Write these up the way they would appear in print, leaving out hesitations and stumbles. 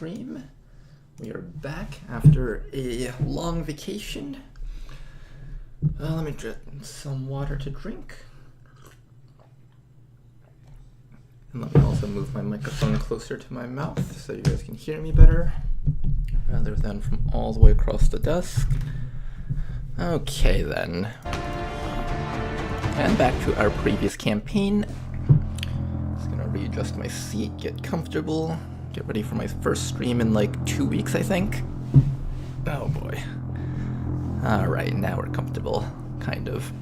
stream. We are back after a long vacation. Let me get some water to drink. And let me also move my microphone closer to my mouth so you guys can hear me better, rather than from all the way across the desk. Okay then. And back to our previous campaign. Just gonna readjust my seat, get comfortable, get ready for my first stream in like 2 weeks, I think. Oh boy. Alright, now we're comfortable, kind of.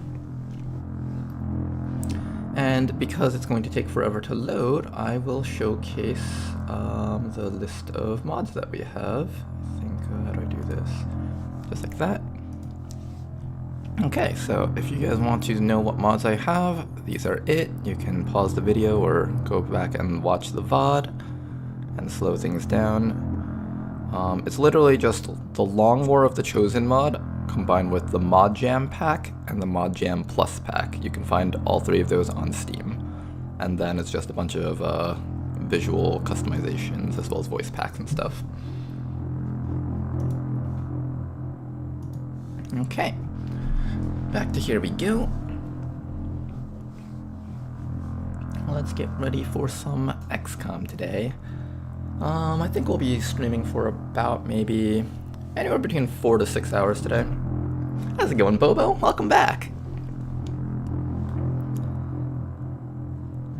And because it's going to take forever to load, I will showcase the list of mods that we have. I think, how do I do this? Just like that. Okay, so if you guys want to know what mods I have, these are it. You can pause the video or go back and watch the VOD and slow things down. It's literally just the Long War of the Chosen mod combined with the Mod Jam pack and the Mod Jam Plus pack. You can find all three of those on Steam. And then it's just a bunch of visual customizations as well as voice packs and stuff. Okay. Back to here we go. Let's get ready for some XCOM today. I think we'll be streaming for about maybe anywhere between 4 to 6 hours today. How's it going, Bobo? Welcome back.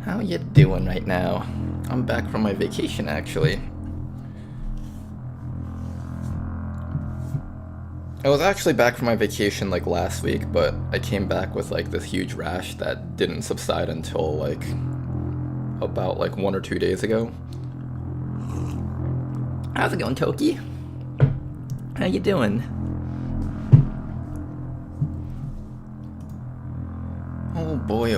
How you doing right now? I'm back from my vacation, actually. I was actually back from my vacation like last week, but I came back with like this huge rash that didn't subside until like about like 1 or 2 days ago. How's it going, Toki? How you doing? Oh boy,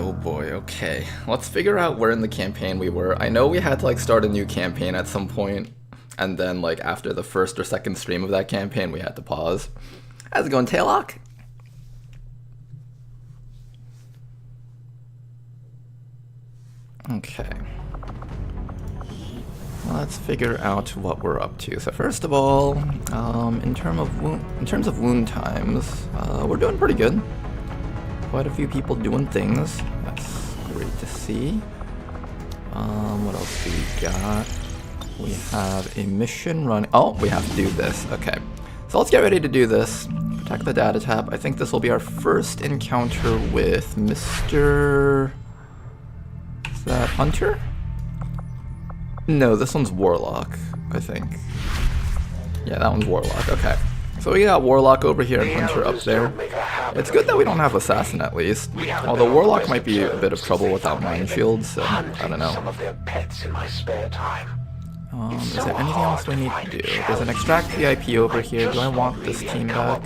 okay. Let's figure out where in the campaign we were. I know we had to like start a new campaign at some point, and then like after the first or second stream of that campaign we had to pause. How's it going, Taylok? Okay. Let's figure out what we're up to. So first of all, in terms of wound times, we're doing pretty good. Quite a few people doing things. That's great to see. What else do we got? We have a mission run. Oh, we have to do this. Okay. So let's get ready to do this. Protect the data tab. I think this will be our first encounter with Mr. Is that Hunter? No, this one's Warlock, I think. Yeah, that one's Warlock. Okay. So we got Warlock over here and Hunter up there. It's good that we don't have Assassin at least. Although Warlock might be a bit of trouble without Mind Shields, so I don't know. Is there anything else we need to do? There's an Extract VIP over here. Do I want this team back?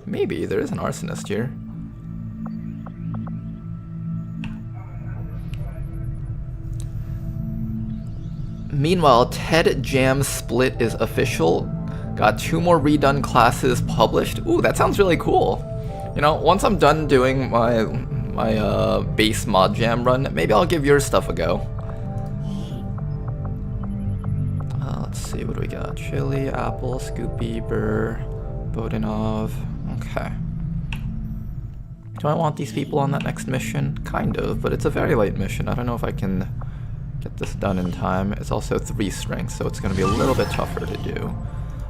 Maybe. There is an Arsonist here. Meanwhile, TED Jam Split is official. Got 2 more redone classes published. Ooh, that sounds really cool. You know, once I'm done doing my base Mod Jam run, maybe I'll give your stuff a go. Let's see, what do we got? Chili, Apple, Scoop Beaver, Bodinov. Okay. Do I want these people on that next mission? Kind of, but it's a very light mission. I don't know if I can get this done in time. It's also 3 strength, so it's going to be a little bit tougher to do.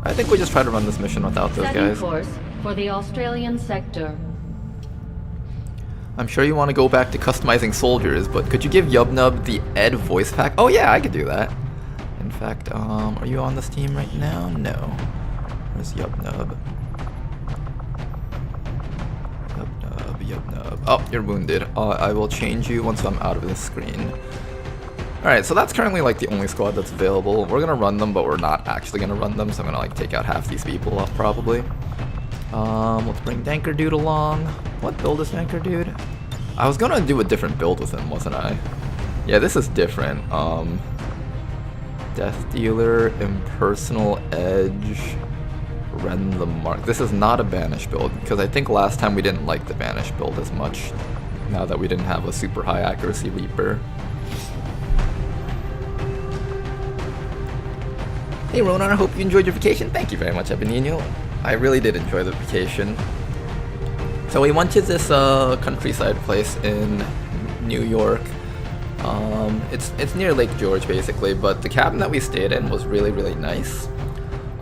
I think we just try to run this mission without those guys. Course for the Australian sector. I'm sure you want to go back to customizing soldiers, but could you give Yubnub the Ed voice pack? Oh yeah, I could do that. In fact, are you on this team right now? No. Where's Yubnub? Yubnub. Oh, you're wounded. I will change you once I'm out of this screen. Alright, so that's currently like the only squad that's available. We're gonna run them, but we're not actually gonna run them, so I'm gonna like take out half these people off probably. Let's bring Danker Dude along. What build is Danker Dude? I was gonna do a different build with him, wasn't I? Yeah, this is different. Death Dealer, Impersonal Edge, Rend the Mark. This is not a Banish build, because I think last time we didn't like the Banish build as much, now that we didn't have a super high accuracy Reaper. Hey Ronan, I hope you enjoyed your vacation. Thank you very much, Ebenino. I really did enjoy the vacation. So we went to this countryside place in New York. It's near Lake George basically, but the cabin that we stayed in was really, really nice.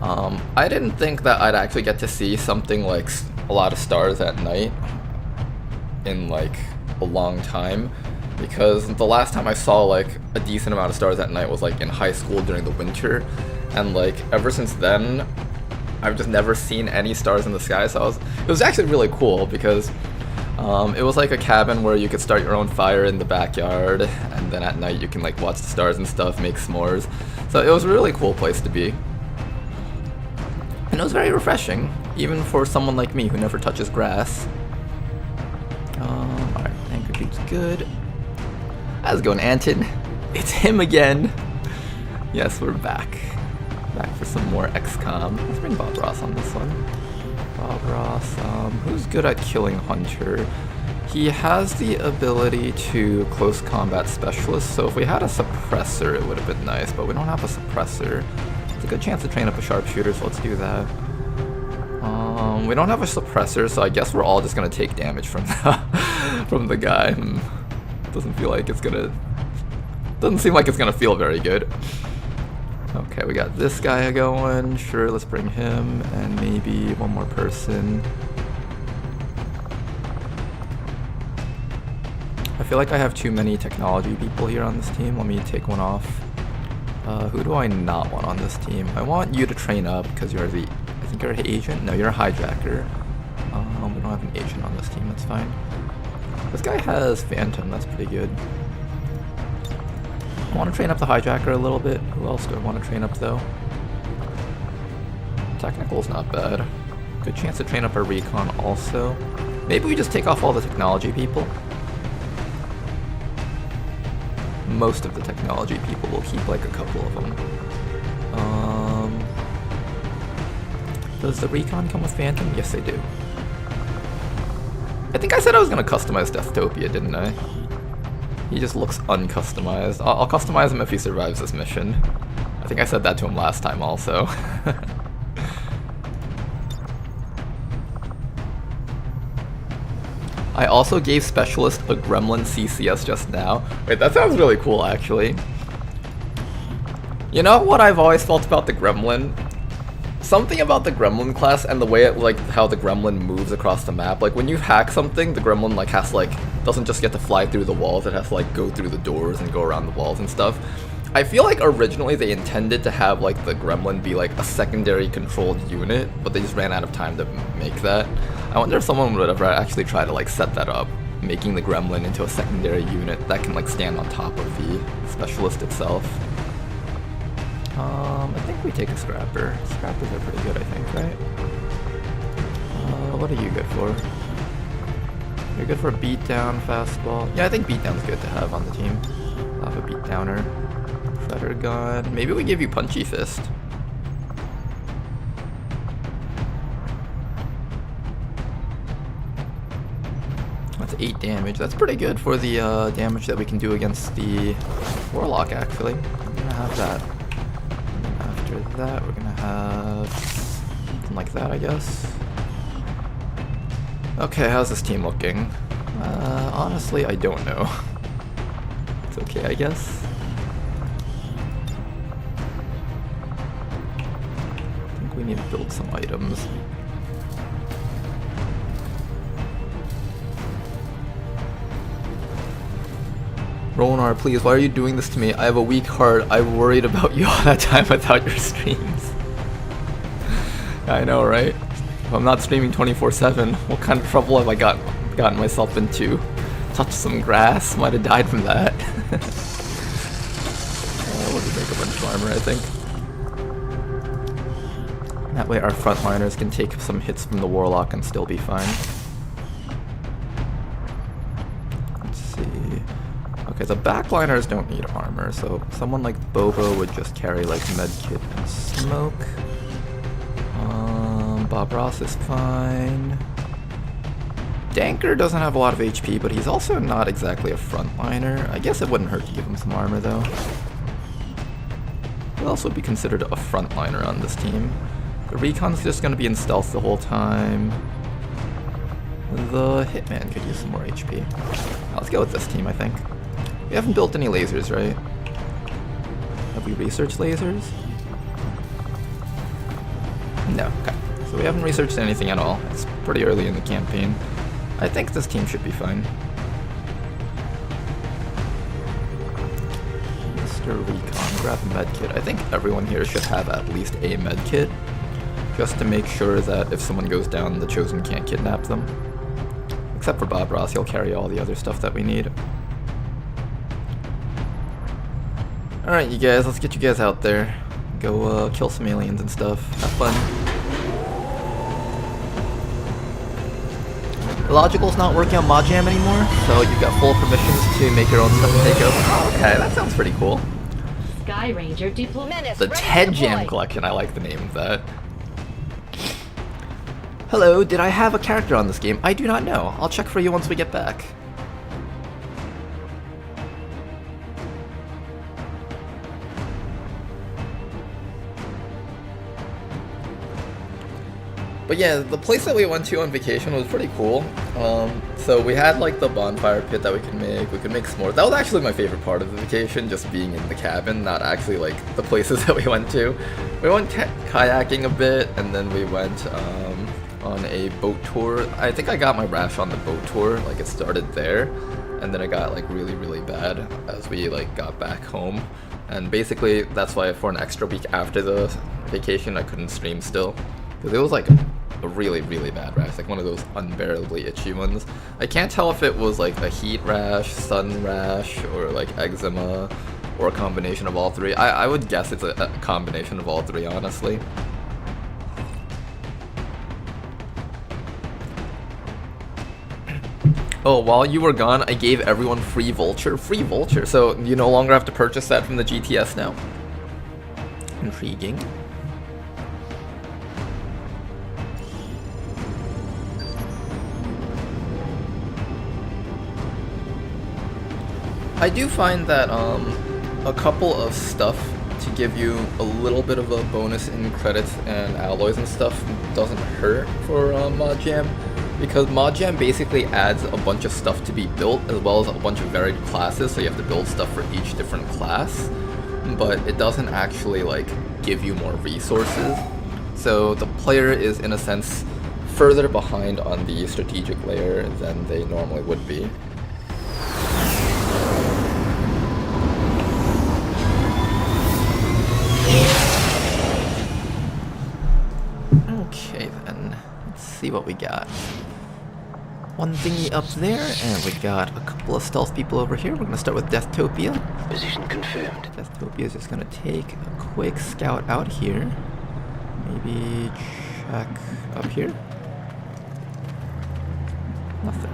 I didn't think that I'd actually get to see something like a lot of stars at night in like a long time, because the last time I saw like a decent amount of stars at night was like in high school during the winter, and like ever since then I've just never seen any stars in the sky. So it was actually really cool because it was like a cabin where you could start your own fire in the backyard, and then at night you can like watch the stars and stuff, make s'mores. So it was a really cool place to be. And it was very refreshing, even for someone like me who never touches grass. Alright, anchor keeps good. How's it going, Anton? It's him again. Yes, we're back. Back for some more XCOM. Let's bring Bob Ross on this one. Bob Ross, who's good at killing Hunter? He has the ability to close combat specialist, so if we had a suppressor it would have been nice, but we don't have a suppressor. It's a good chance to train up a sharpshooter, so let's do that. We don't have a suppressor, so I guess we're all just gonna take damage from the guy. Doesn't seem like it's gonna feel very good. Okay, we got this guy going. Sure, let's bring him, and maybe one more person. I feel like I have too many technology people here on this team. Let me take one off. Who do I not want on this team? I want you to train up because you're I think you're an agent? No, you're a hijacker. We don't have an agent on this team, that's fine. This guy has Phantom, that's pretty good. I want to train up the hijacker a little bit. Who else do I want to train up though? Technical's not bad. Good chance to train up our recon also. Maybe we just take off all the technology people. Most of the technology people will keep like a couple of them. Does the recon come with Phantom? Yes, they do. I think I said I was going to customize Deathtopia, didn't I? He just looks uncustomized. I'll customize him if he survives this mission. I think I said that to him last time also. I also gave Specialist a Gremlin CCS just now. Wait, that sounds really cool actually. You know what I've always felt about the Gremlin? Something about the Gremlin class and the way it, like, how the Gremlin moves across the map. Like, when you hack something, the Gremlin, like, doesn't just get to fly through the walls, it has to, like, go through the doors and go around the walls and stuff. I feel like originally they intended to have, like, the Gremlin be, like, a secondary controlled unit, but they just ran out of time to make that. I wonder if someone would ever actually try to, like, set that up, making the Gremlin into a secondary unit that can, like, stand on top of the Specialist itself. I think we take a Scrapper. Scrappers are pretty good, I think, right? What are you good for? You're good for a beatdown, fastball. Yeah, I think beatdown's good to have on the team. I'll have a beatdowner. Shredder gun. Maybe we give you Punchy Fist. That's 8 damage. That's pretty good for the damage that we can do against the Warlock, actually. I'm gonna have that. After that, we're gonna have something like that, I guess. Okay, how's this team looking? Honestly, I don't know. It's okay, I guess. I think we need to build some items. Ronar, please, why are you doing this to me? I have a weak heart. I worried about you all that time without your streams. I know, right? If I'm not streaming 24/7, what kind of trouble have I gotten myself into? Touched some grass, might have died from that. We'll just make a bunch of armor, I think. That way our frontliners can take some hits from the Warlock and still be fine. Let's see. Okay, the backliners don't need armor, so someone like Bobo would just carry like medkit and smoke. Bob Ross is fine. Danker doesn't have a lot of HP, but he's also not exactly a frontliner. I guess it wouldn't hurt to give him some armor though. Who else would be considered a frontliner on this team? The Recon's just going to be in stealth the whole time. The Hitman could use some more HP. Let's go with this team, I think. We haven't built any lasers, right? Have we researched lasers? No, okay. So we haven't researched anything at all. It's pretty early in the campaign. I think this team should be fine. Mr. Recon, grab a medkit. I think everyone here should have at least a medkit, just to make sure that if someone goes down, the Chosen can't kidnap them. Except for Bob Ross, he'll carry all the other stuff that we need. Alright, you guys, let's get you guys out there. Go kill some aliens and stuff. Have fun. Illogical's not working on Mod Jam anymore, so you've got full permissions to make your own stuff and take over. Oh, okay, that sounds pretty cool. Sky Ranger deployment. The Ted Jam Collection, I like the name of that. Hello, did I have a character on this game? I do not know. I'll check for you once we get back. But yeah, the place that we went to on vacation was pretty cool. So we had like the bonfire pit that we could make s'mores. That was actually my favorite part of the vacation, just being in the cabin, not actually like the places that we went to. We went kayaking a bit, and then we went on a boat tour. I think I got my rash on the boat tour, like it started there, and then it got like really, really bad as we like got back home. And basically that's why for an extra week after the vacation I couldn't stream still. Because it was like a really, really bad rash, like one of those unbearably itchy ones. I can't tell if it was like a heat rash, sun rash, or like eczema, or a combination of all three. I would guess it's a combination of all three, honestly. Oh, while you were gone, I gave everyone free Vulture. Free Vulture, so you no longer have to purchase that from the GTS now. Intriguing. I do find that a couple of stuff to give you a little bit of a bonus in credits and alloys and stuff doesn't hurt for Mod Jam, because Mod Jam basically adds a bunch of stuff to be built as well as a bunch of varied classes, so you have to build stuff for each different class, but it doesn't actually like give you more resources. So the player is in a sense further behind on the strategic layer than they normally would be. Okay then, let's see what we got. One thingy up there, and we got a couple of stealth people over here. We're gonna start with Deathtopia. Position confirmed. Deathtopia is just gonna take a quick scout out here. Maybe check up here. Nothing.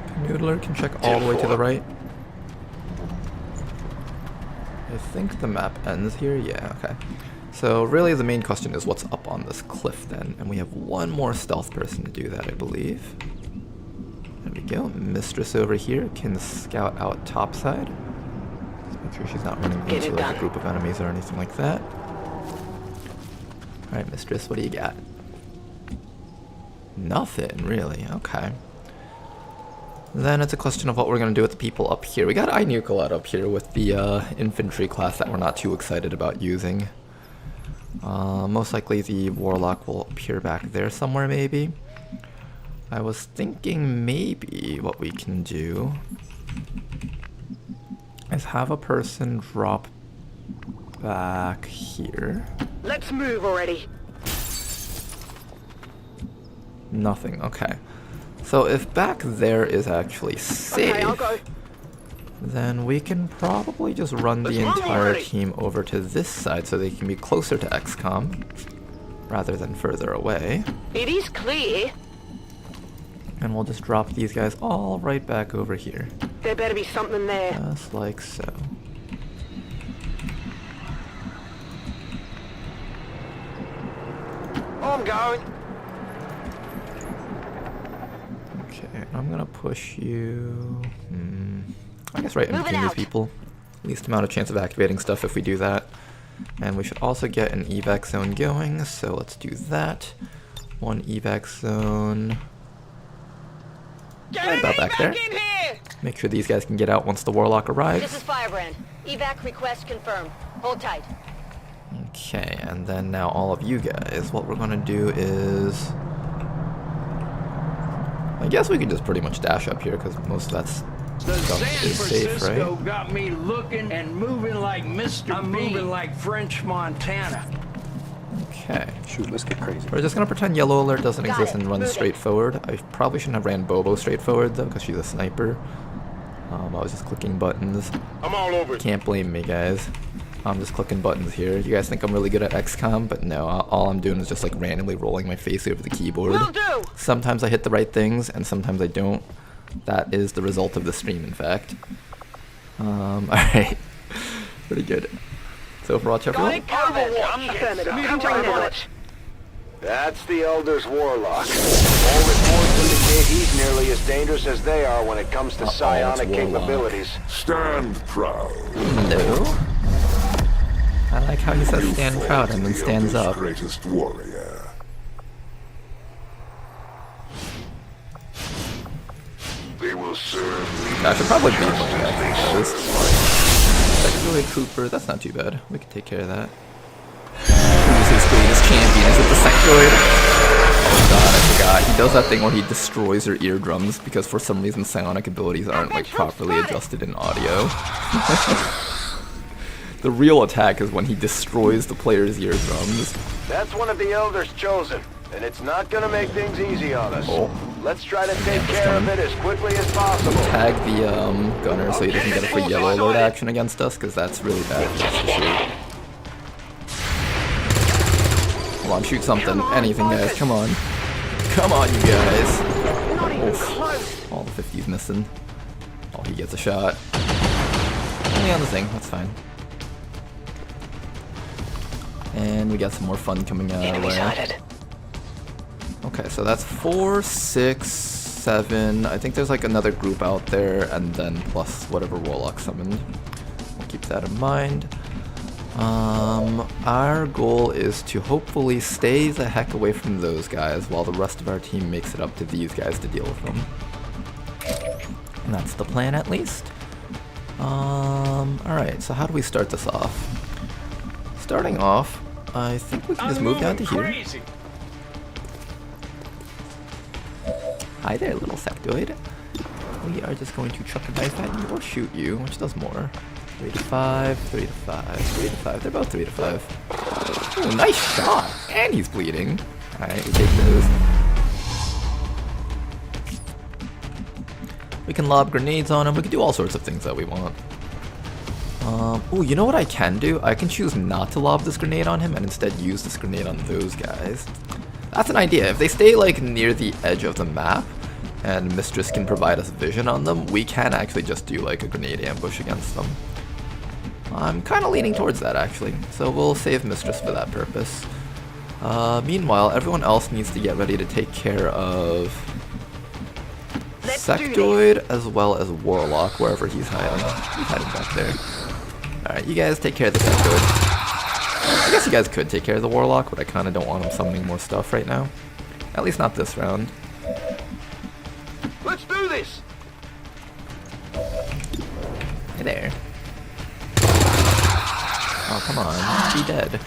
Canoodler can check all the way to the right. I think the map ends here. Yeah, okay. So really the main question is what's up on this cliff then, and we have one more stealth person to do that, I believe. There we go. Mistress over here can scout out topside. Just make sure she's not running into like a group of enemies or anything like that. Alright, Mistress, what do you got? Nothing, really. Okay. Then it's a question of what we're going to do with the people up here. We got Inukalat up here with the infantry class that we're not too excited about using. Most likely the Warlock will appear back there somewhere, maybe. I was thinking maybe what we can do is have a person drop back here. Let's move already. Nothing, okay. So if back there is actually safe, Okay, I'll go. then we can probably just run the entire team over to this side so they can be closer to XCOM rather than further away. It is clear. And we'll just drop these guys all right back over here. There better be something there. Just like so. I'm going. Okay, I'm gonna push you... I guess right in Moving between these out. people. Least amount of chance of activating stuff if we do that. And we should also get an evac zone going, so let's do that. One evac zone. Right about back there. Make sure these guys can get out once the Warlock arrives. This is Firebrand. Evac request confirmed. Hold tight. Okay, and then now all of you guys, what we're gonna do is... I guess we can just pretty much dash up here, because most of that's stuff is safe, right? Got me looking and moving like Mr. I'm moving like French Montana. Okay. Shoot, let's get crazy. We're just gonna pretend Yellow Alert doesn't Got exist it. and run Moving. straight forward. I probably shouldn't have ran Bobo straight forward though, because she's a sniper. I was just clicking buttons. I'm all over it. Can't blame me, guys. I'm just clicking buttons here. You guys think I'm really good at XCOM, but no, all I'm doing is just like randomly rolling my face over the keyboard. Will do. Sometimes I hit the right things, and sometimes I don't. That is the result of the stream, in fact. Alright. Pretty good. So Overwatch, everyone? Affirmative. Covering now. That's the Elder's Warlock. All reports indicate he's nearly as dangerous as they are when it comes to psionic it's Warlock. capabilities. Stand proud. No. I like how he says stand proud and then stands up. Greatest warrior. They will serve me. I should probably beat one guy those. Secondary Trooper, that's not too bad. We can take care of that. Who's his greatest champion? Is it the Sectoid? Oh god, I forgot. He does that thing where he destroys your eardrums because for some reason psionic abilities aren't like properly adjusted in audio. The real attack is when he destroys the player's eardrums. That's one of the Elders chosen, and it's not gonna make things easy on us. Oh. Let's try to take care of it as quickly as possible. Tag the gunner so he doesn't get a free Yellow Alert action against us, because that's really bad for us to shoot. Come on, shoot something. Anything, guys. Come on. Come on, you guys. Oof. All the 50's missing. Oh, he gets a shot. Only on the thing. That's fine. And we got some more fun coming out of the way. Okay, so that's 4, 6, 7. I think there's like another group out there, and then plus whatever Warlock summoned. We'll keep that in mind. Our goal is to hopefully stay the heck away from those guys while the rest of our team makes it up to these guys to deal with them. And that's the plan, at least. Alright, so how do we start this off? Starting off, I think we can just move down to here. Crazy. Hi there, little sectoid. We are just going to chuck a knife at you or shoot you, which does more. 3 to 5, 3 to 5, 3 to 5. They're both 3 to 5. Ooh, nice shot! And he's bleeding. Alright, we take those. We can lob grenades on him. We can do all sorts of things that we want. Ooh, you know what I can do? I can choose not to lob this grenade on him and instead use this grenade on those guys. That's an idea. If they stay like near the edge of the map and Mistress can provide us vision on them, we can actually just do like a grenade ambush against them. I'm kind of leaning towards that actually, so we'll save Mistress for that purpose. Meanwhile, everyone else needs to get ready to take care of Sectoid as well as Warlock, wherever he's hiding. He's hiding back there. Alright, you guys take care of the Sectoid. I guess you guys could take care of the Warlock, but I kind of don't want him summoning more stuff right now. At least not this round. Let's do this! Hey there. Oh, come on. Be dead.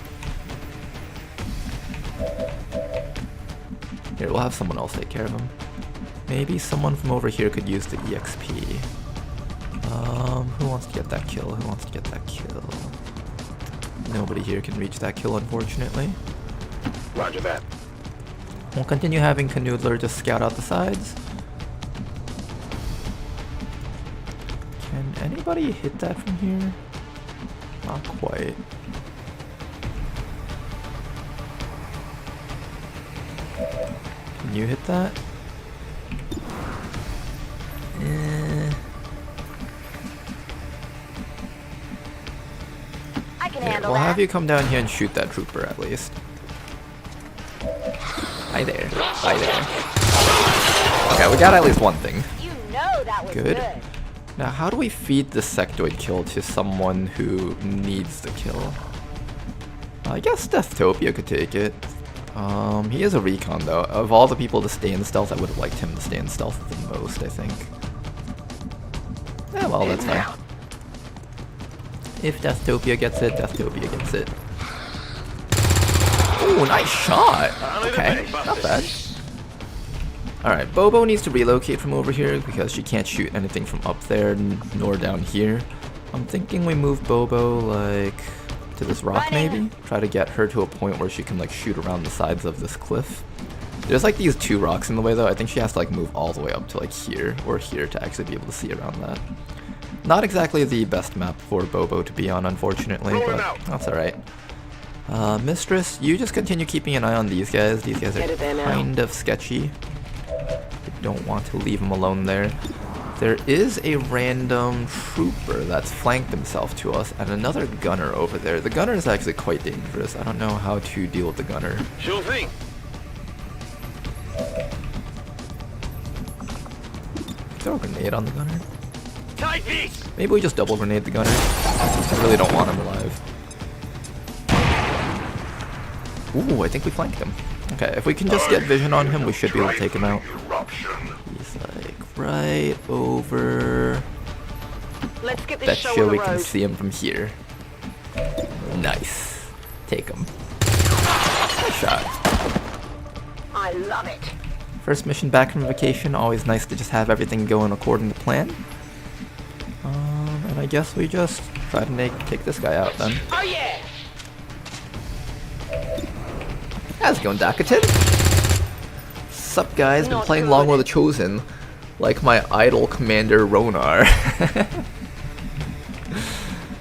Here, we'll have someone else take care of him. Maybe someone from over here could use the EXP. Who wants to get that kill? Who wants to get that kill? Nobody here can reach that kill, unfortunately. Roger that. We'll continue having Canoodler just scout out the sides. Can anybody hit that from here? Not quite. Can you hit that? I can Here, handle we'll that. have you come down here and shoot that trooper at least. Hi there. Hi there. Okay, we got at least one thing. You know that was Good. good. Now, how do we feed the sectoid kill to someone who needs the kill? I guess Deathtopia could take it. He is a recon though. Of all the people to stay in stealth, I would have liked him to stay in stealth the most, I think. Yeah, well, that's fine. If Deathtopia gets it, Deathtopia gets it. Ooh, nice shot! Okay, not bad. Alright, Bobo needs to relocate from over here because she can't shoot anything from up there nor down here. I'm thinking we move Bobo, like, to this rock maybe? Try to get her to a point where she can, like, shoot around the sides of this cliff. There's, like, these two rocks in the way, though. I think she has to, like, move all the way up to, like, here or here to actually be able to see around that. Not exactly the best map for Bobo to be on, unfortunately, but that's alright. Mistress, you just continue keeping an eye on these guys. These guys are kind of sketchy. I don't want to leave them alone there. There is a random trooper that's flanked himself to us, and another gunner over there. The gunner is actually quite dangerous. I don't know how to deal with the gunner. Sure thing. Throw a grenade on the gunner. Tight piece. Maybe we just double grenade the gunner. I really don't want him alive. Ooh, I think we flanked him. Okay, if we can just get vision on him, we should be able to take him out. He's like right over. Let's get this Bet show you on we the can road. see him from here. Nice. Take him. Nice shot. I love it. First mission back from vacation, always nice to just have everything going according to plan. And I guess we just try to take this guy out then. Oh yeah. How's it going, Dakatin? Sup guys, been Not playing good. Long War the Chosen, like my idol commander Ronar.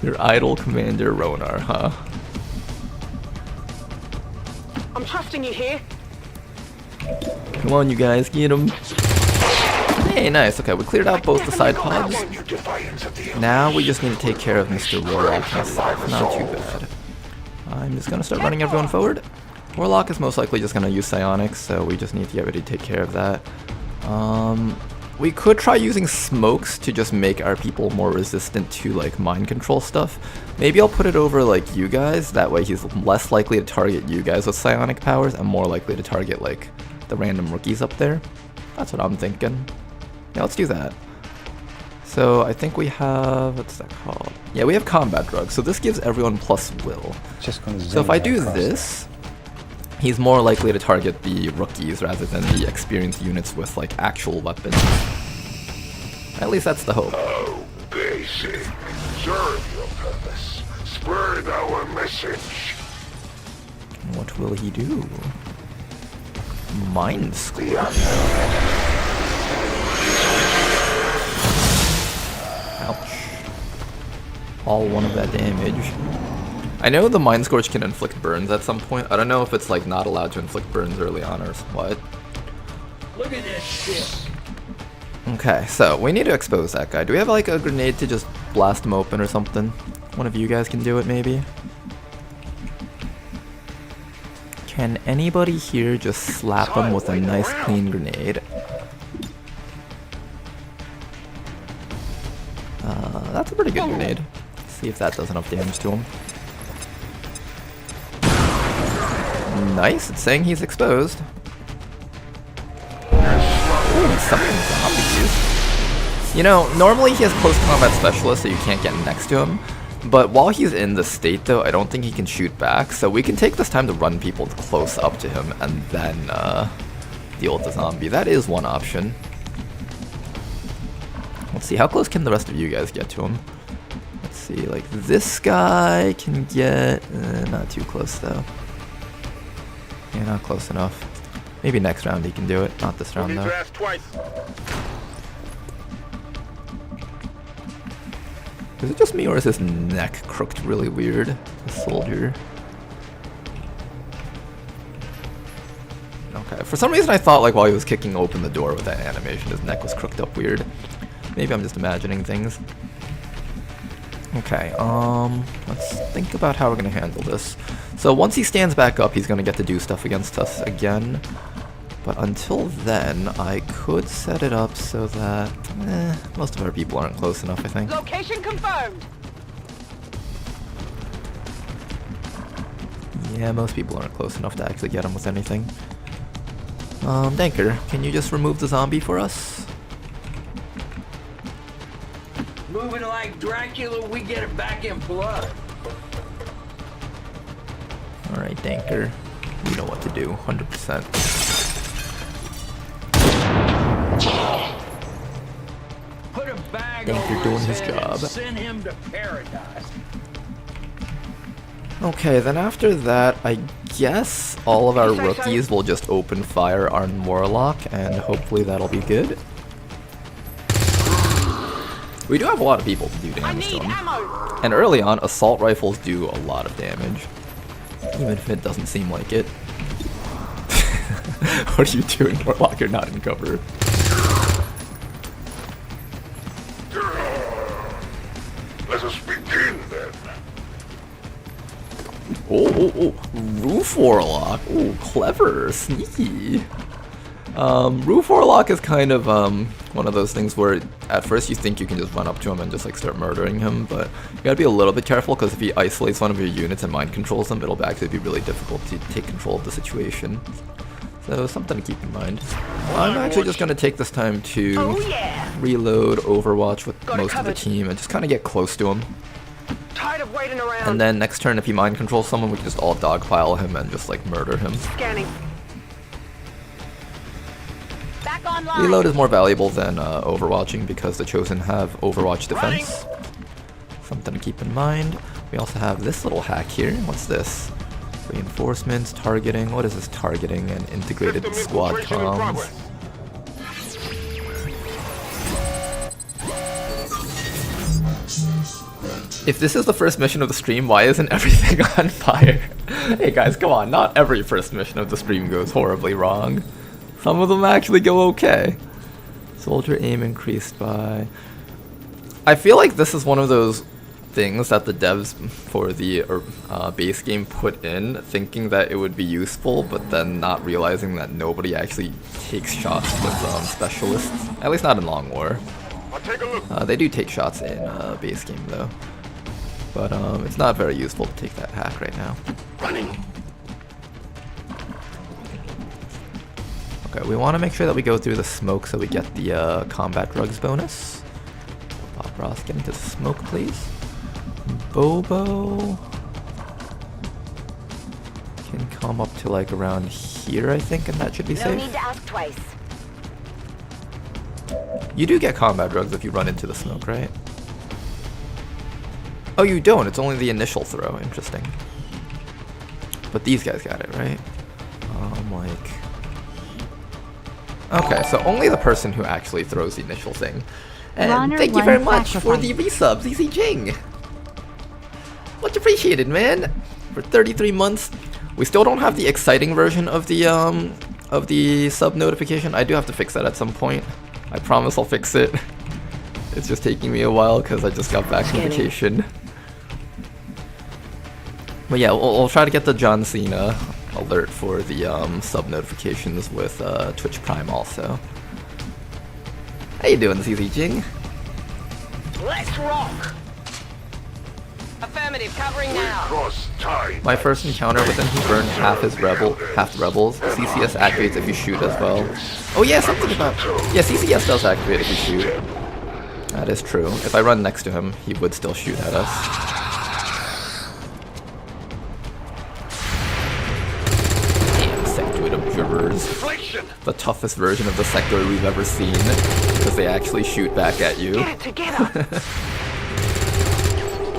Your idol commander Ronar, huh? I'm trusting you here. Come on you guys, get him. Hey, nice, okay, we cleared out both the side pods. Now we just need to take care of Mr. Warlock himself, not too bad. I'm just gonna start running everyone forward. Warlock is most likely just going to use psionics, so we just need to get ready to take care of that. We could try using smokes to just make our people more resistant to, like, mind control stuff. Maybe I'll put it over, like, you guys, that way he's less likely to target you guys with psionic powers and more likely to target, like, the random rookies up there. That's what I'm thinking. Yeah, let's do that. So I think we have, what's that called? Yeah, we have combat drugs, so this gives everyone plus will. So if I do this, he's more likely to target the rookies rather than the experienced units with, like, actual weapons. At least that's the hope. Oh, basic. Serve your purpose. Spread our message. What will he do? Mind Squeeze. Ouch. All one of that damage. I know the Mind Scourge can inflict burns at some point. I don't know if it's, like, not allowed to inflict burns early on or what. Look at this shit. Okay, so we need to expose that guy. Do we have, like, a grenade to just blast him open or something? One of you guys can do it, maybe? Can anybody here just slap him with a nice clean grenade? That's a pretty good grenade. Let's see if that does enough damage to him. Nice, it's saying he's exposed. Ooh, something zombies. You know, normally he has close combat specialist, so you can't get next to him. But while he's in this state, though, I don't think he can shoot back. So we can take this time to run people close up to him and then deal with the zombie. That is one option. Let's see, how close can the rest of you guys get to him? Let's see, like, this guy can get... not too close, though. Yeah, not close enough. Maybe next round he can do it. Not this round, though. Is it just me, or is his neck crooked really weird? The soldier. Okay, for some reason I thought, like, while he was kicking open the door with that animation, his neck was crooked up weird. Maybe I'm just imagining things. Okay, let's think about how we're gonna handle this. So once he stands back up, he's gonna get to do stuff against us again. But until then, I could set it up so that most of our people aren't close enough, I think. Location confirmed. Yeah, most people aren't close enough to actually get him with anything. Danker, can you just remove the zombie for us? Moving like Dracula, we get it back in blood. Alright, Danker. You know what to do, 100%. Put a bag Think over you're doing his head and job. send him to paradise. Okay, then after that, I guess all of our rookies will just open fire on Warlock, and hopefully that'll be good. We do have a lot of people to do I damage to need them. ammo. And early on, assault rifles do a lot of damage. Even if it doesn't seem like it. What are you doing, Warlock? You're not in cover. Let us begin then. Oh, Roof Warlock. Oh, clever, sneaky. Roof Warlock is kind of one of those things where at first you think you can just run up to him and just like start murdering him, but you gotta be a little bit careful because if he isolates one of your units and mind controls them, it'll actually be really difficult to take control of the situation. So something to keep in mind. I'm actually just gonna take this time to Oh yeah. reload Overwatch with Got it most of the covered. team and just kind of get close to him. Tired of waiting around. And then next turn, if he mind controls someone, we can just all dogpile him and just like murder him. Scanning. Back online. Reload is more valuable than overwatching because the Chosen have Overwatch defense. Something to keep in mind. We also have this little hack here. What's this? Reinforcements, targeting. What is this targeting and integrated System squad infiltration in comms? progress. If this is the first mission of the stream, why isn't everything on fire? Hey guys, come on, not every first mission of the stream goes horribly wrong. Some of them actually go okay. Soldier aim increased by... I feel like this is one of those things that the devs for the base game put in, thinking that it would be useful, but then not realizing that nobody actually takes shots with specialists. At least not in Long War. I'll take a look. They do take shots in base game though. But it's not very useful to take that hack right now. Running. Okay, we want to make sure that we go through the smoke so we get the combat drugs bonus. Bob Ross, get into the smoke, please. Bobo can come up to like around here, I think, and that should be No safe. need to ask twice. You do get combat drugs if you run into the smoke, right? Oh, you don't. It's only the initial throw. Interesting. But these guys got it, right? Okay, so only the person who actually throws the initial thing. And Runner thank you one very much for the sacrifice. resubs, Easy Jing. Much appreciated, man. For 33 months. We still don't have the exciting version of the sub notification. I do have to fix that at some point. I promise I'll fix it. It's just taking me a while because I just got back from vacation. But yeah, we'll try to get the John Cena alert for the sub notifications with Twitch Prime also. How you doing, ZZ Jing? Let's rock. Affirmative, covering now. Cross time. My first encounter with him, he burned half the rebels. CCS activates if you shoot as well. Oh yeah, something about... Yeah, CCS does activate if you shoot. That is true. If I run next to him, he would still shoot at us. Sectoid observers. Deflection. The toughest version of the sector we've ever seen. Because they actually shoot back at you. Get it together.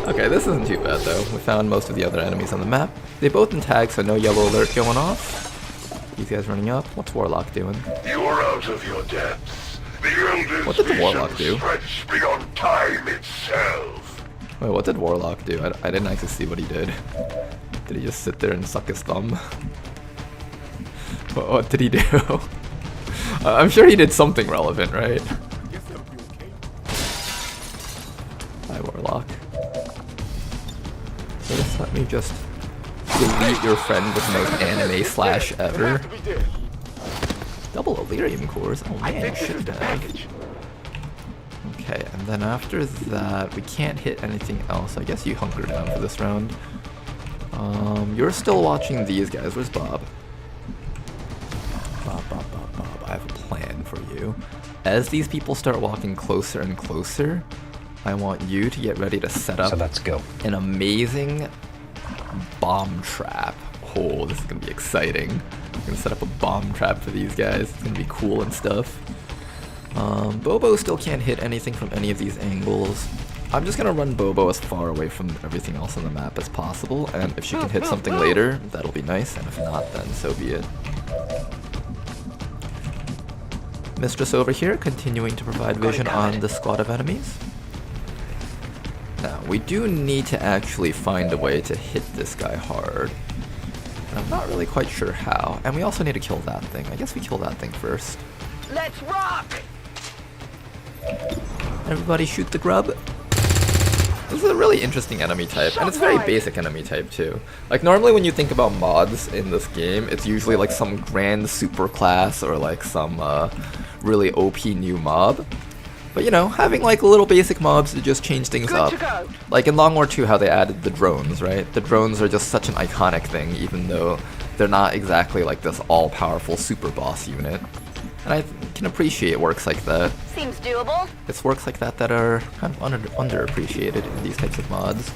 Okay, this isn't too bad though. We found most of the other enemies on the map. They both in tag, so no yellow alert going off. These guys running up. What's Warlock doing? You are out of your depths. The Elder's What did the Warlock vision do? stretched beyond time itself. Wait, what did Warlock do? I didn't actually see what he did. Did he just sit there and suck his thumb? What did he do? I'm sure he did something relevant, right? Hi, Warlock. So just let me just delete your friend with the most anime slash ever. Double Illyrium cores? Oh I man, think this is should the have. package. Okay, and then after that, we can't hit anything else. I guess you hunker down for this round. You're still watching these guys. Where's Bob? Bob. I have a plan for you. As these people start walking closer and closer, I want you to get ready to set up let's go. an amazing bomb trap. Oh, this is gonna be exciting. I'm gonna set up a bomb trap for these guys. It's gonna be cool and stuff. Bobo still can't hit anything from any of these angles. I'm just gonna run Bobo as far away from everything else on the map as possible, and if she can hit something later, that'll be nice, and if not, then so be it. Mistress over here, continuing to provide vision on the squad of enemies. Now, we do need to actually find a way to hit this guy hard. And I'm not really quite sure how. And we also need to kill that thing. I guess we kill that thing first. Let's rock! Everybody shoot the grub. This is a really interesting enemy type, and it's a very basic enemy type too. Like normally when you think about mods in this game, it's usually like some grand super class or like some really OP new mob. But you know, having like little basic mobs to just change things Good up. to go. Like in Long War 2 how they added the drones, right? The drones are just such an iconic thing, even though they're not exactly like this all-powerful super boss unit. And I can appreciate works like that. Seems doable. It's works like that that are kind of underappreciated in these types of mods.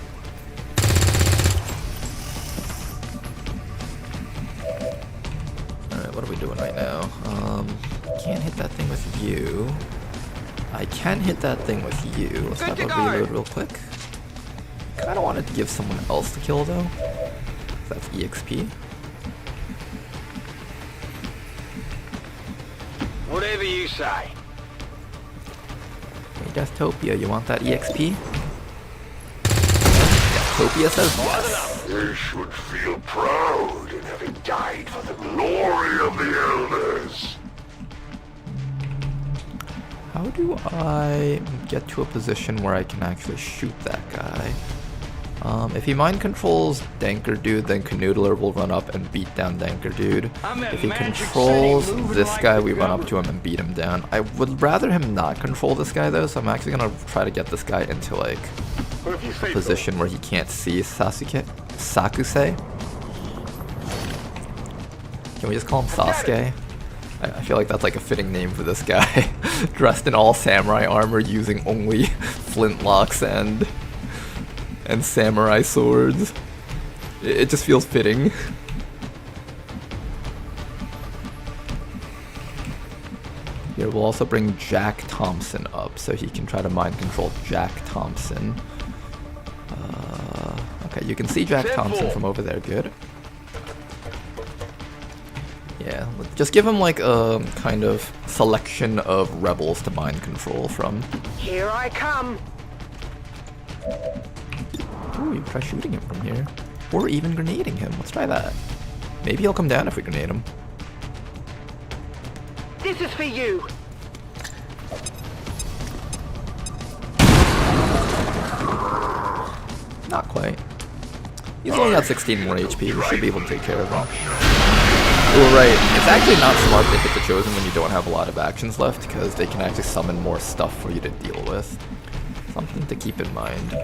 Alright, what are we doing right now? Can't hit that thing with you. I can hit that thing with you. Let's have a reload real quick. Kinda wanted to give someone else the kill though. That's EXP. Whatever you say. Hey Deathtopia, you want that EXP? Deathtopia says yes. They should feel proud in having died for the glory of the Elders. How do I get to a position where I can actually shoot that guy? If he mind controls Danker Dude, then Canoodler will run up and beat down Danker Dude. If he controls this guy, we run up to him and beat him down. I would rather him not control this guy though, so I'm actually gonna try to get this guy into like a position where he can't see Sakuse. Can we just call him Sasuke? I feel like that's like a fitting name for this guy. Dressed in all samurai armor, using only flintlocks and samurai swords. It just feels fitting. Here, we'll also bring Jack Thompson up so he can try to mind control Jack Thompson. Okay, you can see Jack Thompson from over there. Good. Yeah, just give him like a kind of selection of rebels to mind control from. Here I come. Ooh, you try shooting him from here. Or even grenading him. Let's try that. Maybe he'll come down if we grenade him. This is for you. Not quite. He's only got 16 more HP. We should be able to take care of him. Oh, right. It's actually not smart to hit the Chosen when you don't have a lot of actions left, because they can actually summon more stuff for you to deal with. Something to keep in mind.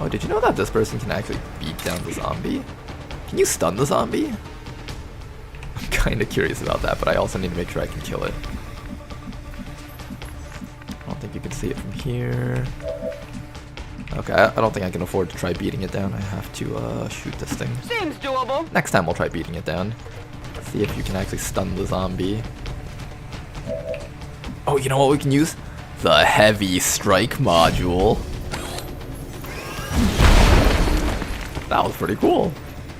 Oh, did you know that this person can actually beat down the zombie? Can you stun the zombie? I'm kinda curious about that, but I also need to make sure I can kill it. I don't think you can see it from here. Okay, I don't think I can afford to try beating it down. I have to shoot this thing. Seems doable. Next time we'll try beating it down. See if you can actually stun the zombie. Oh, you know what we can use? The heavy strike module. That was pretty cool.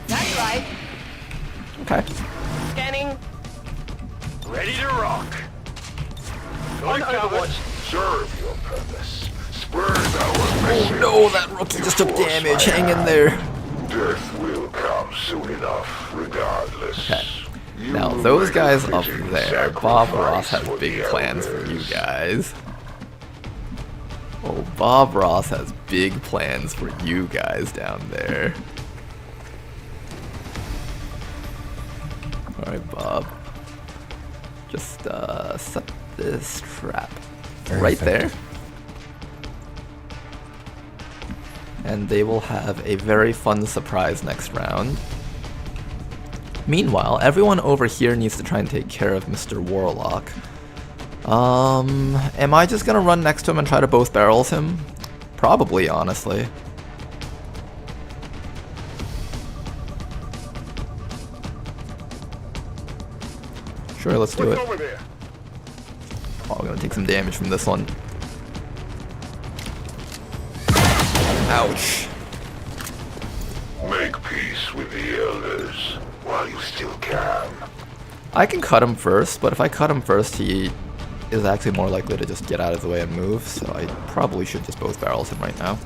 That's right. Okay. Scanning. Ready to rock. On Overwatch. Serve your purpose. Spurs our mission. No, that rookie just took damage. Hang in there. Death will come soon enough, regardless. Okay. You Now, will those make guys a up fitting there, Bob Ross sacrifice has for big the plans for you Elders. guys. Oh, Bob Ross has big plans for you guys down there. Alright, Bob. Just set this trap right there. And they will have a very fun surprise next round. Meanwhile, everyone over here needs to try and take care of Mr. Warlock. Am I just gonna run next to him and try to both barrels him? Probably, honestly. Sure, let's do it. Oh, I'm gonna take some damage from this one. Ouch. Make peace with the elders while you still can. I can cut him first, but if I cut him first, he is actually more likely to just get out of the way and move, so I probably should just both barrels him right now.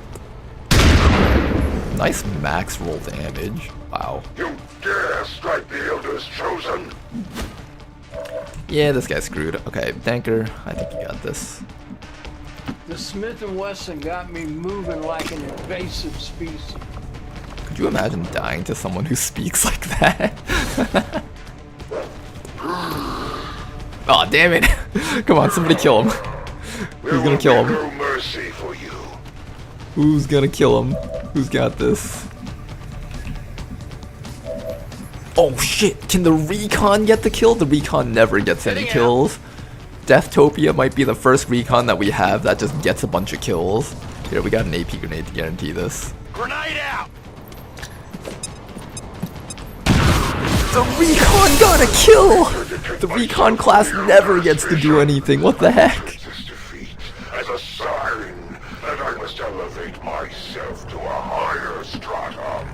Nice max roll damage. Wow. You dare strike the elders chosen? Yeah, this guy's screwed. Okay, Danker, I think you got this. The Smith & Wesson got me moving like an invasive species. Could you imagine dying to someone who speaks like that? Oh, damn it. Come on, somebody kill him. Who's gonna kill him? No mercy for you. Who's gonna kill him? Who's got this? Oh shit, can the recon get the kill? The recon never gets any kills. Deathtopia might be the first recon that we have that just gets a bunch of kills. Here, we got an AP grenade to guarantee this. Grenade out! The recon got a kill! The recon class never gets to do anything, what the heck? This defeat as a sign that I must elevate myself to a higher stratum.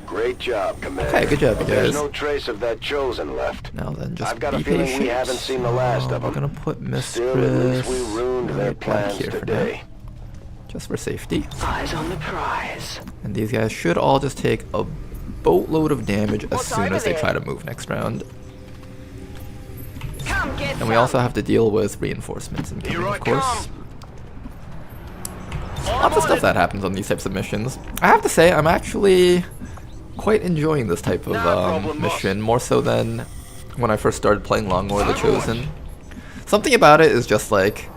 Great job, Commander. Okay, good job, you There's guys. no trace of that chosen left. Now then, just I've got be a feeling patient. we haven't seen the last of We're them. gonna put Still, at least Mistress we ruined their right back plans here for today. now, just for safety. Eyes on the prize. And these guys should all just take a boatload of damage as What's soon over as they there? try to move next round. Come get And we also have to deal with reinforcements incoming, Here I of course. come. Lots of stuff that happens on these types of missions. I have to say, I'm actually quite enjoying this type of mission, more so than when I first started playing Long War the Chosen. Something about it is just like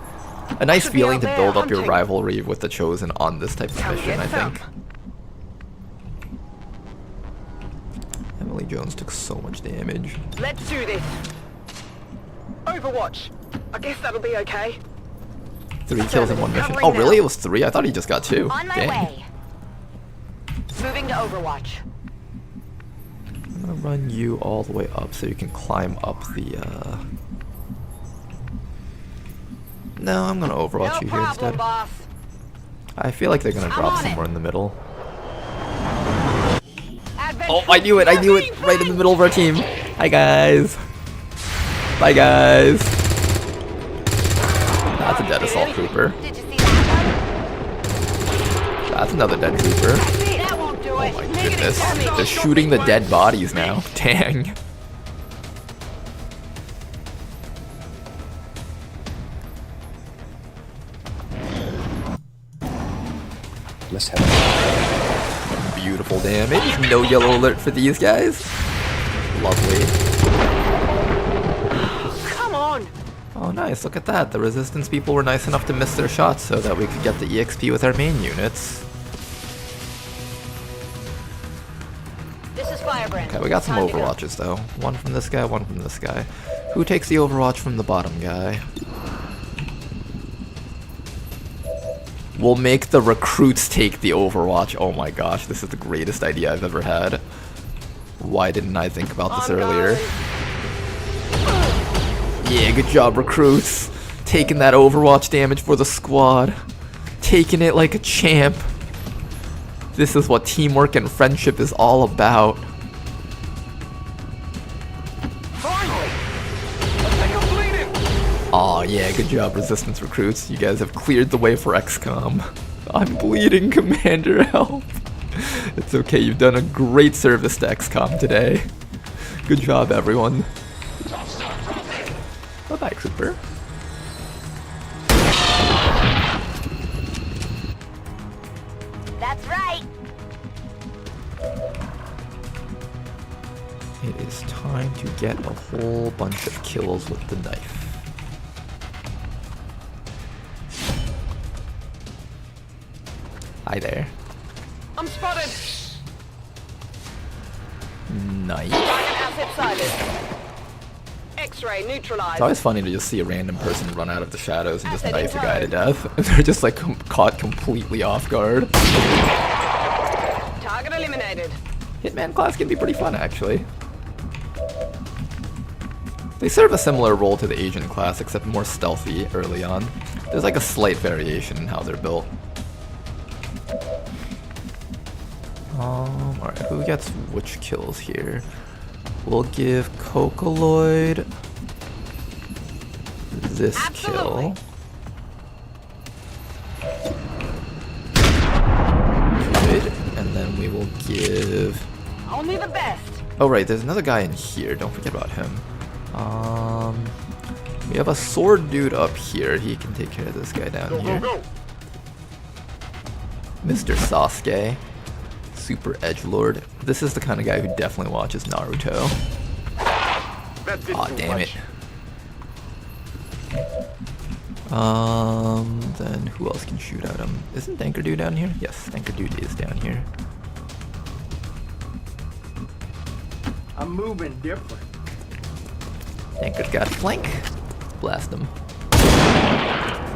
a nice Should be feeling out to there build up your hunting. rivalry with the Chosen on this type of Come mission, get I some. think. Emily Jones took so much damage. Let's do this. Overwatch. I guess that'll be okay. 3 kills in one mission. Covering Oh, really? now. It was 3? I thought he just got 2. On my Dang. way. Moving to Overwatch. I'm gonna run you all the way up so you can climb up the, No, I'm gonna overwatch No you here problem, instead. boss. I feel like they're gonna I'm drop on it. somewhere in the middle. Advent Oh, I knew it! I knew it! Right in the middle of our team. Hi, guys. Bye, guys. That's a dead assault trooper. Did you see that That's another dead trooper. one? That won't do Oh it. my goodness. They're shooting the dead bodies now. Dang. Let's have Beautiful damage. No yellow alert for these guys. Lovely. Come on. Oh, nice. Look at that. The resistance people were nice enough to miss their shots so that we could get the EXP with our main units. This is Firebrand. Okay, we got some Time to go. overwatches though. One from this guy, one from this guy. Who takes the overwatch from the bottom guy? We'll make the recruits take the overwatch. Oh my gosh, this is the greatest idea I've ever had. Why didn't I think about this earlier? Yeah, good job, recruits. Taking that overwatch damage for the squad. Taking it like a champ. This is what teamwork and friendship is all about. Finally. I think I'm bleeding. Aw, yeah, good job, Resistance recruits. You guys have cleared the way for XCOM. I'm bleeding, Commander, help. It's okay, you've done a great service to XCOM today. Good job, everyone. Bye-bye, Trooper. That's right. It is time to get a whole bunch of kills with the knife. Hi there. I'm spotted. Nice. Asset sighted. X-ray neutralized. It's always funny to just see a random person run out of the shadows and just knife a guy to death. They're just like caught completely off guard. Target eliminated. Hitman class can be pretty fun, actually. They serve a similar role to the Agent class, except more stealthy early on. There's like a slight variation in how they're built. Alright, who gets which kills here? We'll give Cocoloid this kill. Good, and then we will give... Only the best. Oh right, there's another guy in here, don't forget about him. We have a sword dude up here, he can take care of this guy down here. Mr. Sasuke. Super edgelord. This is the kind of guy who definitely watches Naruto. Aw, damn it. Then who else can shoot at him? Isn't Tanker Dude down here? Yes, Tanker Dude is down here. I'm moving different. Tanker's got flank. Blast him.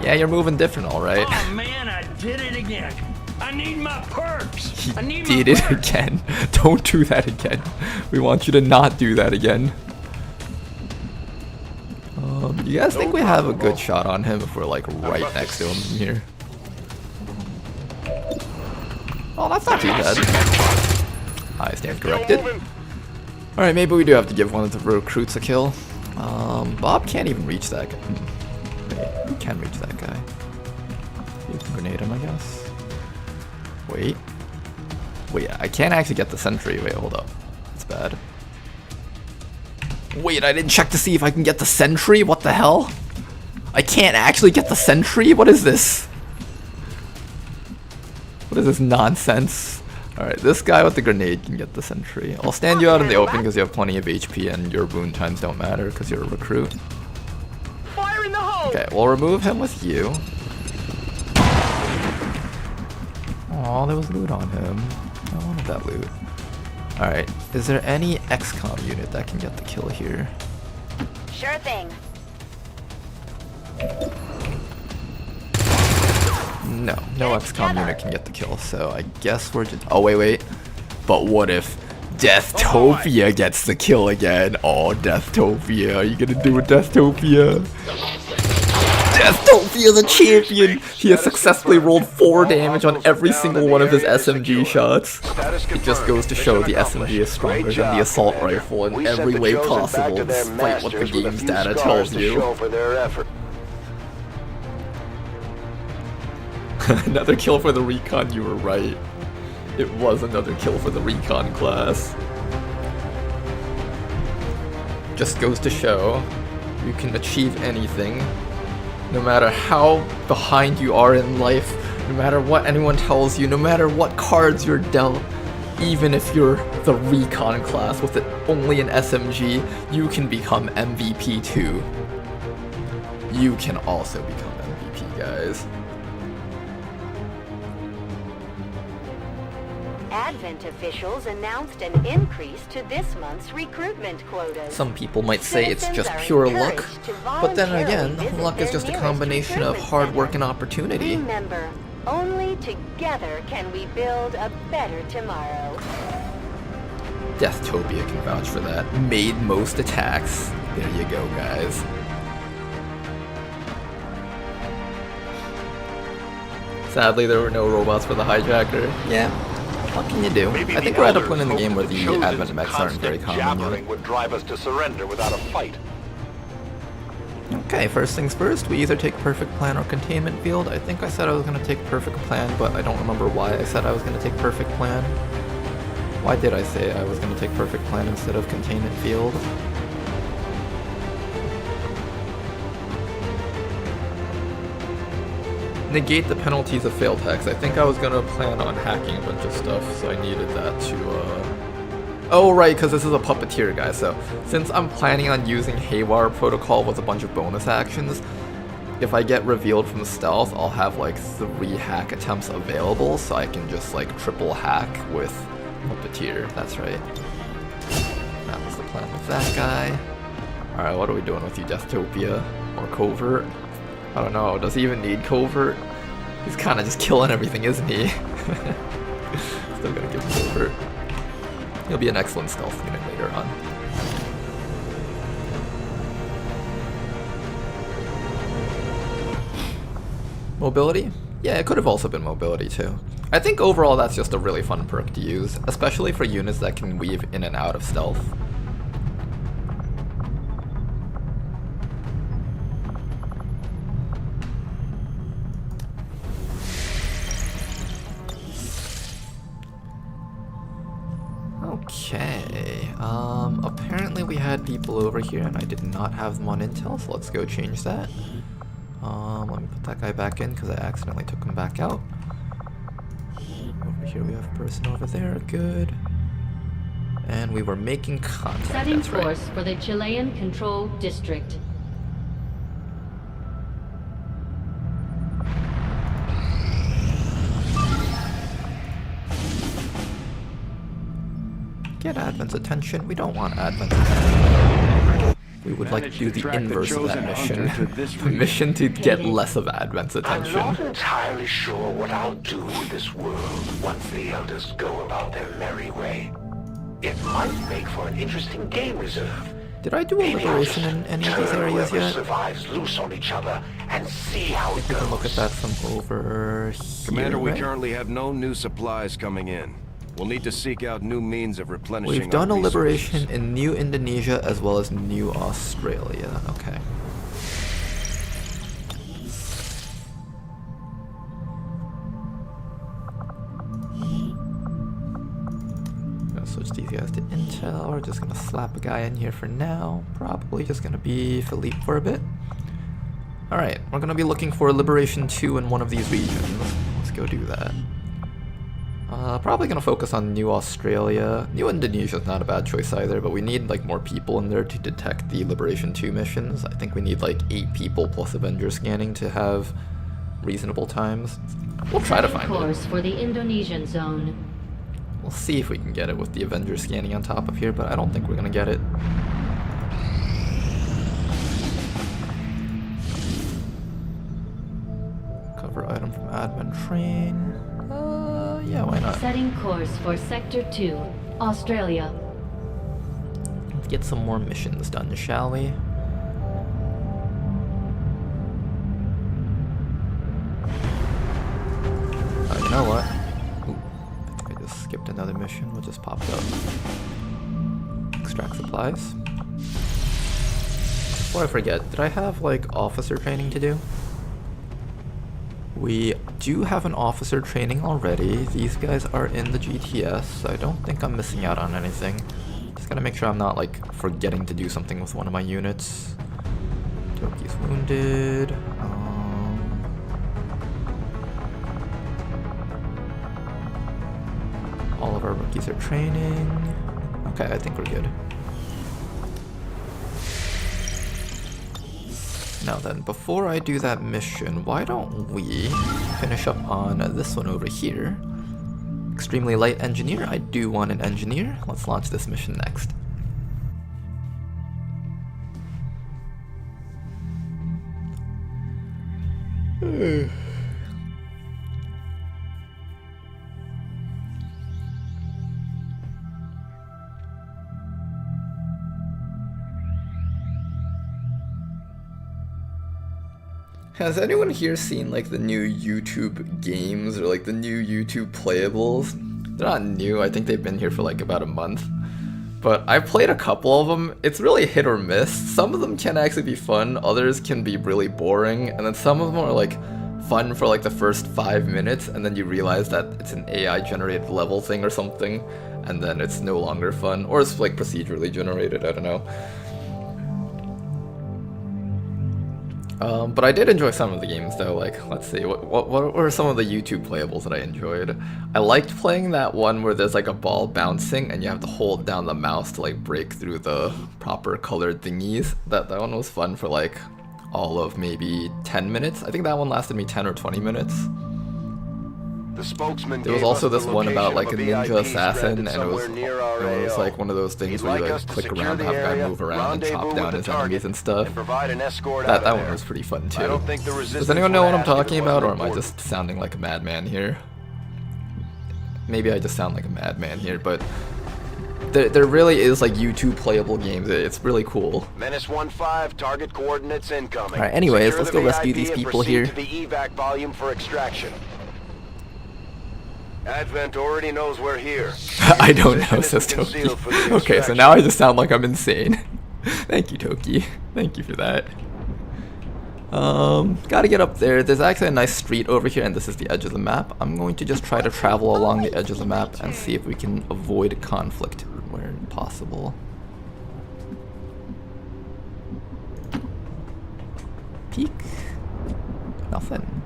Yeah, you're moving different, alright. Oh man, I did it again. I need my perks. He I need did my it perks. again. Don't do that again. We want you to not do that again. You guys think we have a good shot on him if we're like right next to him here? Oh, that's not too bad. I stand corrected. Alright, maybe we do have to give one of the recruits a kill. Bob can't even reach that guy. Wait, who can reach that guy? You can grenade him, I guess. Wait, I can't actually get the sentry. Wait, hold up. That's bad. Wait, I didn't check to see if I can get the sentry? What the hell? I can't actually get the sentry? What is this? What is this nonsense? Alright, this guy with the grenade can get the sentry. I'll stand you out in the open because you have plenty of HP and your wound times don't matter because you're a recruit. Fire in the hole. Okay, we'll remove him with you. Oh, there was loot on him. I wanted that loot. Alright, is there any XCOM unit that can get the kill here? Sure thing. No XCOM unit can get the kill, so I guess we're just... Oh, wait. But what if Deathtopia gets the kill again? Oh, Deathtopia, are you gonna do a Deathtopia? Deathtopia the champion! He has successfully rolled 4 damage on every single one of his SMG shots. It just goes to show the SMG is stronger than the assault rifle in every way possible, despite what the game's data tells you. Another kill for the recon, you were right. It was another kill for the recon class. Just goes to show you can achieve anything. No matter how behind you are in life, no matter what anyone tells you, no matter what cards you're dealt, even if you're the recon class with only an SMG, you can become MVP too. You can also become MVP, guys. Advent officials announced an increase to this month's recruitment quotas. Some people might say it's just pure luck, but then again, luck is just a combination of hard work and opportunity. Remember, only together can we build a better tomorrow. Deathtopia can vouch for that. Made most attacks. There you go, guys. Sadly, there were no robots for the hijacker. Yeah. What can you do? I think we're at a point in the game where the Advent mechs aren't very common yet. Would drive us to surrender without a fight. Okay, first things first, we either take Perfect Plan or Containment Field. I think I said I was going to take Perfect Plan, but I don't remember why I said I was going to take Perfect Plan. Why did I say I was going to take Perfect Plan instead of Containment Field? Negate the penalties of failed hacks. I think I was going to plan on hacking a bunch of stuff, so I needed that to Oh right, because this is a puppeteer guy, so since I'm planning on using Haywire Protocol with a bunch of bonus actions, if I get revealed from stealth, I'll have like 3 hack attempts available, so I can just like triple hack with puppeteer. That's right. That was the plan with that guy. Alright, what are we doing with you, Deathtopia? Or Covert? I don't know, does he even need Covert? He's kind of just killing everything, isn't he? Still gonna give him Covert. He'll be an excellent stealth unit later on. Mobility? Yeah, it could have also been mobility too. I think overall that's just a really fun perk to use, especially for units that can weave in and out of stealth. Okay, apparently we had people over here and I did not have them on intel, so let's go change that. Let me put that guy back in because I accidentally took him back out. Over here we have a person over there, good. And we were making contact, Setting that's right. course for the Chilean controlled district. Get Advent's attention. We don't want Advent's attention. We would like to do the inverse of that mission. The mission to get less of Advent's I'm attention. not entirely sure what I'll do with this world once the elders go about their merry way. It might make for an interesting game reserve. Did I do a Maybe I'll liberation just in any of turn these areas whoever yet? survives loose on each other and see how it We can look at goes. that from over here. Commander, we right? currently have no new supplies coming in. We'll need to seek out new means of replenishing We've done our a liberation resources. in New Indonesia as well as New Australia. Okay. Gonna switch these guys to intel. We're just gonna slap a guy in here for now. Probably just gonna be Philippe for a bit. Alright, we're gonna be looking for Liberation 2 in one of these regions. Let's go do that. Probably gonna focus on New Australia. New Indonesia's not a bad choice either, but we need like more people in there to detect the Liberation 2 missions. I think we need like 8 people plus Avenger scanning to have reasonable times. We'll try to Setting find course it. for the Indonesian zone. We'll see if we can get it with the Avenger scanning on top of here, but I don't think we're gonna get it. Cover item from admin train. Yeah, why not? Setting course for Sector 2, Australia. Let's get some more missions done, shall we? You know what? Ooh, I think I just skipped another mission. What just popped up? Extract supplies. Before I forget, did I have like officer training to do? We do have an officer training already. These guys are in the GTS, so I don't think I'm missing out on anything. Just gotta make sure I'm not like forgetting to do something with one of my units. Toki's wounded. All of our rookies are training. Okay, I think we're good. Now then, before I do that mission, why don't we finish up on this one over here? Extremely light engineer. I do want an engineer. Let's launch this mission next. Has anyone here seen like the new YouTube games or like the new YouTube playables? They're not new, I think they've been here for like about a month. But I've played a couple of them. It's really hit or miss. Some of them can actually be fun, others can be really boring, and then some of them are like fun for like the first 5 minutes, and then you realize that it's an AI generated level thing or something, and then it's no longer fun, or it's like procedurally generated, I don't know. But I did enjoy some of the games though, like, let's see, what were some of the YouTube playables that I enjoyed? I liked playing that one where there's like a ball bouncing and you have to hold down the mouse to like break through the proper colored thingies. That one was fun for like all of maybe 10 minutes. I think that one lasted me 10 or 20 minutes. The spokesman There was gave also us this the one about location like a of ninja VIP assassin, stranded and it was somewhere near our like AO. one of those things He'd where you like like us to click secure around, the have a guy area, move around and rendezvous chop with down the his target, enemies and stuff. and provide an escort That out of one there. was pretty fun I too. don't think the resistance Does anyone know would what I'm ask if it talking about, or am I wasn't just sounding like a madman here? Maybe I just sound like a madman here, but there really is like YouTube playable games. It's really cool. Menace 1-5, target coordinates incoming. Alright, anyways, Secure let's the go rescue VIP these and people proceed here. to the evac volume for extraction. Advent already knows we're here. I don't know, Position says isn't concealed for the Toki. Okay, so extraction. now I just sound like I'm insane. Thank you, Toki. Thank you for that. Gotta get up there. There's actually a nice street over here, and this is the edge of the map. I'm going to just try to travel along the edge of the map and see if we can avoid conflict where possible. Peek. Nothing.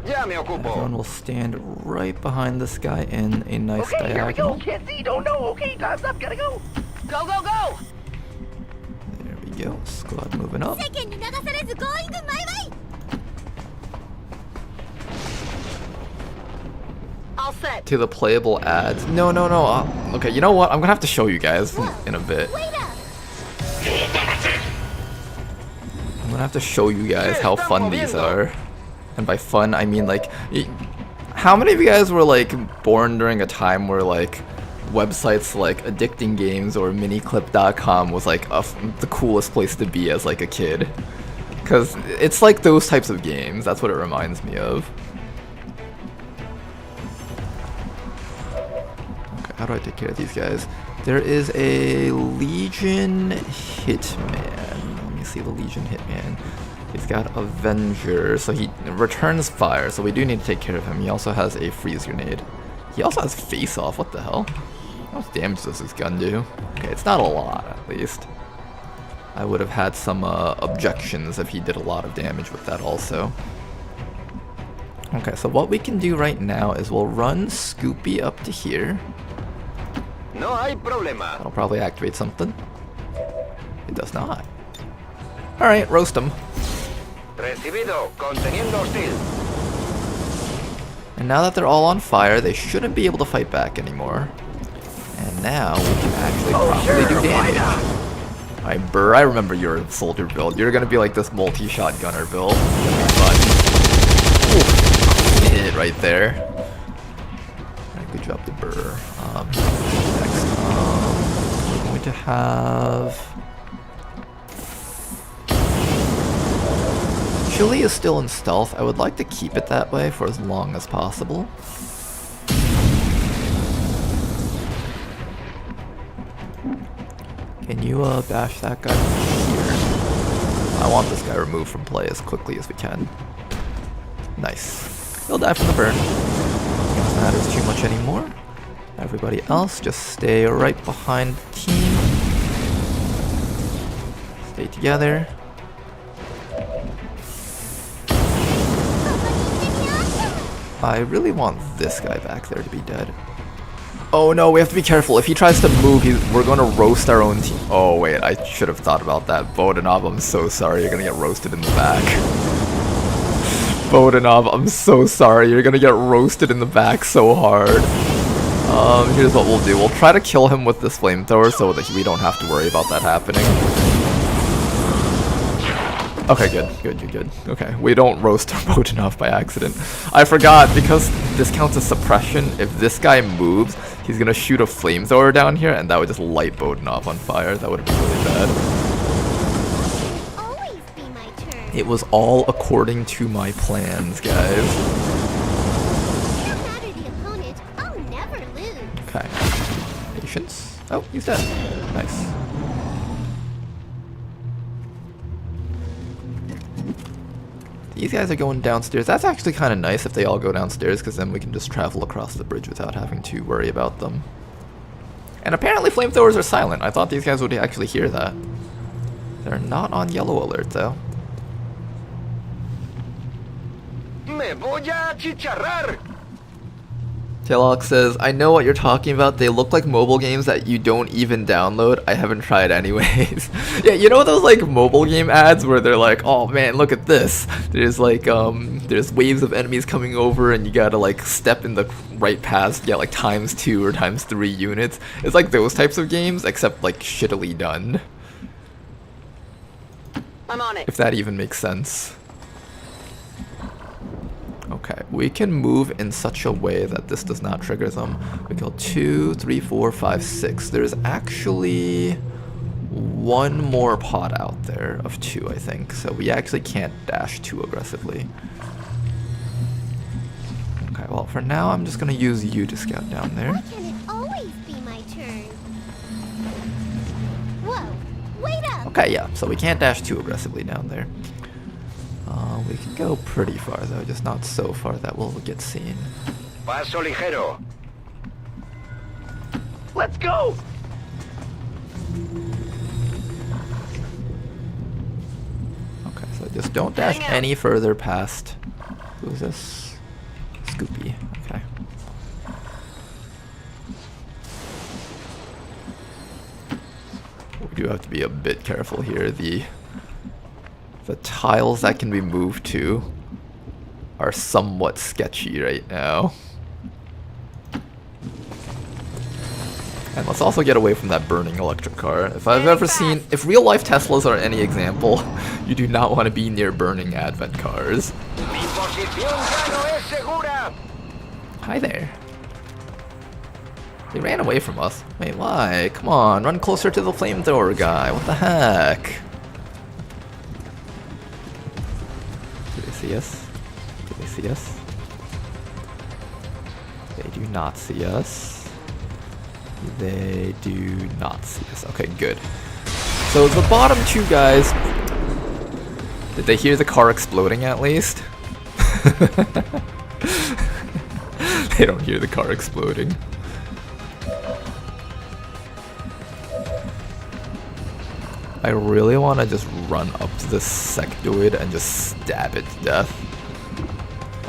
Yeah, me ocupo. Everyone will stand right behind this guy in a nice diagonal. Can't see, don't know. Okay, time's up, gotta go. Go, go, go! There we go. Squad moving up. All set. To the playable ads. No. Okay, you know what? I'm gonna have to show you guys in a bit. I'm gonna have to show you guys how fun these are. And by fun, I mean like, how many of you guys were like born during a time where like websites like Addicting Games or miniclip.com was like the coolest place to be as like a kid? Because it's like those types of games. That's what it reminds me of. Okay, how do I take care of these guys? There is a Legion Hitman. Let me see the Legion Hitman. He's got Avenger, so he returns fire, so we do need to take care of him. He also has a freeze grenade. He also has face off, what the hell? How much damage does this gun do? Okay, it's not a lot, at least. I would have had some objections if he did a lot of damage with that also. Okay, so what we can do right now is we'll run Scoopy up to here. No hay problema. That'll probably activate something. It does not. Alright, roast him. Recibido, conteniendo hostil. And now that they're all on fire, they shouldn't be able to fight back anymore. And now we can actually properly do damage. Alright, Burr, I remember your soldier build. You're gonna be like this multi-shot gunner build. It's gonna be fun. Ooh, hit right there. Alright, good job to Burr. Next, we're going to have... Chili is still in stealth. I would like to keep it that way for as long as possible. Can you bash that guy from here? I want this guy removed from play as quickly as we can. Nice. He'll die from the burn. Doesn't matter too much anymore. Everybody else, just stay right behind the team. Stay together. I really want this guy back there to be dead. Oh no, we have to be careful. If he tries to move, we're going to roast our own team. Oh wait, I should have thought about that. Bodanov, I'm so sorry. You're going to get roasted in the back. Bodanov, I'm so sorry. You're going to get roasted in the back so hard. Here's what we'll do. We'll try to kill him with this flamethrower so that we don't have to worry about that happening. Okay, good. Okay, we don't roast our boat enough by accident. I forgot, because this counts as suppression. If this guy moves, he's gonna shoot a flamethrower down here, and that would just light Bodenov on fire. That would have been really bad. Always be my turn. It was all according to my plans, guys. No matter the opponent, I'll never lose. Okay. Patience. Oh, he's dead. Nice. These guys are going downstairs. That's actually kind of nice if they all go downstairs, because then we can just travel across the bridge without having to worry about them. And apparently flamethrowers are silent. I thought these guys would actually hear that. They're not on yellow alert, though. voy a achicharrar. Taylok says, I know what you're talking about. They look like mobile games that you don't even download. I haven't tried anyways. Yeah, you know those like mobile game ads where they're like, oh man, look at this. There's like, there's waves of enemies coming over and you gotta like step in the right paths to get like ×2 or ×3 units. It's like those types of games, except like shittily done. I'm on it. If that even makes sense. Okay, we can move in such a way that this does not trigger them. We go 2, 3, 4, 5, 6. There's actually one more pod out there of 2, I think. So we actually can't dash too aggressively. Okay, well, for now, I'm just going to use you to scout down there. Why can't it always be my turn? Whoa, wait up! Okay, yeah, so we can't dash too aggressively down there. We can go pretty far though, just not so far that we'll get seen. Paso ligero. Let's go! Okay, so just don't dash any further past. Who's this? Scoopy. Okay. We do have to be a bit careful here. The tiles that can be moved to are somewhat sketchy right now. And let's also get away from that burning electric car. If I've ever seen, if real life Teslas are any example, you do not want to be near burning Advent cars. Mi posición ya no es segura. Hi there. They ran away from us. Wait, why? Come on, run closer to the flamethrower guy. What the heck? Do they see us? Do they see us? They do not see us. They do not see us. Okay, good. So the bottom two guys, did they hear the car exploding at least? They don't hear the car exploding. I really want to just run up to this sectoid and just stab it to death.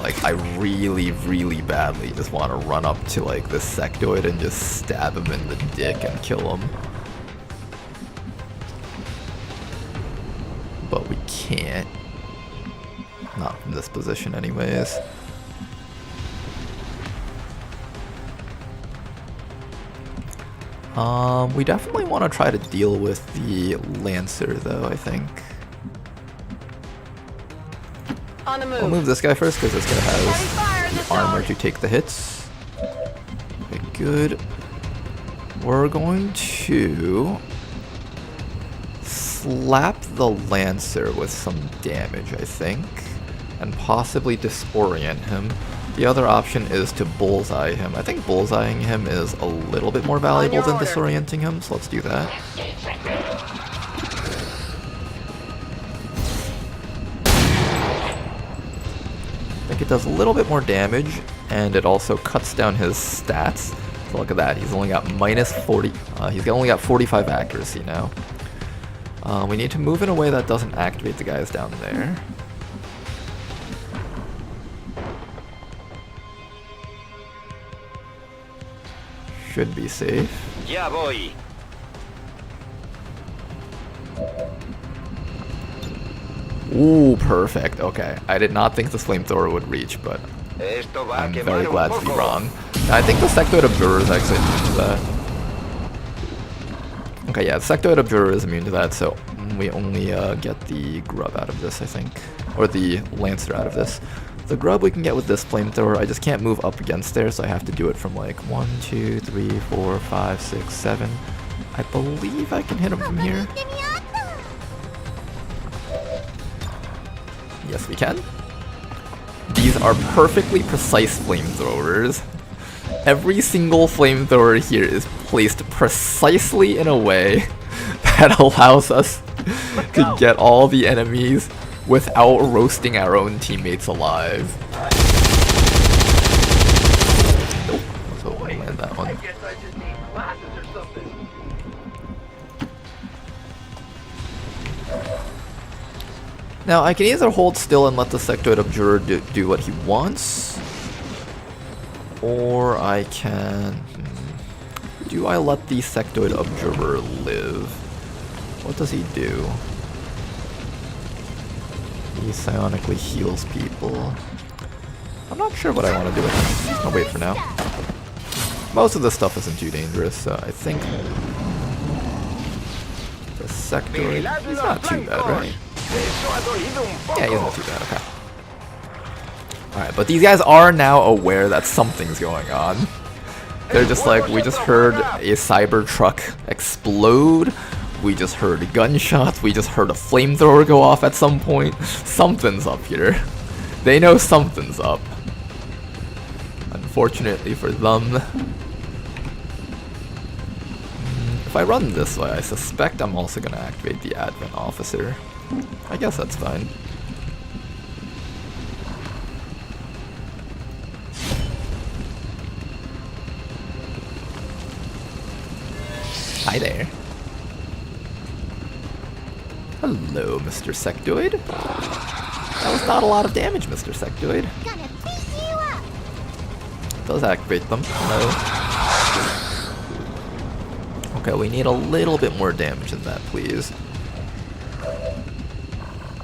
Like, I really, really badly just want to run up to, like, this sectoid and just stab him in the dick and kill him. But we can't. Not from this position anyways. We definitely want to try to deal with the Lancer, though, I think. On the move. We'll move this guy first, because this guy has the armor to take the hits. Okay, good. We're going to slap the Lancer with some damage, I think, and possibly disorient him. The other option is to bullseye him. I think bullseyeing him is a little bit more valuable than disorienting him, so let's do that. I think it does a little bit more damage, and it also cuts down his stats. So look at that, he's only got minus 40. He's only got 45 accuracy now. We need to move in a way that doesn't activate the guys down there. Should be safe. Ya voy. Ooh, perfect. Okay. I did not think this flamethrower would reach, but I'm very glad to be wrong. I think the Sectoid Observer is actually immune to that. Okay, yeah, the Sectoid Observer is immune to that, so we only get the Grub out of this, I think. Or the Lancer out of this. The Grub we can get with this flamethrower. I just can't move up against there, so I have to do it from like 1, 2, 3, 4, 5, 6, 7. I believe I can hit him from here. Yes, we can. These are perfectly precise flamethrowers. Every single flamethrower here is placed precisely in a way that allows us to get all the enemies without roasting our own teammates alive. Nope, let's hope we land that one. I guess I just need glasses or something. Now, I can either hold still and let the sectoid observer do what he wants, or I can... Do I let the sectoid observer live? What does he do? He psionically heals people. I'm not sure what I want to do with him. I'll wait for now. Most of this stuff isn't too dangerous, so I think... The sectoid... He's not too bad, right? Yeah, he's not too bad, okay. Alright, but these guys are now aware that something's going on. They're just like, we just heard a cyber truck explode, we just heard gunshots, we just heard a flamethrower go off at some point. Something's up here. They know something's up. Unfortunately for them. If I run this way, I suspect I'm also going to activate the advent officer. I guess that's fine. Hi there. Hello, Mr. Sectoid. That was not a lot of damage, Mr. Sectoid. Gonna beat you up. It does activate them. Hello. Okay, we need a little bit more damage than that, please.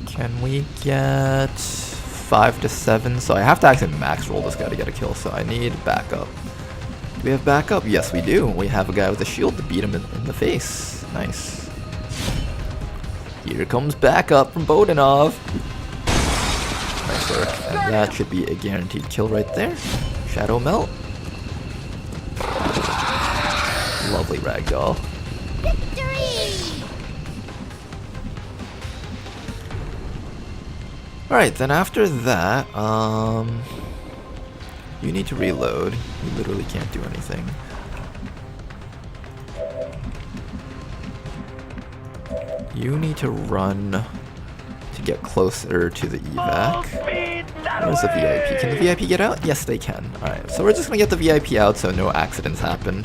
Can we get 5 to 7? So I have to actually max roll this guy to get a kill, so I need backup. Do we have backup? Yes, we do. We have a guy with a shield to beat him in the face. Nice. Here comes backup from Bodanov. Nice work. And that should be a guaranteed kill right there. Shadow Melt. Lovely ragdoll. Victory! Alright, then after that, you need to reload. You literally can't do anything. You need to run to get closer to the evac. Where's the VIP? Can the VIP get out? Yes, they can. Alright, so we're just gonna get the VIP out so no accidents happen.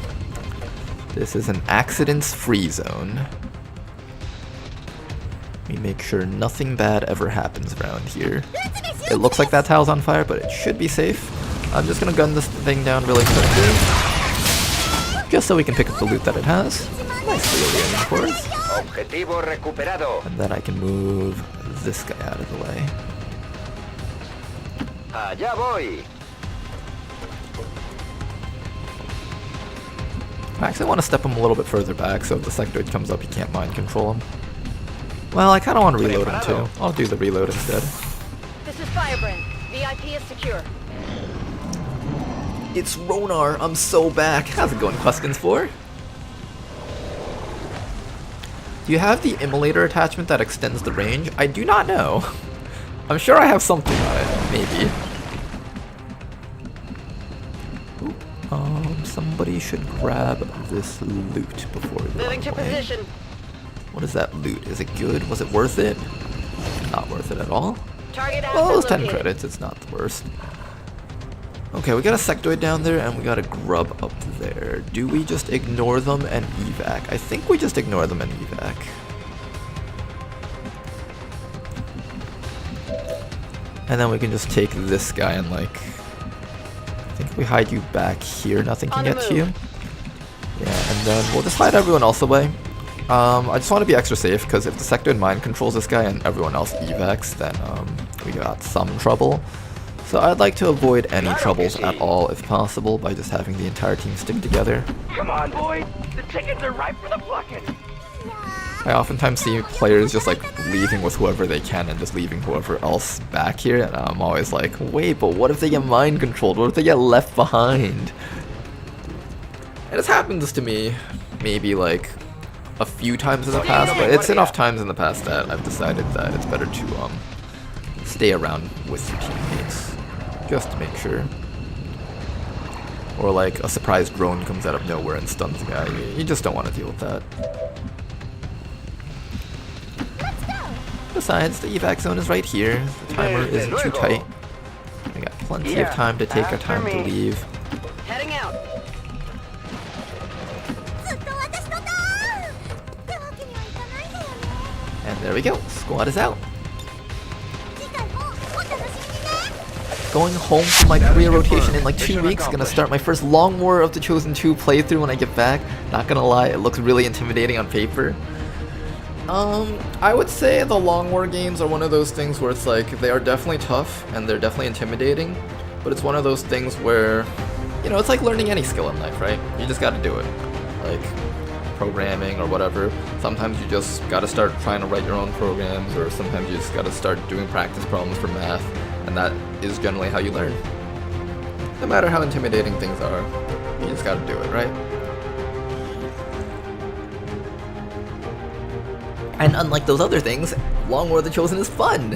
This is an accidents-free zone. We make sure nothing bad ever happens around here. It looks like that tile's on fire, but it should be safe. I'm just gonna gun this thing down really quickly. Just so we can pick up the loot that it has. Nicely alien, of course. Objetivo recuperado. And then I can move this guy out of the way. Allá voy. I actually want to step him a little bit further back so if the sectoid comes up, you can't mind control him. Well, I kind of want to reload him too. I'll do the reload instead. This is Firebrand. VIP is secure. It's Ronar, I'm so back. How's it going, Questions 4? Do you have the immolator attachment that extends the range? I do not know. I'm sure I have something on it, maybe. Ooh, somebody should grab this loot before they Moving to position. What is that loot? Is it good? Was it worth it? Not worth it at all. Target Well, it was 10 located. credits, it's not the worst. Okay, we got a sectoid down there and we got a grub up there. Do we just ignore them and evac? I think we just ignore them and evac. And then we can just take this guy and like... I think if we hide you back here, nothing can get to you. Yeah, and then we'll just hide everyone else away. I just want to be extra safe because if the sectoid mind controls this guy and everyone else evacs, then we got some trouble. So I'd like to avoid any troubles at all if possible by just having the entire team stick together. Come on, boys. The tickets are ripe for the plucking. I oftentimes see players just like leaving with whoever they can and just leaving whoever else back here, and I'm always like, wait, but what if they get mind controlled? What if they get left behind? And it's happened to me maybe like a few times in the past, but it's enough times in the past that I've decided that it's better to stay around with your teammates. Just to make sure. Or like a surprise drone comes out of nowhere and stuns the guy. You just don't want to deal with that. Besides, the evac zone is right here. The timer isn't too tight. We got plenty of time to take our time to leave. Heading out. And there we go. Squad is out. Going home from my career rotation in like 2 weeks. Gonna start my first Long War of the Chosen 2 playthrough when I get back. Not gonna lie, it looks really intimidating on paper. I would say the Long War games are one of those things where it's like, they are definitely tough and they're definitely intimidating, but it's one of those things where, you know, it's like learning any skill in life, right? You just gotta do it. Like, programming or whatever. Sometimes you just gotta start trying to write your own programs, or sometimes you just gotta start doing practice problems for math, and that is generally how you learn. No matter how intimidating things are, you just gotta do it, right? And unlike those other things, Long War of the Chosen is fun!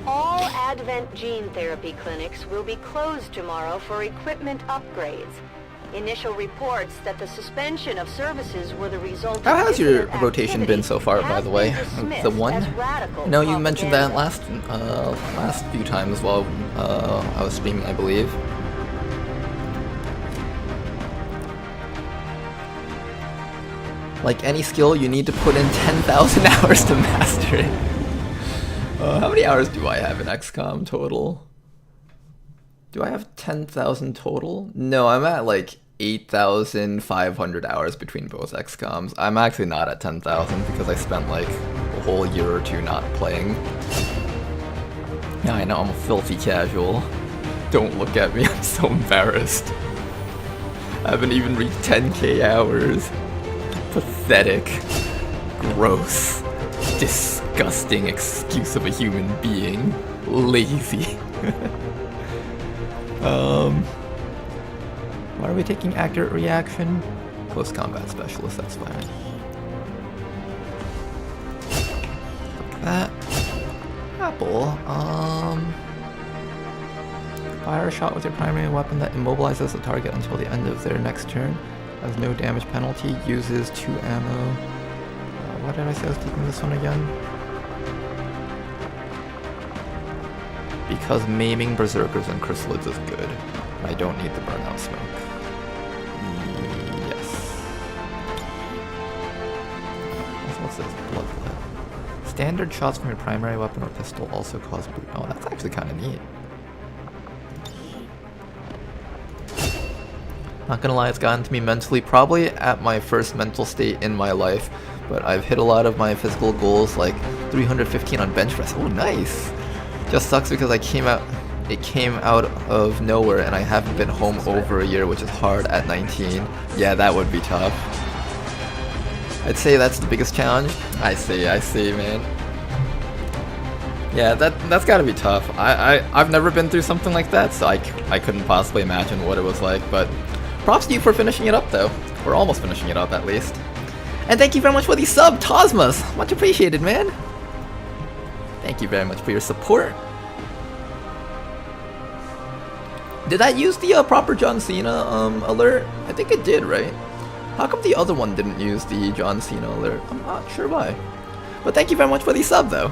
All Advent gene therapy clinics will be closed tomorrow for equipment upgrades. Initial reports that the suspension of services were the result of How has your dissident rotation been so far, by the way? activity The one? as radical No, you mentioned that propaganda. last few times while I was streaming, I believe. Like any skill, you need to put in 10,000 hours to master it. How many hours do I have in XCOM total? Do I have 10,000 total? No, I'm at like 8,500 hours between both XCOMs. I'm actually not at 10,000 because I spent like a whole year or two not playing. Yeah, I know, I'm a filthy casual. Don't look at me, I'm so embarrassed. I haven't even reached 10k hours. Pathetic. Gross. Disgusting excuse of a human being. Lazy. Why are we taking accurate reaction? Close combat specialist, that's fine. Like that. Apple, fire a shot with your primary weapon that immobilizes the target until the end of their next turn. Has no damage penalty, uses 2 ammo. What did I say I was taking this one again? Because maiming berserkers and chrysalids is good. I don't need the burnout smoke. Yes. What's this? Bloodlet. Standard shots from your primary weapon or pistol also cause boot. Oh, that's actually kind of neat. Not gonna lie, it's gotten to me mentally, probably at my first mental state in my life, but I've hit a lot of my physical goals, like 315 on bench press. Oh, nice! Just sucks because it came out of nowhere and I haven't been home over a year, which is hard at 19. Yeah, that would be tough. I'd say that's the biggest challenge. I see, man. Yeah, that's gotta be tough. I've never been through something like that, so I couldn't possibly imagine what it was like, but props to you for finishing it up, though. We're almost finishing it up, at least. And thank you very much for the sub, Tosmas! Much appreciated, man! Thank you very much for your support. Did that use the proper John Cena alert? I think it did, right? How come the other one didn't use the John Cena alert? I'm not sure why. But thank you very much for the sub, though.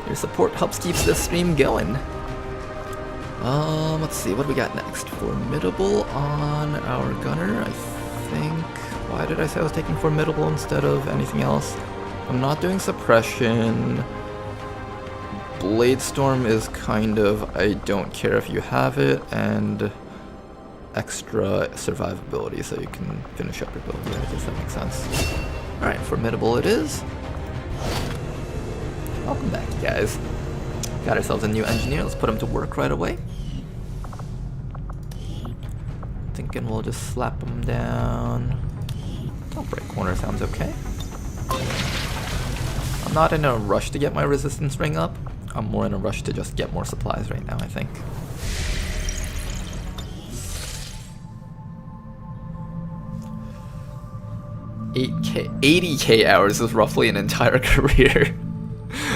Your support helps keep this stream going. Let's see, what do we got next? Formidable on our gunner, I think. Why did I say I was taking Formidable instead of anything else? I'm not doing suppression. Blade Storm is kind of, I don't care if you have it, and extra survivability so you can finish up your build. Yeah, I guess that makes sense. Alright, Formidable it is. Welcome back, you guys. Got ourselves a new engineer, let's put him to work right away. Thinking we'll just slap him down. Top right corner sounds okay. I'm not in a rush to get my resistance ring up. I'm more in a rush to just get more supplies right now, I think. $8K, 80K hours is roughly an entire career.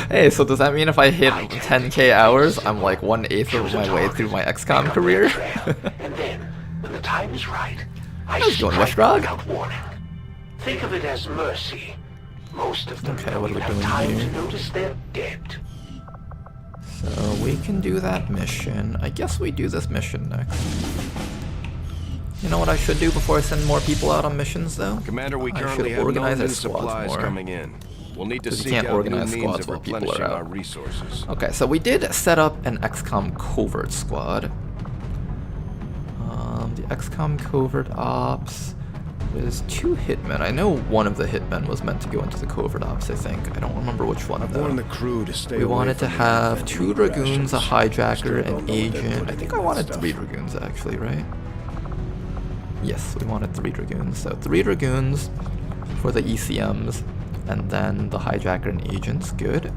Hey, so does that mean if I hit 10K hours, I'm like 1/8 of my way through my XCOM career? And then, when the time is right, How's it going, Westrog? without warning. Think of it as mercy. Most of them Okay, don't what are we even have doing time here? to notice they're dead. So we can do that mission. I guess we do this mission next. You know what I should do before I send more people out on missions, though? Commander, we I currently should have no organize our new squads supplies more. coming in. We'll need to 'Cause you seek can't out new organize means squads of while people are replenishing out. our resources. Okay, so we did set up an XCOM covert squad. The XCOM covert ops was 2 hitmen. I know one of the hitmen was meant to go into the covert ops, I think. I don't remember which one I've though. warned the crew to stay We away wanted to from the have Advent 2 meat Dragoons, a rations. hijacker, Still an don't know what they're agent. I putting think in I that wanted stuff. 3 Dragoons actually, right? Yes, we wanted 3 Dragoons. So 3 Dragoons for the ECMs, and then the hijacker and agents. Good.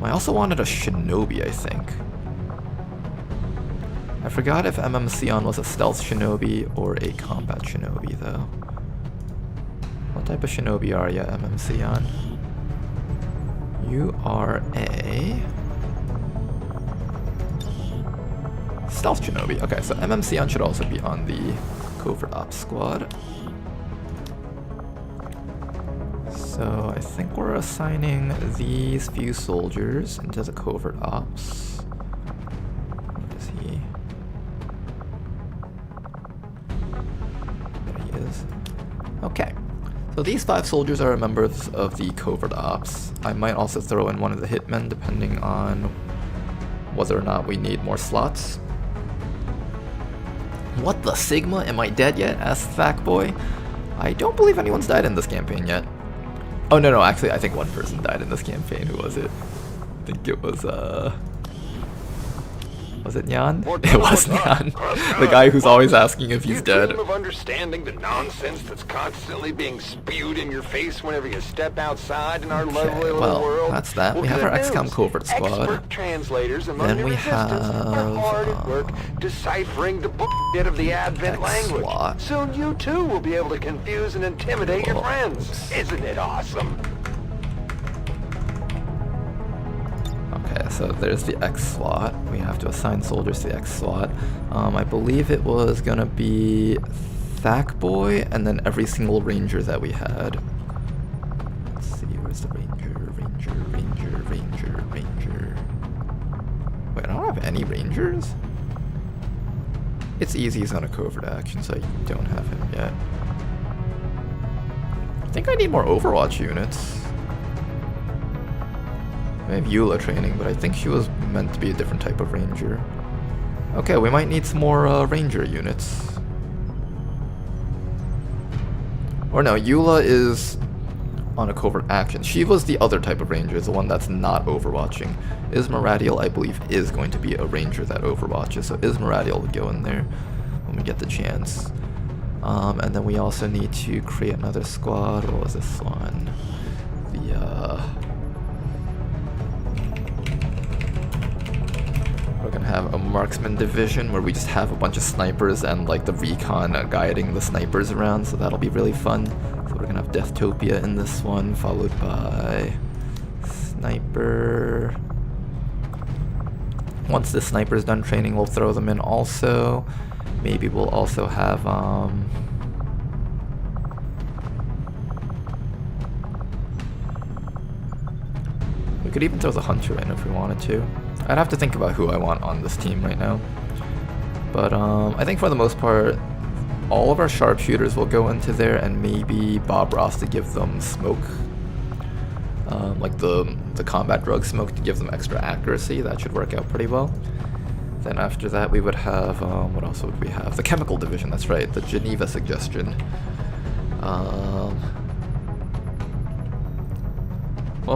I also wanted a Shinobi, I think. I forgot if MMCon was a stealth Shinobi or a combat Shinobi, though. What type of Shinobi are you, MMCon? You are a stealth Shinobi. Okay, so MMCon should also be on the covert ops squad. So I think we're assigning these few soldiers into the covert ops. What is he? There he is. Okay. So these 5 soldiers are members of the covert ops. I might also throw in one of the hitmen depending on whether or not we need more slots. What the Sigma? Am I dead yet? Asked Factboy. I don't believe anyone's died in this campaign yet. Oh, no, actually, I think one person died in this campaign. Who was it? I think it was, was it Nyan? It was Nyan. The guy who's always asking if he's dead. Dream of understanding the nonsense that's constantly being spewed in your face whenever you step outside in our lovely little well, world. that's that. Well, We have our good XCOM news. covert squad. Expert translators among Then the we resistance are have, hard at work deciphering the bullshit of the Advent language. X-SWAT. Soon you too will be able to confuse and intimidate your Oh, friends. oops. Isn't it awesome? Okay, so there's the X-SWAT. We have to assign soldiers to the X-SWAT. I believe it was gonna be Thackboy and then every single ranger that we had. Let's see, where's the ranger? Wait, I don't have any rangers? It's easy, he's on a covert action, so I don't have him yet. I think I need more Overwatch units. I have Eula training, but I think she was meant to be a different type of ranger. Okay, we might need some more ranger units. Or no, Eula is on a covert action. She was the other type of ranger, the one that's not overwatching. Ismaradiel, I believe, is going to be a ranger that overwatches, so Ismaradiel will go in there when we get the chance. And then we also need to create another squad. What was this one? We're gonna have a marksman division where we just have a bunch of snipers and like the recon guiding the snipers around, so that'll be really fun. So we're gonna have Deathtopia in this one, followed by sniper. Once the sniper's done training, we'll throw them in also. Maybe we'll also have we could even throw the hunter in if we wanted to. I'd have to think about who I want on this team right now. But I think for the most part, all of our sharpshooters will go into there, and maybe Bob Ross to give them smoke. Like the combat drug smoke to give them extra accuracy. That should work out pretty well. Then after that we would have, what else would we have? The chemical division, that's right, the Geneva suggestion. Well,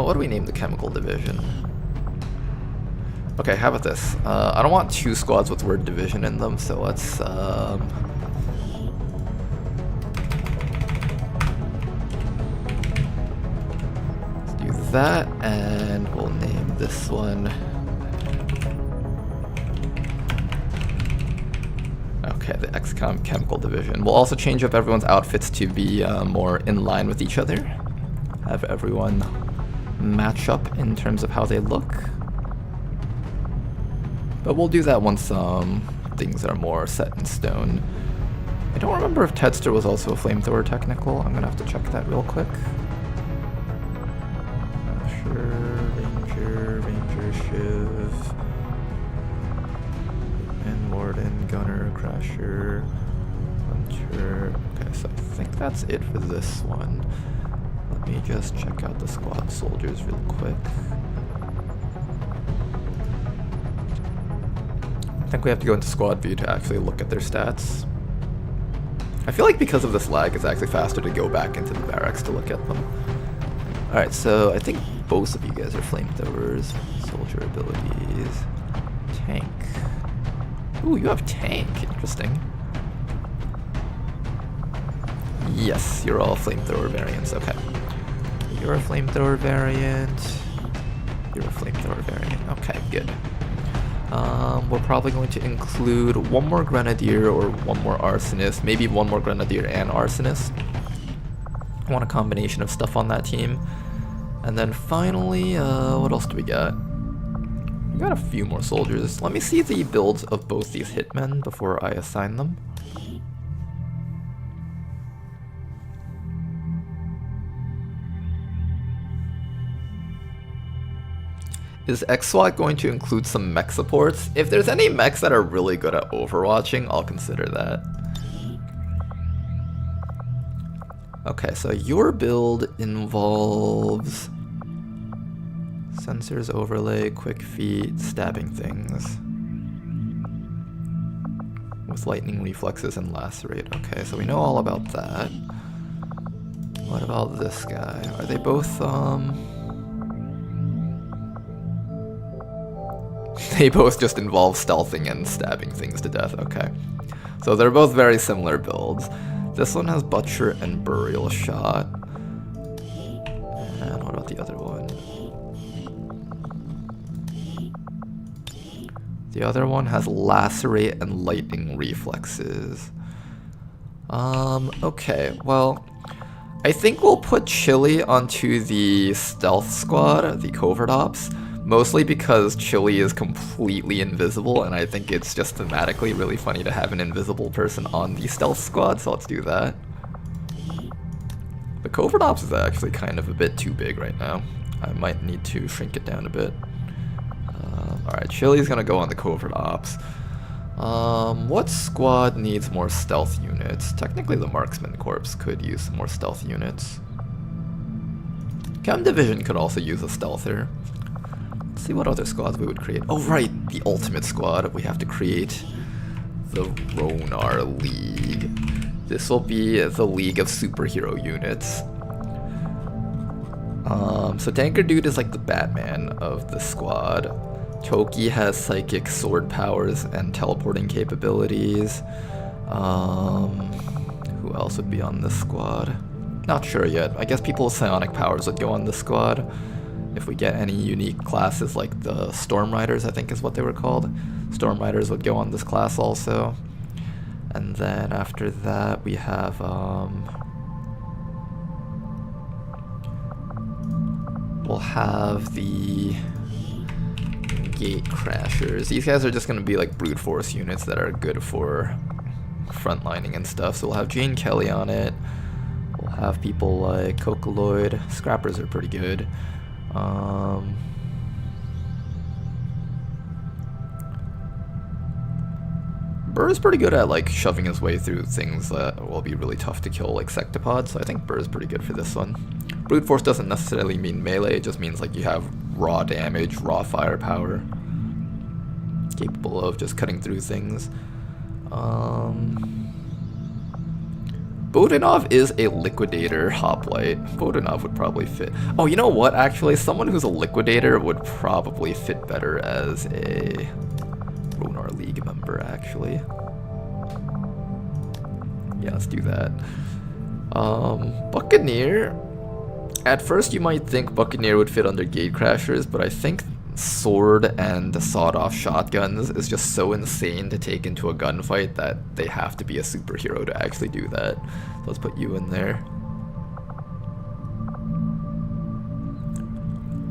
what do we name the chemical division? Okay, how about this? I don't want 2 squads with word division in them, so let's do that, and we'll name this one. Okay, the XCOM chemical division. We'll also change up everyone's outfits to be more in line with each other. Have everyone match up in terms of how they look. But we'll do that once things are more set in stone. I don't remember if Tedster was also a flamethrower technical. I'm gonna have to check that real quick. Ranger, Shiv, and Warden, Gunner, Crasher, Hunter. Okay, so I think that's it for this one. Let me just check out the squad soldiers real quick. I think we have to go into squad view to actually look at their stats. I feel like because of this lag, it's actually faster to go back into the barracks to look at them. Alright, so I think both of you guys are flamethrowers. Soldier abilities. Tank. Ooh, you have tank. Interesting. Yes, you're all flamethrower variants. Okay. You're a flamethrower variant. You're a flamethrower variant. Okay, good. We're probably going to include one more grenadier or one more arsonist, maybe one more grenadier and arsonist. I want a combination of stuff on that team. And then finally, what else do we got? We got a few more soldiers. Let me see the builds of both these hitmen before I assign them. Is XSWAT going to include some mech supports? If there's any mechs that are really good at overwatching, I'll consider that. Okay, so your build involves sensors, overlay, quick feet, stabbing things. With lightning reflexes and lacerate. Okay, so we know all about that. What about this guy? Are they both, They both just involve stealthing and stabbing things to death. Okay. So they're both very similar builds. This one has Butcher and Burial Shot. And what about the other one? The other one has Lacerate and Lightning Reflexes. Okay, well, I think we'll put Chili onto the Stealth Squad, the Covert Ops. Mostly because Chili is completely invisible, and I think it's just thematically really funny to have an invisible person on the Stealth Squad, so let's do that. The Covert Ops is actually kind of a bit too big right now. I might need to shrink it down a bit. Alright, Chili's gonna go on the Covert Ops. What squad needs more stealth units? Technically the Marksman Corps could use some more stealth units. Chem Division could also use a stealther. Let's see what other squads we would create. Oh right, the Ultimate Squad. We have to create the Ronar League. This will be the League of Superhero Units. So Tanker Dude is like the Batman of the squad. Toki has psychic sword powers and teleporting capabilities. Who else would be on this squad? Not sure yet. I guess people with psionic powers would go on this squad. If we get any unique classes like the Storm Riders, I think is what they were called. Storm Riders would go on this class also. And then after that we have we'll have the Gate Crashers. These guys are just going to be like brute force units that are good for frontlining and stuff. So we'll have Jane Kelly on it. We'll have people like Cocoloid. Scrappers are pretty good. Burr's pretty good at like shoving his way through things that will be really tough to kill, like Sectopods, so I think Burr's pretty good for this one. Brute Force doesn't necessarily mean melee, it just means like you have raw damage, raw firepower, capable of just cutting through things. Bodanov is a Liquidator Hoplite. Bodanov would probably fit. Oh, you know what? Actually, someone who's a Liquidator would probably fit better as a Ronar League member, actually. Yeah, let's do that. Buccaneer. At first, you might think Buccaneer would fit under Gate Crashers, but I think sword and sawed-off shotguns is just so insane to take into a gunfight that they have to be a superhero to actually do that. So let's put you in there.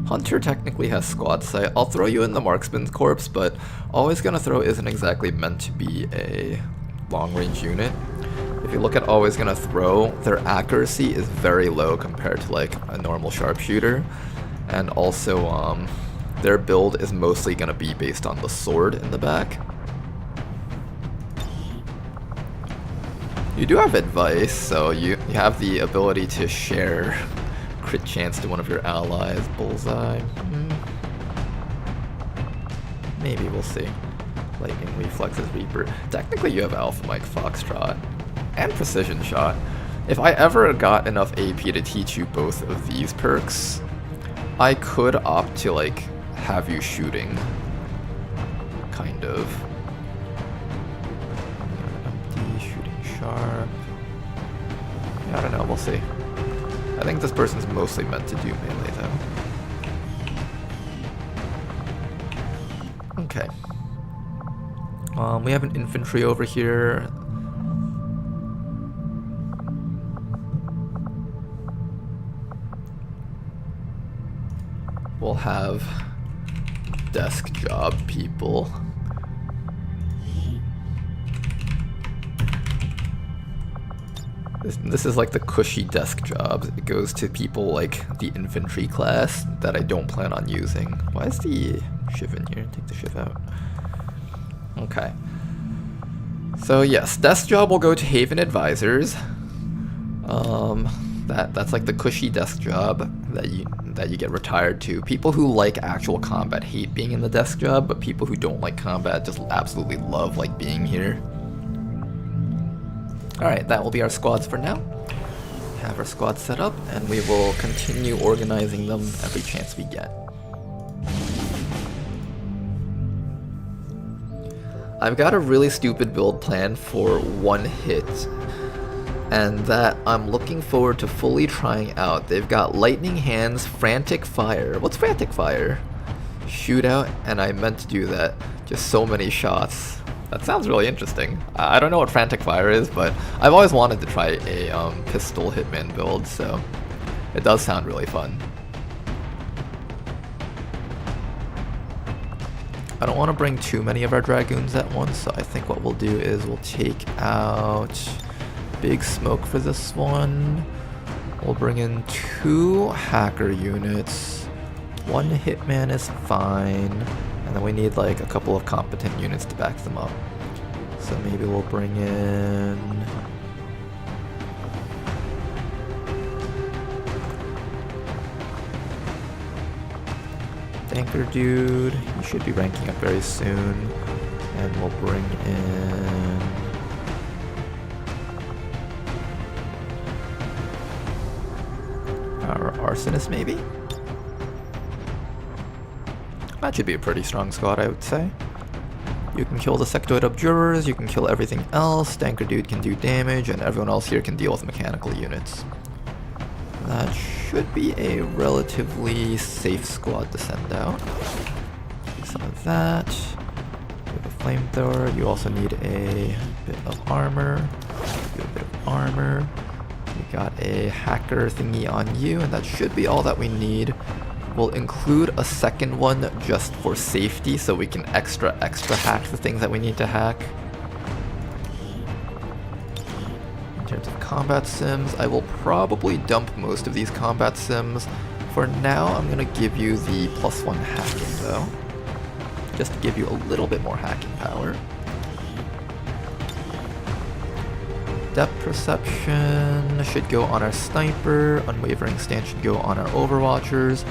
Hunter technically has squad sight. I'll throw you in the Marksman's Corps, but Always Gonna Throw isn't exactly meant to be a long-range unit. If you look at Always Gonna Throw, their accuracy is very low compared to like a normal sharpshooter, and also their build is mostly going to be based on the sword in the back. You do have advice, so you have the ability to share crit chance to one of your allies. Bullseye. Maybe, we'll see. Lightning reflexes, Reaper. Technically you have Alpha Mike Foxtrot. And Precision Shot. If I ever got enough AP to teach you both of these perks, I could opt to like have you shooting. Kind of. Empty, shooting sharp. Yeah, I don't know, we'll see. I think this person's mostly meant to do melee though. Okay. We have an infantry over here. We'll have desk job people. This is like the cushy desk jobs. It goes to people like the infantry class that I don't plan on using. Why is the shiv in here? Take the shiv out. Okay. So yes, desk job will go to Haven Advisors. That's like the cushy desk job that you get retired to. People who like actual combat hate being in the desk job, but people who don't like combat just absolutely love like being here. Alright, that will be our squads for now. Have our squad set up, and we will continue organizing them every chance we get. I've got a really stupid build plan for one hit, and that I'm looking forward to fully trying out. They've got Lightning Hands, Frantic Fire. What's Frantic Fire? Shootout, and I meant to do that. Just so many shots. That sounds really interesting. I don't know what Frantic Fire is, but I've always wanted to try a pistol hitman build, so it does sound really fun. I don't want to bring too many of our Dragoons at once, so I think what we'll do is we'll take out Big Smoke for this one. We'll bring in 2 hacker units. 1 hitman is fine. And then we need like a couple of competent units to back them up. So maybe we'll bring in... Tanker Dude, he should be ranking up very soon. And we'll bring in... our Arsonist maybe? That should be a pretty strong squad, I would say. You can kill the Sectoid Abjurers, you can kill everything else, Tanker Dude can do damage, and everyone else here can deal with mechanical units. That should be a relatively safe squad to send out. Take some of that. We have a flamethrower, you also need a bit of armor. Do a bit of armor. We got a hacker thingy on you, and that should be all that we need. We'll include a second one just for safety so we can extra hack the things that we need to hack. In terms of combat sims, I will probably dump most of these combat sims. For now, I'm going to give you the +1 hacking though, just to give you a little bit more hacking power. Depth perception should go on our sniper, unwavering stance should go on our overwatchers.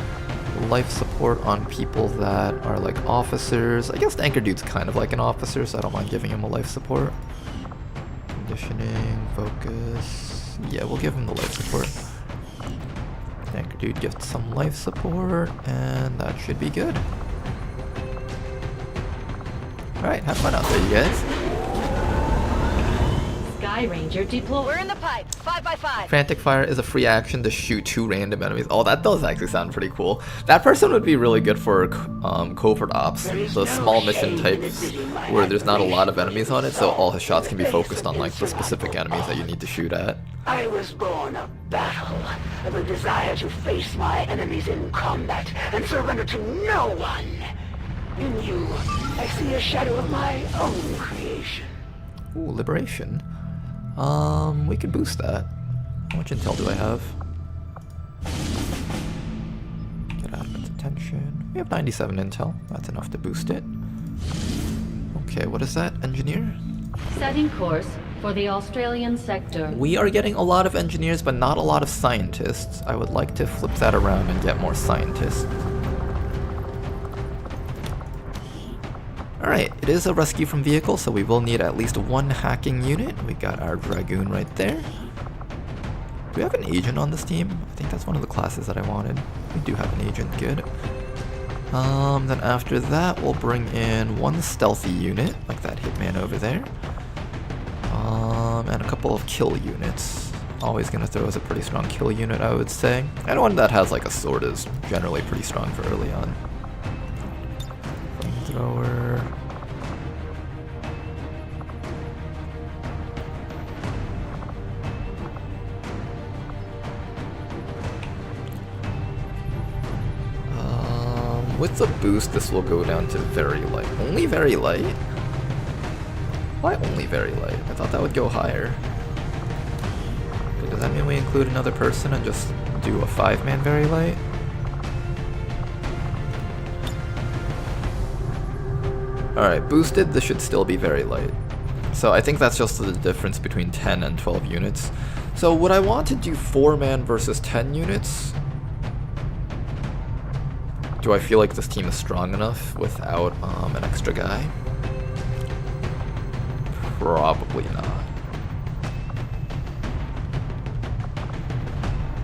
Life support on people that are like officers. I guess Tanker Dude's kind of like an officer, so I don't mind giving him a life support. Conditioning, focus. Yeah, we'll give him the life support. Tanker Dude gets some life support, and that should be good. Alright, have fun out there, you guys. Sky Ranger deployed. We're in the pipe. 5x5. Frantic Fire is a free action to shoot 2 random enemies. Oh, that does actually sound pretty cool. That person would be really good for covert ops, the small mission types where there's not a lot of enemies on it, so all his shots can be focused on like the specific enemies that you need to shoot at. I was born of battle, of a desire to face my enemies in combat and surrender to no one. In you, I see a shadow of my own creation. Ooh, Liberation. We could boost that. How much intel do I have? Get out of its attention. We have 97 intel. That's enough to boost it. Okay, what is that? Engineer? Setting course for the Australian sector. We are getting a lot of engineers, but not a lot of scientists. I would like to flip that around and get more scientists. Alright, it is a rescue from vehicle, so we will need at least one hacking unit. We got our Dragoon right there. Do we have an agent on this team? I think that's one of the classes that I wanted. We do have an agent, good. Then after that, we'll bring in one stealthy unit, like that hitman over there. And a couple of kill units. Always gonna throw us a pretty strong kill unit, I would say. Anyone that has like a sword is generally pretty strong for early on. Flamethrower. With the boost, this will go down to very light. Only very light? Why only very light? I thought that would go higher. Okay, does that mean we include another person and just do a 5-man very light? Alright, boosted, this should still be very light. So I think that's just the difference between 10 and 12 units. So would I want to do 4-man versus 10 units? Do I feel like this team is strong enough without an extra guy? Probably not.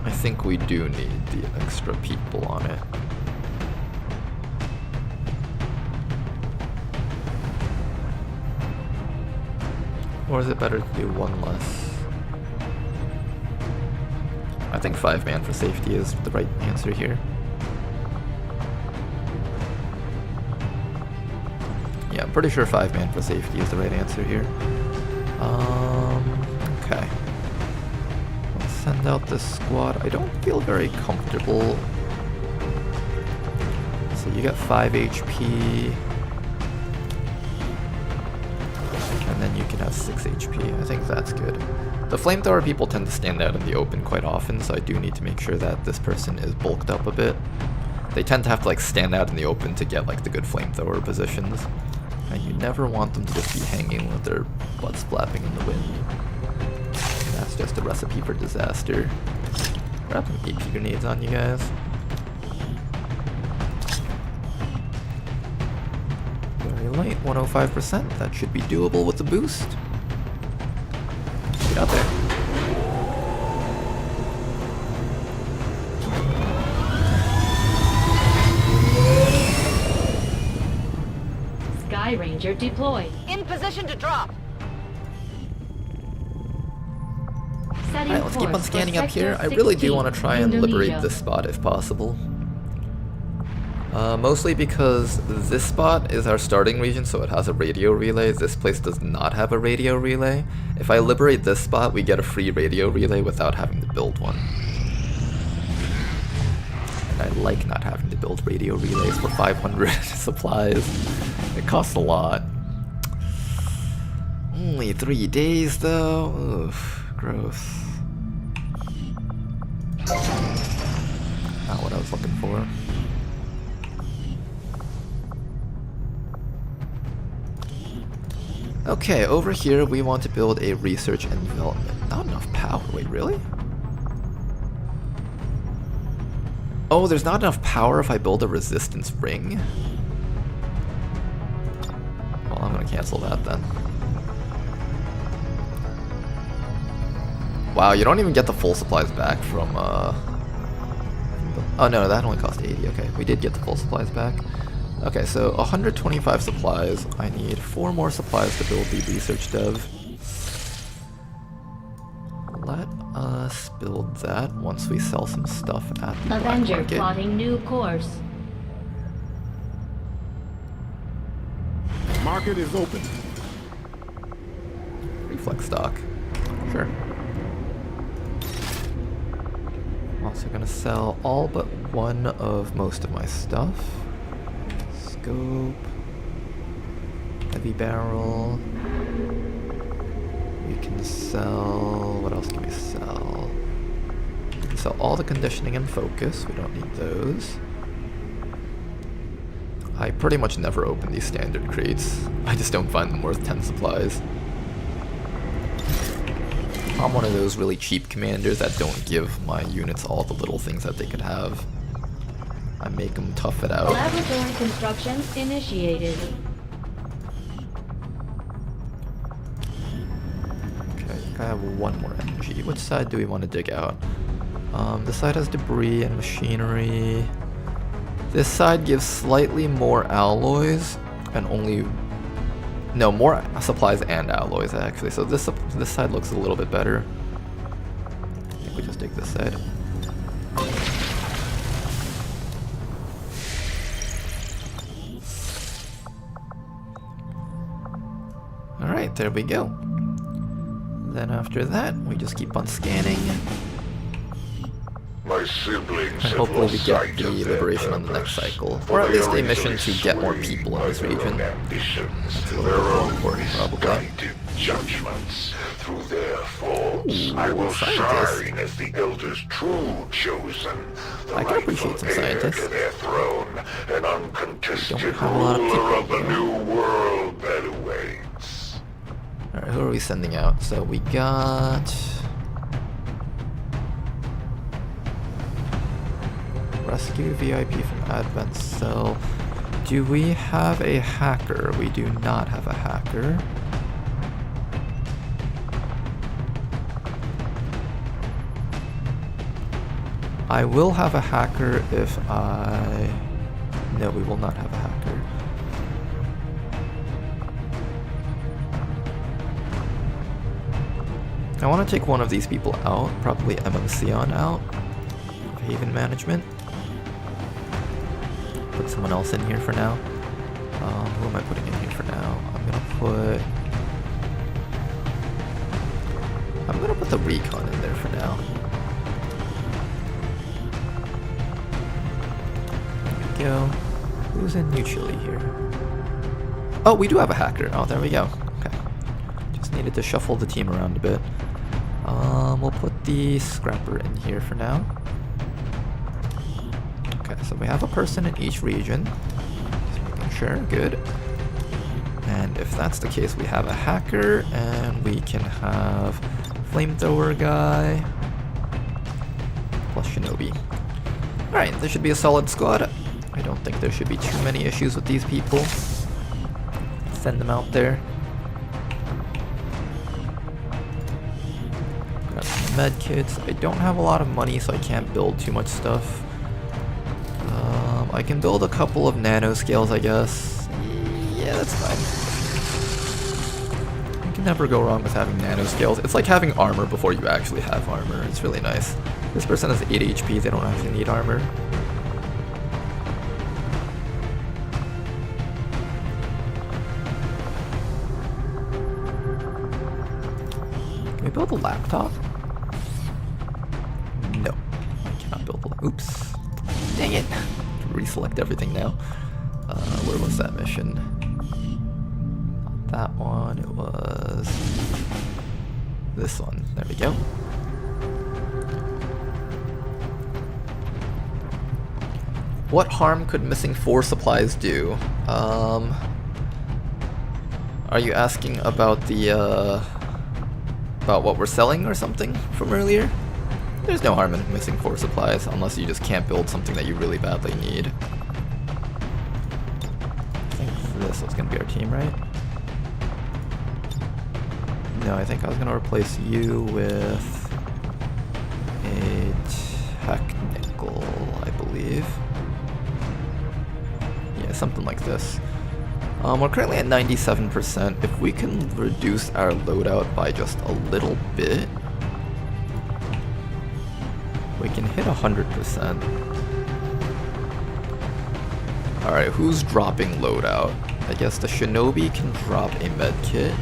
I think we do need the extra people on it. Or is it better to do one less? I think 5-man for safety is the right answer here. Yeah, I'm pretty sure 5-man for safety is the right answer here. Okay. Let's send out this squad. I don't feel very comfortable. So you got 5 HP. And then you can have 6 HP. I think that's good. The flamethrower people tend to stand out in the open quite often, so I do need to make sure that this person is bulked up a bit. They tend to have to like stand out in the open to get like the good flamethrower positions. And you never want them to just be hanging with their butts flapping in the wind. That's just a recipe for disaster. Grab some AP grenades on you guys. Very light, 105%. That should be doable with the boost. Get out there. Sky Ranger deployed. In position to drop. Alright, let's keep on scanning up here. I really do want to try and liberate this spot if possible. Mostly because this spot is our starting region, so it has a radio relay. This place does not have a radio relay. If I liberate this spot, we get a free radio relay without having to build one. And I like not having to build radio relays for 500 supplies. It costs a lot. Only 3 days though? Oof, gross. Not what I was looking for. Okay, over here we want to build a research and development. Not enough power. Wait, really? Oh, there's not enough power if I build a resistance ring? Well, I'm gonna cancel that then. Wow, you don't even get the full supplies back from, oh no, that only cost 80, okay. We did get the full supplies back. Okay, so 125 supplies. I need 4 more supplies to build the research dev. Let us build that once we sell some stuff at the Avenger black market. plotting new course. Market is open. Reflex stock. Sure. I'm also gonna sell all but one of most of my stuff. Scope. Heavy barrel. We can sell... what else can we sell? We can sell all the conditioning and focus. We don't need those. I pretty much never open these standard crates. I just don't find them worth 10 supplies. I'm one of those really cheap commanders that don't give my units all the little things that they could have. I make them tough it out. Laboratory construction initiated. Okay, I have one more energy. Which side do we want to dig out? This side has debris and machinery. This side gives slightly more alloys and only... No, more supplies and alloys actually. So this side looks a little bit better. I think we just dig this side. Alright, there we go. Then after that, we just keep on scanning. My siblings And hopefully we get the liberation on the next cycle. Or at least a mission to get more people in this region. That's a little bit more important, probably. Judgments through their faults. I will shine as the Elder's true chosen. I can appreciate some scientists. To their throne, an uncontested Don't have a lot of ruler people. of the new world that awaits. Alright, who are we sending out? So we got... Rescue VIP from Advent Cell. Do we have a hacker? We do not have a hacker. I will have a hacker if I... No, we will not have a hacker. I want to take one of these people out, probably MMC on out of Haven Management. Put someone else in here for now. Who am I putting in here for now? I'm gonna put the recon in there for now. There we go. Who's in New Chile here? Oh, we do have a hacker. Oh, there we go. Okay. Just needed to shuffle the team around a bit. We'll put the scrapper in here for now. Okay, so we have a person in each region. Just making sure, good. And if that's the case, we have a hacker, and we can have flamethrower guy, plus Shinobi. Alright, this should be a solid squad. I don't think there should be too many issues with these people. Send them out there. Got some med kits. I don't have a lot of money, so I can't build too much stuff. I can build a couple of nanoscales, I guess. Yeah, that's fine. You can never go wrong with having nanoscales. It's like having armor before you actually have armor. It's really nice. This person has 8 HP, they don't actually need armor. Can we build a laptop? No. I cannot build a... Oops. Dang it. Reselect everything now. Where was that mission? Not that one, it was this one. There we go. What harm could missing 4 supplies do? Are you asking about the about what we're selling or something from earlier? There's no harm in missing 4 supplies, unless you just can't build something that you really badly need. I think this was going to be our team, right? No, I think I was going to replace you with a technical, I believe. Yeah, something like this. We're currently at 97%. If we can reduce our loadout by just a little bit, we can hit 100%. Alright, who's dropping loadout? I guess the Shinobi can drop a med kit.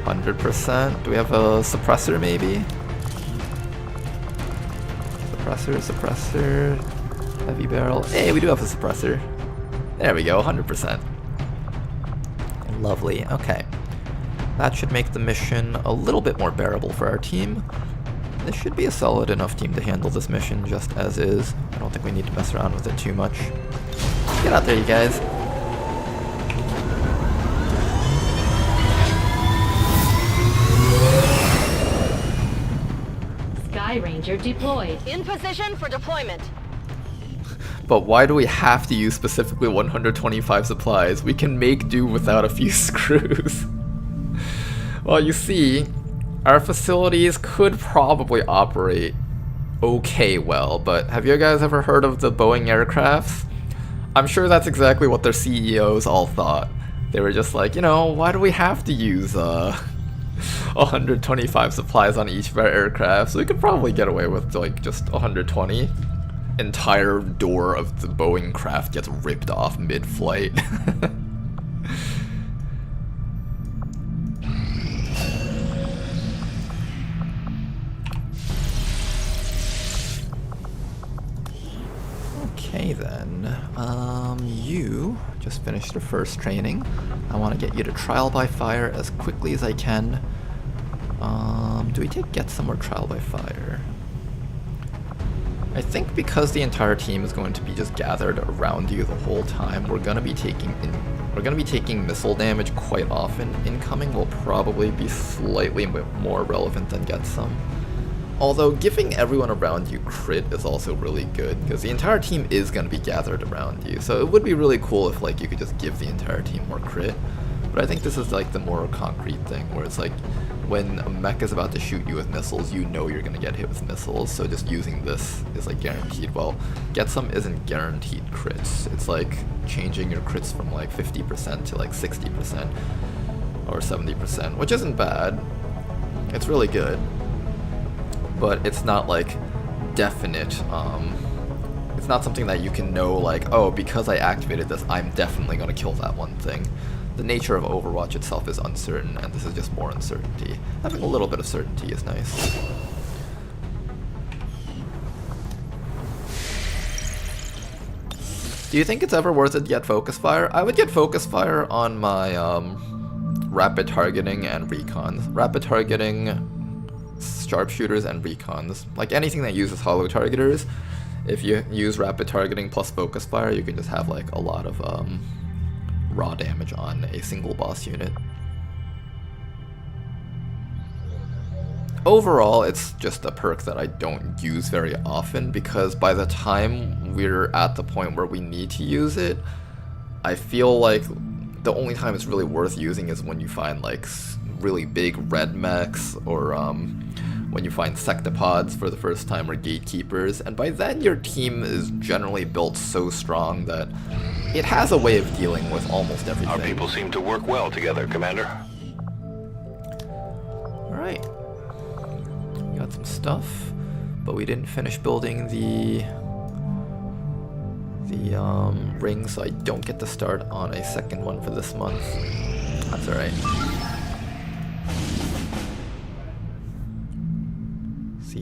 100%. Do we have a suppressor maybe? Suppressor. Heavy barrel. Hey, we do have a suppressor. There we go, 100%. Lovely, okay. That should make the mission a little bit more bearable for our team. This should be a solid enough team to handle this mission just as is. I don't think we need to mess around with it too much. Get out there, you guys. Sky Ranger deployed. In position for deployment. But why do we have to use specifically 125 supplies? We can make do without a few screws. Well, you see, our facilities could probably operate okay well, but have you guys ever heard of the Boeing aircrafts? I'm sure that's exactly what their CEOs all thought. They were just like, you know, why do we have to use 125 supplies on each of our aircraft? So we could probably get away with like just 120. Entire door of the Boeing craft gets ripped off mid-flight. Okay then, you just finished your first training. I want to get you to trial by fire as quickly as I can. Do we get some more trial by fire? I think because the entire team is going to be just gathered around you the whole time, we're gonna be taking missile damage quite often. Incoming will probably be slightly more relevant than get some. Although giving everyone around you crit is also really good, because the entire team is going to be gathered around you. So it would be really cool if like you could just give the entire team more crit. But I think this is like the more concrete thing, where it's like when a mech is about to shoot you with missiles, you know you're going to get hit with missiles, so just using this is like guaranteed. Well, get some isn't guaranteed crits. It's like changing your crits from like 50% to like 60% or 70%, which isn't bad. It's really good. But it's not like definite. It's not something that you can know like, oh, because I activated this, I'm definitely going to kill that one thing. The nature of Overwatch itself is uncertain, and this is just more uncertainty. Having a little bit of certainty is nice. Do you think it's ever worth it to get focus fire? I would get focus fire on my rapid targeting and recons. Rapid targeting, sharpshooters, and recons. Like anything that uses hollow targeters, if you use rapid targeting plus focus fire, you can just have like a lot of raw damage on a single boss unit. Overall, it's just a perk that I don't use very often, because by the time we're at the point where we need to use it, I feel like the only time it's really worth using is when you find like really big red mechs, or when you find sectopods for the first time, or gatekeepers, and by then your team is generally built so strong that it has a way of dealing with almost everything. Our people seem to work well together, Commander. Alright. We got some stuff, but we didn't finish building the ring, so I don't get to start on a second one for this month. That's alright.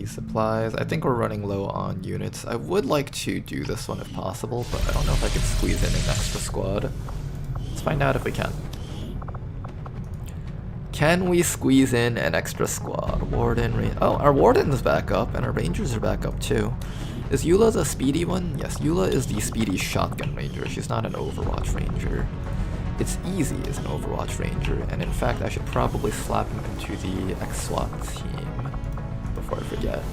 Supplies. I think we're running low on units. I would like to do this one if possible, but I don't know if I could squeeze in an extra squad. Let's find out if we can. Can we squeeze in an extra squad? Warden, oh, our Warden is back up, and our Rangers are back up too. Is Eula the speedy one? Yes, Eula is the speedy shotgun ranger. She's not an Overwatch ranger. It's easy as an Overwatch ranger, and in fact I should probably slap him into the XSWAT team before I forget.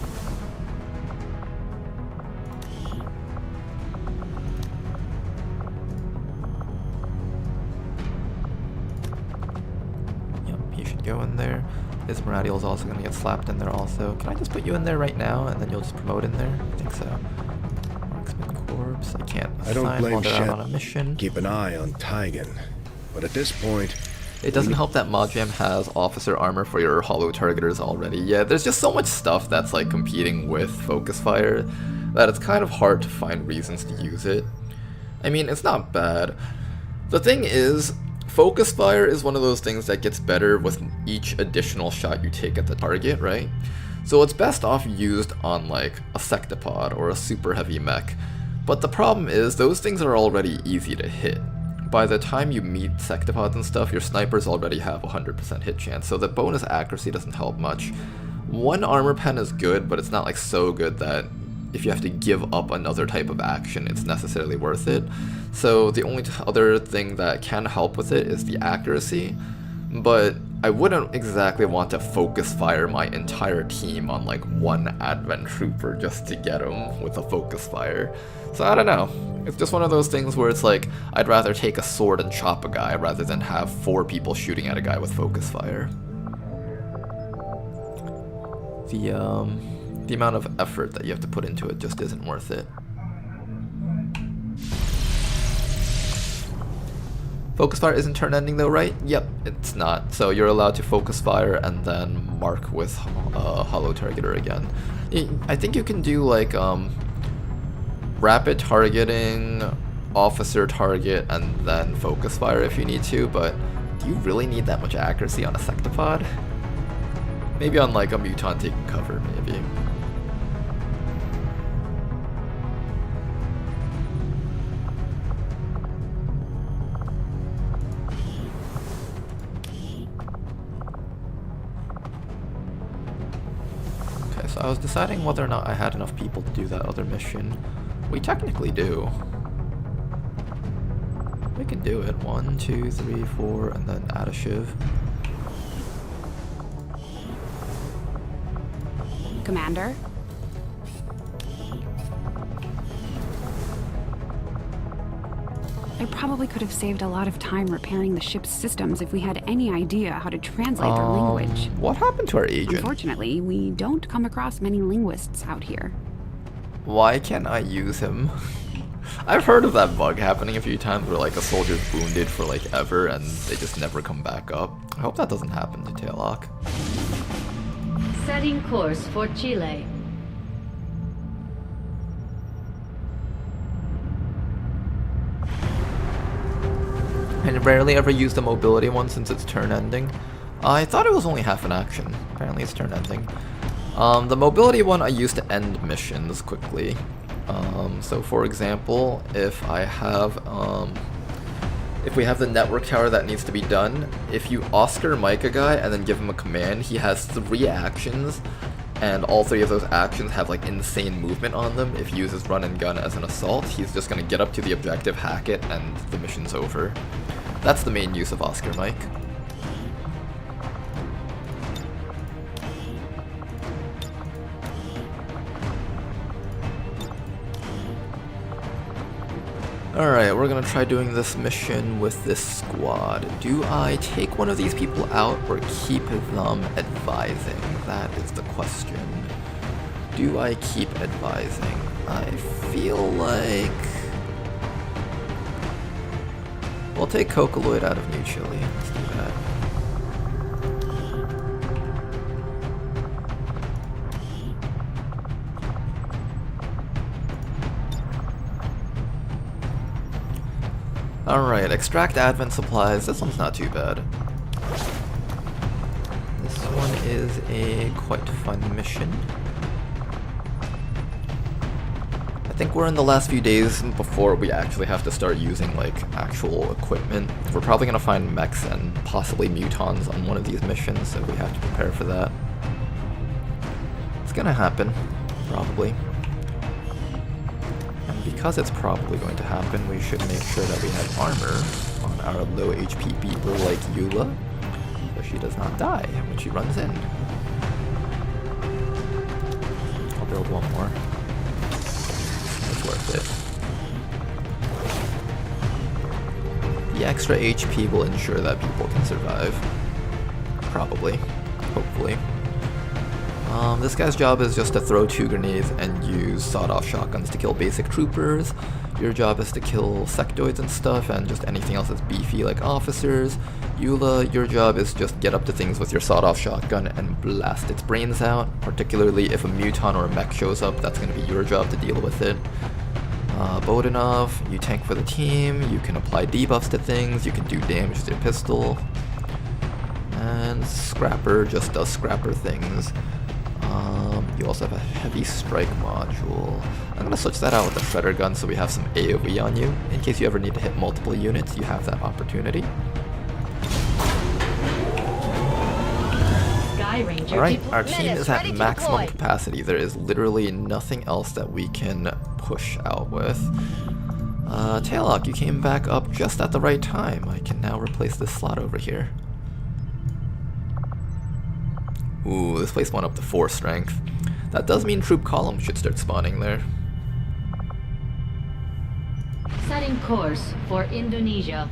Yep, he should go in there. His Maradial is also going to get slapped in there also. Can I just put you in there right now, and then you'll just promote in there? I think so. Marksman Corpse, I can't assign while they're out on a mission. Keep an eye on Tygan. But at this point, it doesn't help that Modjam has officer armor for your hollow targeters already. Yeah, there's just so much stuff that's like competing with focus fire that it's kind of hard to find reasons to use it. I mean, it's not bad. The thing is, focus fire is one of those things that gets better with each additional shot you take at the target, right? So it's best off used on like a sectopod or a super heavy mech. But the problem is, those things are already easy to hit. By the time you meet sectopods and stuff, your snipers already have 100% hit chance, so the bonus accuracy doesn't help much. One armor pen is good, but it's not like so good that if you have to give up another type of action, it's necessarily worth it. So the only other thing that can help with it is the accuracy, but I wouldn't exactly want to focus fire my entire team on like one Advent Trooper just to get him with a focus fire. So I don't know. It's just one of those things where it's like, I'd rather take a sword and chop a guy rather than have 4 people shooting at a guy with focus fire. The amount of effort that you have to put into it just isn't worth it. Focus fire isn't turn ending though, right? Yep, it's not. So you're allowed to focus fire and then mark with hollow targeter again. I think you can do like rapid targeting, officer target, and then focus fire if you need to, but do you really need that much accuracy on a sectopod? Maybe on like a muton taking cover, maybe. Okay, so I was deciding whether or not I had enough people to do that other mission. We technically do. We can do it. 1, 2, 3, 4, and then add a shiv. Commander? I probably could have saved a lot of time repairing the ship's systems if we had any idea how to translate their language. What happened to our agent? Unfortunately, we don't come across many linguists out here. Why can't I use him? I've heard of that bug happening a few times where like a soldier's wounded for like ever and they just never come back up. I hope that doesn't happen to Taillock. Setting course for Chile. I rarely ever use the mobility one since it's turn ending. I thought it was only half an action. Apparently it's turn ending. The mobility one I use to end missions quickly. So for example, if we have the network tower that needs to be done, if you Oscar Mike a guy and then give him a command, he has 3 actions, and all 3 of those actions have like insane movement on them. If he uses run and gun as an assault, he's just gonna get up to the objective, hack it, and the mission's over. That's the main use of Oscar Mike. Alright, we're gonna try doing this mission with this squad. Do I take one of these people out or keep them advising? That is the question. Do I keep advising? I feel like... we'll take Cocoloid out of New Chile. Let's do that. Alright, extract Advent supplies. This one's not too bad. This one is a quite fun mission. I think we're in the last few days before we actually have to start using like actual equipment. We're probably going to find mechs and possibly mutons on one of these missions, so we have to prepare for that. It's going to happen, probably. Because it's probably going to happen, we should make sure that we have armor on our low HP beeper like Eula, so she does not die when she runs in. I'll build one more. It's worth it. The extra HP will ensure that people can survive. Probably. Hopefully. This guy's job is just to throw 2 grenades and use sawed-off shotguns to kill basic troopers. Your job is to kill sectoids and stuff, and just anything else that's beefy like officers. Eula, your job is just get up to things with your sawed-off shotgun and blast its brains out. Particularly if a muton or a mech shows up, that's going to be your job to deal with it. Bodinov, you tank for the team, you can apply debuffs to things, you can do damage to your pistol. And Scrapper just does Scrapper things. You also have a heavy strike module. I'm going to switch that out with the shredder gun so we have some AoE on you. In case you ever need to hit multiple units, you have that opportunity. Alright, our team is at maximum capacity. There is literally nothing else that we can push out with. Taillock, you came back up just at the right time. I can now replace this slot over here. Ooh, this place went up to 4 strength. That does mean troop columns should start spawning there. Setting course for Indonesia.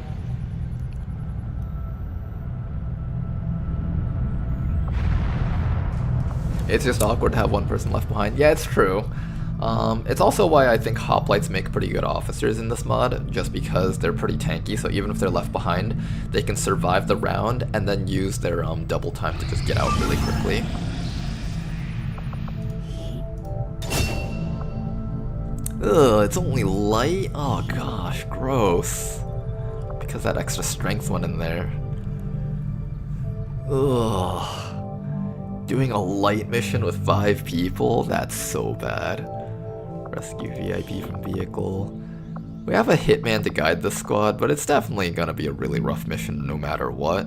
It's just awkward to have one person left behind. Yeah, it's true. It's also why I think hoplites make pretty good officers in this mod, just because they're pretty tanky, so even if they're left behind, they can survive the round and then use their double time to just get out really quickly. Ugh, it's only light? Oh gosh, gross. Because that extra strength went in there. Ugh. Doing a light mission with 5 people? That's so bad. Rescue VIP from vehicle. We have a hitman to guide the squad, but it's definitely gonna be a really rough mission no matter what.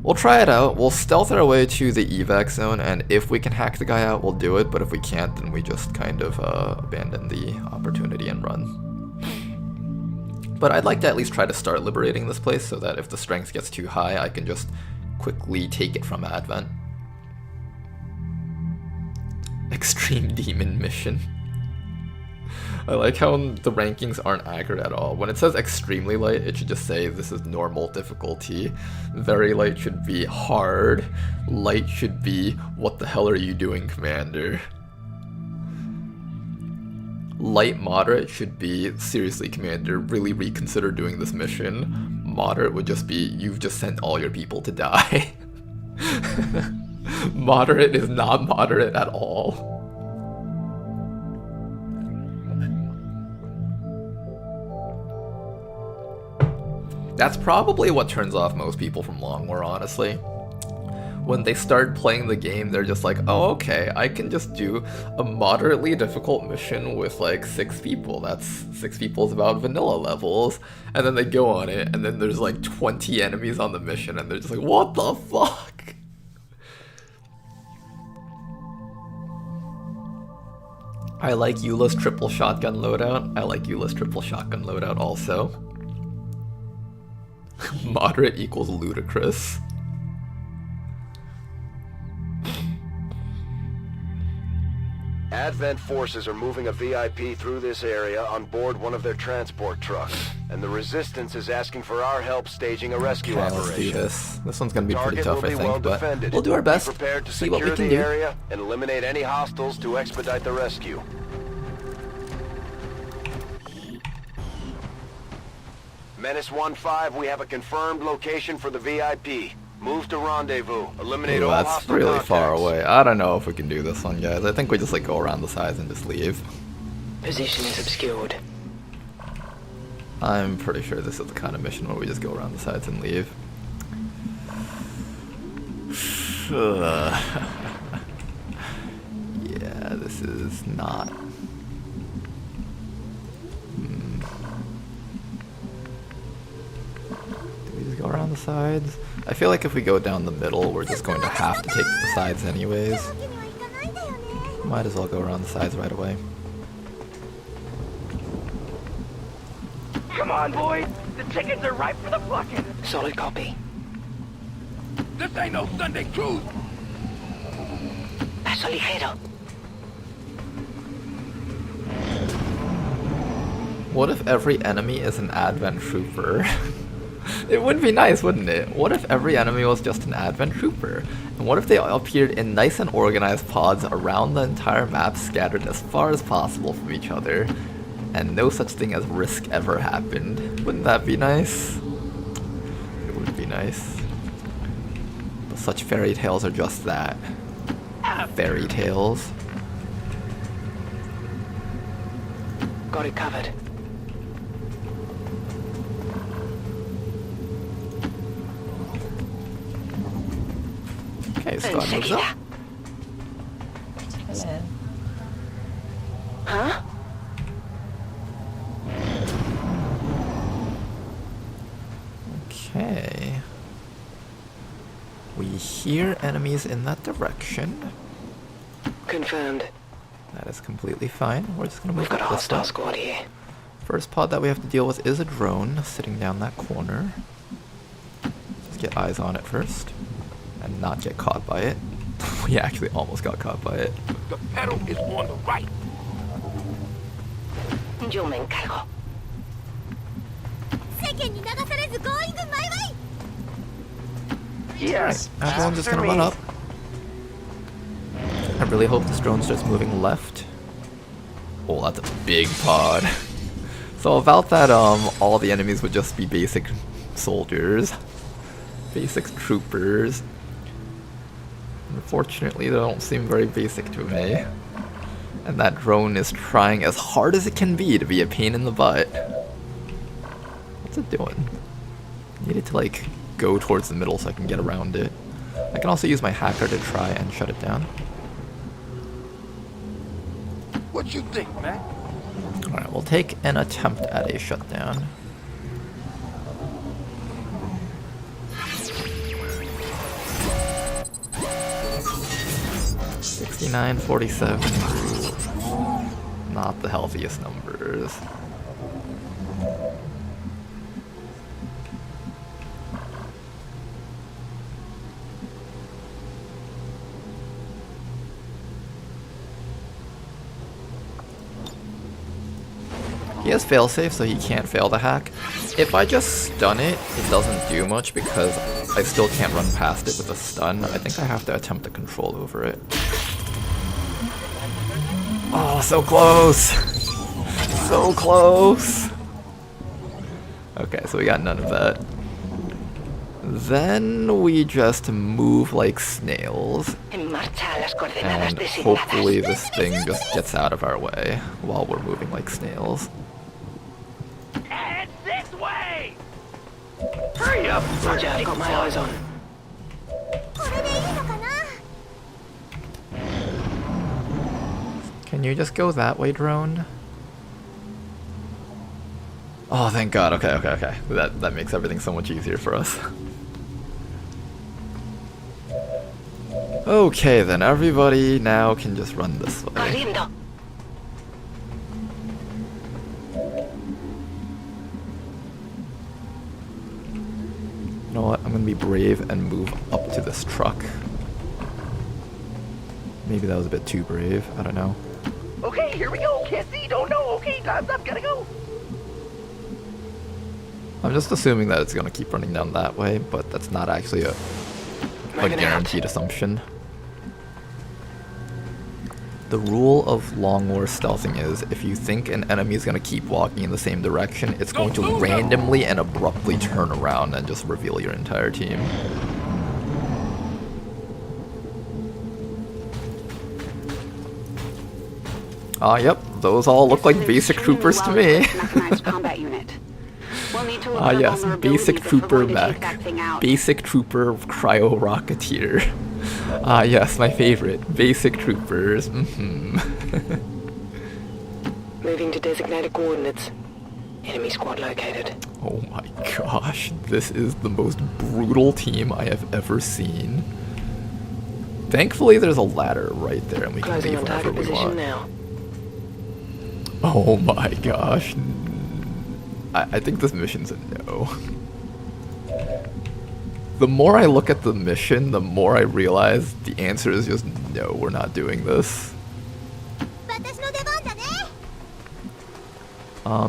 We'll try it out. We'll stealth our way to the evac zone, and if we can hack the guy out, we'll do it, but if we can't, then we just kind of abandon the opportunity and run. But I'd like to at least try to start liberating this place so that if the strength gets too high, I can just quickly take it from Advent. Extreme Demon Mission. I like how the rankings aren't accurate at all. When it says extremely light, it should just say this is normal difficulty. Very light should be hard. Light should be, what the hell are you doing, Commander? Light moderate should be, seriously, Commander, really reconsider doing this mission. Moderate would just be, you've just sent all your people to die. Moderate is not moderate at all. That's probably what turns off most people from Long War, honestly. When they start playing the game, they're just like, oh, okay, I can just do a moderately difficult mission with like 6 people. That's 6 people is about vanilla levels. And then they go on it, and then there's like 20 enemies on the mission, and they're just like, what the fuck? I like Eula's triple shotgun loadout. I like Eula's triple shotgun loadout also. Moderate equals ludicrous. Advent forces are moving a VIP through this area on board one of their transport trucks, and the Resistance is asking for our help staging a rescue operation. Let's do this. This one's gonna be pretty Target tough, will I be think, well but defended. we'll do our best. Be prepared to See what we secure can the do. area and eliminate any hostiles to expedite the rescue. Menace 1-5, we have a confirmed location for the VIP. Move to rendezvous. Eliminate Ooh, all that's hostile really contacts. far away. I don't know if we can do this one, guys. I think we just like go around the sides and just leave. Position is obscured. I'm pretty sure this is the kind of mission where we just go around the sides and leave. Yeah, this is not. Do we just go around the sides? I feel like if we go down the middle, we're just going to have to take the sides anyways. Might as well go around the sides right away. Come on, boys! The tickets are ripe for the plucking! Solid copy. This ain't no Sunday cruise! Paso ligero. What if every enemy is an Advent Trooper? It would be nice, wouldn't it? What if every enemy was just an Advent Trooper? And what if they all appeared in nice and organized pods around the entire map, scattered as far as possible from each other, and no such thing as risk ever happened? Wouldn't that be nice? It would be nice. But such fairy tales are just that. Fairy tales. Got it covered. Okay, squad moves up. Hello. Huh? Okay. We hear enemies in that direction. Confirmed. That is completely fine. We're just gonna move We've got a up this hostile way. squad here. First pod that we have to deal with is a drone sitting down that corner. Just get eyes on it first and not get caught by it. he actually almost got caught by it. The pedal is on the right. Yo me encargo. Yes. Everyone's just after gonna run me. up. I really hope this drone starts moving left. Oh, that's a big pod. So about that, all the enemies would just be basic soldiers. Basic troopers. Unfortunately, they don't seem very basic to me. And that drone is trying as hard as it can be to be a pain in the butt. What's it doing? Need it to like go towards the middle so I can get around it. I can also use my hacker to try and shut it down. What you think, man? Alright, we'll take an attempt at a shutdown. $69.47. Not the healthiest numbers. He has failsafe, so he can't fail the hack. If I just stun it, it doesn't do much because I still can't run past it with a stun. I think I have to attempt to control over it. Oh, so close! So close! Okay, so we got none of that. Then we just move like snails. And hopefully this thing just gets out of our way while we're moving like snails. And this way! Hurry up! Roger, I got my eyes on. Can you just go that way, drone? Oh, thank God. Okay, okay, okay. That makes everything so much easier for us. Okay, then everybody now can just run this way. You know what? I'm gonna be brave and move up to this truck. Maybe that was a bit too brave. I don't know. Okay, here we go. Can't see, don't know. Okay, time's up. Gotta go. I'm just assuming that it's gonna keep running down that way, but that's not actually a guaranteed assumption. The rule of Long War stealthing is, if you think an enemy is going to keep walking in the same direction, it's going to randomly and abruptly turn around and just reveal your entire team. Yep, those all look like basic troopers to me. Yes, basic trooper mech. Basic trooper cryo rocketeer. Yes, my favorite. Basic troopers. Moving to designated coordinates. Enemy squad located. Oh my gosh, this is the most brutal team I have ever seen. Thankfully, there's a ladder right there, and we can leave whenever we want. Now. Oh my gosh. I think this mission's a no. The more I look at the mission, the more I realize the answer is just no, we're not doing this.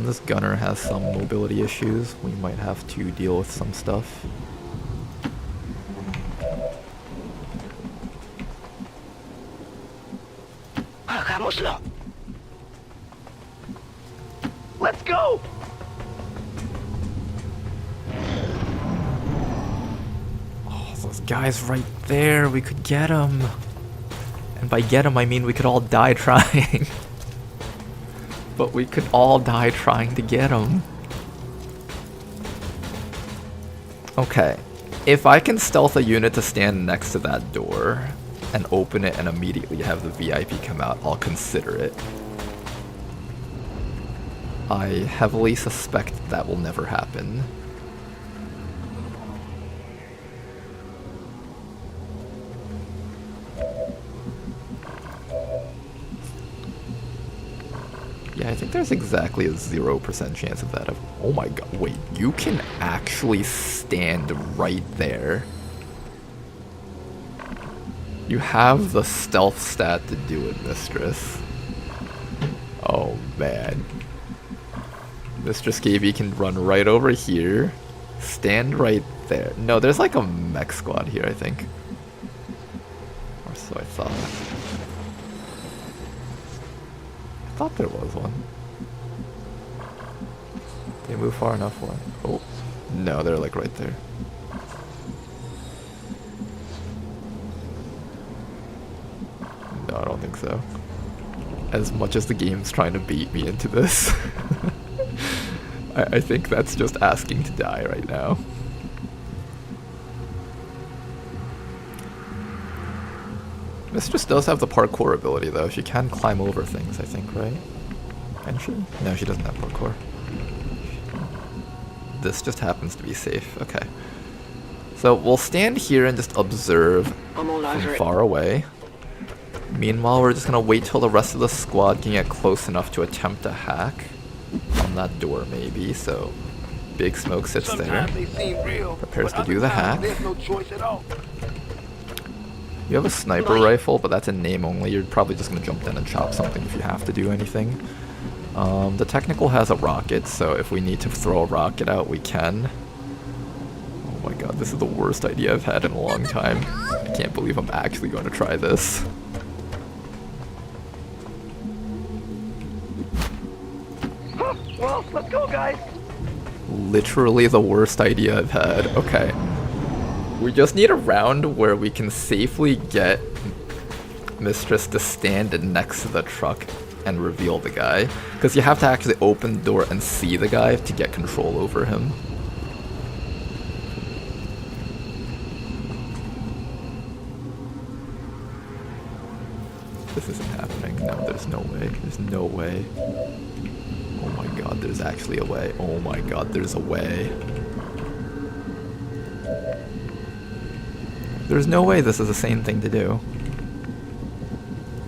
This gunner has some mobility issues. We might have to deal with some stuff. Let's go! Those guys right there, we could get them. And by get them, I mean we could all die trying. But we could all die trying to get them. Okay, if I can stealth a unit to stand next to that door and open it and immediately have the VIP come out, I'll consider it. I heavily suspect that will never happen. Yeah, I think there's exactly a 0% chance of that. Oh my god, wait, you can actually stand right there. You have the stealth stat to do it, Mistress. Oh man. Mistress KB can run right over here. Stand right there. No, there's like a mech squad here, I think. Or so I thought. I thought there was one. They move far enough for it. Oh. No, they're like right there. No, I don't think so. As much as the game's trying to bait me into this, I think that's just asking to die right now. Mistress does have the parkour ability though. She can climb over things, I think, right? Can she? No, she doesn't have parkour. This just happens to be safe. Okay. So we'll stand here and just observe from far away. Meanwhile, we're just gonna wait till the rest of the squad can get close enough to attempt to hack on that door, maybe. So Big Smoke sits there, prepares to do the hack. You have a sniper rifle, but that's a name only. You're probably just gonna jump in and chop something if you have to do anything. The technical has a rocket, so if we need to throw a rocket out, we can. Oh my god, this is the worst idea I've had in a long time. I can't believe I'm actually going to try this. Well, let's go, guys. Literally the worst idea I've had. Okay. We just need a round where we can safely get Mistress to stand next to the truck and reveal the guy. Because you have to actually open the door and see the guy to get control over him. This isn't happening. No, there's no way. There's no way. Oh my god, there's actually a way. Oh my god, there's a way. There's no way this is a sane thing to do.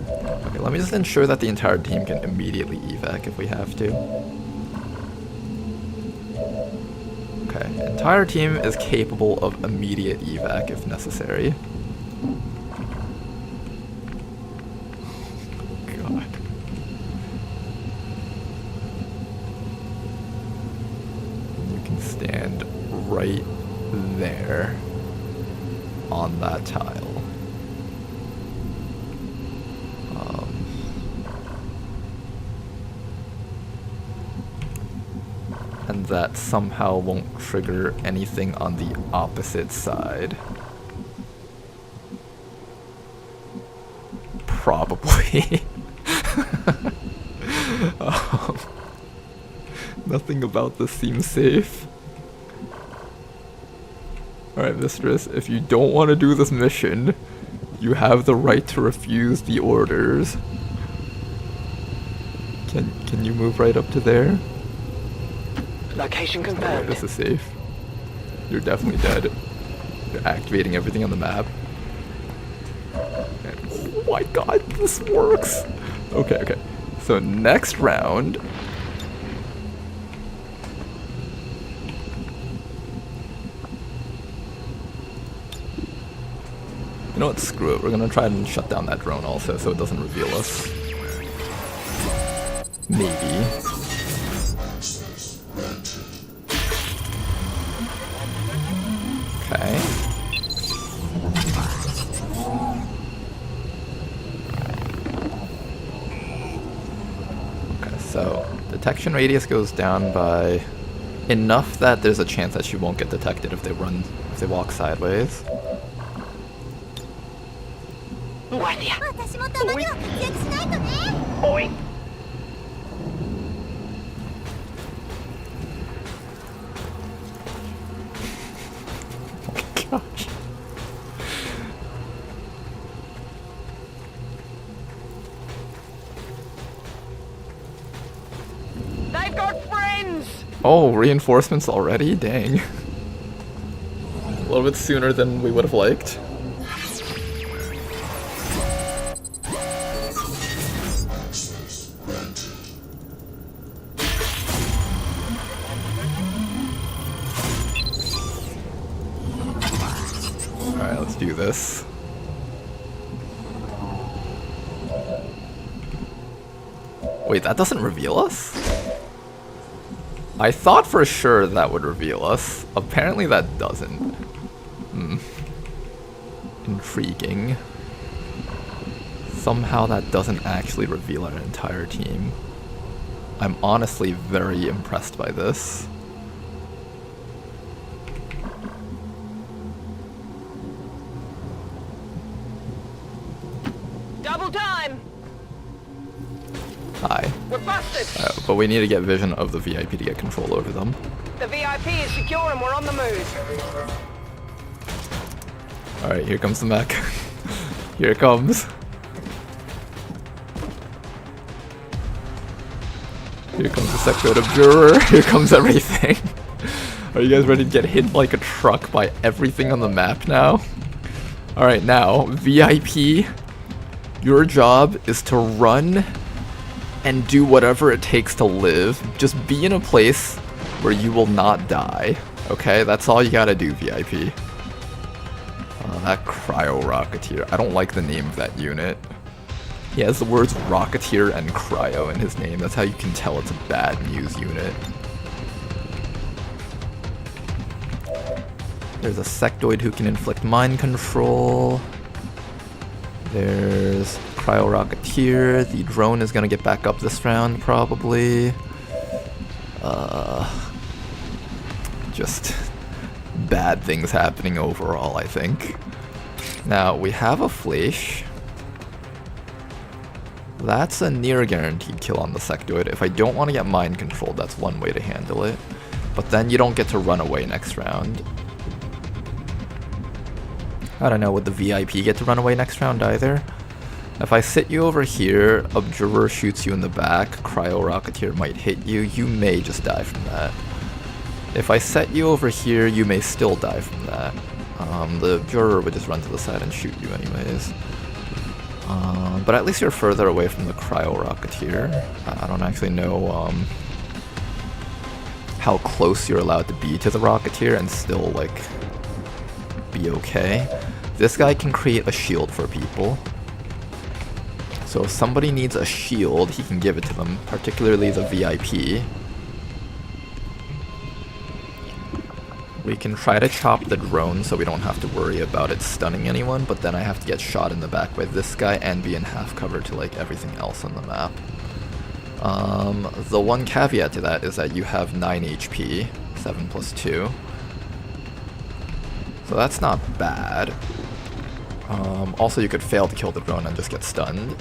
Okay, let me just ensure that the entire team can immediately evac if we have to. Okay, entire team is capable of immediate evac if necessary. God. You can stand right there on that tile. And that somehow won't trigger anything on the opposite side. Probably. Nothing about this seems safe. Alright, Mistress, if you don't want to do this mission, you have the right to refuse the orders. Can you move right up to there? Location No way confirmed. this is safe. You're definitely dead. You're activating everything on the map. And, oh my god, this works! Okay, okay. So next round... You know what, screw it. We're gonna try and shut down that drone also so it doesn't reveal us. Maybe. Okay. Okay, so detection radius goes down by enough that there's a chance that she won't get detected if they walk sideways. Oi! Gosh. They've got friends! Oh, reinforcements already? Dang. A little bit sooner than we would have liked. Alright, let's do this. Wait, that doesn't reveal us? I thought for sure that would reveal us. Apparently that doesn't. Intriguing. Somehow that doesn't actually reveal our entire team. I'm honestly very impressed by this. Double time! Hi. We're busted! But we need to get vision of the VIP to get control over them. The VIP is secure and we're on the move. Alright, here comes the mech. Here it comes. Here comes the sectoid observer. Here comes everything. Are you guys ready to get hit like a truck by everything on the map now? Alright, now, VIP, your job is to run and do whatever it takes to live. Just be in a place where you will not die. Okay, that's all you gotta do, VIP. That Cryo Rocketeer. I don't like the name of that unit. He has the words Rocketeer and Cryo in his name. That's how you can tell it's a bad news unit. There's a sectoid who can inflict mind control. There's Cryo Rocketeer. The drone is gonna get back up this round, probably. Just bad things happening overall, I think. Now, we have a Flash. That's a near guaranteed kill on the sectoid. If I don't want to get mind controlled, that's one way to handle it. But then you don't get to run away next round. I don't know, would the VIP get to run away next round either? If I sit you over here, Observer shoots you in the back, Cryo Rocketeer might hit you, you may just die from that. If I set you over here, you may still die from that. The Observer would just run to the side and shoot you anyways. But at least you're further away from the Cryo Rocketeer. I don't actually know how close you're allowed to be to the Rocketeer and still, like, be okay. This guy can create a shield for people. So if somebody needs a shield, he can give it to them, particularly the VIP. We can try to chop the drone so we don't have to worry about it stunning anyone, but then I have to get shot in the back by this guy and be in half cover to like everything else on the map. The one caveat to that is that you have 9 HP, 7 plus 2. So that's not bad. Also you could fail to kill the drone and just get stunned.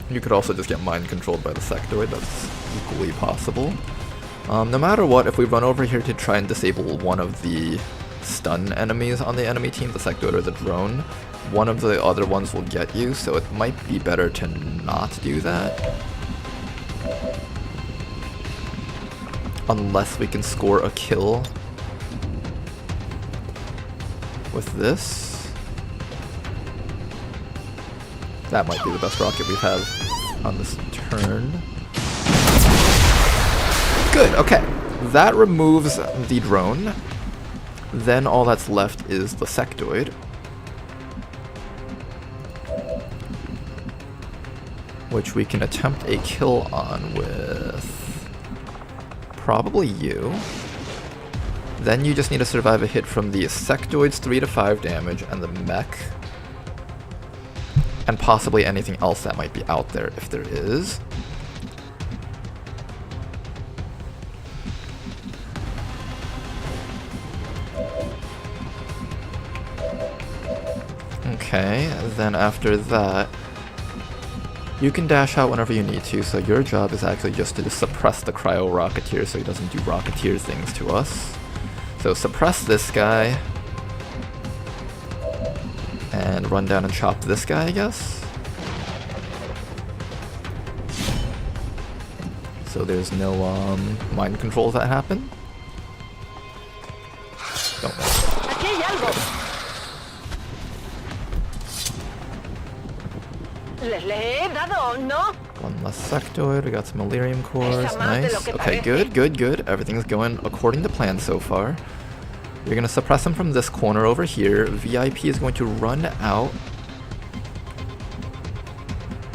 You could also just get mind controlled by the sectoid, that's equally possible. No matter what, if we run over here to try and disable one of the stun enemies on the enemy team, the sectoid or the drone, one of the other ones will get you, so it might be better to not do that. Unless we can score a kill with this. That might be the best rocket we've had on this turn. Good, okay. That removes the drone. Then all that's left is the sectoid. Which we can attempt a kill on with probably you. Then you just need to survive a hit from the sectoid's 3 to 5 damage and the mech. And possibly anything else that might be out there, if there is. Okay, then after that, you can dash out whenever you need to, so your job is actually just to suppress the Cryo Rocketeer so he doesn't do Rocketeer things to us. So suppress this guy. And run down and chop this guy, I guess. So there's no mind controls that happen. Don't know. One less sectoid, we got some Illyrium cores, nice. Okay, good. Everything's going according to plan so far. You're going to suppress him from this corner over here. VIP is going to run out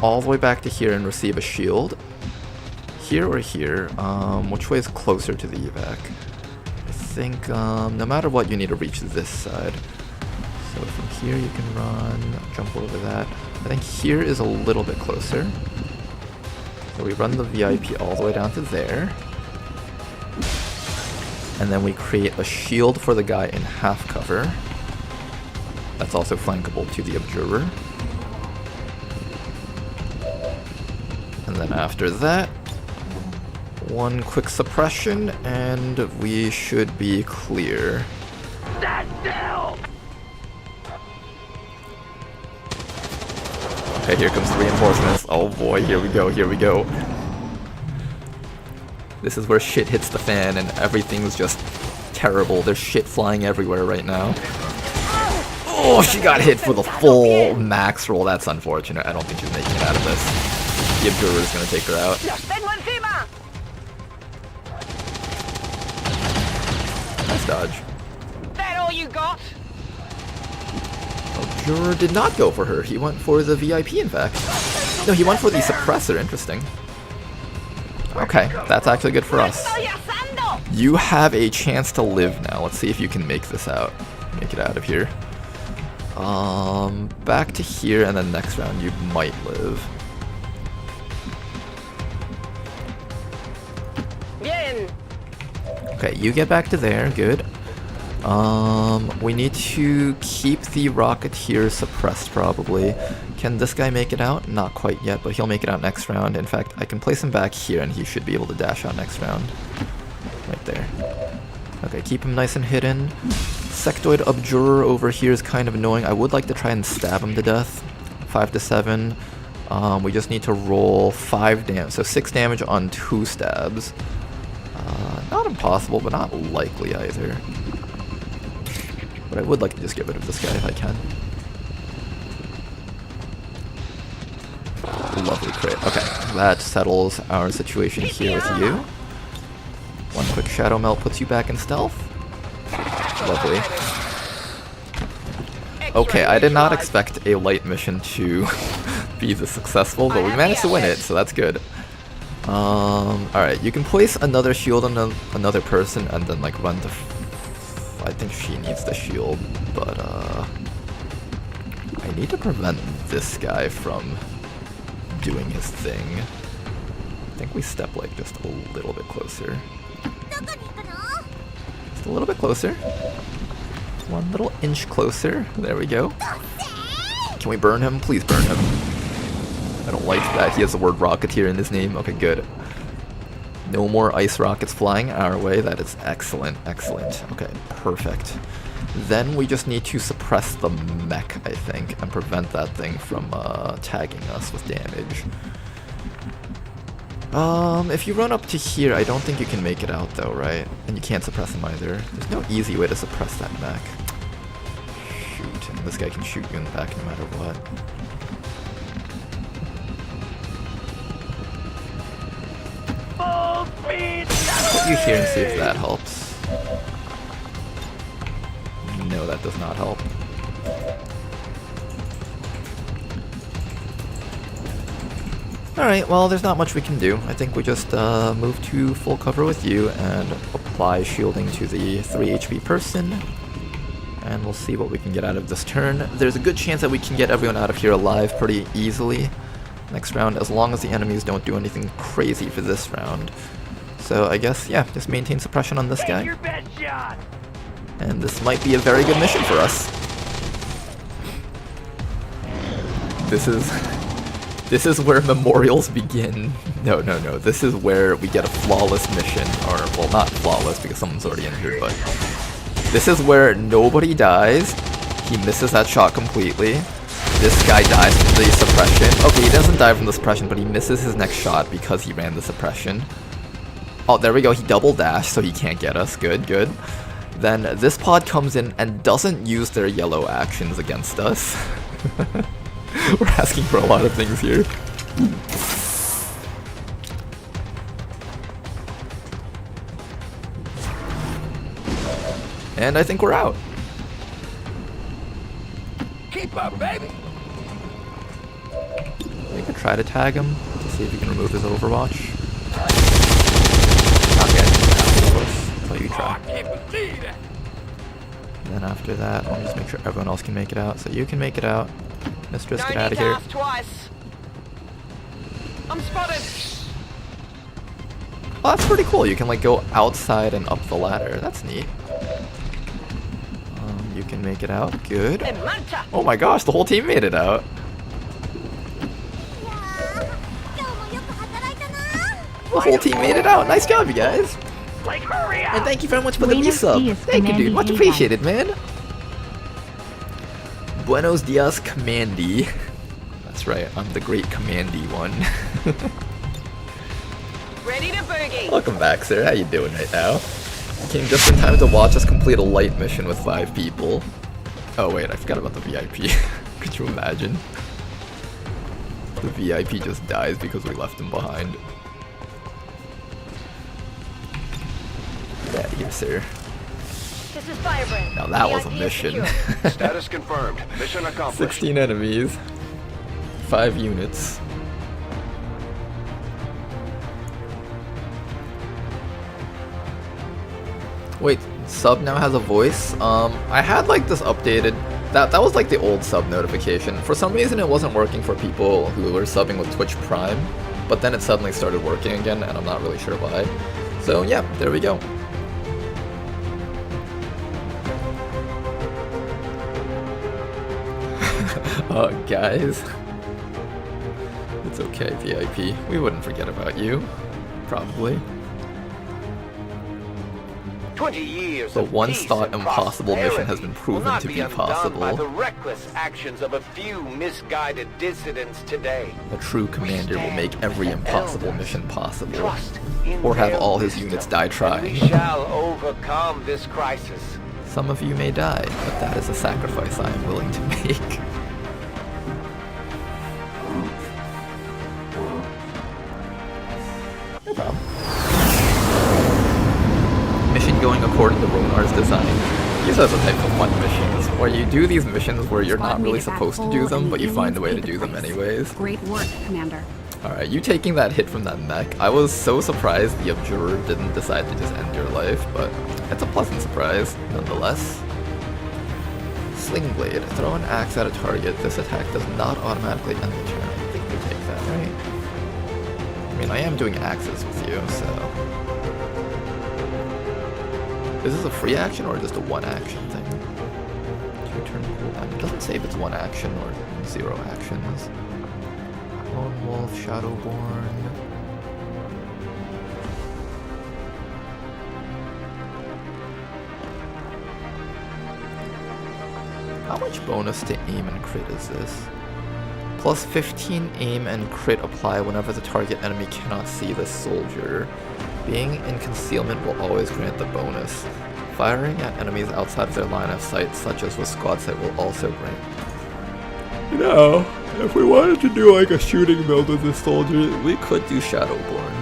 all the way back to here and receive a shield. Here or here? Which way is closer to the evac? I think no matter what, you need to reach this side. So from here you can run, jump over that. I think here is a little bit closer. So we run the VIP all the way down to there. And then we create a shield for the guy in half cover. That's also flankable to the Observer. And then after that, one quick suppression, and we should be clear. Okay, here comes the reinforcements. Oh boy, here we go, here we go. This is where shit hits the fan and everything's just terrible. There's shit flying everywhere right now. Oh, she got hit for the full max roll. That's unfortunate. I don't think she's making it out of this. The Observer is going to take her out. Nice dodge. That all you got? Observer did not go for her. He went for the VIP, in fact. No, he went for the suppressor. Interesting. Okay, that's actually good for us. You have a chance to live now. Let's see if you can make this out. Make it out of here. Back to here, and then next round you might live. Okay, you get back to there. Good. We need to keep the Rocketeer suppressed, probably. Can this guy make it out? Not quite yet, but he'll make it out next round. In fact, I can place him back here, and he should be able to dash out next round. Right there. Okay, keep him nice and hidden. Sectoid Observer over here is kind of annoying. I would like to try and stab him to death. 5 to 7. We just need to roll 5 damage, so 6 damage on 2 stabs. Not impossible, but not likely either. But I would like to just get rid of this guy if I can. Lovely crit. Okay, that settles our situation here with you. One quick Shadow Melt puts you back in stealth. Lovely. Okay, I did not expect a light mission to be this successful, but we managed to win it, so that's good. Alright, you can place another shield on another person and then like run to... I think she needs the shield, but I need to prevent this guy from doing his thing. I think we step like just a little bit closer. Just a little bit closer. One little inch closer. There we go. Can we burn him? Please burn him. I don't like that he has the word Rocketeer in his name. Okay, good. No more ice rockets flying our way. That is excellent, excellent. Okay, perfect. Then we just need to suppress the mech, I think, and prevent that thing from tagging us with damage. If you run up to here, I don't think you can make it out though, right? And you can't suppress him either. There's no easy way to suppress that mech. Shoot, and this guy can shoot you in the back no matter what. Put you here and see if that helps. No, that does not help. Alright, well, there's not much we can do. I think we just move to full cover with you and apply shielding to the 3 HP person. And we'll see what we can get out of this turn. There's a good chance that we can get everyone out of here alive pretty easily next round, as long as the enemies don't do anything crazy for this round. So I guess, yeah, just maintain suppression on this guy. And this might be a very good mission for us. This is where memorials begin. No. This is where we get a flawless mission. Or, well, not flawless because someone's already injured, but... This is where nobody dies. He misses that shot completely. This guy dies from the suppression. Okay, he doesn't die from the suppression, but he misses his next shot because he ran the suppression. Oh, there we go. He double dashed, so he can't get us. Good, good. Then this pod comes in and doesn't use their yellow actions against us. We're asking for a lot of things here. And I think we're out. Keep up, baby. You could try to tag him to see if you can remove his Overwatch. Okay, of course. So you try. And then after that, I'll just make sure everyone else can make it out. So you can make it out. Mistress, get out of here. Twice. I'm spotted. Oh, that's pretty cool. You can like go outside and up the ladder. That's neat. You can make it out. Good. Oh my gosh, the whole team made it out. The whole team made it out. Nice job, you guys. And thank you very much for the resub. Thank you, dude. Much appreciated, man. Buenos dias, Commandy. That's right, I'm the great Commandy one. Ready to boogie. Welcome back, sir. How you doing right now? Came just in time to watch us complete a light mission with 5 people. Oh wait, I forgot about the VIP. Could you imagine? The VIP just dies because we left him behind. Get out of here, sir. This is Firebrand. Now that was a mission. Status confirmed. Mission accomplished. 16 enemies. 5 units. Wait, sub now has a voice? I had like this updated. That was like the old sub notification. For some reason it wasn't working for people who were subbing with Twitch Prime, but then it suddenly started working again and I'm not really sure why. So yeah, there we go. Guys. It's okay, VIP. We wouldn't forget about you. Probably. 20 years The of once peace thought and impossible mission has been prosperity will proven not to be undone by possible. the reckless actions of a few misguided dissidents today. A true commander will make every impossible mission possible. Trust in Or have their all his wisdom, units die and trying. we shall overcome this crisis. Some of you may die, but that is a sacrifice I am willing to make. No problem. Mission going according to Ronar's design. These are the type of fun missions, where you do these missions where you're not really supposed to do them, but you find a way to do them anyways. Great work, Commander. Alright, you taking that hit from that mech, I was so surprised the Observer didn't decide to just end your life, but it's a pleasant surprise, nonetheless. Sling Blade. Throw an axe at a target. This attack does not automatically end the turn. I think we take that, right? I mean, I am doing axes with you, so... Is this a free action or just a 1 action thing? 2-turn cooldown. It doesn't say if it's 1 action or 0 actions. Lone Wolf, Shadowborn. How much bonus to aim and crit is this? Plus 15 aim and crit apply whenever the target enemy cannot see the soldier. Being in concealment will always grant the bonus. Firing at enemies outside of their line of sight, such as with squad sight, will also grant. You know, if we wanted to do like a shooting build with this soldier, we could do Shadowborn.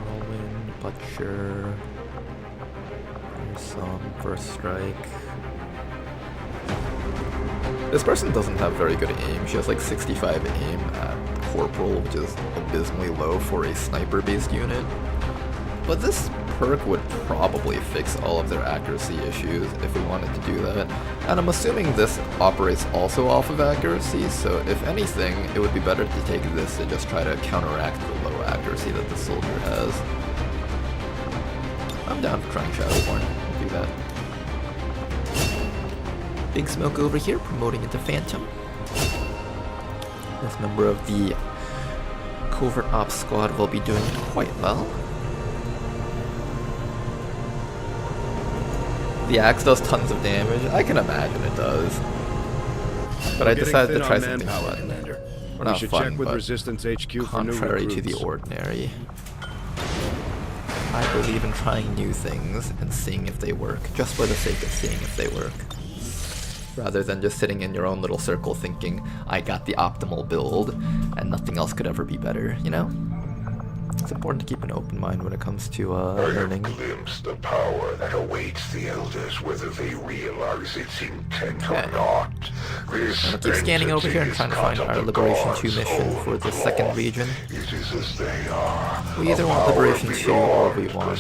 Whirlwind, Butcher. There's some First Strike. This person doesn't have very good aim. She has like 65 aim at Corporal, which is abysmally low for a sniper-based unit. But this perk would probably fix all of their accuracy issues if we wanted to do that. And I'm assuming this operates also off of accuracy, so if anything, it would be better to take this to just try to counteract the low accuracy that the soldier has. I'm down for trying Shadowborn. We'll do that. Big Smoke over here, promoting into Phantom. This member of the Covert Ops squad will be doing quite well. The axe does tons of damage. I can imagine it does. But I decided to try something fun. Or not fun, but contrary to the ordinary. I believe in trying new things and seeing if they work, just for the sake of seeing if they work. rather than just sitting in your own little circle thinking, I got the optimal build, and nothing else could ever be better, you know? It's important to keep an open mind when it comes to learning. I have glimpsed the power that awaits the Elders, whether they realize its intent or not. This I'm gonna keep scanning over here and trying to find our Liberation 2 mission for the second region. It is as they are. We either want Liberation 2 or we want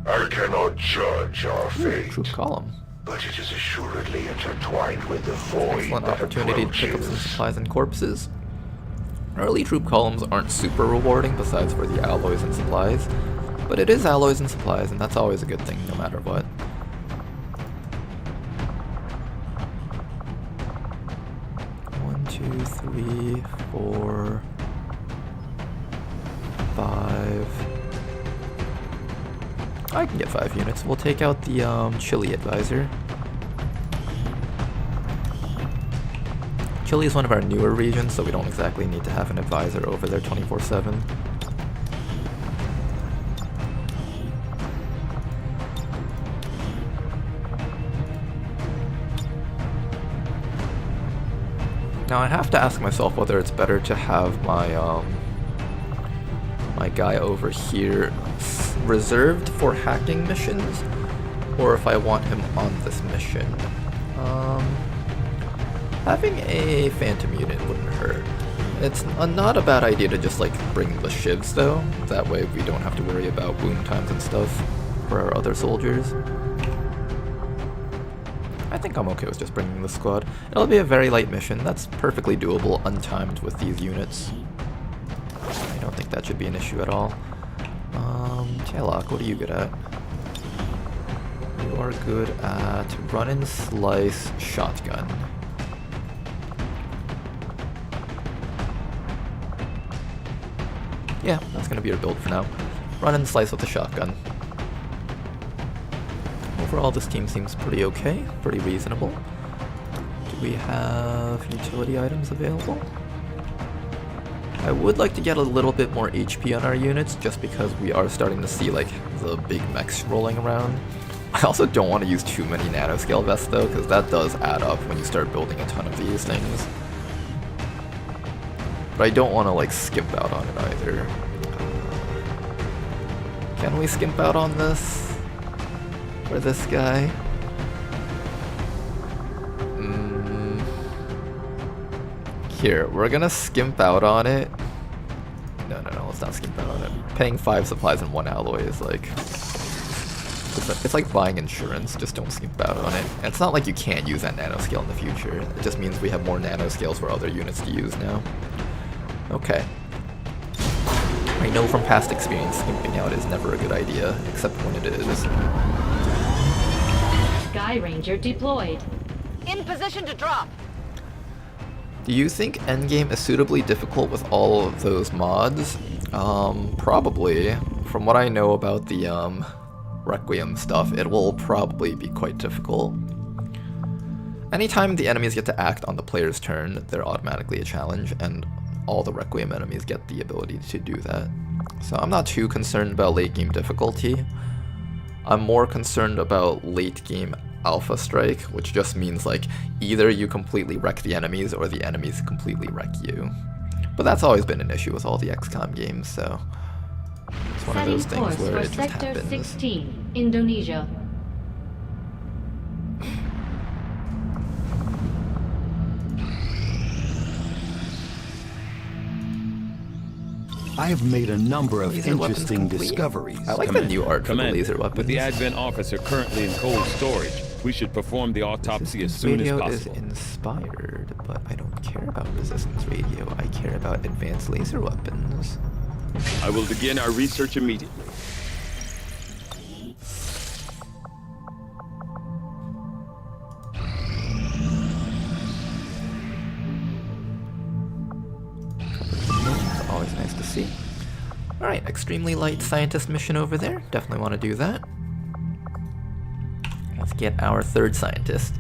I cannot judge our fate. troop column. But it is assuredly intertwined with the void. Excellent that opportunity to pick up some approaches. supplies and corpses. Early troop columns aren't super rewarding besides for the alloys and supplies, but it is alloys and supplies, and that's always a good thing no matter what. One, 2, 3, 4, 5. I can get 5 units. We'll take out the Chile advisor. Chile is one of our newer regions, so we don't exactly need to have an advisor over there 24/7. Now I have to ask myself whether it's better to have my my guy over here reserved for hacking missions, or if I want him on this mission. Having a phantom unit wouldn't hurt. It's not a bad idea to just like bring the shivs though, that way we don't have to worry about wound times and stuff for our other soldiers. I think I'm okay with just bringing the squad. It'll be a very light mission, that's perfectly doable untimed with these units. I don't think that should be an issue at all. Taillock, what are you good at? You are good at run and slice shotgun. Yeah, that's gonna be your build for now. Run and slice with the shotgun. Overall, this team seems pretty okay, pretty reasonable. Do we have utility items available? I would like to get a little bit more HP on our units, just because we are starting to see like the big mechs rolling around. I also don't want to use too many nanoscale vests though, because that does add up when you start building a ton of these things. But I don't want to like skimp out on it either. Can we skimp out on this? For this guy? Here, we're gonna skimp out on it. No, let's not skimp out on it. Paying 5 supplies and 1 alloy is like... It's like buying insurance, just don't skimp out on it. And it's not like you can't use that nanoscale in the future. It just means we have more nanoscales for other units to use now. Okay. I know from past experience, skimping out is never a good idea, except when it is. Sky Ranger deployed. In position to drop. Do you think endgame is suitably difficult with all of those mods? Probably. From what I know about the Requiem stuff, it will probably be quite difficult. Anytime the enemies get to act on the player's turn, they're automatically a challenge, and all the Requiem enemies get the ability to do that. So I'm not too concerned about late game difficulty. I'm more concerned about late game Alpha Strike, which just means like either you completely wreck the enemies or the enemies completely wreck you. But that's always been an issue with all the XCOM games, so it's one of those things where it just happens. Sector 16, Indonesia. I have made a number of interesting discoveries. I like the new art for the laser weapons. With the Advent officer currently in cold storage, we should perform the autopsy as soon as Radio possible. is inspired, but I don't care about resistance radio. I care about advanced laser weapons. I will begin our research immediately. Always nice to see. Alright, extremely light scientist mission over there. Definitely want to do that. Let's get our 3rd scientist.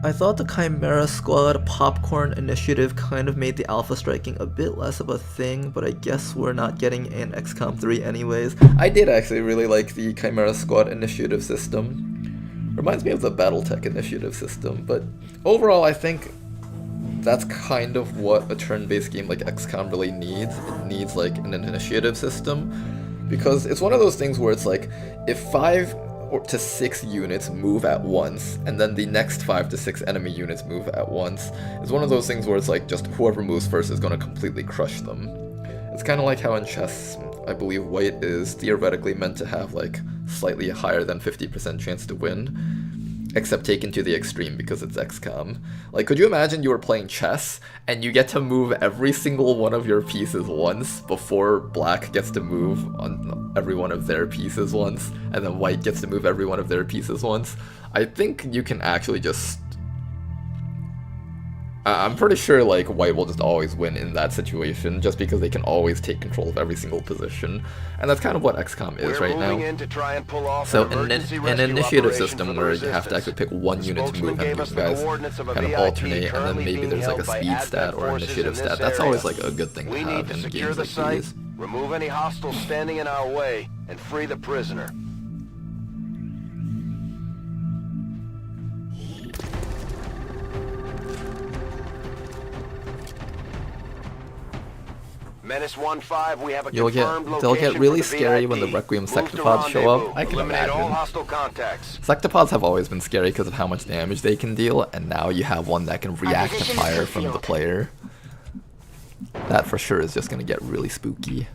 I thought the Chimera Squad popcorn initiative kind of made the alpha striking a bit less of a thing, but I guess we're not getting an XCOM 3 anyways. I did actually really like the Chimera Squad initiative system. Reminds me of the Battletech initiative system, but overall I think that's kind of what a turn-based game like XCOM really needs. It needs like an initiative system, because it's one of those things where it's like, if 5 to 6 units move at once, and then the next 5 to 6 enemy units move at once, it's one of those things where it's like, just whoever moves first is going to completely crush them. It's kind of like how in chess, I believe white is theoretically meant to have like slightly higher than 50% chance to win, except taken to the extreme because it's XCOM. Like, could you imagine you were playing chess and you get to move every single one of your pieces once before black gets to move on every one of their pieces once, and then white gets to move every one of their pieces once? I think you can actually just... I'm pretty sure like white will just always win in that situation, just because they can always take control of every single position, and that's kind of what XCOM is right now. So in an initiative system where you have to actually pick one unit to move, and you guys kind of alternate, and then maybe there's like a speed stat or initiative stat, that's always like a good thing to have in games like these. Remove any hostiles standing in our way, and free the prisoner. Menace 1-5, we have a confirmed location. They'll get really for the scary VIP. when the Requiem Move to Sectopods show up. rendezvous. I can Eliminate all imagine. hostile contacts. Sectopods have always been scary because of how much damage they can deal, and now you have one that can react to fire from the player. That for sure is just gonna get really spooky.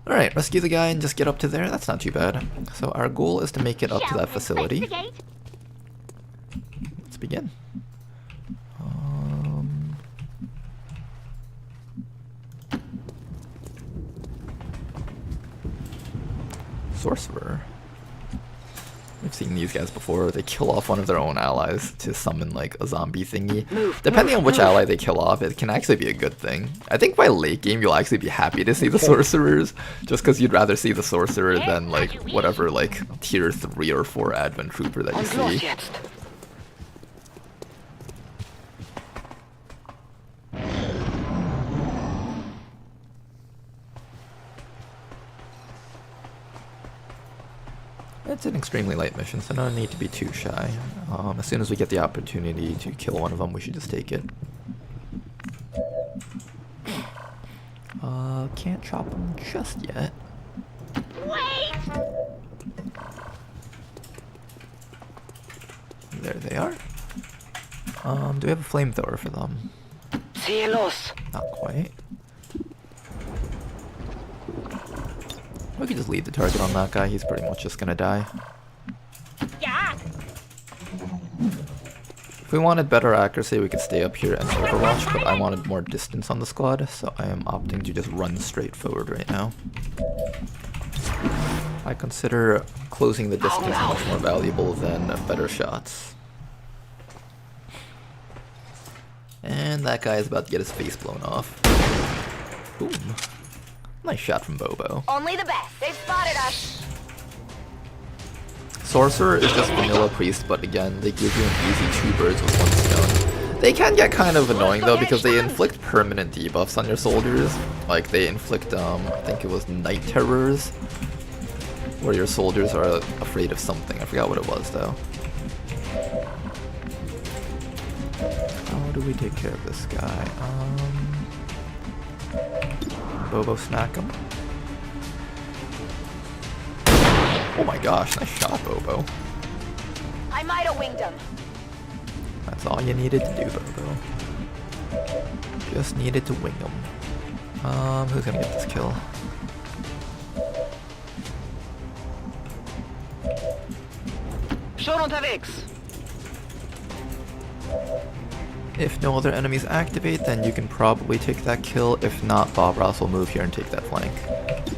Alright, rescue the guy and just get up to there. That's not too bad. So our goal is to make it up to that facility. Let's begin. Sorcerer. We've seen these guys before. They kill off one of their own allies to summon like a zombie thingy. Depending on which ally they kill off, it can actually be a good thing. I think by late game you'll actually be happy to see the sorcerers, just because you'd rather see the sorcerer than like whatever like tier 3 or 4 advent trooper that you see. It's an extremely light mission, so no need to be too shy. As soon as we get the opportunity to kill one of them, we should just take it. Can't chop them just yet. Wait! There they are. Do we have a flamethrower for them? Cielos! Not quite. We could just leave the target on that guy, he's pretty much just gonna die. Yeah. If we wanted better accuracy, we could stay up here and overwatch, but I wanted more distance on the squad, so I am opting to just run straight forward right now. I consider closing the distance much more valuable than better shots. And that guy is about to get his face blown off. Boom. Nice shot from Bobo. Only the best. They've spotted us. Sorcerer is just vanilla priest, but again, they give you an easy 2 birds with 1 stone. They can get kind of annoying though, because they inflict permanent debuffs on your soldiers. Like they inflict, I think it was night terrors, where your soldiers are afraid of something. I forgot what it was though. How do we take care of this guy? Bobo smack him. Oh my gosh, nice shot, Bobo. I might have winged him. That's all you needed to do, Bobo. Just needed to wing him. Who's gonna get this kill? Schon unterwegs. If no other enemies activate, then you can probably take that kill. If not, Bob Ross will move here and take that flank.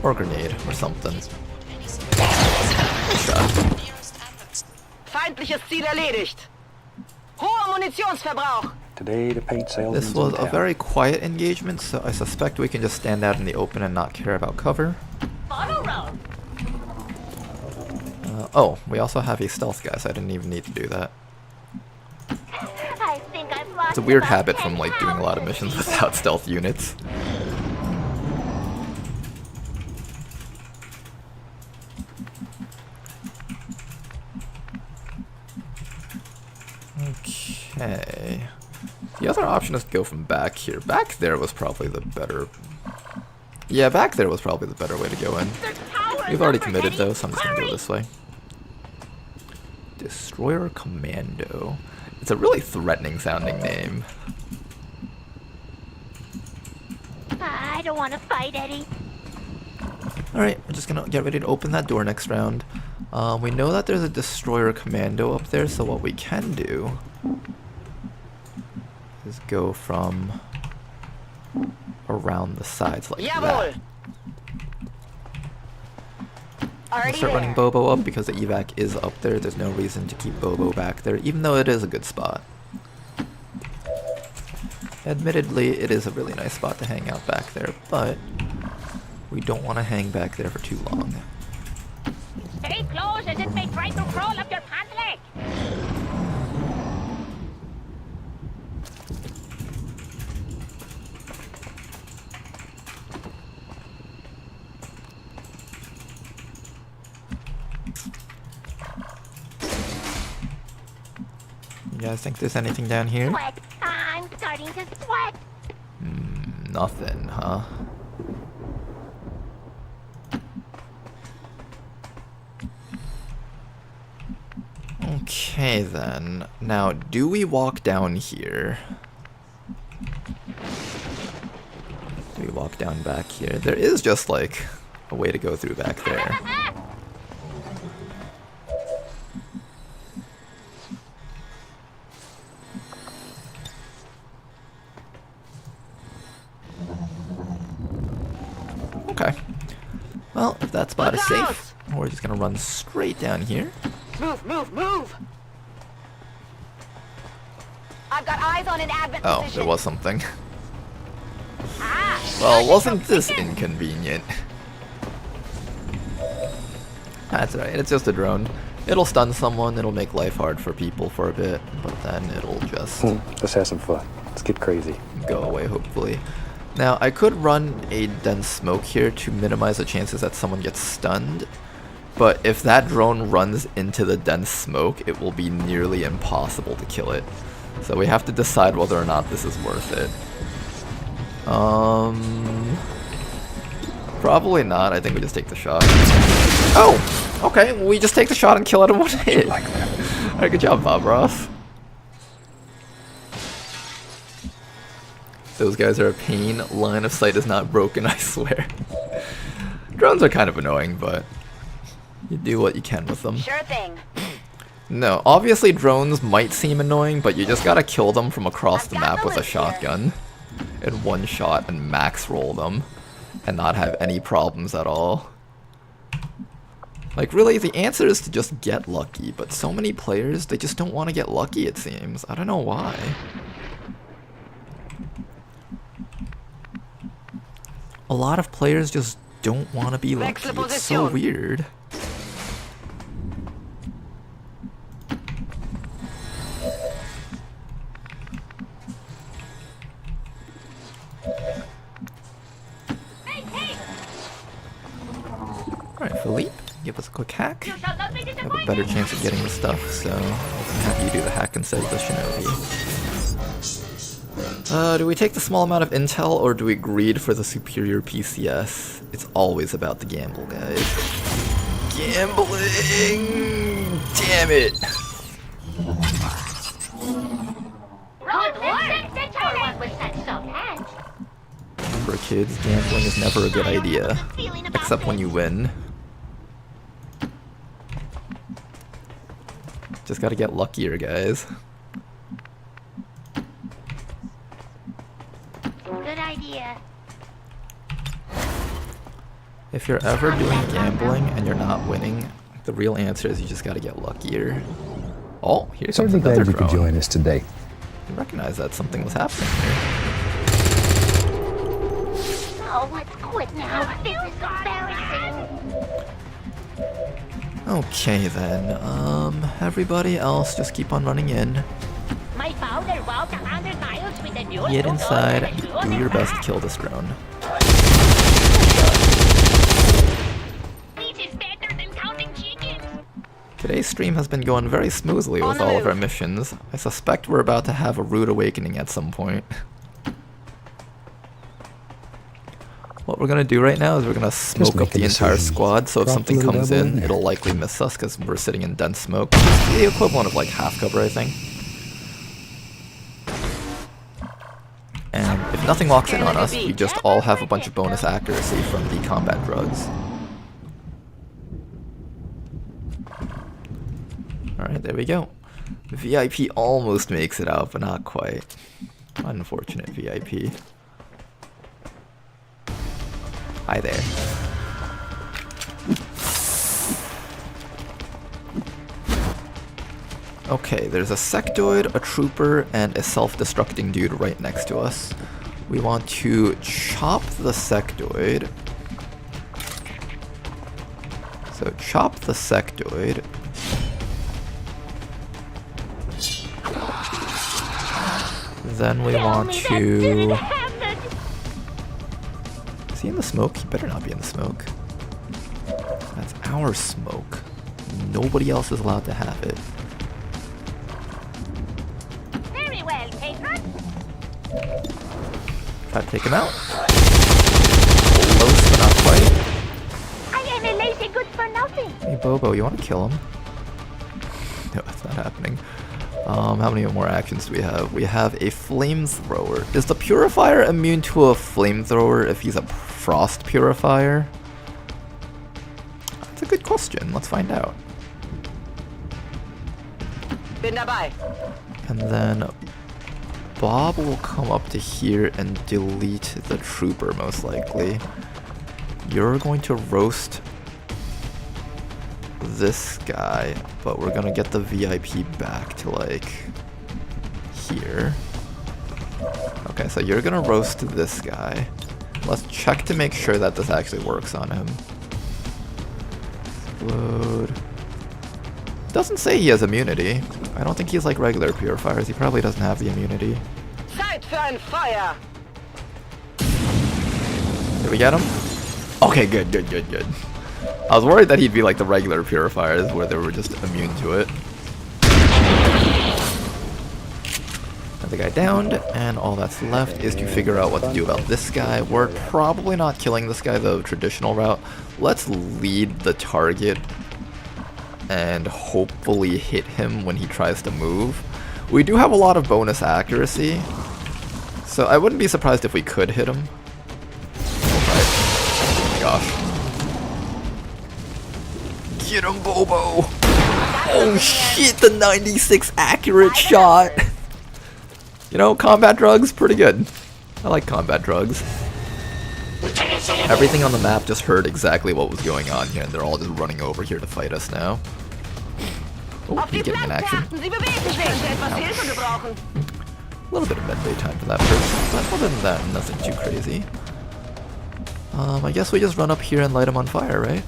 Or grenade, or something. Nice shot. Feindliches Ziel erledigt. Hoher Munitionsverbrauch. Today the paid sales. This was a very quiet engagement, so I suspect we can just stand out in the open and not care about cover. Oh, we also have a stealth guy, so I didn't even need to do that. It's a weird habit from like doing a lot of missions without stealth units. Okay. The other option is to go from back here. Back there was probably the better... Yeah, back there was probably the better way to go in. We've already committed though, so I'm just gonna go this way. Destroyer Commando. It's a really threatening sounding name. I don't want to fight, Eddie. Alright, we're just gonna get ready to open that door next round. We know that there's a Destroyer Commando up there, so what we can do is go from around the sides like that. We'll start running Bobo up because the evac is up there. There's no reason to keep Bobo back there, even though it is a good spot. Admittedly, it is a really nice spot to hang out back there, but we don't want to hang back there for too long. Stay close as it may try to crawl up your pant leg. You guys think there's anything down here? Sweat. I'm starting to sweat. Nothing, huh? Okay then. Now, do we walk down here? Do we walk down back here? There is just like a way to go through back there. Okay. Well, if that spot is safe, we're just gonna run straight down here. Move, move, move! I've got eyes on an advent Oh, position. there was something. Well, wasn't this inconvenient? That's right, it's just a drone. It'll stun someone, it'll make life hard for people for a bit, but then it'll just... Let's have some fun. Let's get crazy. Go away, hopefully. Now, I could run a dense smoke here to minimize the chances that someone gets stunned, but if that drone runs into the dense smoke, it will be nearly impossible to kill it. So we have to decide whether or not this is worth it. Probably not. I think we just take the shot. Oh! Okay, we just take the shot and kill it in one hit. Alright, good job, Bob Ross. Those guys are a pain. Line of sight is not broken, I swear. Drones are kind of annoying, but you do what you can with them. Sure thing. No, obviously drones might seem annoying, but you just gotta kill them from across the map with a shotgun in one shot and max roll them and not have any problems at all. Like, really, the answer is to just get lucky, but so many players, they just don't want to get lucky, it seems. I don't know why. A lot of players just don't want to be lucky. It's so weird. Alright, Philippe, give us a quick hack. You have a better chance of getting the stuff, so I'll have you do the hack instead of the Shinobi. Do we take the small amount of intel, or do we greed for the superior PCS? It's always about the gamble, guys. Gambling! Damn it! Remember, kids, gambling is never a good idea. Except when you win. Just gotta get luckier, guys. Good idea. If you're ever doing gambling and you're not winning, the real answer is you just gotta get luckier. Oh, here comes another glad you drone. could join us today. I recognize that something was happening here. Oh, let's quit now. This is embarrassing. Okay then, everybody else just keep on running in. My father walked 100 miles Get inside, do your best to kill this drone. Today's stream has been going very smoothly with all of our missions. I suspect we're about to have a rude awakening at some point. What we're gonna do right now is we're gonna smoke up the entire squad, so if something comes in, it'll likely miss us because we're sitting in dense smoke. It's the equivalent of like half cover, I think. And if nothing walks in on us, we just all have a bunch of bonus accuracy from the combat drugs. Alright, there we go. VIP almost makes it out, but not quite. Unfortunate VIP. Hi there. Okay, there's a sectoid, a trooper, and a self-destructing dude right next to us. We want to chop the sectoid. So chop the sectoid. Then we want to... Is he in the smoke? He better not be in the smoke. That's our smoke. Nobody else is allowed to have it. Very well, patron. Try to take him out. Close, but not quite. I am a lazy good for nothing. Hey Bobo, you want to kill him? No, that's not happening. How many more actions do we have? We have a flamethrower. Is the purifier immune to a flamethrower if he's a frost purifier? That's a good question. Let's find out. And then Bob will come up to here and delete the trooper, most likely. You're going to roast this guy, but we're gonna get the VIP back to like here. Okay, so you're gonna roast this guy. Let's check to make sure that this actually works on him. Explode. Doesn't say he has immunity. I don't think he's like regular purifiers. He probably doesn't have the immunity. Zeit für ein Feuer. Did we get him? Okay, good. I was worried that he'd be like the regular purifiers where they were just immune to it. Another guy downed, and all that's left is to figure out what to do about this guy. We're probably not killing this guy the traditional route. Let's lead the target and hopefully hit him when he tries to move. We do have a lot of bonus accuracy, so I wouldn't be surprised if we could hit him. Oh my gosh. Get him, Bobo! Oh shit, the 96 accurate shot! You know, combat drugs, pretty good. I like combat drugs. Everything on the map just heard exactly what was going on here, and they're all just running over here to fight us now. Oh, he's getting in action. Ouch. A little bit of medbay time for that person, but other than that, nothing too crazy. I guess we just run up here and light them on fire, right?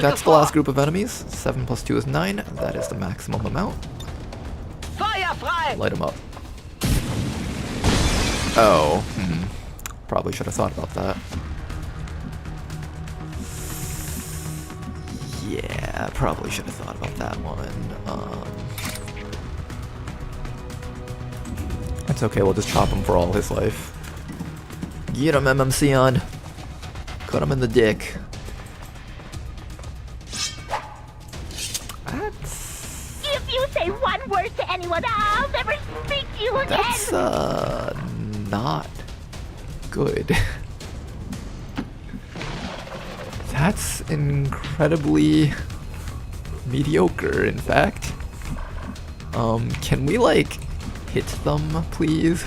That's the last group of enemies. 7 plus 2 is 9. That is the maximum amount. Light them up. Oh, probably should have thought about that. Yeah, probably should have thought about that one. It's okay, we'll just chop him for all his life. Get him, MMC on. Cut him in the dick. If you say one word to anyone, I'll never speak to you again. That's, not good. That's incredibly mediocre, in fact. Can we, like, hit them, please?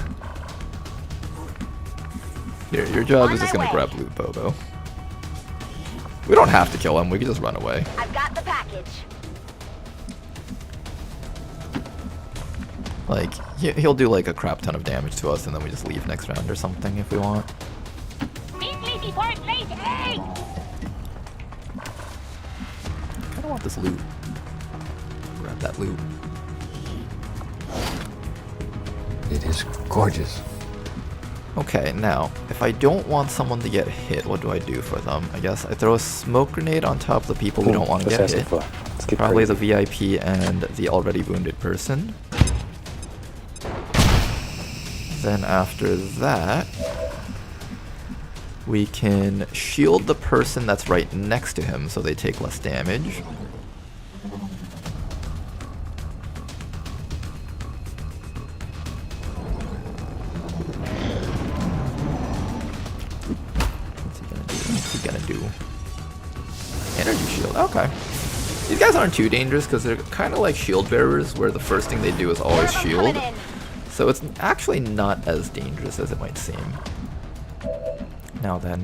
Here, your job is just gonna grab loot, Bobo. We don't have to kill him, we can just run away. I've got the package. Like, he'll do like a crap ton of damage to us and then we just leave next round or something if we want. I kinda want this loot. Grab that loot. It is gorgeous. Okay, now, if I don't want someone to get hit, what do I do for them? I guess I throw a smoke grenade on top of the people who don't want to get hit. Probably the VIP and the already wounded person. Then after that, we can shield the person that's right next to him so they take less damage. What's he gonna do? Energy shield, okay. These guys aren't too dangerous because they're kind of like shield bearers where the first thing they do is always shield. So it's actually not as dangerous as it might seem. Now then,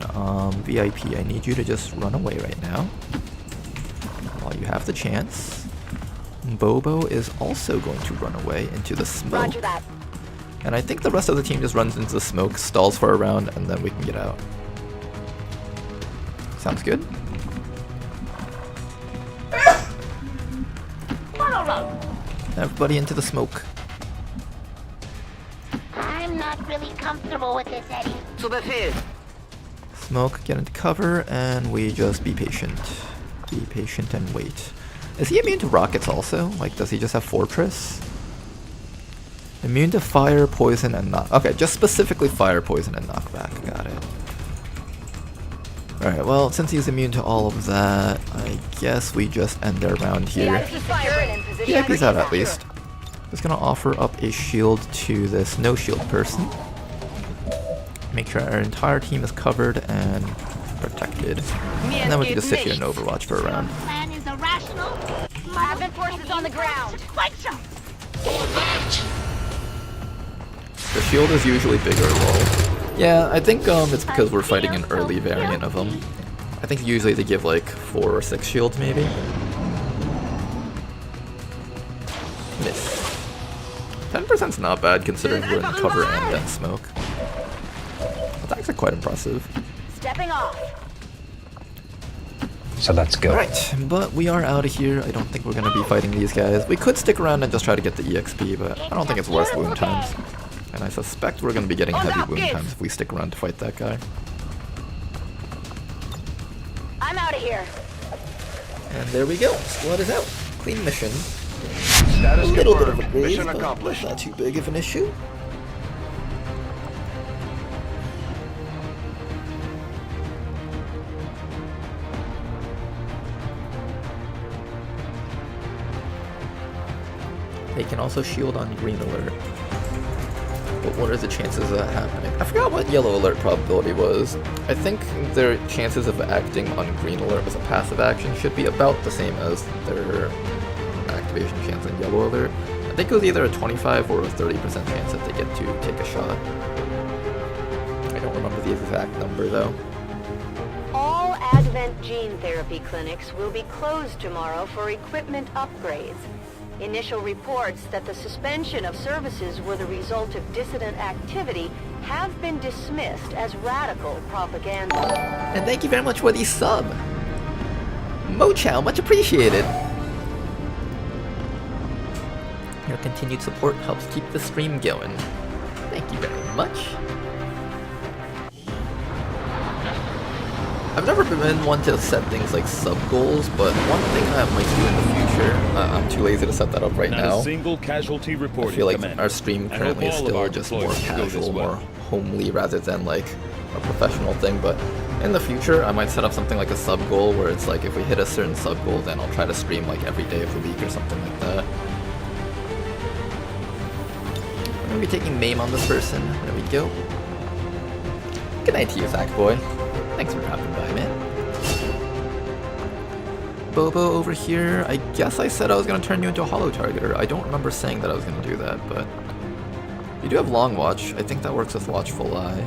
VIP, I need you to just run away right now. While you have the chance. Bobo is also going to run away into the smoke. Roger that. And I think the rest of the team just runs into the smoke, stalls for a round, and then we can get out. Sounds good? Everybody into the smoke. I'm not really comfortable with this, Eddie. Zu Befehl. Smoke, get into cover, and we just be patient. Be patient and wait. Is he immune to rockets also? Like, does he just have Fortress? Immune to fire, poison, and knock. Okay, just specifically fire, poison, and knockback. Got it. Alright, well, since he's immune to all of that, I guess we just end our round here. VIP's out at least. Just gonna offer up a shield to this no shield person. Make sure our entire team is covered and protected. And then we can just sit here and Overwatch for a round. Plan is irrational. Advent forces on the ground. The shield is usually bigger, lol. Yeah, I think it's because we're fighting an early variant of them. I think usually they give like 4 or 6 shields maybe. Miss. 10%'s not bad considering we're in cover and in smoke. That's actually quite impressive. Stepping off. So let's go. Alright, but we are out of here. I don't think we're going to be fighting these guys. We could stick around and just try to get the EXP, but I don't think it's worth wound times. And I suspect we're going to be getting heavy wound times if we stick around to fight that guy. I'm out of here. And there we go. Squad is out. Clean mission. Status A little bit of a confirmed. graze, Mission but accomplished. not too big of an issue. They can also shield on green alert. But what are the chances of that happening? I forgot what yellow alert probability was. I think their chances of acting on green alert as a passive action should be about the same as their activation chance on yellow alert. I think it was either a 25 or a 30% chance that they get to take a shot. I don't remember the exact number though. All Advent gene therapy clinics will be closed tomorrow for equipment upgrades. Initial reports that the suspension of services were the result of dissident activity have been dismissed as radical propaganda. And thank you very much for the sub. Mochow, much appreciated. Your continued support helps keep the stream going. Thank you very much. I've never been one to set things like sub-goals, but one thing I might do in the future, I'm too lazy to set that up right now. A single casualty report. I feel like our stream currently is still just more casual, more homely, rather than like a professional thing, but in the future I might set up something like a sub-goal where it's like if we hit a certain sub-goal, then I'll try to stream like every day of the week or something like that. I'm going to be taking MAME on this person. There we go. Good night to you, Zach boy. Thanks for dropping by, man. Bobo over here. I guess I said I was going to turn you into a holo targeter. I don't remember saying that I was going to do that, but you do have long watch. I think that works with watchful eye.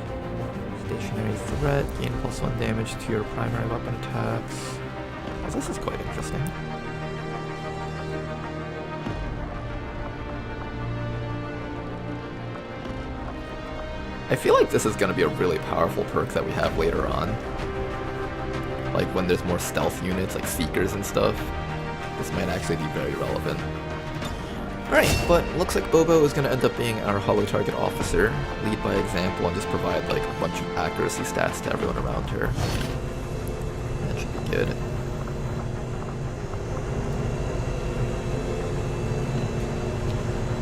Stationary threat. Gain +1 damage to your primary weapon attacks. Oh, this is quite interesting. I feel like this is going to be a really powerful perk that we have later on. Like when there's more stealth units, like Seekers and stuff. This might actually be very relevant. Alright, but looks like Bobo is going to end up being our hollow target officer, lead by example, and just provide like a bunch of accuracy stats to everyone around her. That should be good.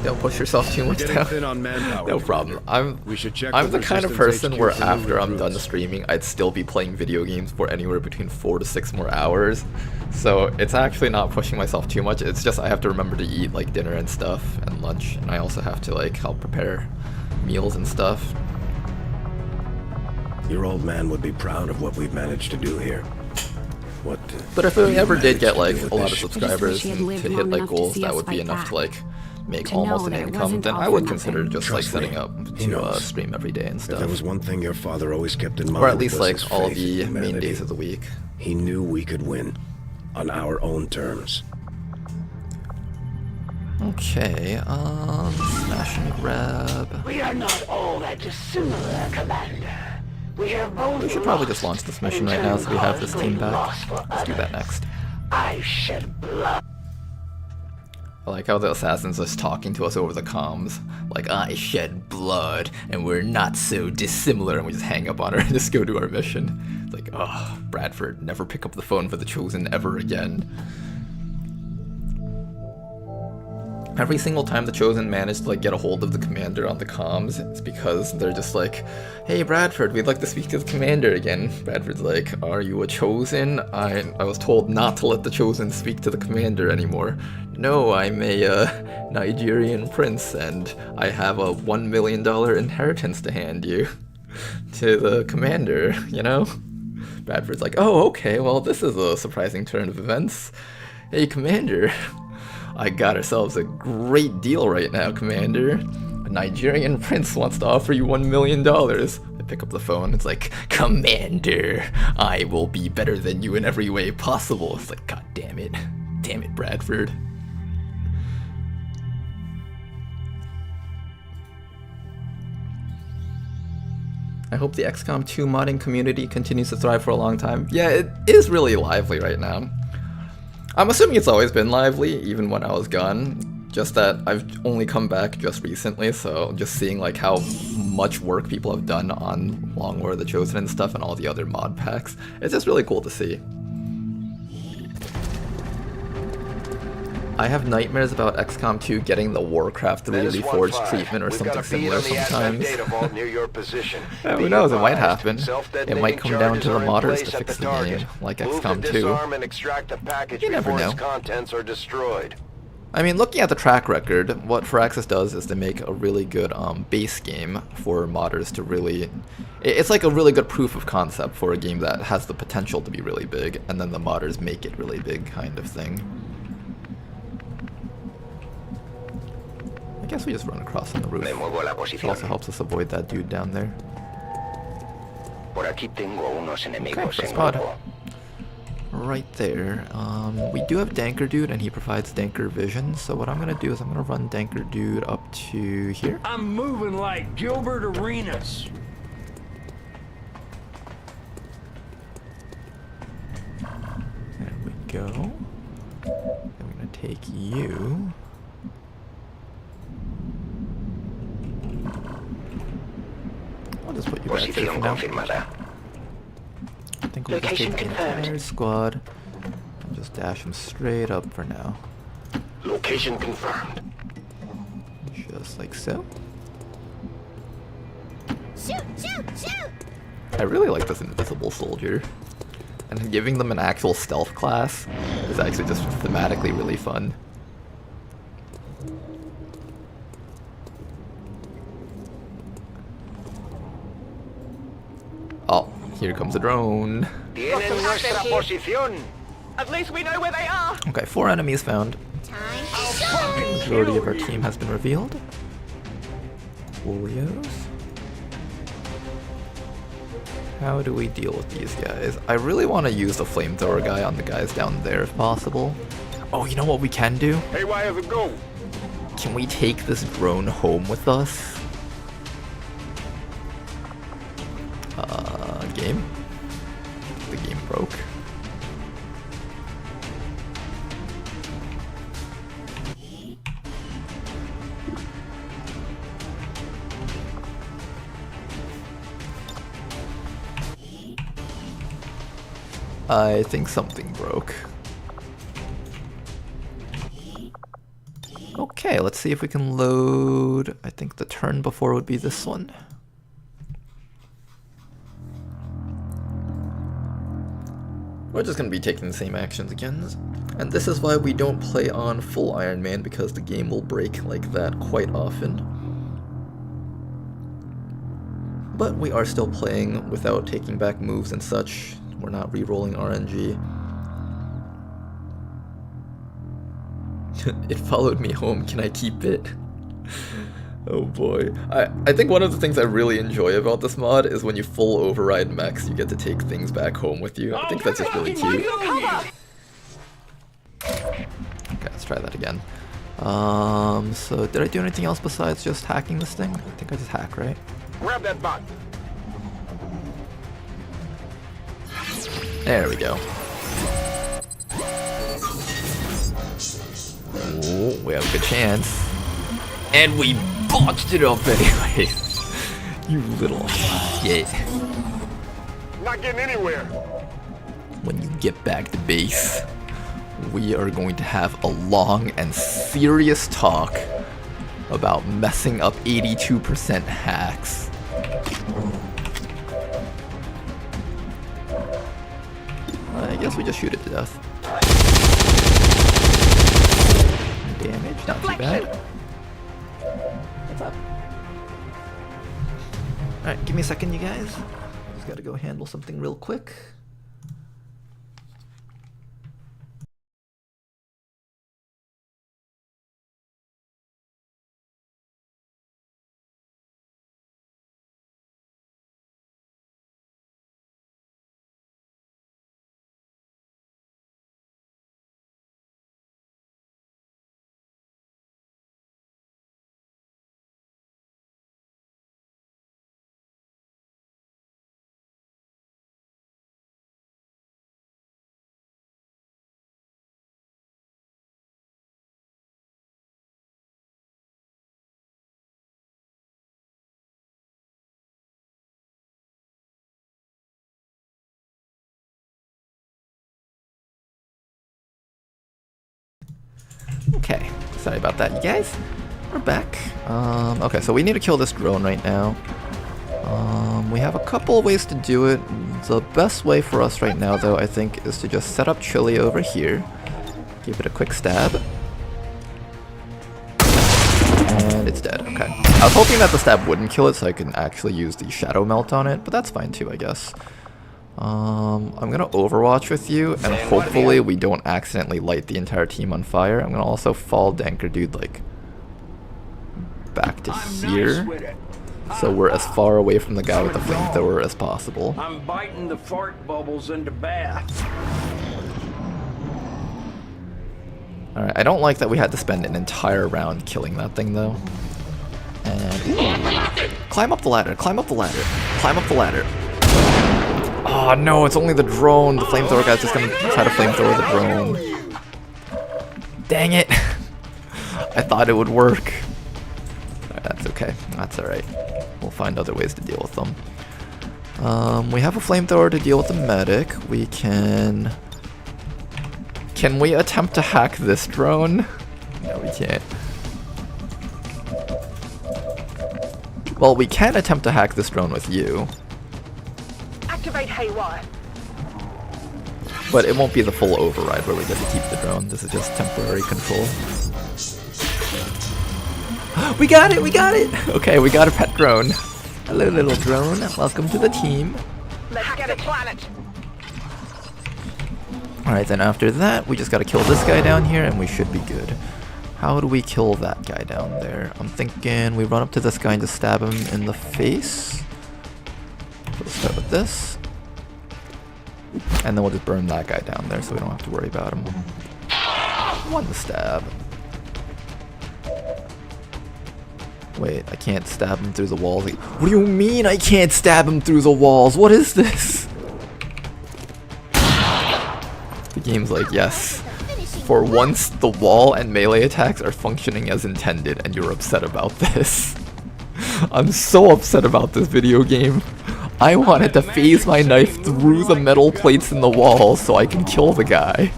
Don't push yourself too much down. No problem. I'm the kind of person where after I'm done streaming, I'd still be playing video games for anywhere between 4 to 6 more hours. So it's actually not pushing myself too much. It's just I have to remember to eat like dinner and stuff and lunch, and I also have to like help prepare meals and stuff. Your old man would be proud of what we've managed to do here. But if we ever did get like a lot of subscribers and to hit like goals, that would be enough to like make almost an income, then I would consider just like setting up to stream every day and stuff. If there was one thing your father always kept in mind, or at least like all the main days of the week. He knew we could win on our own terms. Okay, smash and grab. We are not all that dissimilar, Commander. We have both. We should probably just launch this mission right now so we have this team back. Let's do that next. I shed blood. I like how the assassin's just talking to us over the comms. Like, I shed blood, and we're not so dissimilar, and we just hang up on her and just go to our mission. It's like, oh, Bradford, never pick up the phone for the Chosen ever again. Every single time the Chosen managed to like get a hold of the commander on the comms, it's because they're just like, hey Bradford, we'd like to speak to the commander again. Bradford's like, are you a Chosen? I was told not to let the Chosen speak to the commander anymore. No, I'm a Nigerian prince and I have a $1 million inheritance to hand you to the commander, you know? Bradford's like, oh, okay, well this is a surprising turn of events. Hey commander, I got ourselves a great deal right now, Commander. A Nigerian prince wants to offer you $1 million. I pick up the phone, it's like, Commander, I will be better than you in every way possible. It's like, god damn it. Damn it, Bradford. I hope the XCOM 2 modding community continues to thrive for a long time. Yeah, it is really lively right now. I'm assuming it's always been lively, even when I was gone, just that I've only come back just recently, so just seeing like how much work people have done on Long War, the Chosen and stuff, and all the other mod packs, it's just really cool to see. I have nightmares about XCOM 2 getting the Warcraft 3 Reforged treatment or something similar sometimes. Who knows, it might happen. It might come down to the modders to fix the game, like XCOM 2. You never know. I mean, looking at the track record, what Firaxis does is to make a really good base game for modders to really... It's like a really good proof of concept for a game that has the potential to be really big, and then the modders make it really big kind of thing. I guess we just run across on the roof. It also helps us avoid that dude down there. Okay, first spot. Right there. We do have Danker Dude, and he provides Danker vision, so what I'm going to do is I'm going to run Danker Dude up to here. I'm moving like Gilbert Arenas. There we go. I'm going to take you. I'll just put you back there for now. I think we'll just take the entire squad and just dash them straight up for now. Location confirmed. Just like so. Shoot, shoot, shoot! I really like this invisible soldier. And giving them an actual stealth class is actually just thematically really fun. Oh, here comes a drone. At least we know where they are. Okay, 4 enemies found. The majority of our team has been revealed. Coolios. How do we deal with these guys? I really want to use the flamethrower guy on the guys down there if possible. Oh, you know what we can do? Hey, where's it go? Can we take this drone home with us? Game? The game broke. I think something broke. Okay, let's see if we can load. I think the turn before would be this one. We're just going to be taking the same actions again. And this is why we don't play on full Ironman, because the game will break like that quite often. But we are still playing without taking back moves and such. We're not re-rolling RNG. It followed me home, can I keep it? Oh boy. I think one of the things I really enjoy about this mod is when you full override mechs, you get to take things back home with you. I think that's just really cute. Okay, let's try that again. So did I do anything else besides just hacking this thing? I think I just hack, right? Grab that bot. There we go. Ooh, we have a good chance. And we botched it up anyways. You little shit. Not getting anywhere. When you get back to base, we are going to have a long and serious talk about messing up 82% hacks. I guess we just shoot it to death. Damage, not too bad. What's up? Alright, give me a second, you guys. Just gotta go handle something real quick. Okay, sorry about that, you guys. We're back. Okay, so we need to kill this drone right now. We have a couple of ways to do it. The best way for us right now, though, I think, is to just set up Chili over here. Give it a quick stab. And it's dead, okay. I was hoping that the stab wouldn't kill it so I can actually use the Shadow Melt on it, but that's fine too, I guess. I'm gonna Overwatch with you, and hopefully we don't accidentally light the entire team on fire. I'm gonna also fall Danker Dude, like, back to here, so we're as far away from the guy with the flamethrower as possible. I'm biting the fart bubbles into bath. Alright, I don't like that we had to spend an entire round killing that thing, though. And climb up the ladder, climb up the ladder, climb up the ladder. Oh no, it's only the drone. The flamethrower guy's just gonna try to flamethrower the drone. Dang it. I thought it would work. That's okay. That's alright. We'll find other ways to deal with them. We have a flamethrower to deal with the medic. We can... Can we attempt to hack this drone? No, we can't. Well, we can attempt to hack this drone with you. Activate haywire. But it won't be the full override where we get to keep the drone. This is just temporary control. We got it! We got it! Okay, we got a pet drone. Hello, little drone. Welcome to the team. Let's get a planet. Alright, then after that, we just gotta kill this guy down here and we should be good. How do we kill that guy down there? I'm thinking we run up to this guy and just stab him in the face. So let's start with this. And then we'll just burn that guy down there so we don't have to worry about him. One stab. Wait, I can't stab him through the walls. What do you mean I can't stab him through the walls? What is this? The game's like, yes. For once, the wall and melee attacks are functioning as intended, and you're upset about this. I'm so upset about this video game. I wanted to phase my knife through the metal plates in the wall so I can kill the guy.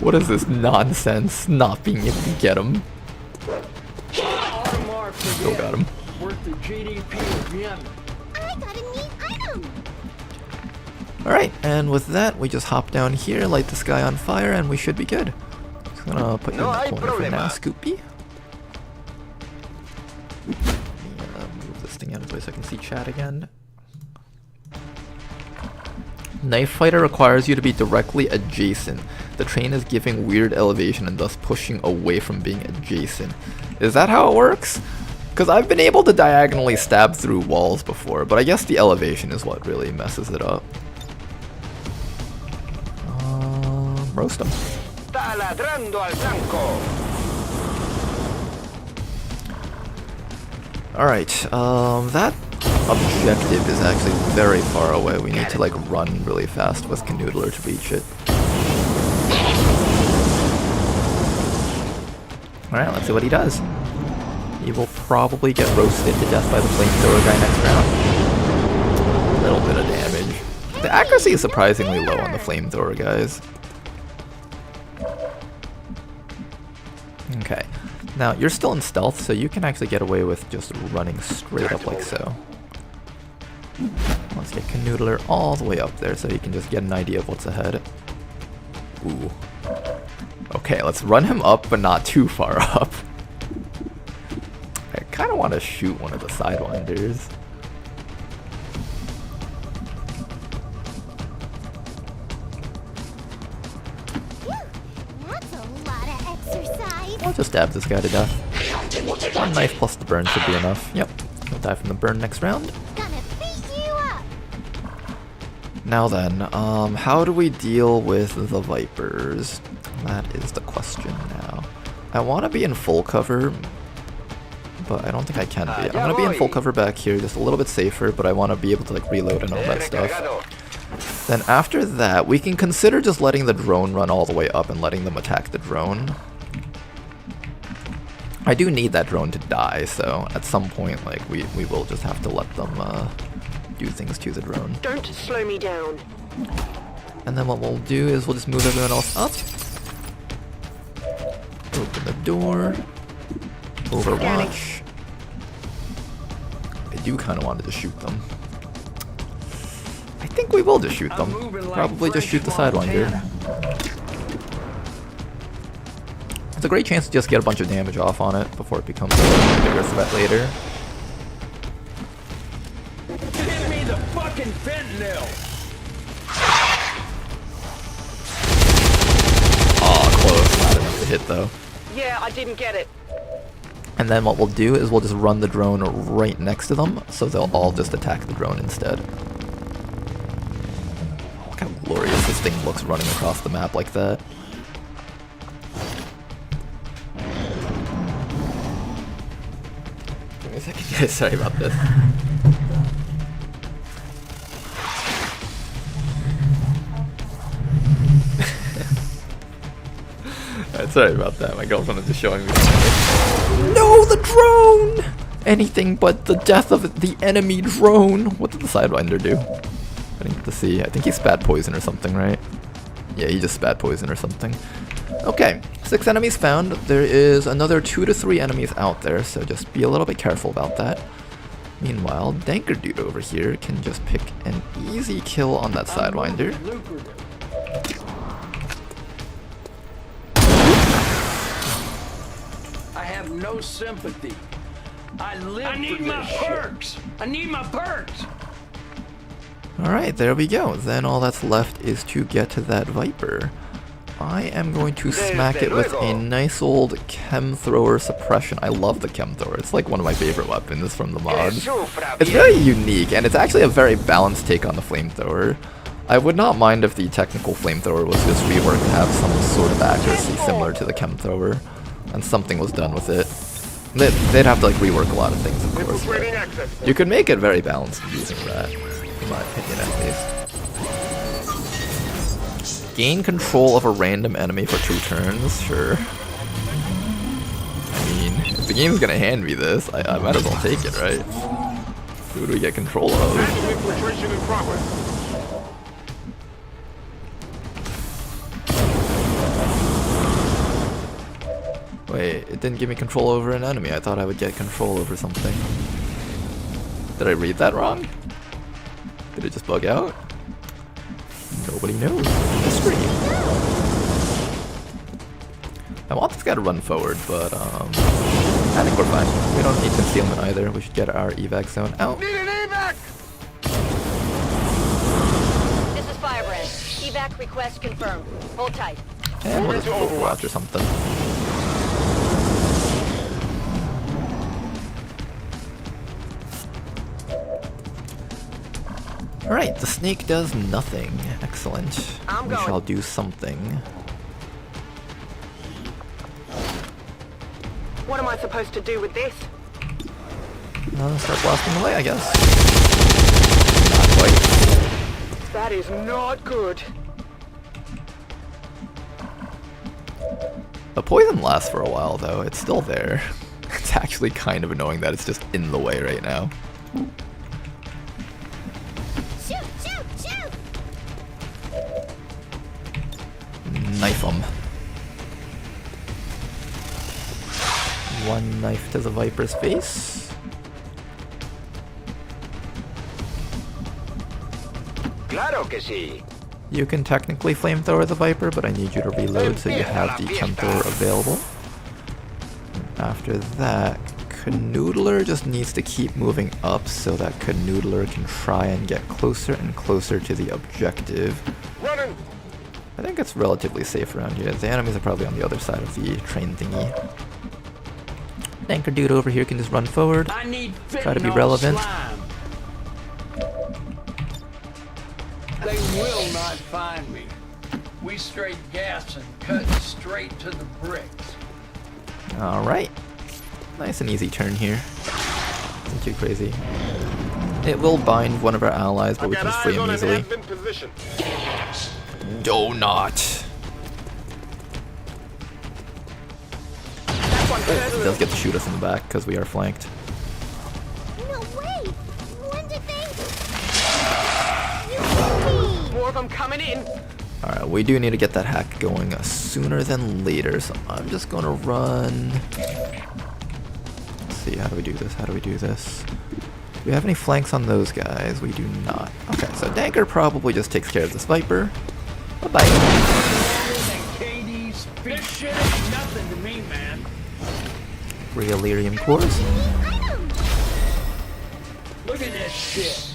What is this nonsense? Not being able to get him. Still got him. Worth the GDP of Yemen. I got a neat item. Alright, and with that, we just hop down here, light this guy on fire, and we should be good. Just gonna put you in the corner for now, Scoopy. Move this thing out of the way so I can see chat again. Knife Fighter requires you to be directly adjacent. The train is giving weird elevation and thus pushing away from being adjacent. Is that how it works? Because I've been able to diagonally stab through walls before, but I guess the elevation is what really messes it up. Roast him. Alright, that objective is actually very far away. We need to like run really fast with Canoodler to reach it. Alright, let's see what he does. He will probably get roasted to death by the flamethrower guy next round. A little bit of damage. The accuracy is surprisingly low on the flamethrower guys. Okay. Now, you're still in stealth, so you can actually get away with just running straight up like so. Let's get Canoodler all the way up there so you can just get an idea of what's ahead. Ooh. Okay, let's run him up, but not too far up. I kind of want to shoot one of the Sidewinders. That's a lot of exercise. I'll just stab this guy to death. One knife plus the burn should be enough. Yep, he'll die from the burn next round. Gonna beat you up. Now then, how do we deal with the Vipers? That is the question now. I want to be in full cover, but I don't think I can be. I'm going to be in full cover back here, just a little bit safer, but I want to be able to like reload and all that stuff. Then after that, we can consider just letting the drone run all the way up and letting them attack the drone. I do need that drone to die, so at some point, like, we will just have to let them do things to the drone. Don't slow me down. And then what we'll do is we'll just move everyone else up. Open the door. Overwatch. I do kind of want to just shoot them. I think we will just shoot them. Probably just shoot the Sidewinder. It's a great chance to just get a bunch of damage off on it before it becomes a bigger threat later. Give me the fucking fentanyl! Aw, close. Not enough to hit though. Yeah, I didn't get it. And then what we'll do is we'll just run the drone right next to them, so they'll all just attack the drone instead. Look how glorious this thing looks running across the map like that. Give me a second, guys. Sorry about this. Sorry about that, my girlfriend is just showing me something. No, the drone! Anything but the death of the enemy drone. What did the Sidewinder do? I didn't get to see. I think he spat poison or something, right? Yeah, he just spat poison or something. Okay, 6 enemies found. There is another 2 to 3 enemies out there, so just be a little bit careful about that. Meanwhile, Danker Dude over here can just pick an easy kill on that Sidewinder. I have no sympathy. I need my perks. I need my perks. Alright, there we go. Then all that's left is to get to that Viper. I am going to smack it with a nice old chem thrower suppression. I love the chem thrower. It's like one of my favorite weapons from the mods. It's very unique, and it's actually a very balanced take on the flamethrower. I would not mind if the technical flamethrower was just reworked to have some sort of accuracy similar to the chem thrower, and something was done with it. They'd have to like rework a lot of things, of course. But you could make it very balanced using that, in my opinion at least. Gain control of a random enemy for 2 turns, sure. I mean, if the game's gonna hand me this, I might as well take it, right? Who do we get control of? Infiltration in progress. Wait, it didn't give me control over an enemy. I thought I would get control over something. Did I read that wrong? Did it just bug out? Nobody knows. Mystery. I want this guy to run forward, but I think we're fine. We don't need concealment either. We should get our evac zone out. Need an evac! This is Firebrand. Evac request confirmed. Hold tight. And we'll just Overwatch or something. Alright, the snake does nothing. Excellent. We shall do something. What am I supposed to do with this? Start blasting away, I guess. Not quite. That is not good. The poison lasts for a while, though. It's still there. It's actually kind of annoying that it's just in the way right now. Shoot, shoot, shoot! Knife him. One knife to the Viper's face. Claro que sí. You can technically flamethrower the Viper, but I need you to reload so you have the flamethrower available. After that, Canoodler just needs to keep moving up so that Canoodler can try and get closer and closer to the objective. Running. I think it's relatively safe around here. The enemies are probably on the other side of the train thingy. Anchor dude over here can just run forward. I need try to be relevant. Slime. They will not find me. We straight gas and cut straight to the bricks. Alright. Nice and easy turn here. Nothing too crazy. It will bind one of our allies, but we can just free him easily. Donut! It does get to shoot us in the back because we are flanked. No way! When did they... More of them coming in. Alright, we do need to get that hack going sooner than later, so I'm just gonna run... Let's see, how do we do this? How do we do this? Do we have any flanks on those guys? We do not. Okay, so Danker probably just takes care of this Viper. Bye-bye. This shit ain't nothing to me, man. Real lyrium cores. Look at this shit.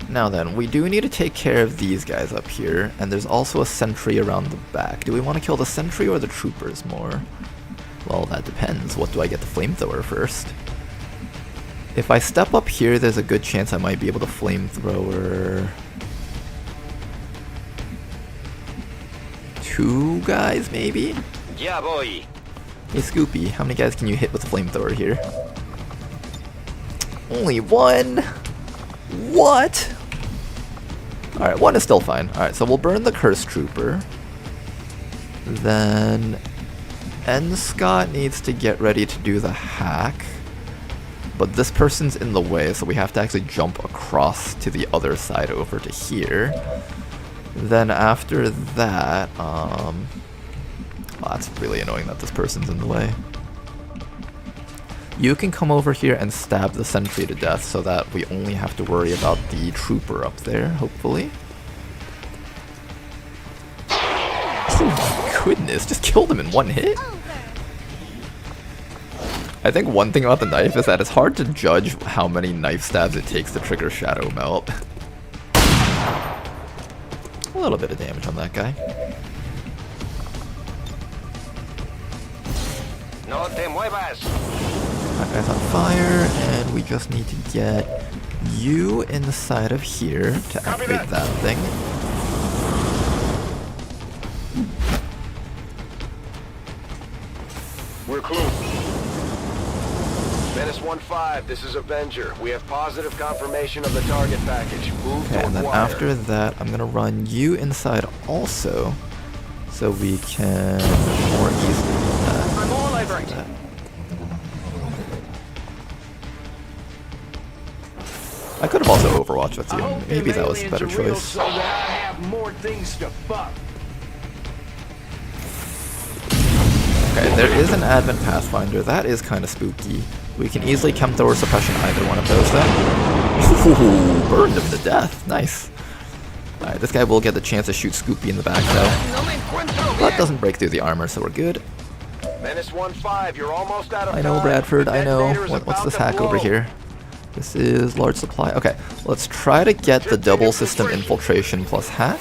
Now then, we do need to take care of these guys up here, and there's also a sentry around the back. Do we want to kill the sentry or the troopers more? Well, that depends. What do I get the flamethrower first? If I step up here, there's a good chance I might be able to flamethrower... 2 guys, maybe? Yeah, boy. Hey, Scoopy, how many guys can you hit with a flamethrower here? Only 1? What? Alright, 1 is still fine. Alright, so we'll burn the Cursed Trooper. Then... Scott needs to get ready to do the hack. But this person's in the way, so we have to actually jump across to the other side over to here. Then after that, well, that's really annoying that this person's in the way. You can come over here and stab the sentry to death so that we only have to worry about the trooper up there, hopefully. Oh my goodness, just killed him in 1 hit? I think one thing about the knife is that it's hard to judge how many knife stabs it takes to trigger Shadow Melt. A little bit of damage on that guy. No te muevas. That guy's on fire, and we just need to get you inside of here to activate that thing. We're close. Menace 1-5, this is Avenger. We have positive confirmation of the target package. Move to Okay, and then acquire. after that, I'm gonna run you inside also, so we can more easily do that. I'm all over it. I could have also Overwatched with you. Maybe that was a better choice. So that I have more things to fuck. Okay, there is an Advent Pathfinder. That is kind of spooky. We can easily Chemthrower Suppression either one of those then. Ooh, burned him to death. Nice. Alright, this guy will get the chance to shoot Scoopy in the back though. That doesn't break through the armor, so we're good. Menace 1-5, you're almost out of time. I know, Bradford, I know. Detonator is What's about this to hack over blow. here? This is large supply. Okay, let's try to get the double system infiltration plus hack.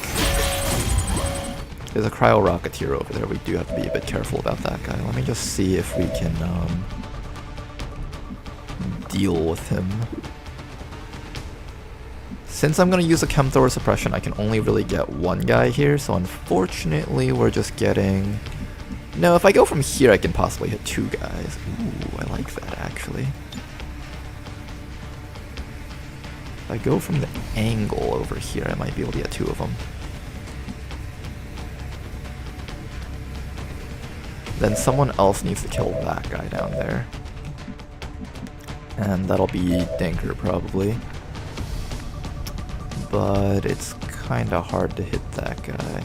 There's a cryo rocketeer over there. We do have to be a bit careful about that guy. Let me just see if we can deal with him. Since I'm going to use a Chemthrower suppression, I can only really get one guy here, so unfortunately we're just getting... No, if I go from here I can possibly hit two guys. Ooh, I like that actually. If I go from the angle over here, I might be able to get two of them. Then someone else needs to kill that guy down there. And that'll be Dinker probably. But it's kinda hard to hit that guy.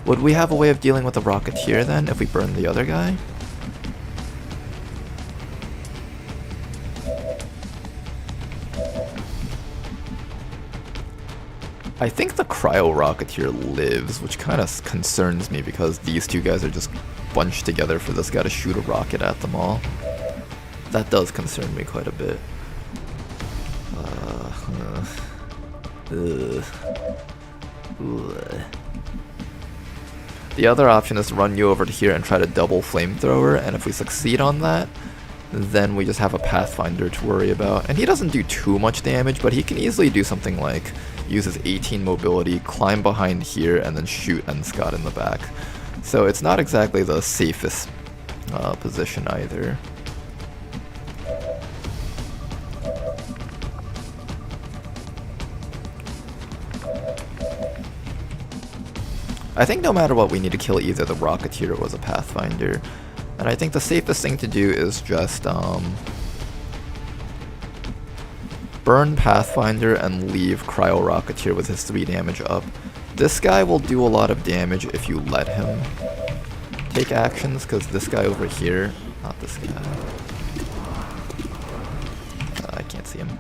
Would we have a way of dealing with the Rocketeer then, if we burn the other guy? I think the Cryo Rocketeer lives, which kind of concerns me because these two guys are just bunched together for this guy to shoot a rocket at them all. That does concern me quite a bit. The other option is to run you over to here and try to double flamethrower, and if we succeed on that, then we just have a Pathfinder to worry about. And he doesn't do too much damage, but he can easily do something like use his 18 mobility, climb behind here, and then shoot Enscott in the back. So it's not exactly the safest position either. I think no matter what, we need to kill either the Rocketeer or the Pathfinder. And I think the safest thing to do is just burn Pathfinder and leave Cryo Rocketeer with his 3 damage up. This guy will do a lot of damage if you let him take actions, because this guy over here, not this guy, I can't see him.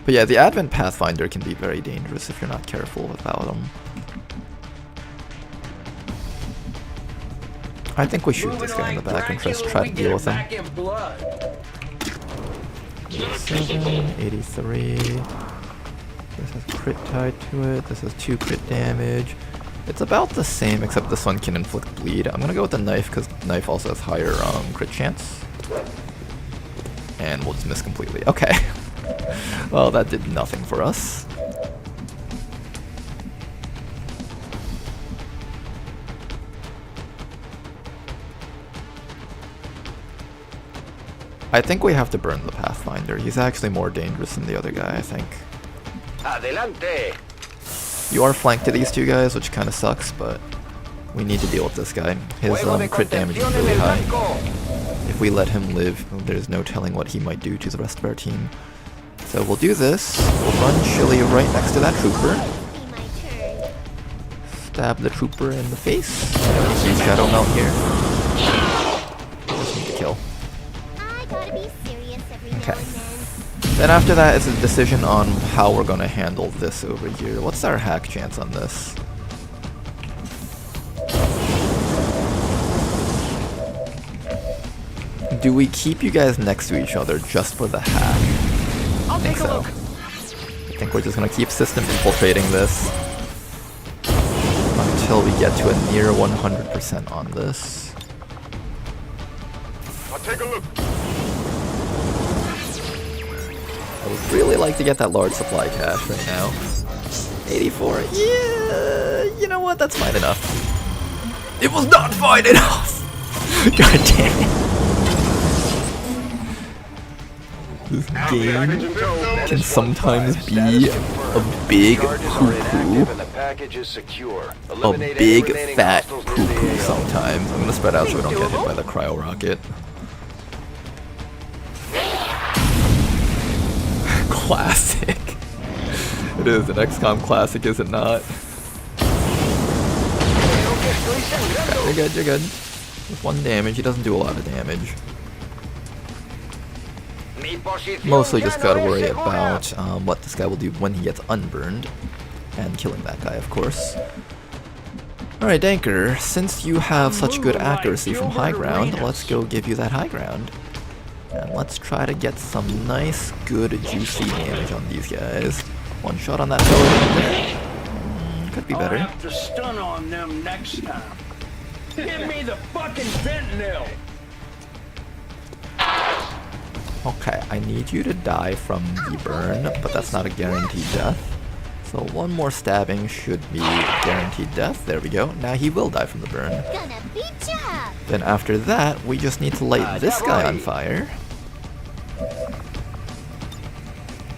But yeah, the Advent Pathfinder can be very dangerous if you're not careful about him. I think we shoot this guy in the back and just try to deal with him. 87, 83. This has crit tied to it. This has 2 crit damage. It's about the same, except this one can inflict bleed. I'm gonna go with the knife because knife also has higher crit chance. And we'll just miss completely. Okay. Well, that did nothing for us. I think we have to burn the Pathfinder. He's actually more dangerous than the other guy, I think. Adelante. You are flanked to these two guys, which kind of sucks, but we need to deal with this guy. His crit damage is really high. If we let him live, there's no telling what he might do to the rest of our team. So we'll do this. We'll run Chili right next to that trooper. Stab the trooper in the face. Use Shadow Melt here. Just need to kill. Okay. Then after that is a decision on how we're going to handle this over here. What's our hack chance on this? Do we keep you guys next to each other just for the hack? I think so. I think we're just going to keep system infiltrating this until we get to a near 100% on this. I'll take a look. I would really like to get that large supply cache right now. 84, yeah, you know what, that's fine enough. It was not fine enough! God damn it. This game can sometimes be a big poo-poo. A big fat poo-poo sometimes. I'm gonna spread out so we don't get hit by the cryo rocket. classic. It is an XCOM classic, is it not? Okay, you're good, you're good. With 1 damage, he doesn't do a lot of damage. Mostly just gotta worry about what this guy will do when he gets unburned. And killing that guy, of course. Alright, Danker, since you have such good accuracy from high ground, let's go give you that high ground. And let's try to get some nice, good, juicy damage on these guys. 1 shot on that fella. Could be better. I'll have to stun on them next time. Give me the fucking fentanyl! Okay, I need you to die from the burn, but that's not a guaranteed death. So 1 more stabbing should be guaranteed death. There we go. Now he will die from the burn. Then after that, we just need to light this guy on fire.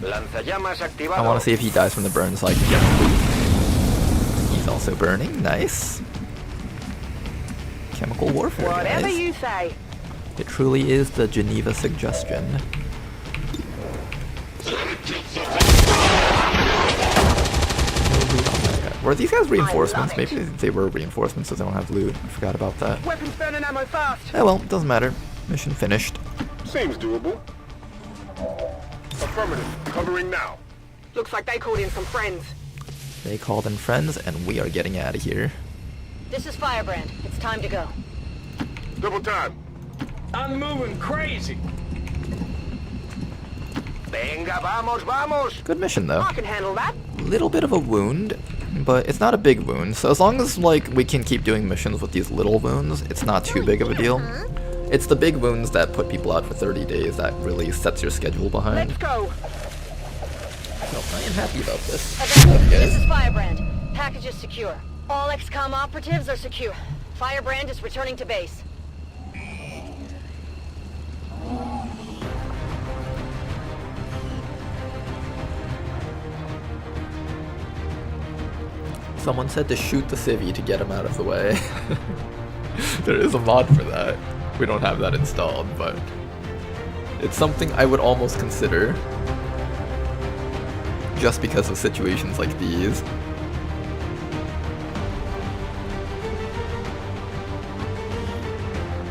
I want to see if he dies from the burn so I can get loot. He's also burning. Nice. Chemical warfare, Whatever guys. you say. It truly is the Geneva suggestion. Were these guys reinforcements? Maybe they were reinforcements so they don't have loot. I forgot about that. Weapons burning ammo fast. Oh well, doesn't matter. Mission finished. Seems doable. Affirmative. Covering now. Looks like they called in some friends. They called in friends and we are getting out of here. This is Firebrand. It's time to go. Double time. I'm moving crazy. Venga, vamos, vamos. Good mission though. I can handle that. Little bit of a wound, but it's not a big wound. So as long as like we can keep doing missions with these little wounds, it's not too big of a deal. It's the big wounds that put people out for 30 days that really sets your schedule behind. Let's go. So I am happy about this. This is Firebrand. Package is secure. All XCOM operatives are secure. Firebrand is returning to base. Someone said to shoot the civvy to get him out of the way. There is a mod for that. We don't have that installed, but it's something I would almost consider just because of situations like these.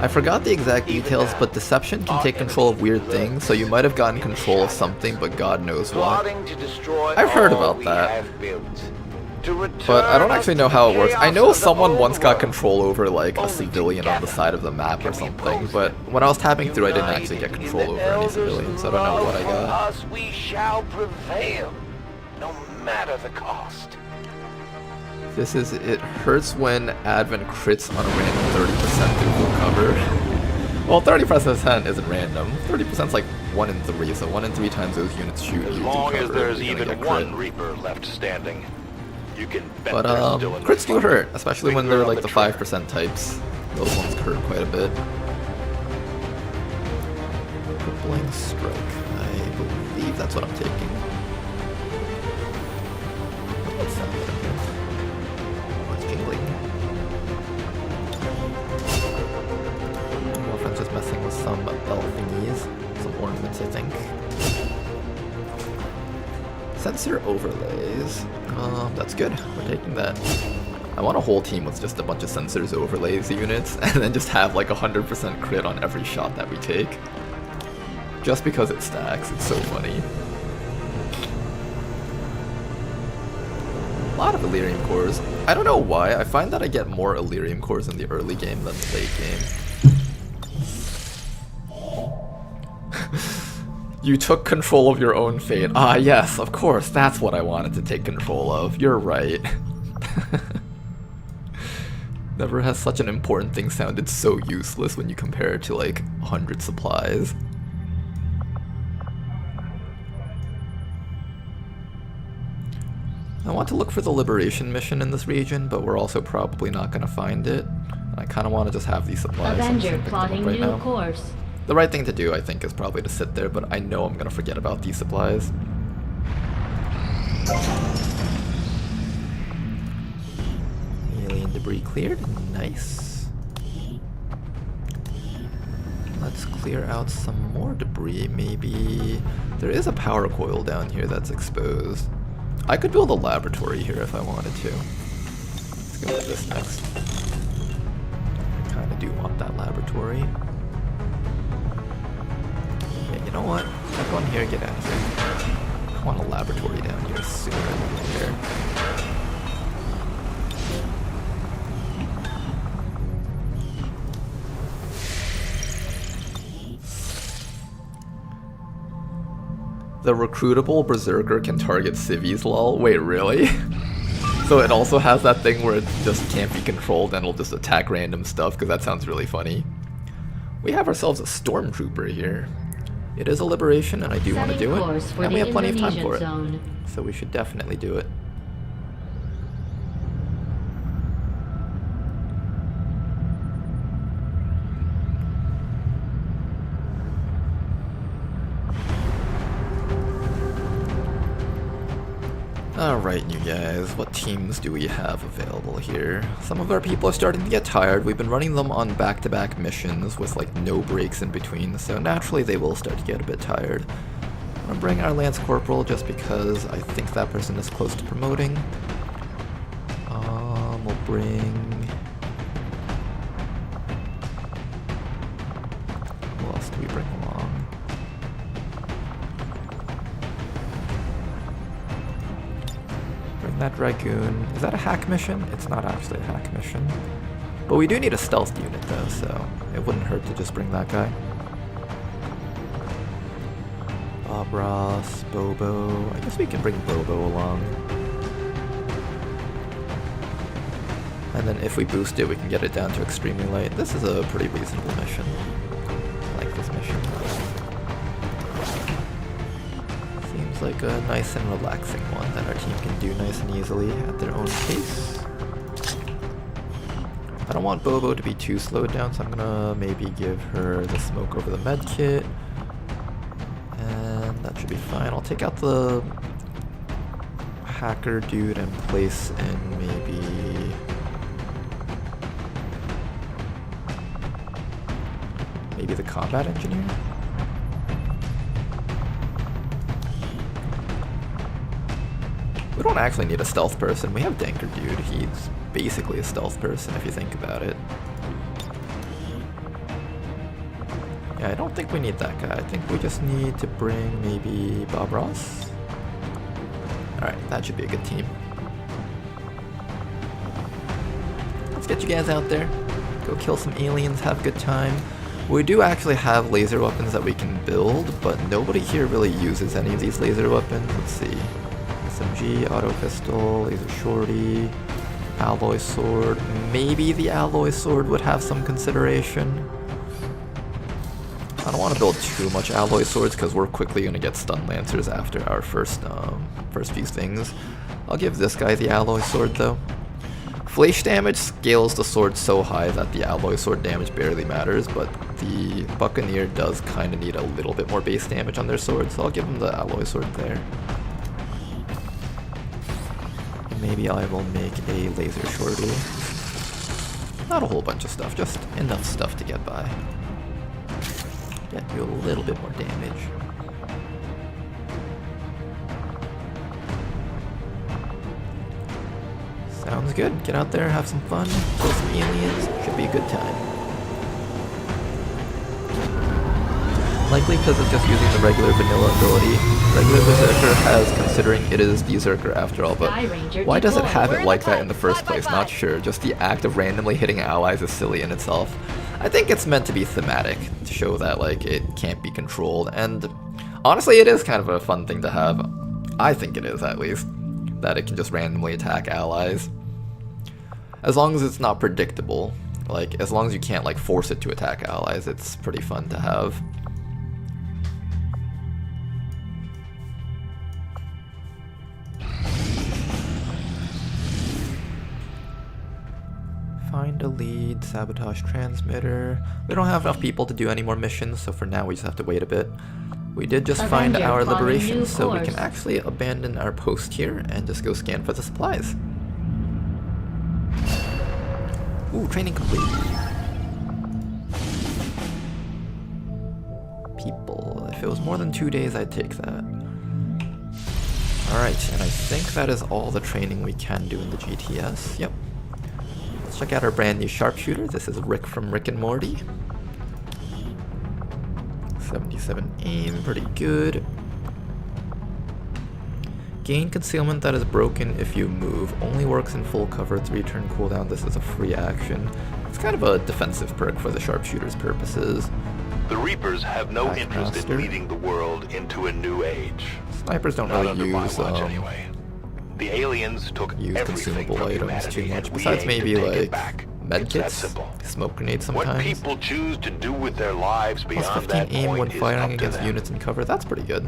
I forgot the exact details, but Deception can take control of weird things, so you might have gotten control of something, but God knows what. I've heard about that. But I don't actually know how it works. I know someone once got control over like a civilian on the side of the map or something, but when I was tapping through I didn't actually get control over any civilians, so I don't know what I got. We shall prevail, no matter the cost. This is, it hurts when Advent crits on a random 30% through full cover. Well, 30% isn't random. 30% is like 1 in 3, so 1 in 3 times those units shoot. As long as there's even 1 Reaper left standing. You can bet but crits do hurt, especially when they're like the 5% types. Those ones hurt quite a bit. Crippling strike. I believe that's what I'm taking. What's that? Oh, it's jingling. My girlfriend's just messing with some bell thingies, some ornaments, I think. Sensor overlays. That's good. We're taking that. I want a whole team with just a bunch of sensors overlays units, and then just have like 100% crit on every shot that we take. Just because it stacks. It's so funny. A lot of Elerium cores. I don't know why. I find that I get more Elerium cores in the early game than the late game. You took control of your own fate. Ah, yes, of course, that's what I wanted to take control of. You're right. Never has such an important thing sounded so useless when you compare it to, like, 100 supplies. I want to look for the Liberation mission in this region, but we're also probably not going to find it. I kind of want to just have these supplies. Avenger plotting right new now. course. The right thing to do, I think, is probably to sit there, but I know I'm gonna forget about these supplies. Alien debris cleared. Nice. Let's clear out some more debris. Maybe there is a power coil down here that's exposed. I could build a laboratory here if I wanted to. Let's go with this next. I kind of do want that laboratory. Yeah, you know what? Go in here, get out of here. I want a laboratory down here sooner than later. The recruitable berserker can target civvies, lol. Wait, really? So it also has that thing where it just can't be controlled and it'll just attack random stuff, because that sounds really funny. We have ourselves a stormtrooper here. It is a liberation and I do want to do it. And we have plenty of time for it. So we should definitely do it. Alright, you guys, what teams do we have available here? Some of our people are starting to get tired. We've been running them on back-to-back missions with like no breaks in between, so naturally they will start to get a bit tired. I'm gonna bring our Lance Corporal just because I think that person is close to promoting. We'll bring... Who else do we bring along? Bring that Dragoon. Is that a hack mission? It's not actually a hack mission. But we do need a stealth unit though, so it wouldn't hurt to just bring that guy. Bob Ross, Bobo. I guess we can bring Bobo along. And then if we boost it, we can get it down to extremely light. This is a pretty reasonable mission. I like this mission. Seems like a nice and relaxing one that our team can do nice and easily at their own pace. I don't want Bobo to be too slowed down, so I'm gonna maybe give her the smoke over the med kit. And that should be fine. I'll take out the hacker dude and place in maybe the combat engineer? We don't actually need a stealth person. We have Danker dude. He's basically a stealth person if you think about it. Yeah, I don't think we need that guy. I think we just need to bring maybe Bob Ross. Alright, that should be a good team. Let's get you guys out there. Go kill some aliens, have a good time. We do actually have laser weapons that we can build, but nobody here really uses any of these laser weapons. Let's see. SMG, auto pistol, laser shorty, alloy sword. Maybe the alloy sword would have some consideration. I don't want to build too much alloy swords because we're quickly going to get stun lancers after our first few things. I'll give this guy the alloy sword though. Flash damage scales the sword so high that the alloy sword damage barely matters, but the Buccaneer does kind of need a little bit more base damage on their sword, so I'll give him the alloy sword there. And maybe I will make a laser shorty. Not a whole bunch of stuff, just enough stuff to get by. Get you a little bit more damage. Sounds good. Get out there, have some fun, kill some aliens. Should be a good time. Likely because it's just using the regular vanilla ability. Regular Berserker has, considering it is Berserker after all, but why does it have it like that in the first place? Not sure. Just the act of randomly hitting allies is silly in itself. I think it's meant to be thematic, to show that like it can't be controlled, and honestly it is kind of a fun thing to have. I think it is, at least, that it can just randomly attack allies. As long as it's not predictable, like as long as you can't like force it to attack allies, it's pretty fun to have. Find a lead, sabotage transmitter. We don't have enough people to do any more missions, so for now we just have to wait a bit. We did just find our liberation, so we can actually abandon our post here and just go scan for the supplies. Ooh, training complete. If it was more than 2 days, I'd take that. Alright, and I think that is all the training we can do in the GTS. Yep. Let's check out our brand new sharpshooter. This is Rick from Rick and Morty. 77 aim, pretty good. Gain concealment that is broken if you move. Only works in full cover, 3-turn cooldown. This is a free action. It's kind of a defensive perk for the sharpshooter's purposes. The Reapers have no interest in leading the world into a new age. Snipers don't really use anyway. The aliens took consumable items too much. Besides maybe like medkits, smoke grenades sometimes. What people choose to do with their lives beyond Plus 15 that aim point when is firing up to against them. units in cover. That's pretty good.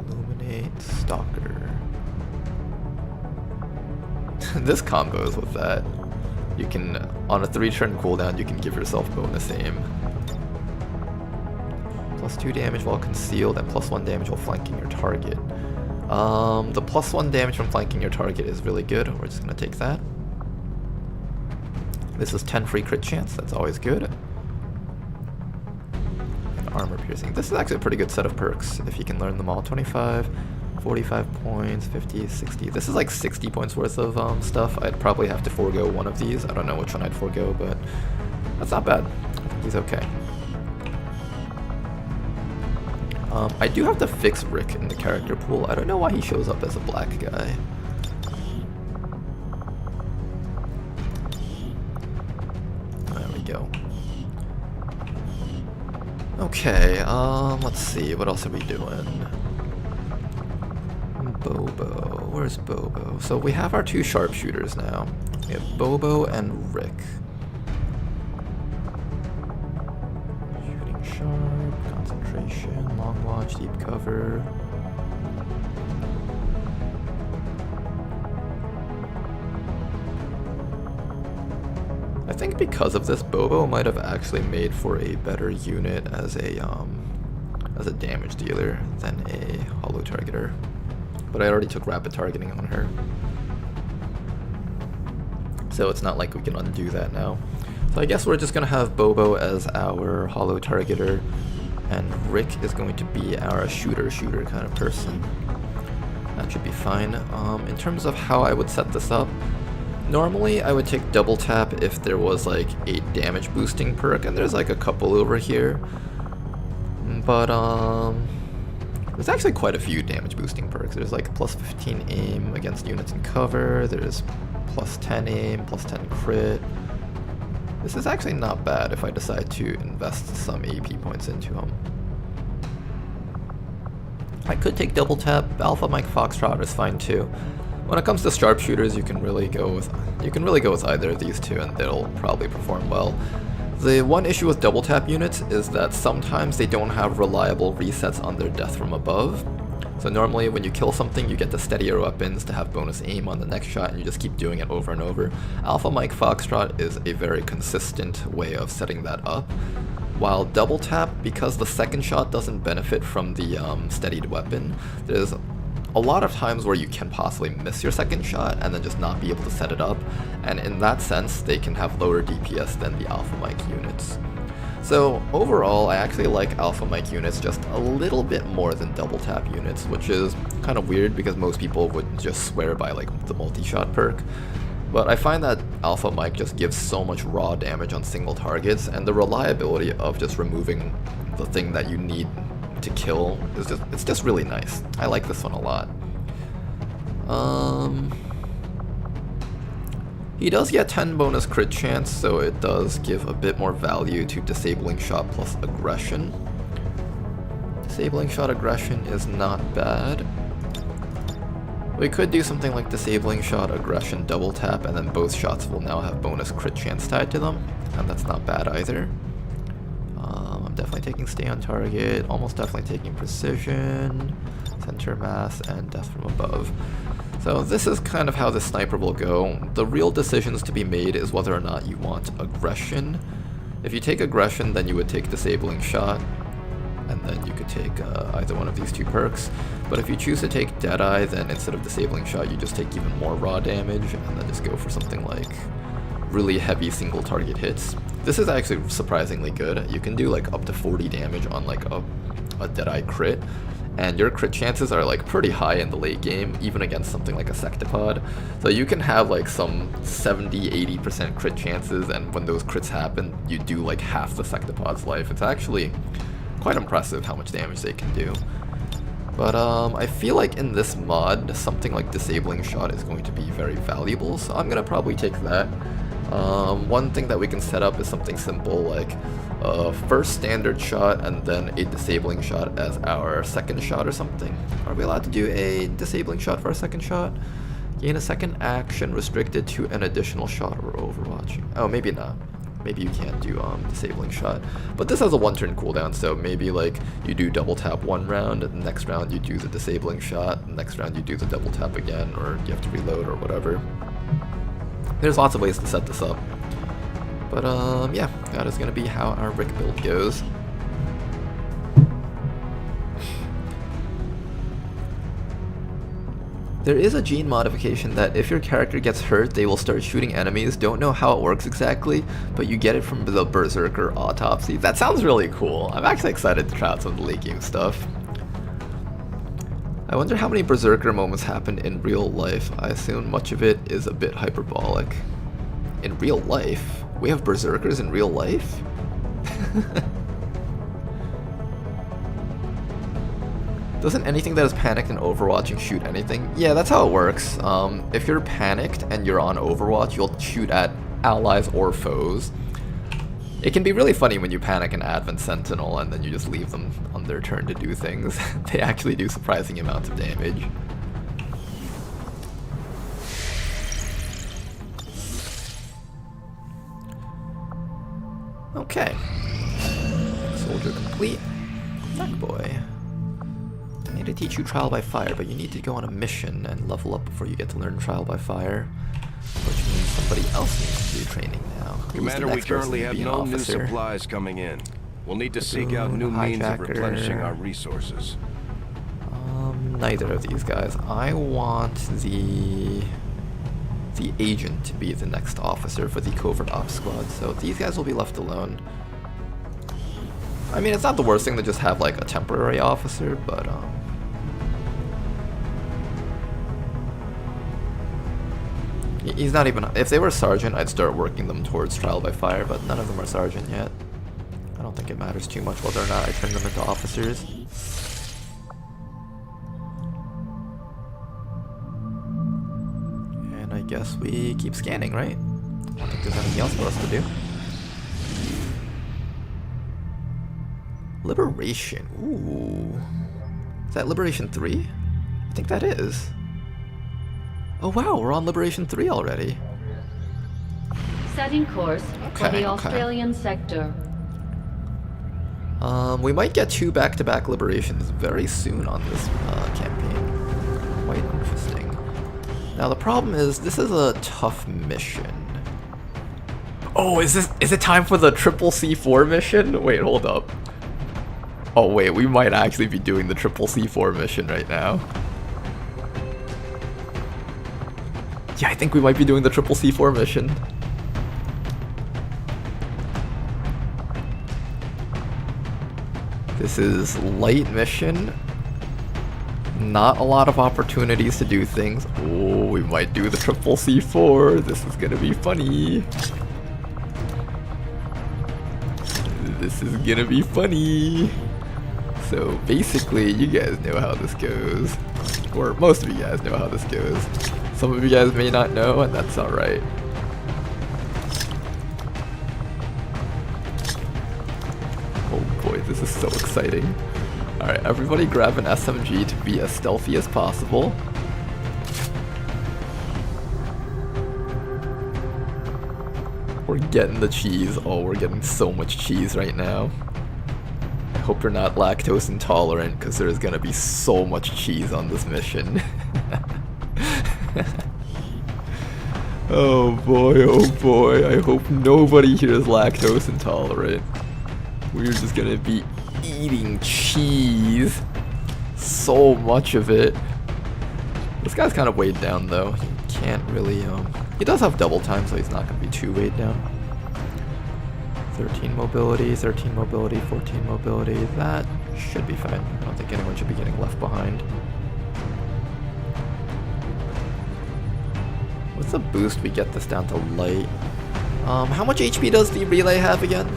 Illuminate, Stalker. This combos with that. You can, on a 3-turn cooldown, you can give yourself bonus aim. Plus 2 damage while concealed and plus 1 damage while flanking your target. The plus 1 damage from flanking your target is really good. We're just gonna take that. This is 10 free crit chance, that's always good. And armor piercing. This is actually a pretty good set of perks if you can learn them all. 25, 45 points, 50, 60. This is like 60 points worth of stuff. I'd probably have to forego one of these. I don't know which one I'd forego, but that's not bad. I think he's okay. I do have to fix Rick in the character pool. I don't know why he shows up as a black guy. There we go. Okay, let's see, what else are we doing? Bobo, where's Bobo? So we have our 2 sharpshooters now. We have Bobo and Rick. Shooting sharp, concentration, long watch, deep cover. I think because of this, Bobo might have actually made for a better unit as a damage dealer than a hollow targeter. But I already took rapid targeting on her. So it's not like we can undo that now. So I guess we're just gonna have Bobo as our hollow targeter, and Rick is going to be our shooter kind of person. That should be fine. In terms of how I would set this up, normally I would take double tap if there was like a damage boosting perk, and there's like a couple over here. But there's actually quite a few damage boosting perks. There's like plus 15 aim against units in cover, there's plus 10 aim, plus 10 crit. This is actually not bad if I decide to invest some AP points into them. I could take double tap. Alpha Mike Foxtrot is fine too. When it comes to sharpshooters, you can really go with either of these two and they'll probably perform well. The one issue with double tap units is that sometimes they don't have reliable resets on their death from above. So normally when you kill something, you get the steadier weapons to have bonus aim on the next shot, and you just keep doing it over and over. Alpha Mike Foxtrot is a very consistent way of setting that up. While double tap, because the second shot doesn't benefit from the steadied weapon, there's a lot of times where you can possibly miss your second shot and then just not be able to set it up, and in that sense they can have lower DPS than the Alpha Mike units. So overall, I actually like Alpha Mike units just a little bit more than double tap units, which is kind of weird because most people would just swear by like the multi-shot perk. But I find that Alpha Mike just gives so much raw damage on single targets, and the reliability of just removing the thing that you need to kill is it's just really nice. I like this one a lot. He does get 10 bonus crit chance, so it does give a bit more value to disabling shot plus aggression. Disabling shot aggression is not bad. We could do something like disabling shot aggression double tap, and then both shots will now have bonus crit chance tied to them, and that's not bad either. I'm definitely taking stay on target, almost definitely taking precision, center mass, and death from above. So this is kind of how the sniper will go. The real decisions to be made is whether or not you want aggression. If you take aggression, then you would take disabling shot, and then you could take either one of these 2 perks. But if you choose to take Deadeye, then instead of disabling shot, you just take even more raw damage, and then just go for something like really heavy single target hits. This is actually surprisingly good. You can do like up to 40 damage on like a Deadeye crit, and your crit chances are like pretty high in the late game, even against something like a Sectopod. So you can have like some 70-80% crit chances, and when those crits happen, you do like half the Sectopod's life. It's actually quite impressive how much damage they can do. But I feel like in this mod, something like Disabling Shot is going to be very valuable, so I'm gonna probably take that. One thing that we can set up is something simple like first standard shot and then a disabling shot as our second shot or something. Are we allowed to do a disabling shot for our second shot? Gain a second action restricted to an additional shot or overwatching. Oh, maybe not. Maybe you can't do disabling shot. But this has a 1-turn cooldown, so maybe like you do double tap one round, and the next round you do the disabling shot, the next round you do the double tap again, or you have to reload or whatever. There's lots of ways to set this up. But yeah, that is going to be how our Rick build goes. There is a gene modification that if your character gets hurt, they will start shooting enemies. Don't know how it works exactly, but you get it from the Berserker autopsy. That sounds really cool. I'm actually excited to try out some of the late game stuff. I wonder how many Berserker moments happen in real life. I assume much of it is a bit hyperbolic. In real life? We have Berserkers in real life? Doesn't anything that is panicked in Overwatching shoot anything? Yeah, that's how it works. If you're panicked and you're on Overwatch, you'll shoot at allies or foes. It can be really funny when you panic an Advent Sentinel and then you just leave them on their turn to do things. They actually do surprising amounts of damage. Okay. Soldier complete. Neck boy. I need to teach you Trial by Fire, but you need to go on a mission and level up before you get to learn Trial by Fire. Which means somebody else needs to do training now. Commander, we currently have no new supplies coming in. We'll need to seek out new means of replenishing our resources. Neither of these guys. I want the agent to be the next officer for the Covert Ops Squad, so these guys will be left alone. I mean, it's not the worst thing to just have like a temporary officer, but he's not even. If they were sergeant, I'd start working them towards Trial by Fire, but none of them are sergeant yet. I don't think it matters too much whether or not I turn them into officers. And I guess we keep scanning, right? I don't think there's anything else for us to do. Liberation. Ooh. Is that Liberation 3? I think that is. Oh wow, we're on Liberation 3 already. Setting course for the Australian sector. We might get 2 back-to-back liberations very soon on this campaign. Quite interesting. Now the problem is, this is a tough mission. Oh, is it time for the triple C4 mission? Wait, hold up. Oh wait, we might actually be doing the triple C4 mission right now. Yeah, I think we might be doing the triple C4 mission. This is light mission. Not a lot of opportunities to do things. Oh, we might do the triple C4. This is gonna be funny. This is gonna be funny. So basically, you guys know how this goes. Or most of you guys know how this goes. Some of you guys may not know, and that's alright. Oh boy, this is so exciting. Alright, everybody grab an SMG to be as stealthy as possible. We're getting the cheese. Oh, we're getting so much cheese right now. I hope you're not lactose intolerant, because there's gonna be so much cheese on this mission. Oh boy, I hope nobody here is lactose intolerant. We're just gonna be eating cheese. So much of it. This guy's kind of weighed down though. He can't really, he does have double time, so he's not going to be too weighed down. 13 mobility, 14 mobility, that should be fine. I don't think anyone should be getting left behind. What's the boost we get this down to light? How much HP does the relay have again?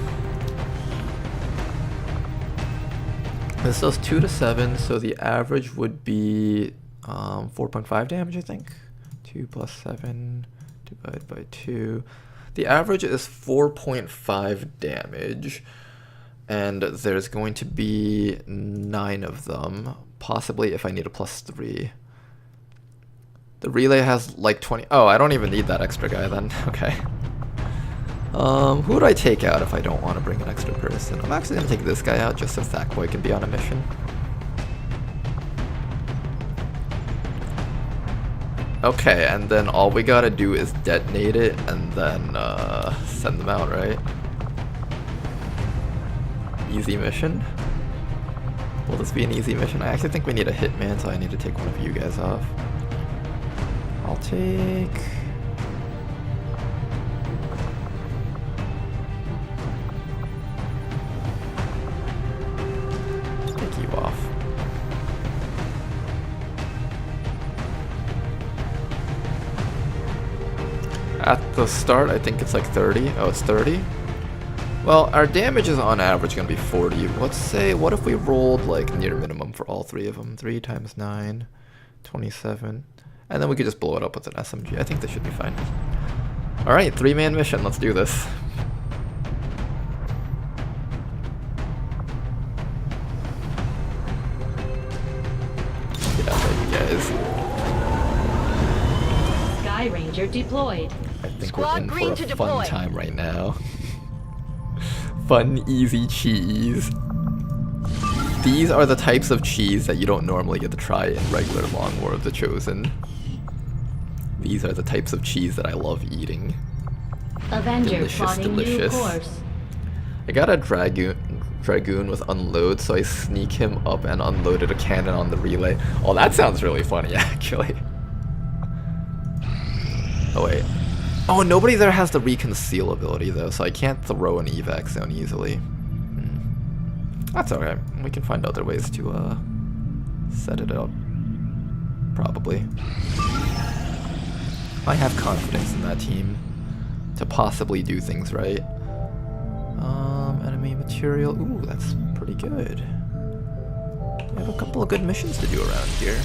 This does 2 to 7, so the average would be 4.5 damage, I think. 2 plus 7 divided by 2. The average is 4.5 damage, and there's going to be 9 of them, possibly if I need a plus 3. The relay has like 20. Oh, I don't even need that extra guy then. Okay. Who would I take out if I don't want to bring an extra person? I'm actually going to take this guy out just so Thack Boy can be on a mission. Okay, and then all we gotta do is detonate it and then send them out, right? Easy mission. Will this be an easy mission? I actually think we need a hitman, so I need to take one of you guys off. I'll take... take you off. At the start, I think it's like 30. Oh, it's 30? Well, our damage is on average going to be 40. Let's say, what if we rolled like near minimum for all 3 of them? 3 times 9, 27. And then we could just blow it up with an SMG. I think this should be fine. Alright, 3-man mission. Let's do this. Get out there, you guys. Sky Ranger deployed. I think we're in for a fun time right now. Fun, easy cheese. These are the types of cheese that you don't normally get to try in regular Long War of the Chosen. These are the types of cheese that I love eating. Avenger delicious, delicious. New course. I got a Dragoon with unload, so I sneak him up and unloaded a cannon on the relay. Oh, that sounds really funny, actually. Oh, wait. Oh, nobody there has the reconceal ability, though, so I can't throw an evac zone easily. That's alright. We can find other ways to set it up. Probably. I have confidence in that team to possibly do things right. Enemy material. Ooh, that's pretty good. We have a couple of good missions to do around here.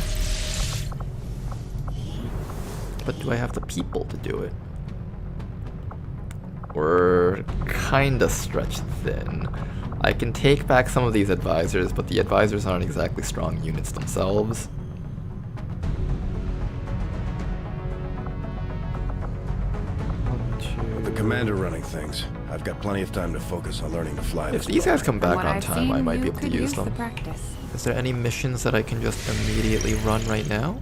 But do I have the people to do it? We're kinda stretched thin. I can take back some of these advisors, but the advisors aren't exactly strong units themselves. With the commander running things, I've got plenty of time to focus on learning to fly. If these guys come back on time, I might be able to use them. Is there any missions that I can just immediately run right now?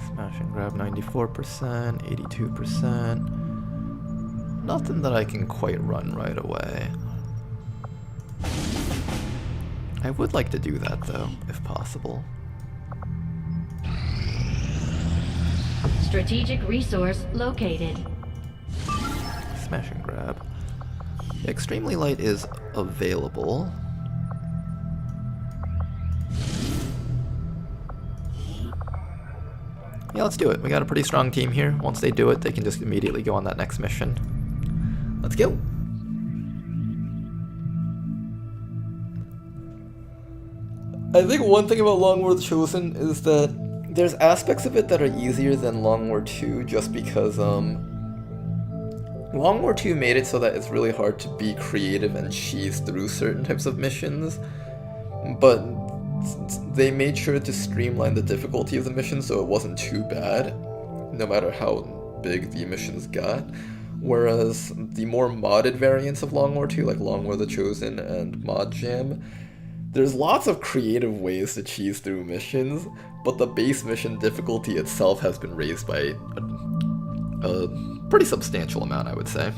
Smash and grab 94%, 82%. Nothing that I can quite run right away. I would like to do that though, if possible. Strategic resource located. Smash and grab. Yeah, extremely light is available. Yeah, let's do it. We got a pretty strong team here. Once they do it, they can just immediately go on that next mission. Let's go. I think one thing about Long War the Chosen is that there's aspects of it that are easier than Long War 2 just because Long War 2 made it so that it's really hard to be creative and cheese through certain types of missions, but they made sure to streamline the difficulty of the mission so it wasn't too bad, no matter how big the missions got. Whereas the more modded variants of Long War 2, like Long War the Chosen and Mod Jam, there's lots of creative ways to cheese through missions, but the base mission difficulty itself has been raised by a pretty substantial amount, I would say.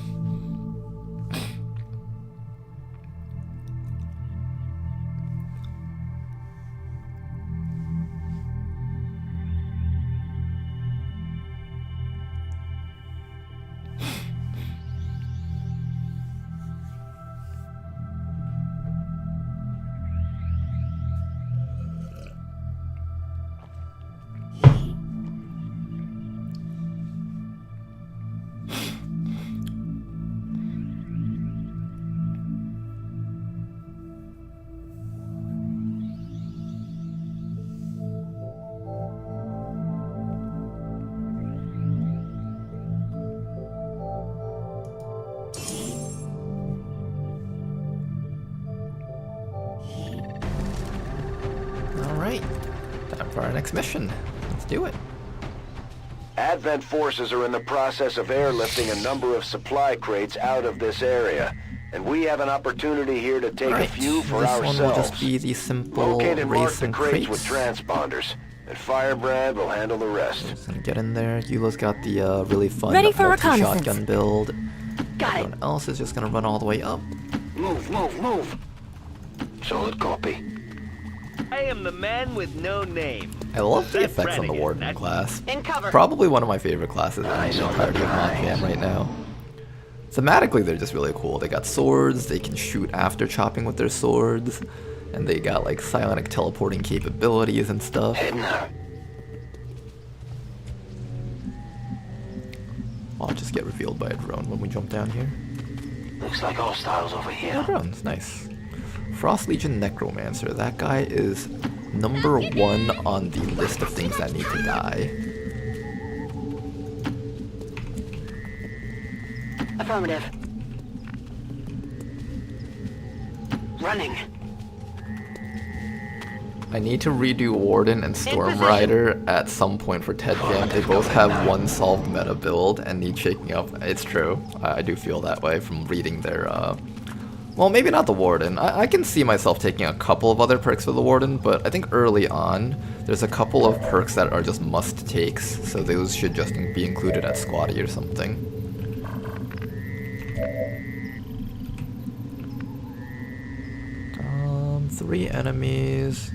for our next mission. Let's do it. Advent forces are in the process of airlifting a number of supply crates out of this area, and we have an opportunity here to take a few for ourselves. This one will just be the simple locate and mark the racing crates crates. with transponders, and Firebrand will handle the rest. Just gonna get in there. Eula's got the really fun Ready for multi-shotgun build. Got it. Everyone else is just gonna run all the way up. Move. Solid copy. I am the man with no name. I love the Seth effects on the Brannigan, Warden that's- class. In cover. Probably one of my favorite classes in the entirety of Mod Jam right now. Thematically, they're just really cool. They got swords, they can shoot after chopping with their swords, and they got like psionic teleporting capabilities and stuff. I'll just get revealed by a drone when we jump down here. Looks like hostiles over here. No drones, nice. Frost Legion Necromancer. That guy is number 1 on the list of things that need to die. Affirmative. Running. I need to redo Warden and Storm Rider at some point for Ted Jam. They both have one solved meta build and need shaking up. It's true. I do feel that way from reading their, well, maybe not the Warden. I can see myself taking a couple of other perks for the Warden, but I think early on, there's a couple of perks that are just must-takes, so those should just be included at Squatty or something. 3 enemies,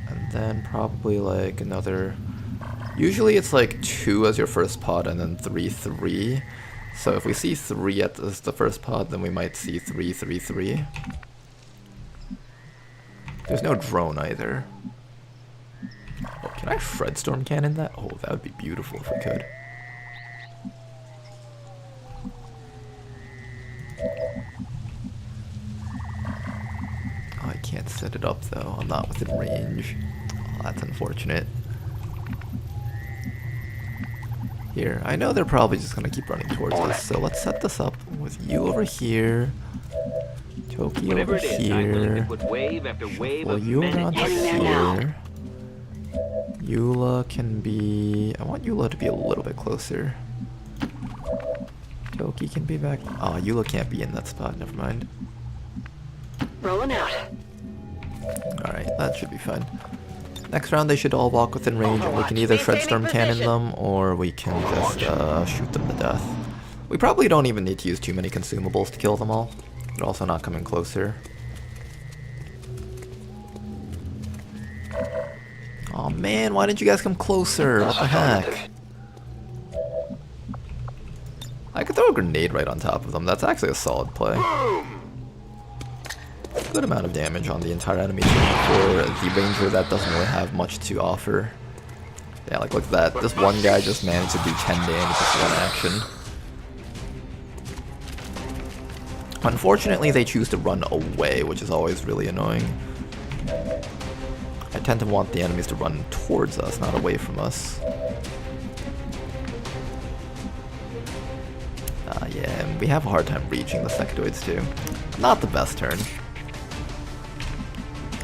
and then probably like another... Usually it's like 2 as your first pod and then 3. So if we see 3 as the first pod, then we might see 3. There's no drone either. Oh, can I shred storm cannon that? Oh, that would be beautiful if we could. Oh, I can't set it up though. I'm not within range. Oh, that's unfortunate. Here, I know they're probably just gonna keep running towards us, so let's set this up with you over here, Toki over here, well, you around here. Eula can be... I want Eula to be a little bit closer. Toki can be back... Oh, Eula can't be in that spot, never mind. Rolling out. Alright, that should be fine. Next round they should all walk within range, and we can either shred storm cannon them, or we can just shoot them to death. We probably don't even need to use too many consumables to kill them all. They're also not coming closer. Oh man, why didn't you guys come closer? What the heck? I could throw a grenade right on top of them. That's actually a solid play. Good amount of damage on the entire enemy team for the ranger that doesn't really have much to offer. Yeah, like look at that. This one guy just managed to do 10 damage with one action. Unfortunately, they choose to run away, which is always really annoying. I tend to want the enemies to run towards us, not away from us. Yeah, and we have a hard time reaching the sectoids too. Not the best turn.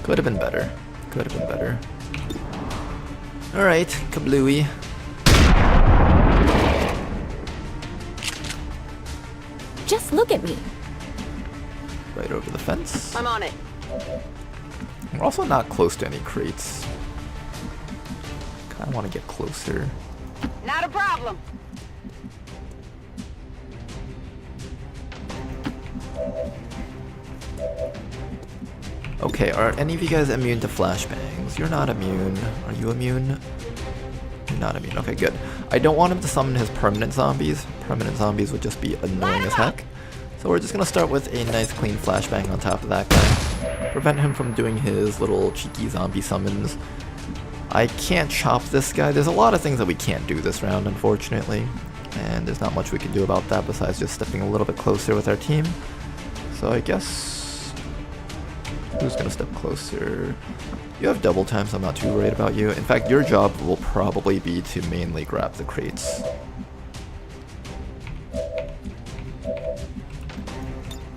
Could have been better. Could have been better. Alright, kablooey. Just look at me. Right over the fence. I'm on it. We're also not close to any crates. Kinda wanna get closer. Not a problem. Okay, are any of you guys immune to flashbangs? You're not immune. Are you immune? You're not immune. Okay, good. I don't want him to summon his permanent zombies. Permanent zombies would just be annoying as heck. So we're just gonna start with a nice clean flashbang on top of that guy. Prevent him from doing his little cheeky zombie summons. I can't chop this guy. There's a lot of things that we can't do this round, unfortunately. And there's not much we can do about that besides just stepping a little bit closer with our team. So I guess... who's gonna step closer? You have double time, so I'm not too worried about you. In fact, your job will probably be to mainly grab the crates.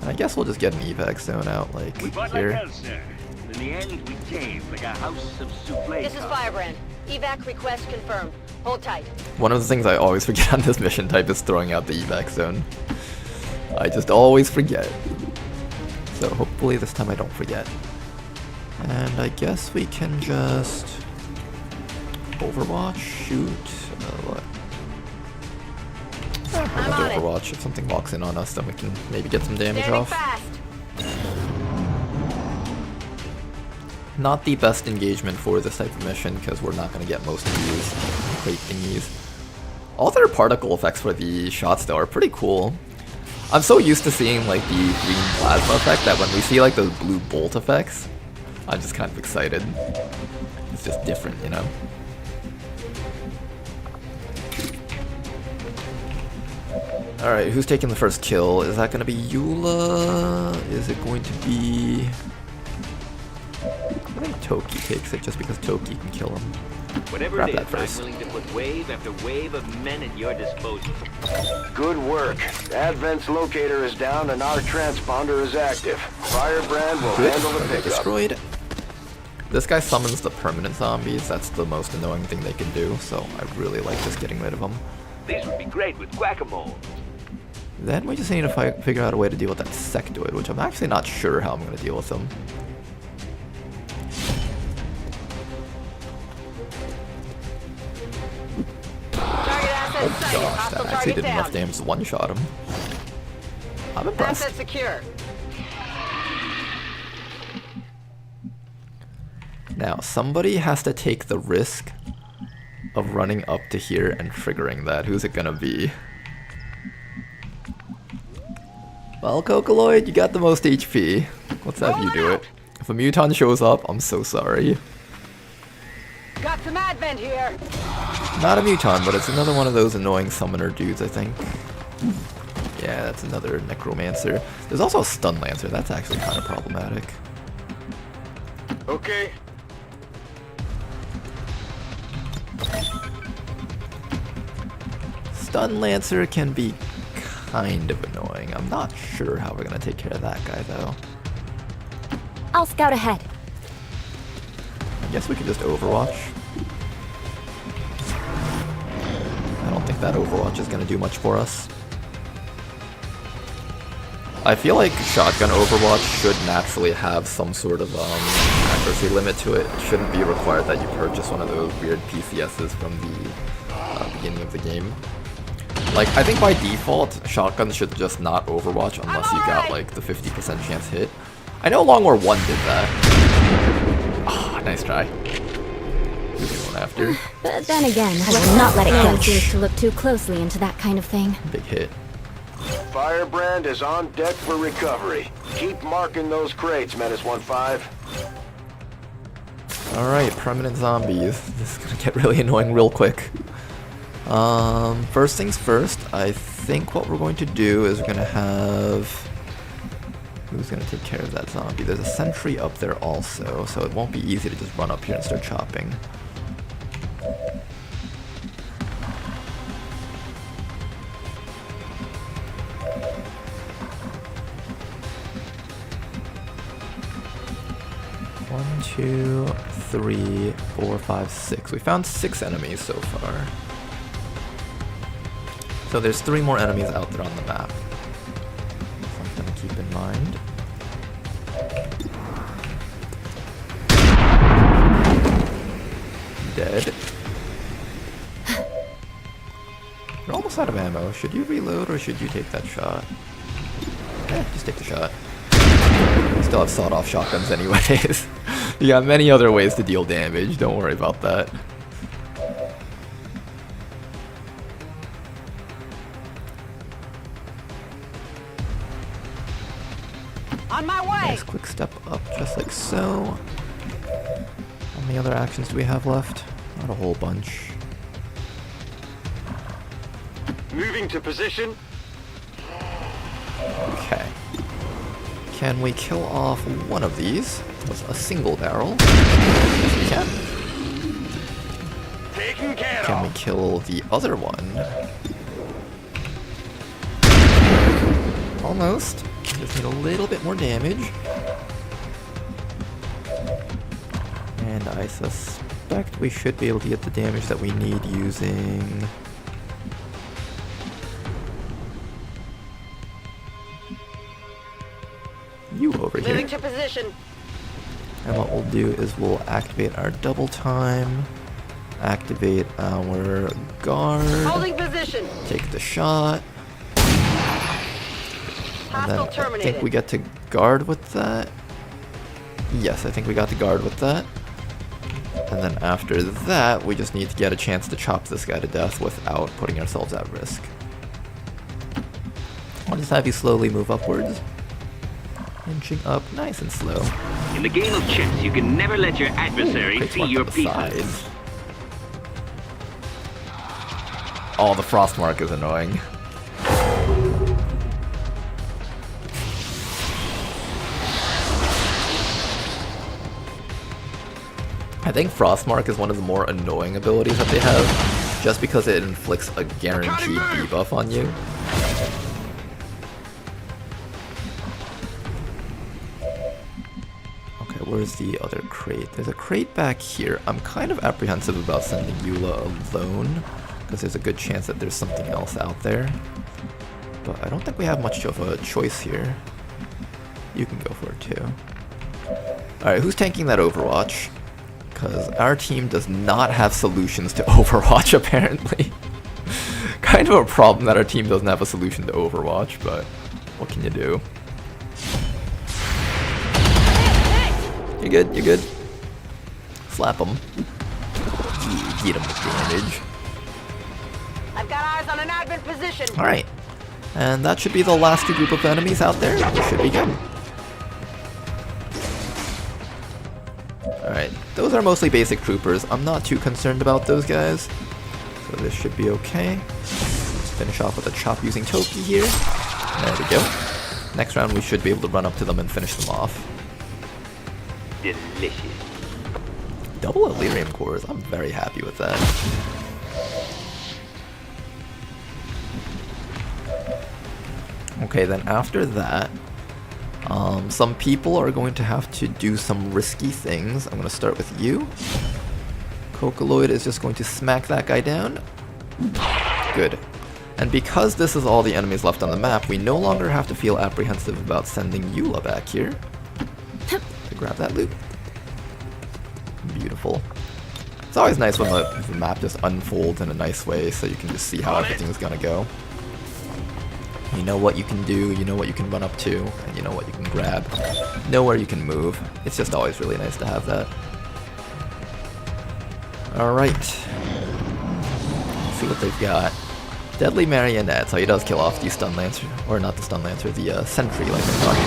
And I guess we'll just get an evac zone out, like, We fought here. like hell, sir. In the end, we caved like a house of souffle. This is Firebrand. Evac request confirmed. Hold tight. One of the things I always forget on this mission type is throwing out the evac zone. I just always forget. So hopefully this time I don't forget. And I guess we can just Overwatch, shoot, what? I'm on it. Overwatch. If something walks in on us, then we can maybe get some damage Standing off. fast. Not the best engagement for this type of mission because we're not going to get most of these crate thingies. All their particle effects for the shots though are pretty cool. I'm so used to seeing like the green plasma effect that when we see like those blue bolt effects, I'm just kind of excited. It's just different, you know? Alright, who's taking the first kill? Is that going to be Eula? Is it going to be... I think Toki takes it just because Toki can kill him. Whatever Grab it that is, first. I'm willing to put wave after wave of men at your disposal. Good work. Advent's locator is down and our transponder is active. Firebrand will handle the pickup. Destroyed. This guy summons the permanent zombies. That's the most annoying thing they can do, so I really like just getting rid of them. These would be great with guacamole. Then we just need to figure out a way to deal with that sectoid, which I'm actually not sure how I'm going to deal with them. Oh gosh, that actually did enough damage to one-shot him. I'm impressed. Asset secure. Now, somebody has to take the risk of running up to here and triggering that. Who's it gonna be? Well, Cocoloid, you got the most HP. Let's have you do it. If a muton shows up, I'm so sorry. Got some advent here. Not a muton, but it's another one of those annoying summoner dudes, I think. Yeah, that's another necromancer. There's also a stun lancer. That's actually kind of problematic. Okay. Stun lancer can be kind of annoying. I'm not sure how we're gonna take care of that guy though. I'll scout ahead. I guess we could just Overwatch. I don't think that Overwatch is gonna do much for us. I feel like shotgun Overwatch should naturally have some sort of accuracy limit to it. It shouldn't be required that you purchase one of those weird PCSs from the beginning of the game. Like, I think by default, shotguns should just not Overwatch unless you got like the 50% chance hit. I know Long War 1 did that. Ah, nice try. Who's going after? Then again, I will not let it go. Seems to look too closely into that kind of thing. Big hit. Firebrand is on deck for recovery. Keep marking those crates, Menace 1-5. Alright, permanent zombies. This is gonna get really annoying real quick. First things first, I think what we're going to do is we're gonna have... Who's gonna take care of that zombie? There's a sentry up there also, so it won't be easy to just run up here and start chopping. One, two, three, four, five, six. We found 6 enemies so far. So there's 3 more enemies out there on the map. Something to keep in mind. Dead. You're almost out of ammo. Should you reload or should you take that shot? Eh, just take the shot. You still have sawed-off shotguns anyways. You got many other ways to deal damage. Don't worry about that. On my way. Nice quick step up, just like so. How many other actions do we have left? Not a whole bunch. Moving to position. Okay. Can we kill off one of these with a single barrel? Yes, we can. Taken care Can we kill the other one? Almost. Just need a little bit more damage. And I suspect suspect we should be able to get the damage that we need using... you over here. Moving to position. And what we'll do is we'll activate our double time, activate our guard, Holding position. take the shot, and then Hostile I terminated. think we get to guard with that. Yes, I think we got the guard with that. And then after that, we just need to get a chance to chop this guy to death without putting ourselves at risk. I'll just have you slowly move upwards. Inching up nice and slow. In the game of chess, you can never let your adversary see your pieces. Oh, the frost mark is annoying. I think Frostmark is one of the more annoying abilities that they have, just because it inflicts a guaranteed debuff on you. Okay, where's the other crate? There's a crate back here. I'm kind of apprehensive about sending Eula alone, because there's a good chance that there's something else out there. But I don't think we have much of a choice here. You can go for it too. Alright, who's tanking that Overwatch? Because our team does not have solutions to Overwatch, apparently. Kind of a problem that our team doesn't have a solution to Overwatch, but what can you do? You're good, you're good. Slap him. Get him with damage. I've got eyes on an advent position. Alright. And that should be the last group of enemies out there. We should be good. Alright, those are mostly basic troopers. I'm not too concerned about those guys. So this should be okay. Let's finish off with a chop using Toki here. There we go. Next round we should be able to run up to them and finish them off. Delicious. Double Elerium cores, I'm very happy with that. Okay, then after that, some people are going to have to do some risky things. I'm going to start with you. Cocoloid is just going to smack that guy down. Good. And because this is all the enemies left on the map, we no longer have to feel apprehensive about sending Eula back here to grab that loot. Beautiful. It's always nice when the map just unfolds in a nice way so you can just see how everything's going to go. You know what you can do, you know what you can run up to, and you know what you can grab. Know where you can move. It's just always really nice to have that. Alright. Let's see what they've got. Deadly Marionette, so he does kill off the Stun Lancer, or not the Stun Lancer, the Sentry like I thought he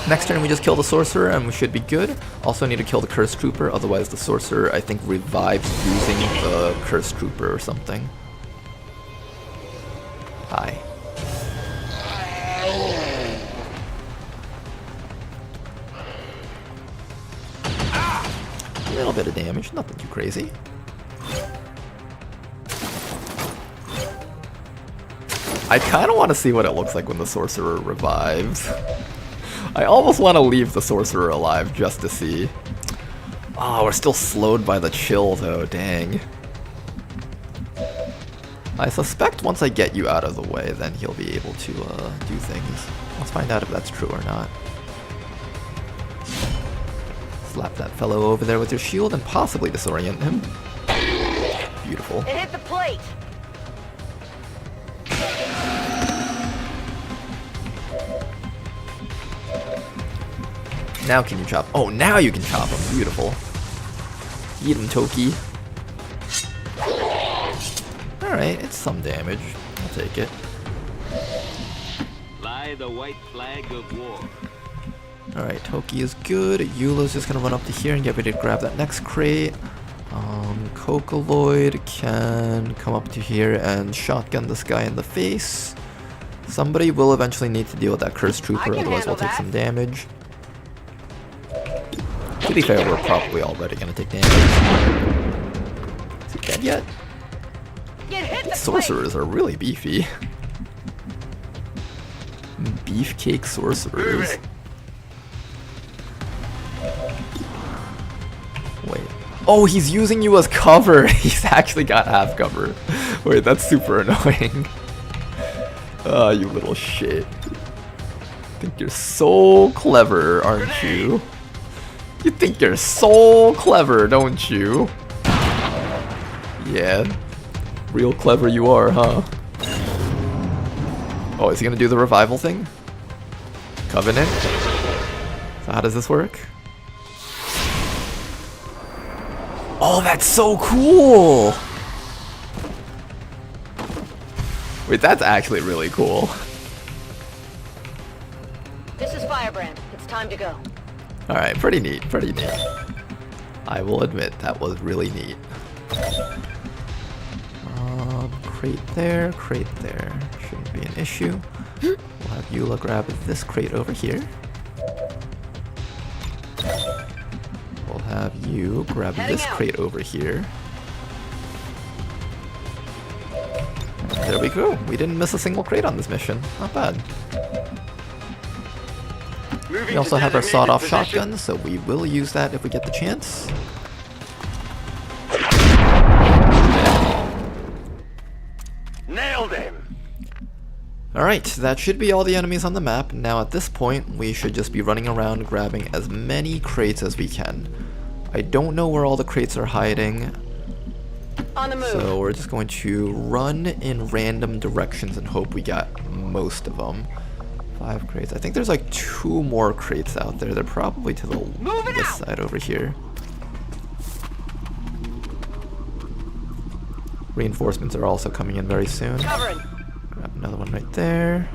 would. Next turn we just kill the Sorcerer and we should be good. Also need to kill the Cursed Trooper, otherwise the Sorcerer I think revives using the Cursed Trooper or something. Hi. A little bit of damage, nothing too crazy. I kind of want to see what it looks like when the Sorcerer revives. I almost want to leave the Sorcerer alive just to see. Oh, we're still slowed by the chill though, dang. I suspect once I get you out of the way, then he'll be able to do things. Let's find out if that's true or not. Slap that fellow over there with your shield and possibly disorient him. Beautiful. It hit the plate. Now can you chop? Oh, now you can chop him. Beautiful. Eat him, Toki. Alright, it's some damage. I'll take it. Fly the white flag of war. Alright, Toki is good. Eula's just gonna run up to here and get ready to grab that next crate. Cocoloid can come up to here and shotgun this guy in the face. Somebody will eventually need to deal with that Cursed Trooper, otherwise we'll take some damage. To be fair, we're probably already gonna take damage. Is he dead yet? These sorcerers are really beefy. Beefcake sorcerers. Wait. Oh, he's using you as cover. He's actually got half cover. Wait, that's super annoying. Oh, you little shit. Think you're so clever, aren't you? You think you're so clever, don't you? Yeah. Real clever you are, huh? Oh, is he gonna do the revival thing? Covenant? So how does this work? Oh, that's so cool! Wait, that's actually really cool. This is Firebrand. It's time to go. Alright, pretty neat, pretty neat. I will admit, that was really neat. Crate there, shouldn't be an issue. We'll have Eula grab this crate over here. We'll have you grab this crate over here. And there we go. We didn't miss a single crate on this mission. Not bad. We also have our sawed-off shotgun, so we will use that if we get the chance. Nailed him! Alright, that should be all the enemies on the map. Now at this point, we should just be running around grabbing as many crates as we can. I don't know where all the crates are hiding. On the move. So we're just going to run in random directions and hope we got most of them. 5 crates. I think there's like 2 more crates out there. They're probably to this side over here. Reinforcements are also coming in very soon. Covering. Grab another one right there.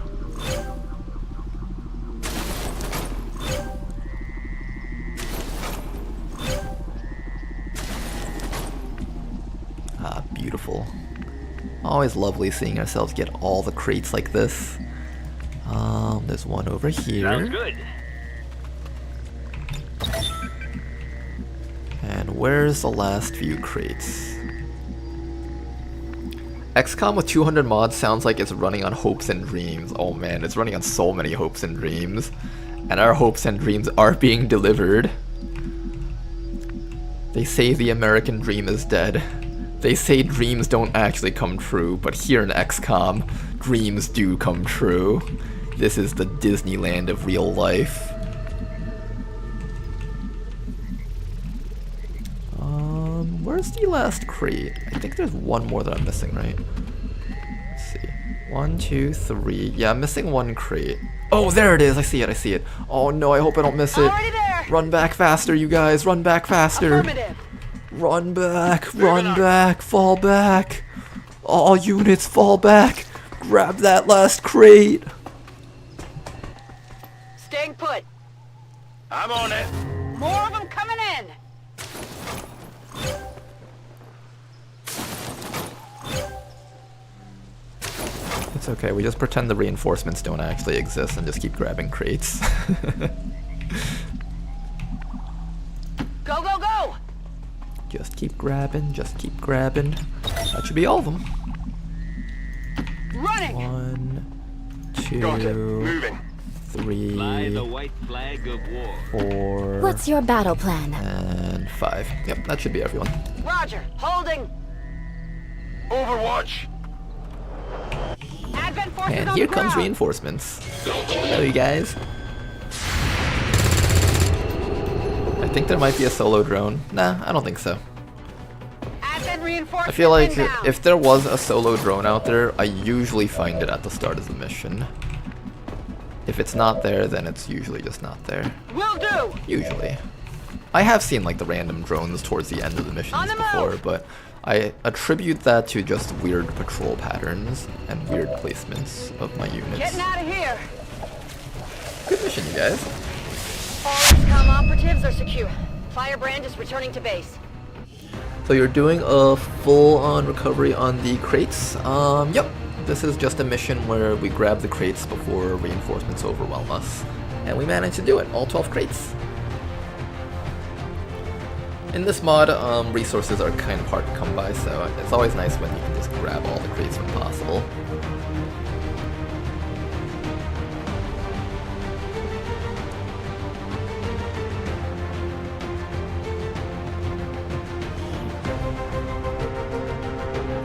Ah, beautiful. Always lovely seeing ourselves get all the crates like this. There's one over here. Sounds good. And where's the last few crates? XCOM with 200 mods sounds like it's running on hopes and dreams. Oh man, it's running on so many hopes and dreams. And our hopes and dreams are being delivered. They say the American dream is dead. They say dreams don't actually come true, but here in XCOM, dreams do come true. This is the Disneyland of real life. Where's the last crate? I think there's one more that I'm missing, right? Let's see. 1, 2, 3. Yeah, I'm missing 1 crate. Oh, there it is. I see it. I see it. Oh no, I hope I don't miss it. Run back faster, you guys. Run back faster. Run back. Run back. Fall back. All units fall back. Grab that last crate. Staying put. I'm on it. More of them coming in. It's okay, we just pretend the reinforcements don't actually exist and just keep grabbing crates. Go, go, go! Just keep grabbing, just keep grabbing. That should be all of them. Running! 1, 2, Moving. 3, Fly the white flag of war. 4, What's your battle plan? and 5. Yep, that should be everyone. Roger, holding. Overwatch. Advent forces And on here the comes ground. reinforcements. Hello, you guys. I think there might be a solo drone. Nah, I don't think so. Advent I reinforcements feel like inbound. if there was a solo drone out there, I usually find it at the start of the mission. If it's not there, then it's usually just not there. Will do. Usually. I have seen like the random drones towards the end of the missions before, but I attribute that to just weird patrol patterns and weird placements of my units. Getting out of here. Good mission, you guys. All XCOM operatives are secure. Firebrand is returning to base. So you're doing a full-on recovery on the crates? Yep. This is just a mission where we grab the crates before reinforcements overwhelm us. And we managed to do it, all 12 crates. In this mod, resources are kind of hard to come by, so it's always nice when you can just grab all the crates when possible.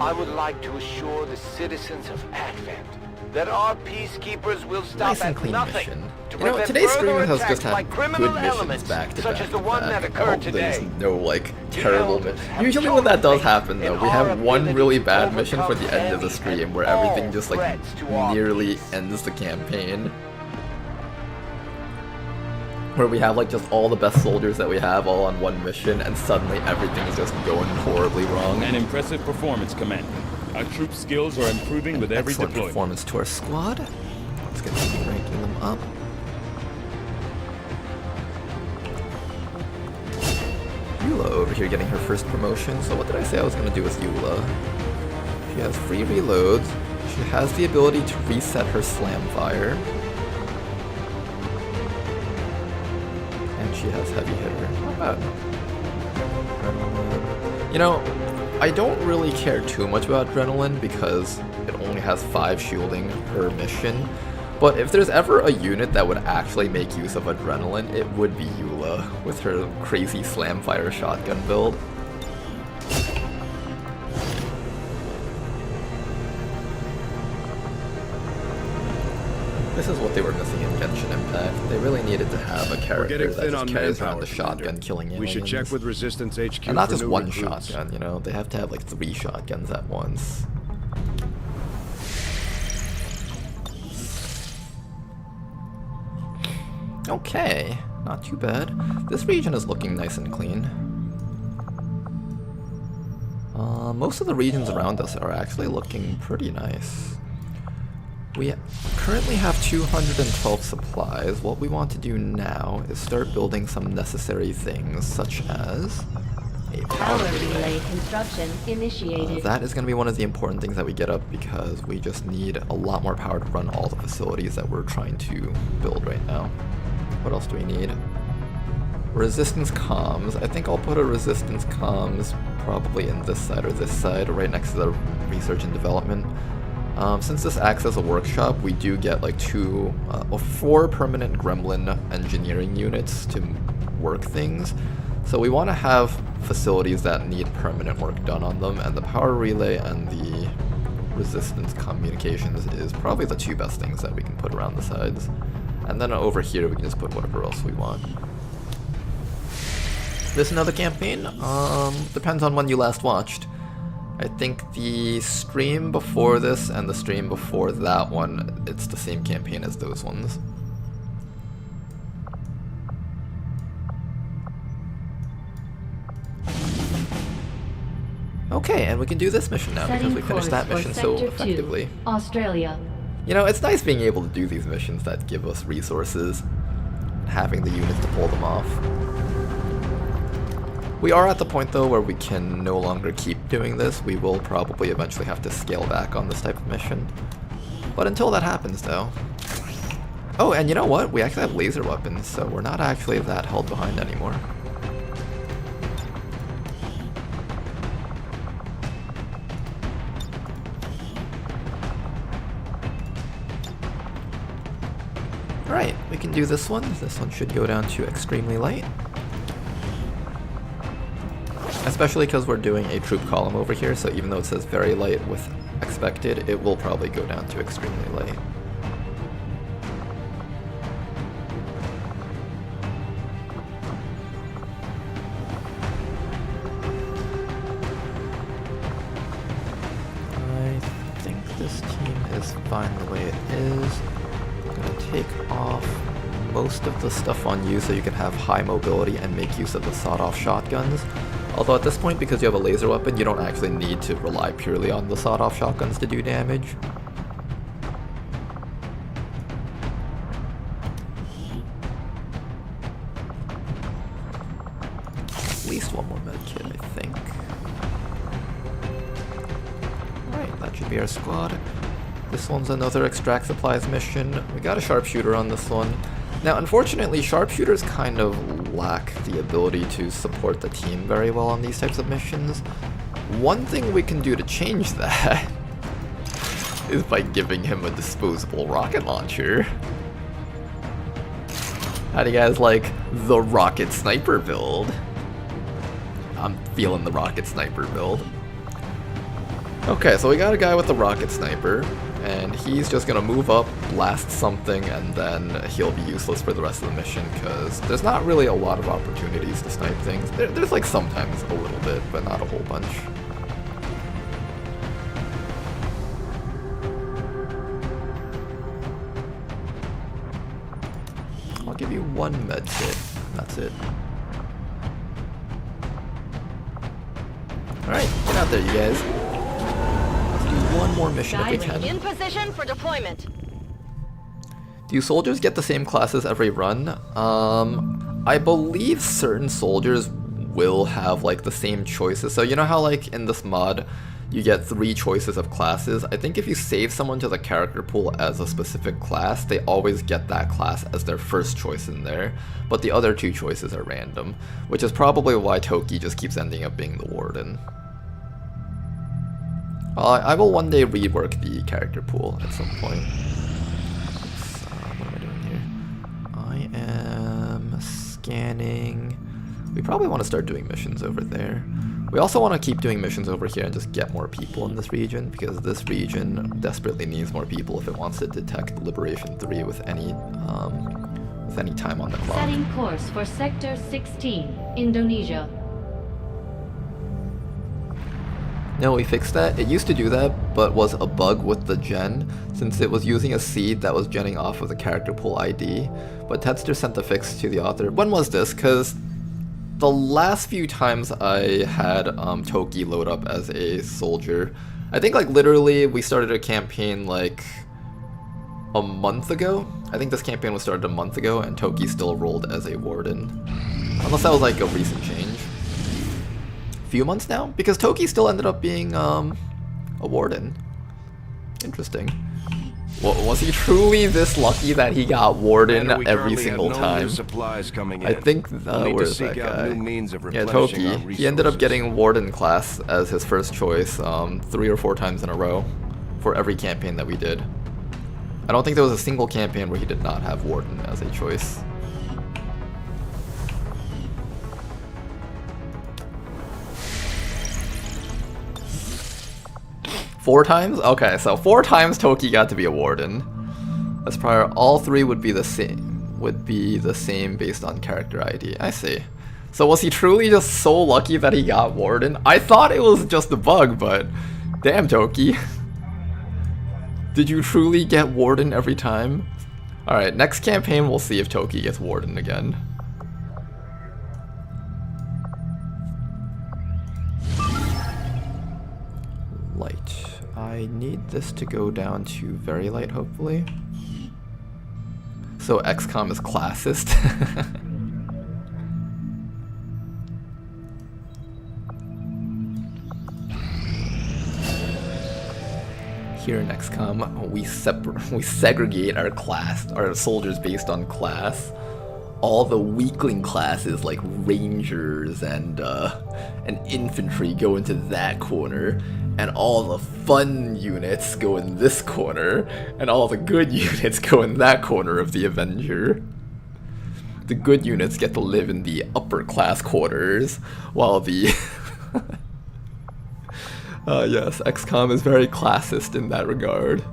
I would like to assure the citizens of Advent that our peacekeepers will stop Nice and at clean nothing mission. to You know, prevent today's further stream has attacks just by had criminal good missions elements, back to such back as the to one back. that I occurred hope today. there's no like The terrible elders have Usually when that does shown happen though, faith we in have our one ability really to bad mission for the overcome end of the any stream and where all everything just like threats to our nearly peace. ends the campaign. Where we have like just all the best soldiers that we have all on one mission and suddenly everything is just going horribly wrong. An impressive performance, Commander. Our troop skills are improving with every Excellent deployment. performance to our squad. Let's continue ranking them up. Eula over here getting her first promotion. So what did I say I was going to do with Eula? She has free reloads. She has the ability to reset her slam fire. And she has heavy hitter. Not bad. You know, I don't really care too much about Adrenaline because it only has 5 shielding per mission. But if there's ever a unit that would actually make use of Adrenaline, it would be Eula with her crazy slam fire shotgun build. This is what they were missing in Genshin Impact. They really needed to have a character that just carries around the shotgun killing aliens. We should check with Resistance HQ and not for just new one recruits. shotgun, you know? They have to have like 3 shotguns at once. Okay, not too bad. This region is looking nice and clean. Most of the regions around us are actually looking pretty nice. We currently have 212 supplies. What we want to do now is start building some necessary things, such as a power relay. Construction initiated. That is going to be one of the important things that we get up because we just need a lot more power to run all the facilities that we're trying to build right now. What else do we need? Resistance comms. I think I'll put a resistance comms probably in this side or this side, right next to the research and development. Since this acts as a workshop, we do get like 4 permanent gremlin engineering units to work things. So we want to have facilities that need permanent work done on them, and the power relay and the resistance communications is probably the 2 best things that we can put around the sides. And then over here we can just put whatever else we want. This another campaign? Depends on when you last watched. I think the stream before this and the stream before that one, it's the same campaign as those ones. Okay, and we can do this mission now because we finished that mission so effectively. Australia. You know, it's nice being able to do these missions that give us resources, and having the units to pull them off. We are at the point though where we can no longer keep doing this. We will probably eventually have to scale back on this type of mission. But until that happens though. Oh, and you know what? We actually have laser weapons, so we're not actually that held behind anymore. Alright, we can do this one. This one should go down to extremely light. Especially because we're doing a troop column over here, so even though it says very light with expected, it will probably go down to extremely light. I think this team is fine the way it is. I'm gonna take off most of the stuff on you so you can have high mobility and make use of the sawed-off shotguns. Although at this point, because you have a laser weapon, you don't actually need to rely purely on the sawed-off shotguns to do damage. At least one more medkit, I think. Alright, that should be our squad. This one's another extract supplies mission. We got a sharpshooter on this one. Now, unfortunately, sharpshooters kind of lack the ability to support the team very well on these types of missions. One thing we can do to change that is by giving him a disposable rocket launcher. How do you guys like the rocket sniper build? I'm feeling the rocket sniper build. Okay, so we got a guy with the rocket sniper, and he's just gonna move up, blast something, and then he'll be useless for the rest of the mission, because there's not really a lot of opportunities to snipe things. There's like sometimes a little bit, but not a whole bunch. I'll give you one med kit, that's it. Alright, get out there, you guys. Let's do one more mission if we can. In position for deployment. Do soldiers get the same classes every run? I believe certain soldiers will have like the same choices. So you know how like in this mod, you get 3 choices of classes? I think if you save someone to the character pool as a specific class, they always get that class as their first choice in there, but the other 2 choices are random, which is probably why Toki just keeps ending up being the warden. I will one day rework the character pool at some point. Oops, what am I doing here? I am scanning. We probably want to start doing missions over there. We also want to keep doing missions over here and just get more people in this region, because this region desperately needs more people if it wants to detect Liberation 3 with any time on the clock. Setting course for Sector 16, Indonesia. No, we fixed that. It used to do that, but was a bug with the gen, since it was using a seed that was genning off of the character pool ID. But Tedster sent the fix to the author. When was this? Because the last few times I had Toki load up as a soldier, I think like literally we started a campaign like a month ago. I think this campaign was started a month ago and Toki still rolled as a warden. Unless that was like a recent change. Few months now? Because Toki still ended up being a warden. Interesting. Was he truly this lucky that he got warden every single time? I think, where's that guy? Yeah, Toki. He ended up getting warden class as his first choice 3 or 4 times in a row for every campaign that we did. I don't think there was a single campaign where he did not have warden as a choice. Four times? Okay, so 4 times Toki got to be a warden. That's probably all 3 would be the same. Based on character ID. I see. So was he truly just so lucky that he got warden? I thought it was just a bug, but damn, Toki. Did you truly get warden every time? Alright, next campaign we'll see if Toki gets warden again. Light. I need this to go down to very light, hopefully. So XCOM is classist. Here in XCOM, we segregate our soldiers based on class. All the weakling classes like rangers and infantry go into that corner, and all the fun units go in this corner, and all the good units go in that corner of the Avenger. The good units get to live in the upper class quarters, while the yes, XCOM is very classist in that regard.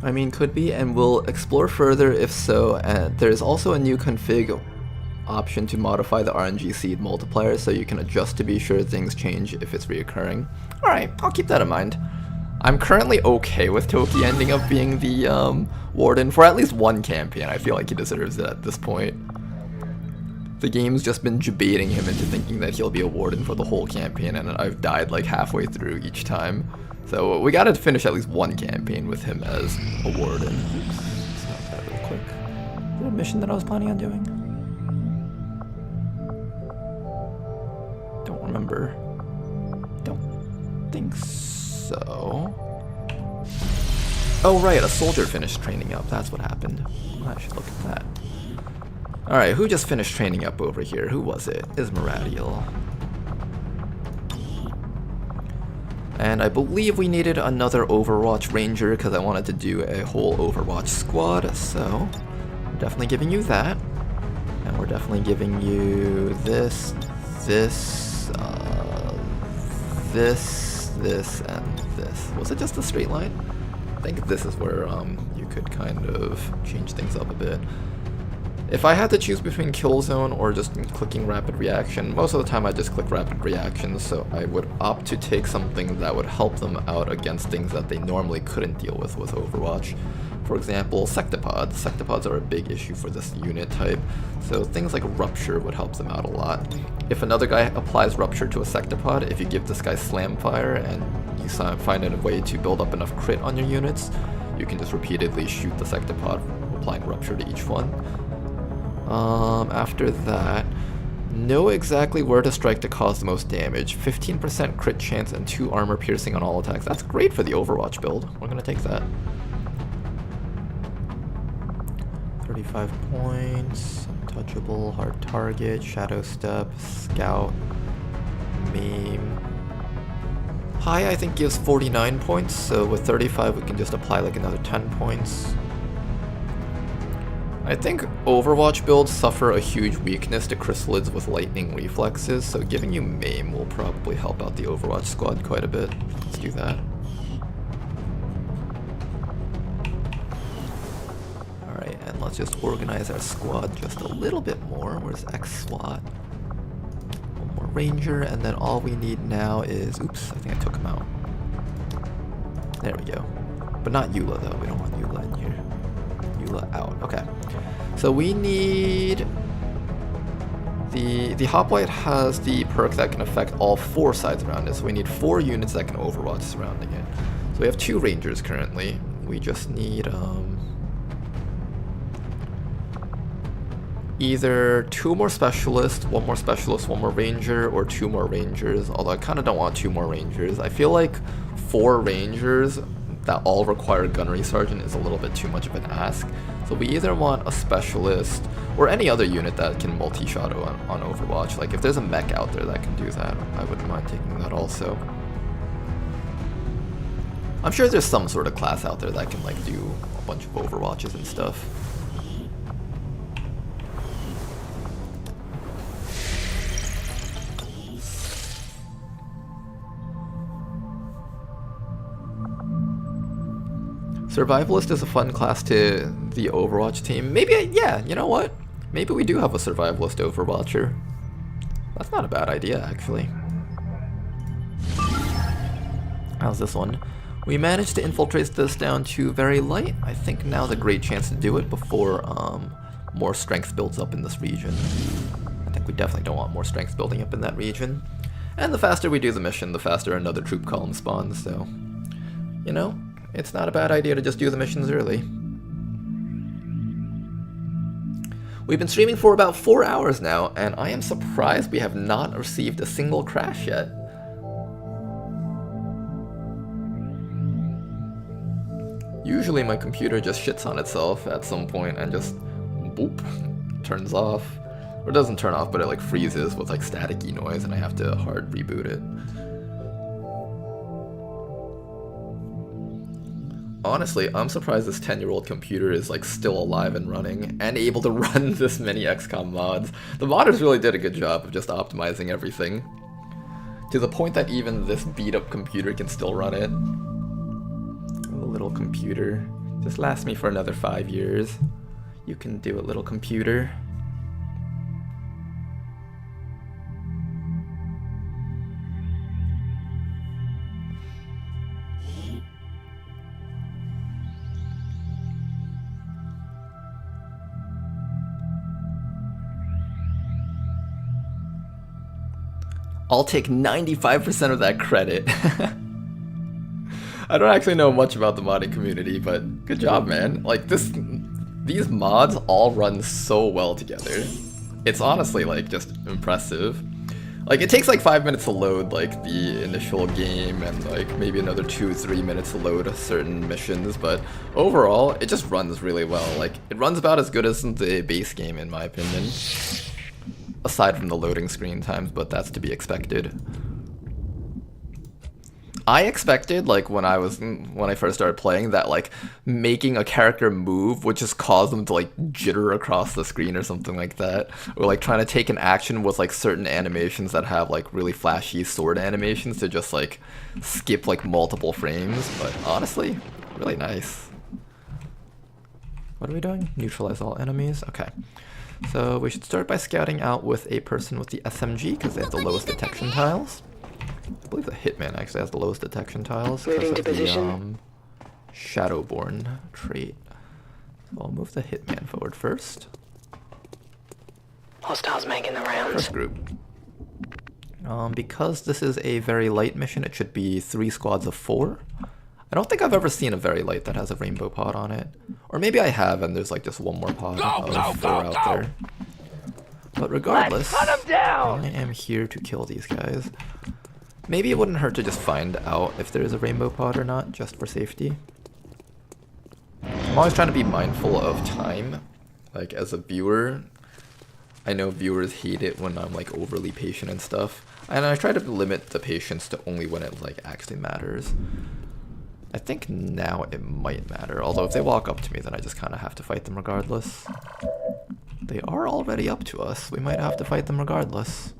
I mean, could be, and we'll explore further if so. And there's also a new config option to modify the RNG seed multiplier, so you can adjust to be sure things change if it's reoccurring. Alright, I'll keep that in mind. I'm currently okay with Toki ending up being the warden for at least one campaign. I feel like he deserves it at this point. The game's just been debating him into thinking that he'll be a warden for the whole campaign, and I've died like halfway through each time. So we gotta finish at least one campaign with him as a warden. Oops, stop that real quick. Is there a mission that I was planning on doing? Don't remember. Don't think so. Oh right, a soldier finished training up. That's what happened. I should look at that. Alright, who just finished training up over here? Who was it? Ismaradiel. And I believe we needed another Overwatch Ranger because I wanted to do a whole Overwatch squad, so definitely giving you that. And we're definitely giving you this, this, this, and this. Was it just a straight line? I think this is where you could kind of change things up a bit. If I had to choose between kill zone or just clicking rapid reaction, most of the time I just click rapid reaction, so I would opt to take something that would help them out against things that they normally couldn't deal with Overwatch. For example, sectopods. Sectopods are a big issue for this unit type, so things like Rupture would help them out a lot. If another guy applies Rupture to a sectopod, if you give this guy Slam Fire and you find a way to build up enough crit on your units, you can just repeatedly shoot the sectopod, applying Rupture to each one. After that, know exactly where to strike to cause the most damage. 15% crit chance and 2 armor piercing on all attacks. That's great for the Overwatch build. We're gonna take that. 35 points, untouchable, hard target, shadow step, scout, meme. High I think gives 49 points, so with 35 we can just apply like another 10 points. I think Overwatch builds suffer a huge weakness to chrysalids with lightning reflexes, so giving you Maim will probably help out the Overwatch squad quite a bit. Let's do that. Alright, and let's just organize our squad just a little bit more. Where's X-SWAT? One more Ranger, and then all we need now is... Oops, I think I took him out. There we go. But not Eula though, we don't want Eula in here. Eula out, okay. So we need... The Hoplite has the perk that can affect all 4 sides around it, so we need 4 units that can Overwatch surrounding it. So we have 2 Rangers currently. We just need either 2 more Specialists, 1 more Specialist, 1 more Ranger, or 2 more Rangers, although I kind of don't want 2 more Rangers. I feel like 4 Rangers that all require Gunnery Sergeant is a little bit too much of an ask. So we either want a Specialist or any other unit that can multi-shot on Overwatch. Like if there's a mech out there that can do that, I wouldn't mind taking that also. I'm sure there's some sort of class out there that can like do a bunch of Overwatches and stuff. Survivalist is a fun class to the Overwatch team. Maybe, yeah, you know what? Maybe we do have a Survivalist Overwatcher. That's not a bad idea, actually. How's this one? We managed to infiltrate this down to very light. I think now's a great chance to do it before more strength builds up in this region. I think we definitely don't want more strength building up in that region. And the faster we do the mission, the faster another troop column spawns, so... You know? It's not a bad idea to just do the missions early. We've been streaming for about 4 hours now, and I am surprised we have not received a single crash yet. Usually my computer just shits on itself at some point and just boop, turns off. Or doesn't turn off, but it like freezes with like staticky noise and I have to hard reboot it. Honestly, I'm surprised this 10-year-old computer is like still alive and running and able to run this many XCOM mods. The modders really did a good job of just optimizing everything. To the point that even this beat-up computer can still run it. A little computer. Just last me for another 5 years. You can do it, little computer. I'll take 95% of that credit. I don't actually know much about the modding community, but good job, man. Like these mods all run so well together. It's honestly like just impressive. Like it takes like 5 minutes to load like the initial game and like maybe another 2-3 minutes to load certain missions, but overall it just runs really well. Like it runs about as good as the base game in my opinion. Aside from the loading screen times, but that's to be expected. I expected, like, when I first started playing, that, like, making a character move would just cause them to, like, jitter across the screen or something like that. Or, like, trying to take an action with, like, certain animations that have, like, really flashy sword animations to just, like, skip, like, multiple frames. But honestly, really nice. What are we doing? Neutralize all enemies? Okay. So we should start by scouting out with a person with the SMG, because they have the lowest detection tiles. I believe the Hitman actually has the lowest detection tiles because of the Shadowborn trait. So I'll move the Hitman forward first. Hostiles making the rounds. First group. Because this is a very light mission, it should be 3 squads of 4. I don't think I've ever seen a very light that has a rainbow pod on it. Or maybe I have and there's like just one more pod of 4 out there. But regardless, I am here to kill these guys. Maybe it wouldn't hurt to just find out if there's a rainbow pod or not, just for safety. I'm always trying to be mindful of time. Like, as a viewer, I know viewers hate it when I'm like overly patient and stuff. And I try to limit the patience to only when it like actually matters. I think now it might matter, although if they walk up to me then I just kind of have to fight them regardless. They are already up to us, we might have to fight them regardless.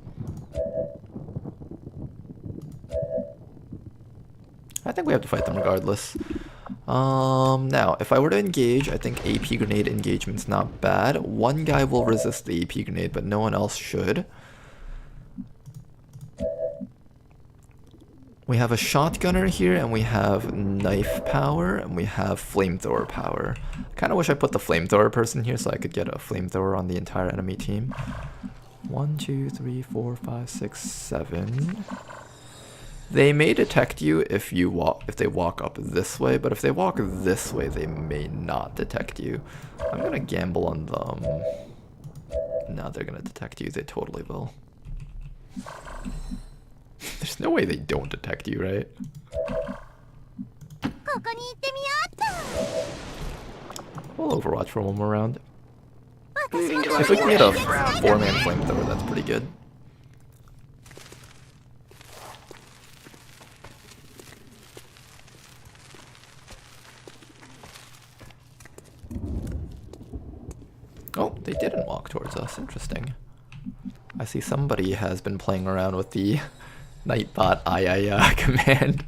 I think we have to fight them regardless. Now, if I were to engage, I think AP grenade engagement's not bad. One guy will resist the AP grenade, but no one else should. We have a shotgunner here, and we have knife power, and we have flamethrower power. Kind of wish I put the flamethrower person here so I could get a flamethrower on the entire enemy team. 1, 2, 3, 4, 5, 6, 7. They may detect you if they walk up this way, but if they walk this way, they may not detect you. I'm gonna gamble on them. No, they're gonna detect you. They totally will. There's no way they don't detect you, right? We'll Overwatch for one more round. If we can get a 4-man flamethrower, that's pretty good. Oh, they didn't walk towards us. Interesting. I see somebody has been playing around with the Nightbot command.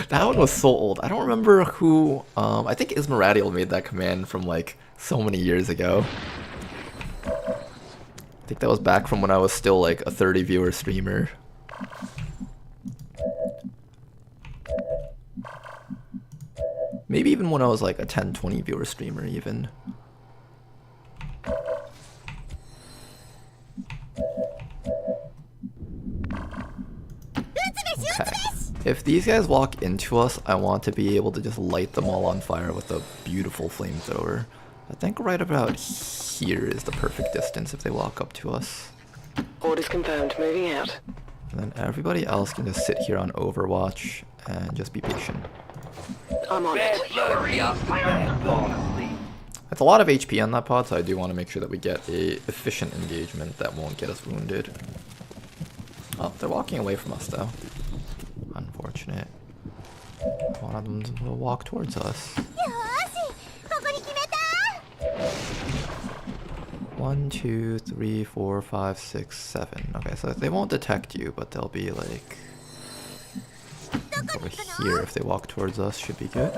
That one was so old. I don't remember who... I think Ismaradiel made that command from like so many years ago. I think that was back from when I was still like a 30 viewer streamer. Maybe even when I was like a 10-20 viewer streamer even. Okay. If these guys walk into us, I want to be able to just light them all on fire with a beautiful flamethrower. I think right about here is the perfect distance if they walk up to us. Orders confirmed, moving out. And then everybody else can just sit here on Overwatch and just be patient. I'm on it. That's a lot of HP on that pod, so I do want to make sure that we get a efficient engagement that won't get us wounded. Oh, they're walking away from us though. Unfortunate. One of them will walk towards us. 1, 2, 3, 4, 5, 6, 7. Okay, so they won't detect you, but they'll be like over here if they walk towards us. Should be good.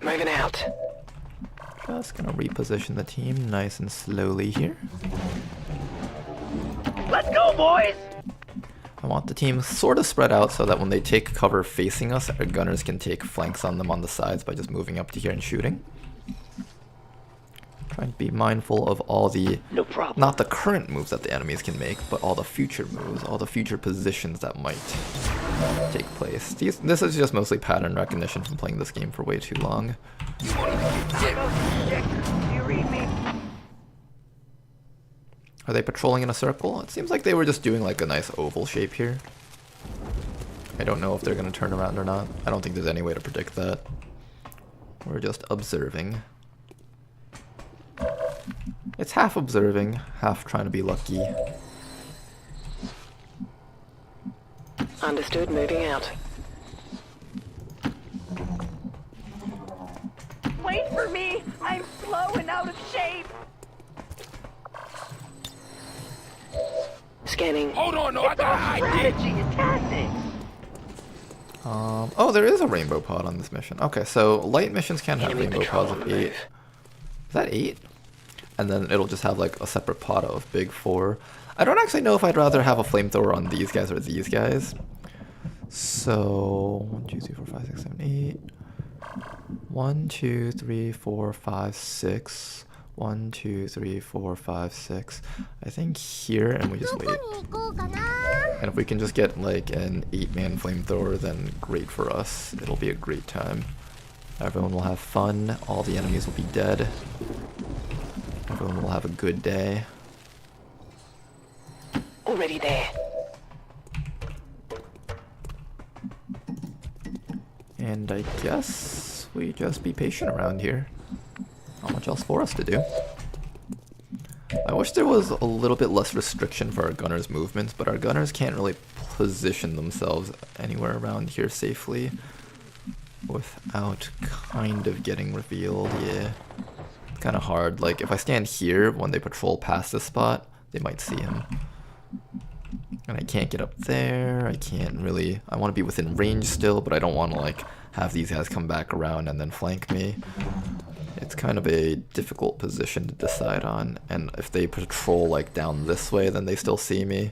Moving out. Just gonna reposition the team nice and slowly here. Let's go, boys! I want the team sort of spread out so that when they take cover facing us, our gunners can take flanks on them on the sides by just moving up to here and shooting. Trying to be mindful of all the, not the current moves that the enemies can make, but all the future moves, all the future positions that might take place. This is just mostly pattern recognition from playing this game for way too long. Are they patrolling in a circle? It seems like they were just doing like a nice oval shape here. I don't know if they're going to turn around or not. I don't think there's any way to predict that. We're just observing. It's half observing, half trying to be lucky. Understood, moving out. Wait for me! I'm slow and out of shape! Scanning. Hold on, no, I got an idea. Strategy and tactics! Oh, there is a rainbow pod on this mission. Okay, so light missions can have rainbow pods of 8. Is that 8? And then it'll just have like a separate pod of big 4. I don't actually know if I'd rather have a flamethrower on these guys or these guys. So 1, 2, 3, 4, 5, 6, 7, 8. 1, 2, 3, 4, 5, 6. 1, 2, 3, 4, 5, 6. I think here, and we just wait. And if we can just get like an 8-man flamethrower, then great for us. It'll be a great time. Everyone will have fun. All the enemies will be dead. Everyone will have a good day. Already there. And I guess we just be patient around here. Not much else for us to do. I wish there was a little bit less restriction for our gunners' movements, but our gunners can't really position themselves anywhere around here safely without kind of getting revealed. Yeah, it's kind of hard. Like, if I stand here, when they patrol past this spot, they might see him. And I can't get up there. I can't really... I want to be within range still, but I don't want to, like, have these guys come back around and then flank me. It's kind of a difficult position to decide on, and if they patrol like down this way, then they still see me.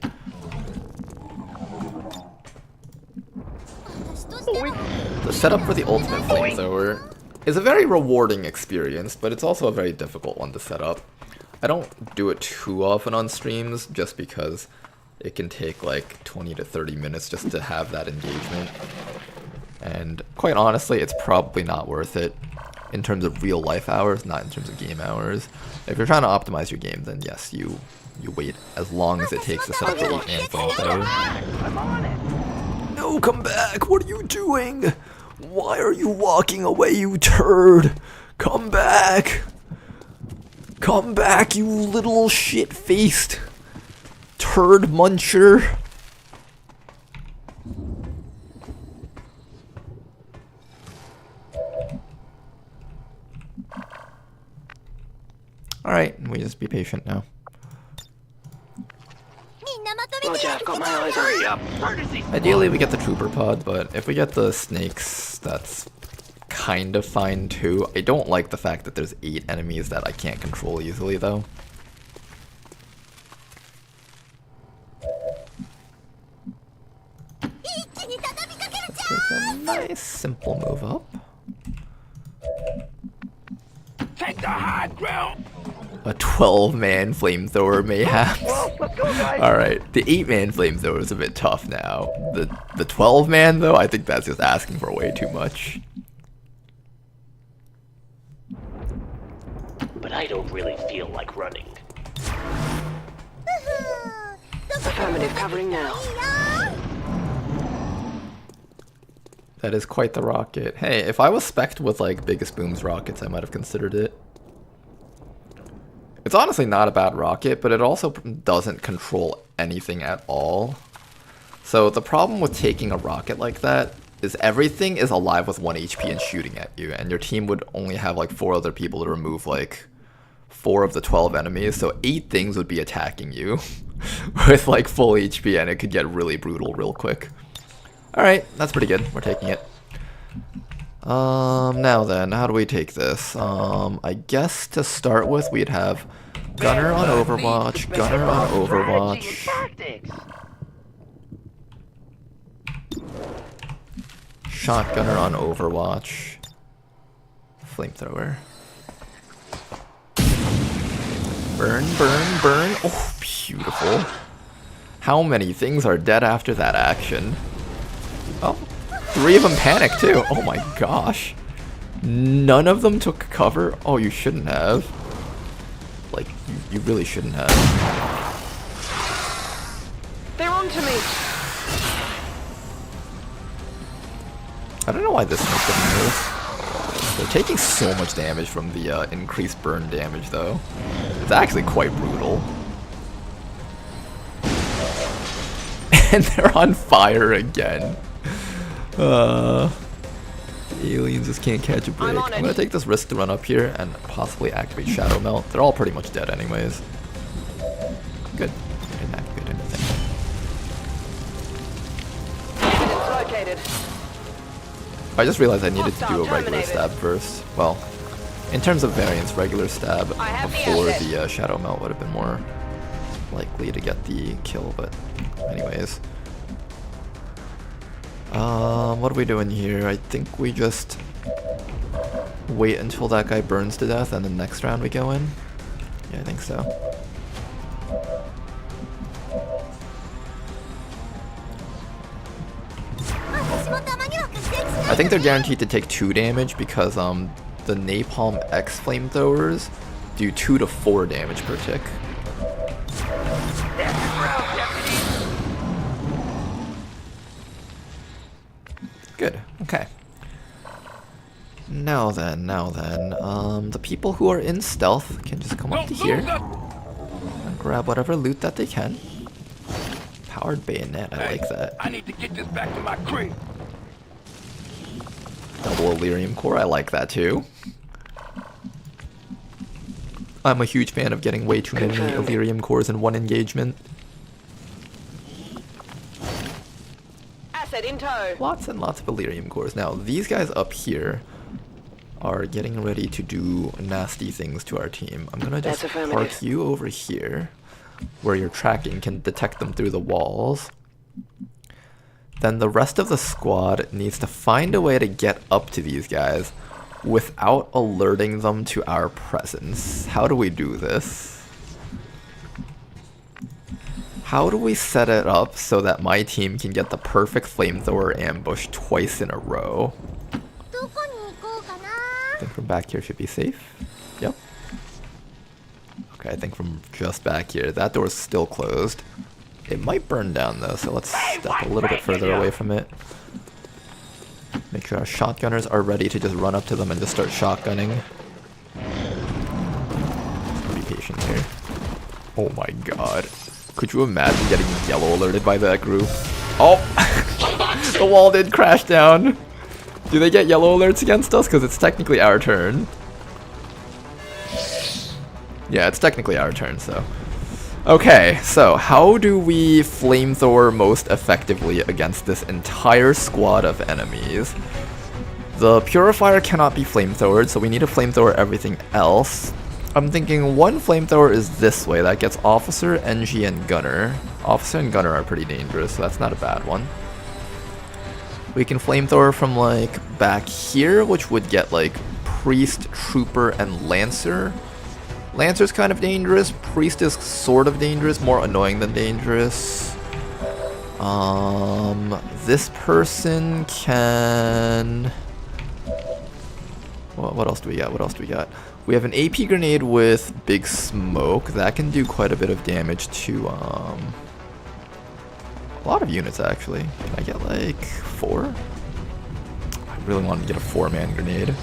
The setup for the ultimate flamethrower is a very rewarding experience, but it's also a very difficult one to set up. I don't do it too often on streams, just because it can take like 20 to 30 minutes just to have that engagement. And quite honestly, it's probably not worth it. In terms of real life hours, not in terms of game hours. If you're trying to optimize your game, then yes, you wait as long as it takes to set up the 8-man flamethrower. I'm on it! No, come back! What are you doing? Why are you walking away, you turd? Come back! Come back, you little shit-faced turd muncher! Alright, we just be patient now. Roger, I've got my eyes on you. Ideally we get the trooper pod, but if we get the snakes, that's kind of fine too. I don't like the fact that there's 8 enemies that I can't control easily though. Let's take a nice simple move up. Take the high ground. A 12-man flamethrower, mayhaps. Alright, the 8-man flamethrower is a bit tough now. The 12-man, though, I think that's just asking for way too much. But I don't really feel like running. Affirmative, covering now. That is quite the rocket. Hey, if I was spec'd with, like, Biggest Boom's rockets, I might have considered it. It's honestly not a bad rocket, but it also doesn't control anything at all. So the problem with taking a rocket like that is everything is alive with 1 HP and shooting at you, and your team would only have like 4 other people to remove like 4 of the 12 enemies, so 8 things would be attacking you with like full HP, and it could get really brutal real quick. Alright, that's pretty good. We're taking it. Now then, how do we take this? I guess to start with, we'd have Gunner on Overwatch, Gunner on Overwatch. Shotgunner on Overwatch. Flamethrower. Burn, burn, burn. Oh, beautiful. How many things are dead after that action? Oh. 3 of them panicked too. Oh my gosh. None of them took cover. Oh, you shouldn't have. Like, you really shouldn't have. They're on to me. I don't know why this makes them move. They're taking so much damage from the increased burn damage though. It's actually quite brutal. And they're on fire again. Aliens just can't catch a break. I'm gonna take this risk to run up here and possibly activate Shadow Melt. They're all pretty much dead anyways. Good. Didn't activate anything. Located. I just realized I needed to do a regular stab first. Well, in terms of variance, regular stab before the Shadow Melt would have been more likely to get the kill, but anyways. What are we doing here? I think we just wait until that guy burns to death and the next round we go in. Yeah, I think so. I think they're guaranteed to take 2 damage because the Napalm X flamethrowers do 2 to 4 damage per tick. Good. Okay. Now then, the people who are in stealth can just come up to here and grab whatever loot that they can. Powered bayonet, I like that. I need to get this back to my crib. Double Illyrium core, I like that too. I'm a huge fan of getting way too many Illyrium cores in one engagement. Asset in tow. Lots and lots of Illyrium cores. Now, these guys up here are getting ready to do nasty things to our team. I'm gonna just park you over here, where your tracking can detect them through the walls. Then the rest of the squad needs to find a way to get up to these guys without alerting them to our presence. How do we do this? How do we set it up so that my team can get the perfect flamethrower ambush twice in a row? I think from back here should be safe. Yep. Okay, I think from just back here. That door's still closed. It might burn down though, so let's step a little bit further away from it. Make sure our shotgunners are ready to just run up to them and just start shotgunning. Be patient here. Oh my god. Could you imagine getting yellow alerted by that group? Oh! The wall did crash down! Do they get yellow alerts against us? Because it's technically our turn. Yeah, it's technically our turn, so... Okay, so how do we flamethrower most effectively against this entire squad of enemies? The purifier cannot be flamethrowered, so we need to flamethrower everything else. I'm thinking one flamethrower is this way. That gets Officer, NG, and Gunner. Officer and Gunner are pretty dangerous, so that's not a bad one. We can flamethrower from like back here, which would get like Priest, Trooper, and Lancer. Lancer's kind of dangerous. Priest is sort of dangerous, more annoying than dangerous. This person can... What else do we got? What else do we got? We have an AP grenade with Big Smoke. That can do quite a bit of damage to, a lot of units, actually. Can I get, like, 4? I really wanted to get a 4-man grenade.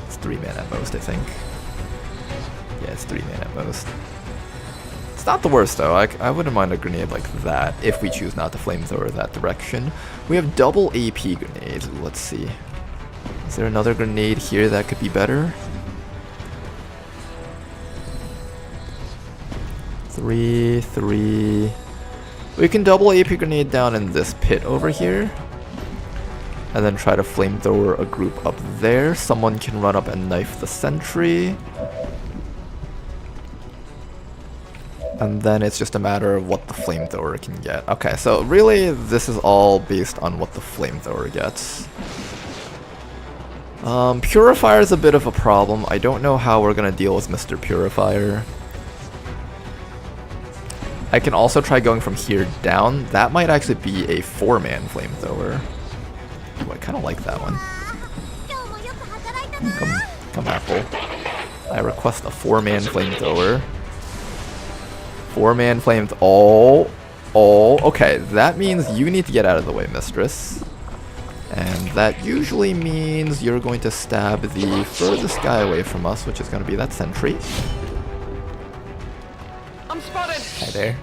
It's 3-man at most, I think. Yeah, it's 3-man at most. It's not the worst, though. I wouldn't mind a grenade like that, if we choose not to flamethrower that direction. We have double AP grenades. Let's see. Is there another grenade here that could be better? 3, 3. We can double AP grenade down in this pit over here. And then try to flamethrower a group up there. Someone can run up and knife the sentry. And then it's just a matter of what the flamethrower can get. Okay, so really this is all based on what the flamethrower gets. Purifier is a bit of a problem. I don't know how we're gonna deal with Mr. Purifier. I can also try going from here down. That might actually be a 4-man flamethrower. Ooh, I kind of like that one. Come Apple. I request a 4-man flamethrower. 4-man flamethrower. Oh, okay. That means you need to get out of the way, mistress. And that usually means you're going to stab the furthest guy away from us, which is going to be that sentry. I'm spotted. Hi there.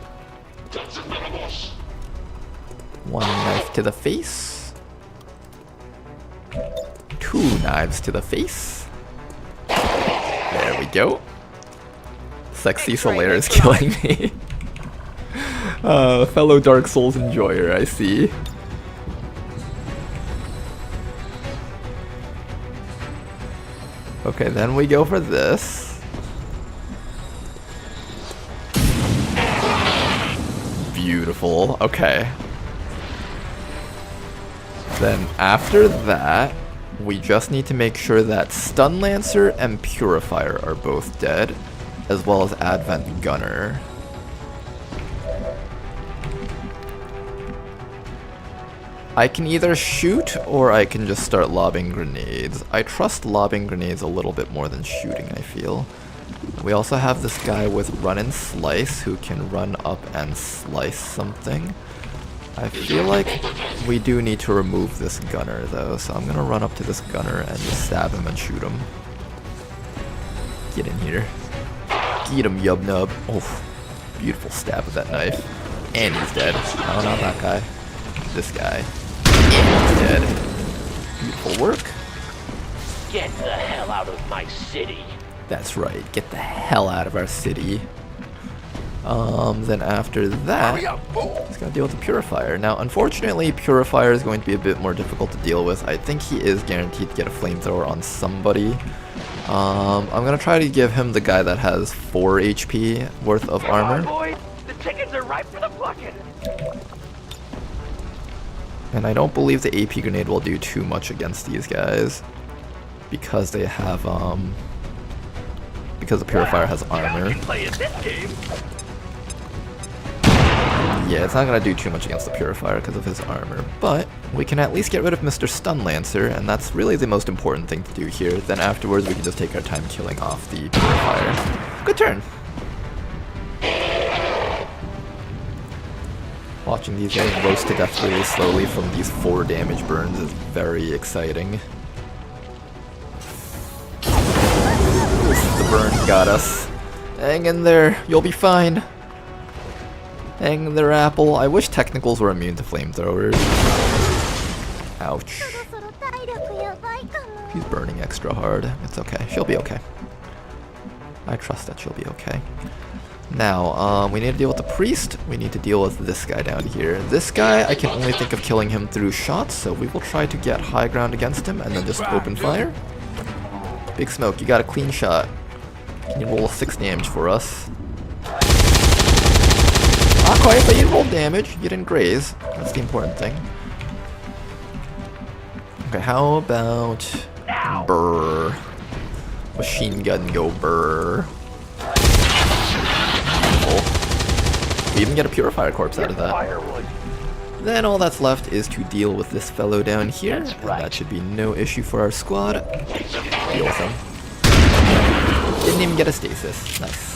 1 knife to the face. 2 knives to the face. There we go. Sexy Solaire is killing me. Fellow Dark Souls enjoyer, I see. Okay, then we go for this. Beautiful. Okay. Then after that, we just need to make sure that Stun Lancer and Purifier are both dead, as well as Advent Gunner. I can either shoot or I can just start lobbing grenades. I trust lobbing grenades a little bit more than shooting, I feel. We also have this guy with Run and Slice who can run up and slice something. I feel like we do need to remove this gunner though, so I'm gonna run up to this gunner and just stab him and shoot him. Get in here. Get him, Yub Nub. Oh, beautiful stab with that knife. And he's dead. Oh, not that guy. This guy. And he's dead. Beautiful work. Get the hell out of my city. That's right. Get the hell out of our city. Then after that, he's gonna deal with the Purifier. Now, unfortunately, Purifier is going to be a bit more difficult to deal with. I think he is guaranteed to get a flamethrower on somebody. I'm gonna try to give him the guy that has 4 HP worth of armor. Boys, the tickets are ripe for the plucking. And I don't believe the AP grenade will do too much against these guys because they have because the Purifier has armor. Yeah, it's not gonna do too much against the Purifier because of his armor, but we can at least get rid of Mr. Stun Lancer, and that's really the most important thing to do here. Then afterwards we can just take our time killing off the Purifier. Good turn! Watching these guys roast to death really slowly from these 4 damage burns is very exciting. The burn got us. Hang in there, you'll be fine. Hang in there, Apple. I wish technicals were immune to flamethrowers. Ouch. She's burning extra hard. It's okay. She'll be okay. I trust that she'll be okay. Now, we need to deal with the priest. We need to deal with this guy down here. This guy, I can only think of killing him through shots, so we will try to get high ground against him and then just open fire. Big Smoke, you got a clean shot. Can you roll 6 damage for us? Not quite, but you rolled damage. You didn't graze. That's the important thing. Okay, how about Brrr? Machine gun go Brrr. We even get a Purifier Corpse out of that. Then all that's left is to deal with this fellow down here, and that should be no issue for our squad. Deal with him. Didn't even get a stasis. Nice.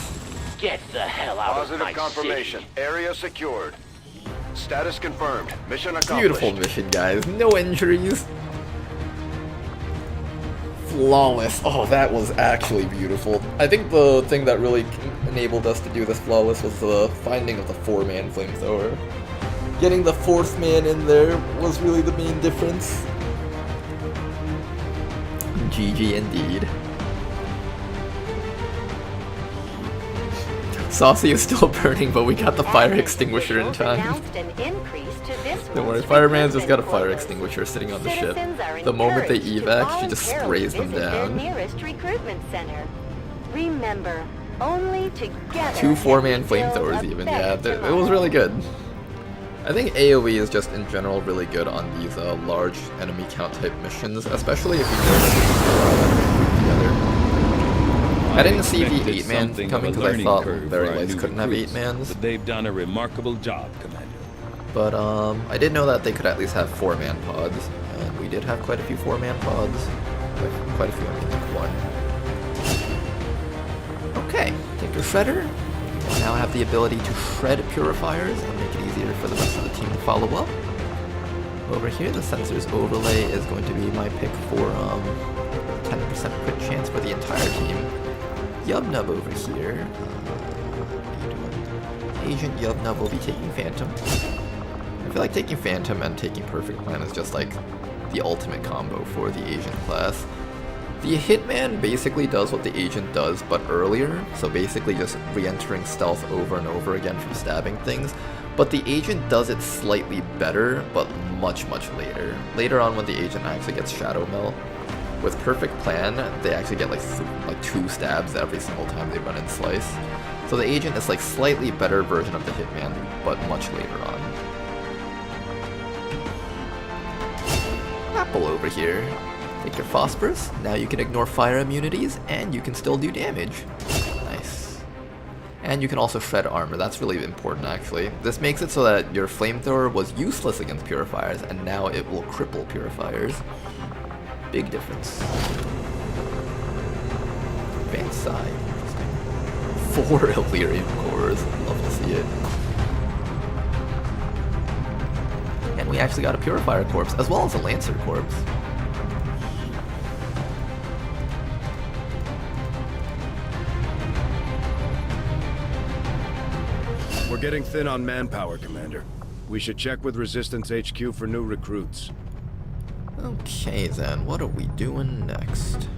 Get the hell out of my confirmation. city. Area secured. Status confirmed. Mission accomplished. Beautiful mission, guys. No injuries. Flawless. Oh, that was actually beautiful. I think the thing that really enabled us to do this flawless was the finding of the 4-man flamethrower. Getting the 4th man in there was really the main difference. GG indeed. Saucy is still burning, but we got the fire extinguisher in time. Don't worry, Fireman's just got a fire extinguisher sitting on the ship. The moment they evac, she just sprays them down. Remember, only together 2 4-man flamethrowers even, yeah, it was really good. I think AoE is just in general really good on these large enemy count type missions, especially if you know that together. I didn't see the 8-man coming because I thought Very Lights couldn't have 8-mans. They've done a remarkable job, Commander. But I did know that they could at least have 4-man pods, and we did have quite a few 4-man pods. Quite a few, I mean like 1. Okay, take your shredder. We now have the ability to shred purifiers and make it easier for the rest of the team to follow up. Over here, the sensors overlay is going to be my pick for 10% crit chance for the entire team. Yubnub over here. What are you doing? Agent Yubnub will be taking Phantom. I feel like taking Phantom and taking Perfect Plan is just like the ultimate combo for the Agent class. The Hitman basically does what the Agent does, but earlier, so basically just re-entering stealth over and over again from stabbing things, but the Agent does it slightly better, but much later. Later on when the Agent actually gets Shadow Melt. With Perfect Plan, they actually get like 2 stabs every single time they run in Slice. So the Agent is like slightly better version of the Hitman, but much later on. Apple over here. Take your Phosphorus, now you can ignore fire immunities, and you can still do damage. Nice. And you can also shred armor, that's really important actually. This makes it so that your Flamethrower was useless against Purifiers, and now it will cripple Purifiers. Big difference. Advanced Side, interesting. 4 Illyrium cores, love to see it. And we actually got a Purifier corpse, as well as a Lancer corpse. We're getting thin on manpower, Commander. We should check with Resistance HQ for new recruits. Okay then, what are we doing next?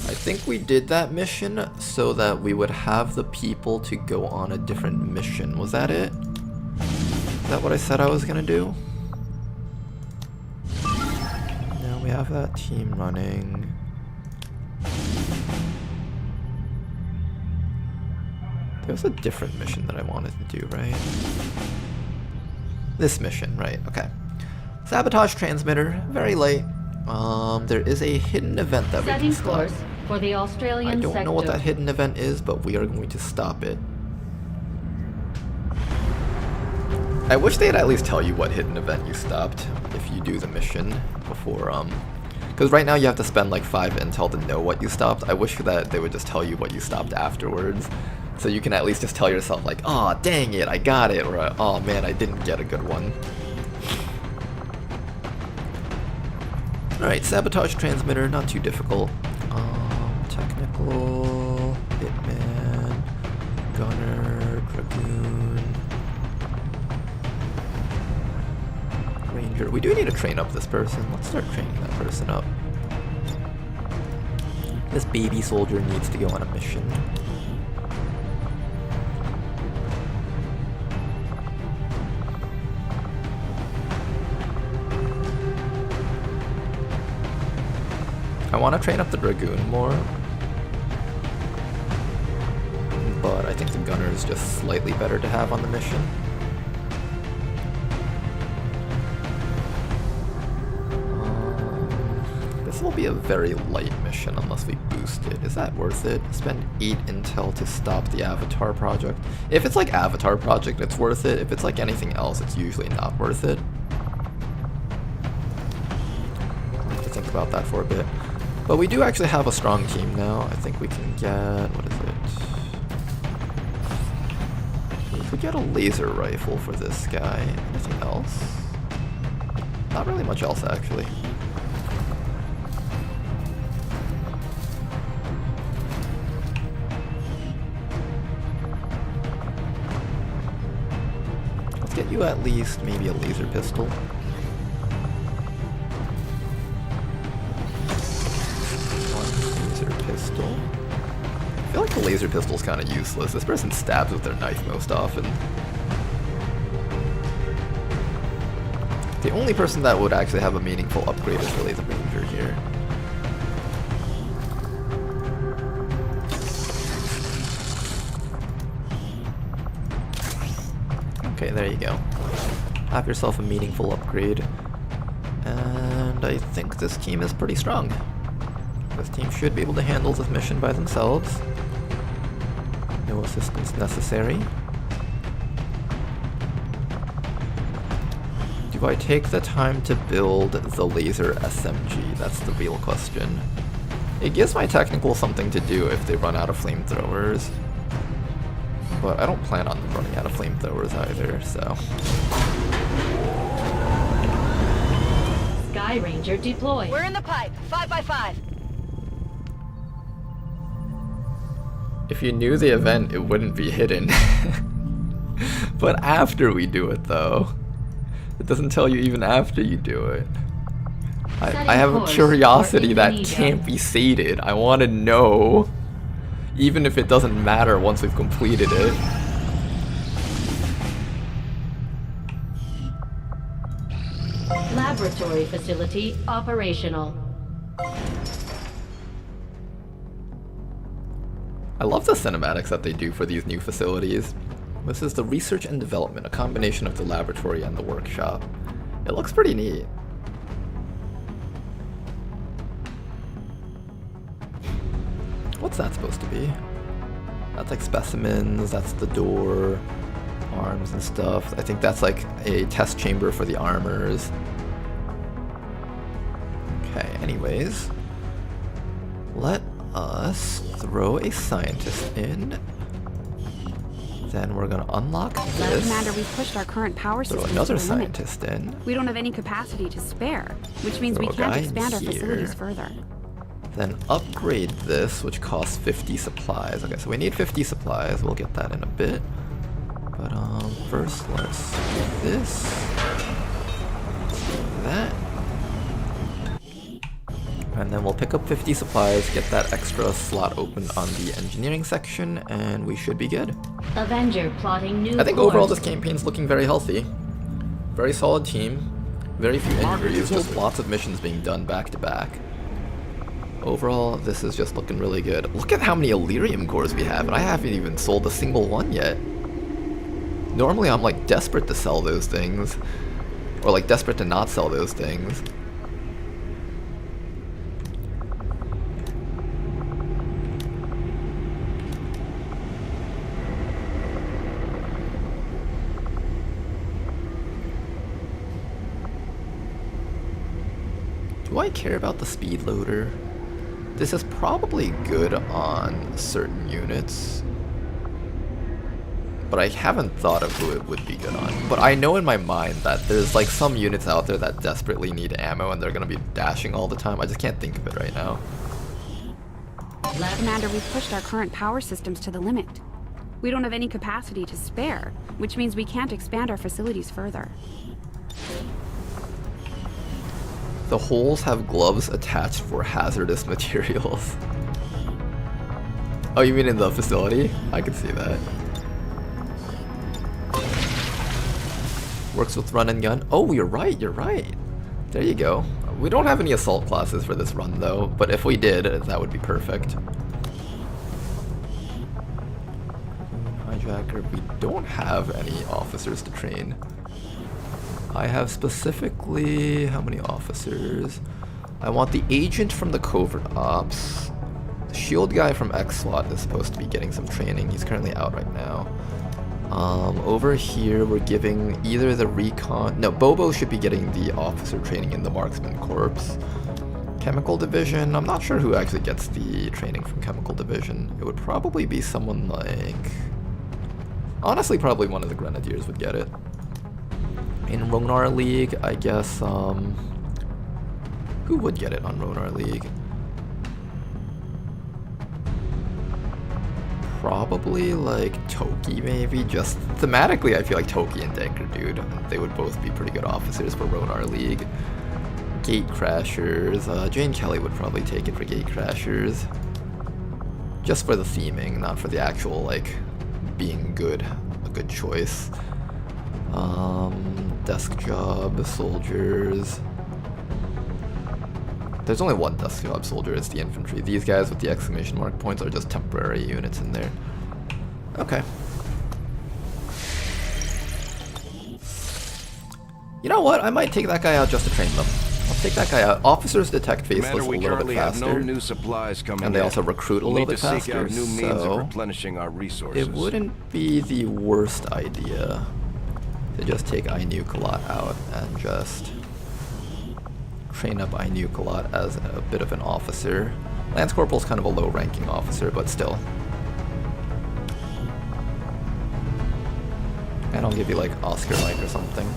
I think we did that mission so that we would have the people to go on a different mission. Was that it? Is that what I said I was gonna do? Now we have that team running. There was a different mission that I wanted to do, right? This mission, right, okay. Sabotage transmitter, very late. There is a hidden event that we can stop. Setting course for the Australian I don't sector. know what that hidden event is, but we are going to stop it. I wish they'd at least tell you what hidden event you stopped if you do the mission before, because right now you have to spend like 5 intel to know what you stopped. I wish that they would just tell you what you stopped afterwards, so you can at least just tell yourself like, "Aw, dang it, I got it," or "Oh man, I didn't get a good one." Alright, sabotage transmitter, not too difficult. Technical, Hitman, Gunner, Dragoon, Ranger. We do need to train up this person. Let's start training that person up. This baby soldier needs to go on a mission. I want to train up the Dragoon more, but I think the Gunner is just slightly better to have on the mission. This will be a very light mission unless we boost it. Is that worth it? Spend 8 intel to stop the Avatar project. If it's like Avatar project, it's worth it. If it's like anything else, it's usually not worth it. I have to think about that for a bit. But we do actually have a strong team now. I think we can get, what is it? We could get a laser rifle for this guy. Anything else? Not really much else, actually. Let's get you at least maybe a laser pistol. Pistol. I feel like the laser pistol's kind of useless. This person stabs with their knife most often. The only person that would actually have a meaningful upgrade is really the Ranger here. Okay, there you go. Have yourself a meaningful upgrade. And I think this team is pretty strong. This team should be able to handle this mission by themselves. No assistance necessary. Do I take the time to build the laser SMG? That's the real question. It gives my technical something to do if they run out of flamethrowers. But I don't plan on them running out of flamethrowers either, so... Sky Ranger deployed. We're in the pipe. 5x5. If you knew the event, it wouldn't be hidden. But after we do it, though. It doesn't tell you even after you do it. I have a curiosity that can't be sated. I want to know, even if it doesn't matter once we've completed it. Laboratory facility operational. I love the cinematics that they do for these new facilities. This is the research and development, a combination of the laboratory and the workshop. It looks pretty neat. What's that supposed to be? That's like specimens, that's the door, arms and stuff. I think that's like a test chamber for the armors. Okay, anyways. Let us throw a scientist in. Then we're gonna unlock this. Commander, we've pushed our current power system. Throw another scientist in. We don't have any capacity to spare, which means we can't expand our facilities further. Then upgrade this, which costs 50 supplies. Okay, so we need 50 supplies. We'll get that in a bit. But first let's do this. That. And then we'll pick up 50 supplies, get that extra slot open on the engineering section, and we should be good. Avenger plotting new I think overall this campaign's looking very healthy. Very solid team. Very few injuries, just lots of missions being done back to back. Overall, this is just looking really good. Look at how many Elerium cores we have, and I haven't even sold a single one yet. Normally I'm like desperate to sell those things. Or like desperate to not sell those things. Do I care about the speed loader? This is probably good on certain units, but I haven't thought of who it would be good on. But I know in my mind that there's like some units out there that desperately need ammo and they're gonna be dashing all the time. I just can't think of it right now. Commander, we've pushed our current power systems to the limit. We don't have any capacity to spare, which means we can't expand our facilities further. The holes have gloves attached for hazardous materials. Oh, you mean in the facility? I can see that. Works with run and gun. Oh, you're right, you're right. There you go. We don't have any assault classes for this run though, but if we did, that would be perfect. Hijacker, we don't have any officers to train. I have specifically, how many officers? I want the agent from the covert ops. The shield guy from XSWAT is supposed to be getting some training. He's currently out right now. Over here we're giving either the recon, no, Bobo should be getting the officer training in the marksman corps. Chemical division, I'm not sure who actually gets the training from chemical division. It would probably be someone like, honestly probably one of the grenadiers would get it. In Ronar League, I guess, who would get it on Ronar League? Probably like Toki maybe, just thematically I feel like Toki and Denker Dude, they would both be pretty good officers for Ronar League. Gate Crashers, Jane Kelly would probably take it for Gate Crashers. Just for the theming, not for the actual like being good, a good choice. Desk job, soldiers. There's only one desk job soldier, it's the infantry. These guys with the exclamation mark points are just temporary units in there. Okay. You know what? I might take that guy out just to train them. I'll take that guy out. Officers detect faceless a little bit faster. No new supplies coming and they also recruit a little bit faster. We'll need to seek out new means of replenishing our resources. It wouldn't be the worst idea to just take Inukalat out and just train up Inukalat as a bit of an officer. Lance Corporal's kind of a low-ranking officer, but still. And I'll give you like Oscar Mike or something.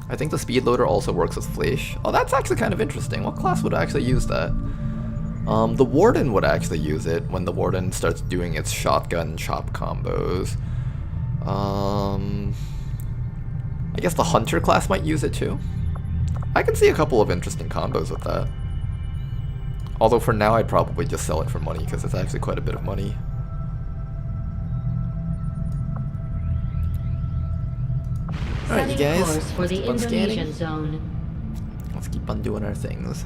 I think the speed loader also works with Fleisch. Oh, that's actually kind of interesting. What class would actually use that? The Warden would actually use it when the Warden starts doing its shotgun chop combos. I guess the Hunter class might use it too. I can see a couple of interesting combos with that. Although for now I'd probably just sell it for money because it's actually quite a bit of money. Alright, you guys, course for the keep on Indonesian scanning. zone. Let's keep on doing our things.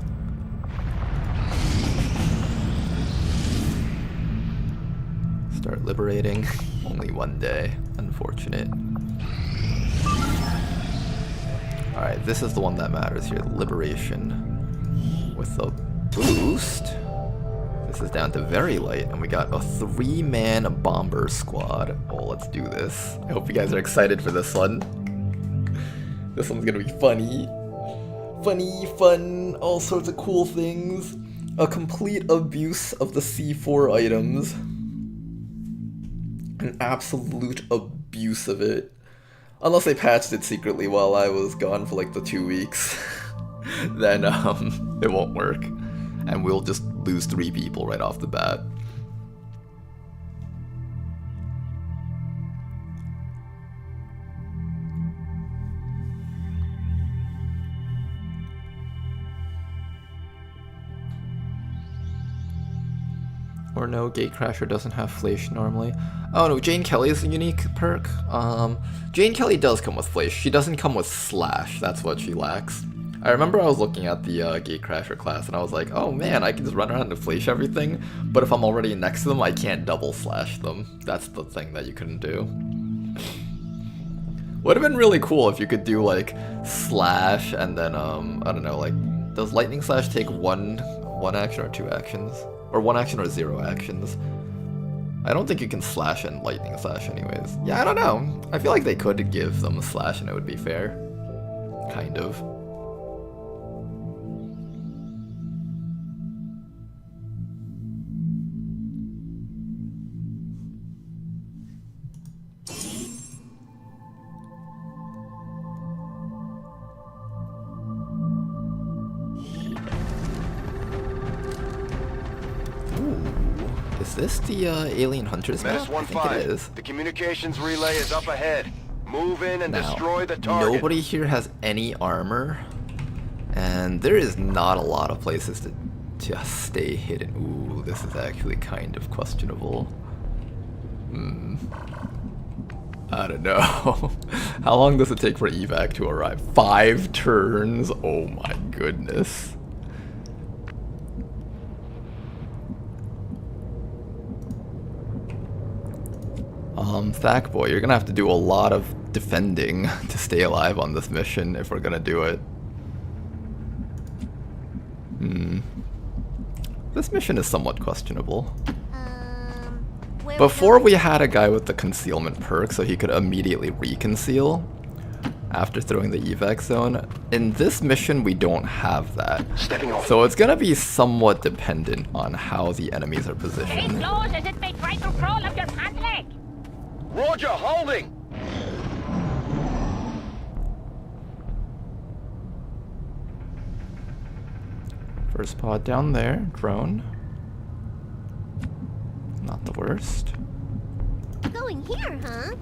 Start liberating. Only one day. Unfortunate. Alright, this is the one that matters here. Liberation. With a boost. This is down to very light, and we got a 3-man bomber squad. Oh, let's do this. I hope you guys are excited for this one. This one's gonna be funny. Funny, fun, all sorts of cool things. A complete abuse of the C4 items. An absolute abuse of it. Unless they patched it secretly while I was gone for like the 2 weeks. Then it won't work. And we'll just lose 3 people right off the bat. Or no, Gatecrasher doesn't have Flash normally. Oh no, Jane Kelly is a unique perk. Jane Kelly does come with Flash. She doesn't come with Slash. That's what she lacks. I remember I was looking at the Gatecrasher class and I was like, oh man, I can just run around and Flash everything, but if I'm already next to them, I can't double slash them. That's the thing that you couldn't do. Would have been really cool if you could do like Slash and then, I don't know, like, does Lightning Slash take one action or 2 actions? Or 1 action or 0 actions? I don't think you can Slash and Lightning Slash anyways. Yeah, I don't know. I feel like they could give them a Slash and it would be fair. Kind of. Is this the Alien Hunters map? I think it is. The communications relay is up ahead. Move in and Now, destroy the target. Nobody here has any armor, and there is not a lot of places to just stay hidden. Ooh, this is actually kind of questionable. I don't know. How long does it take for evac to arrive? 5 turns? Oh my goodness. Thackboy, you're gonna have to do a lot of defending to stay alive on this mission if we're gonna do it. This mission is somewhat questionable. Before we had a guy with the concealment perk so he could immediately reconceal after throwing the evac zone. In this mission we don't have that. So it's gonna be somewhat dependent on how the enemies are positioned. Roger, holding! First pod down there, drone. Not the worst. Going here, huh?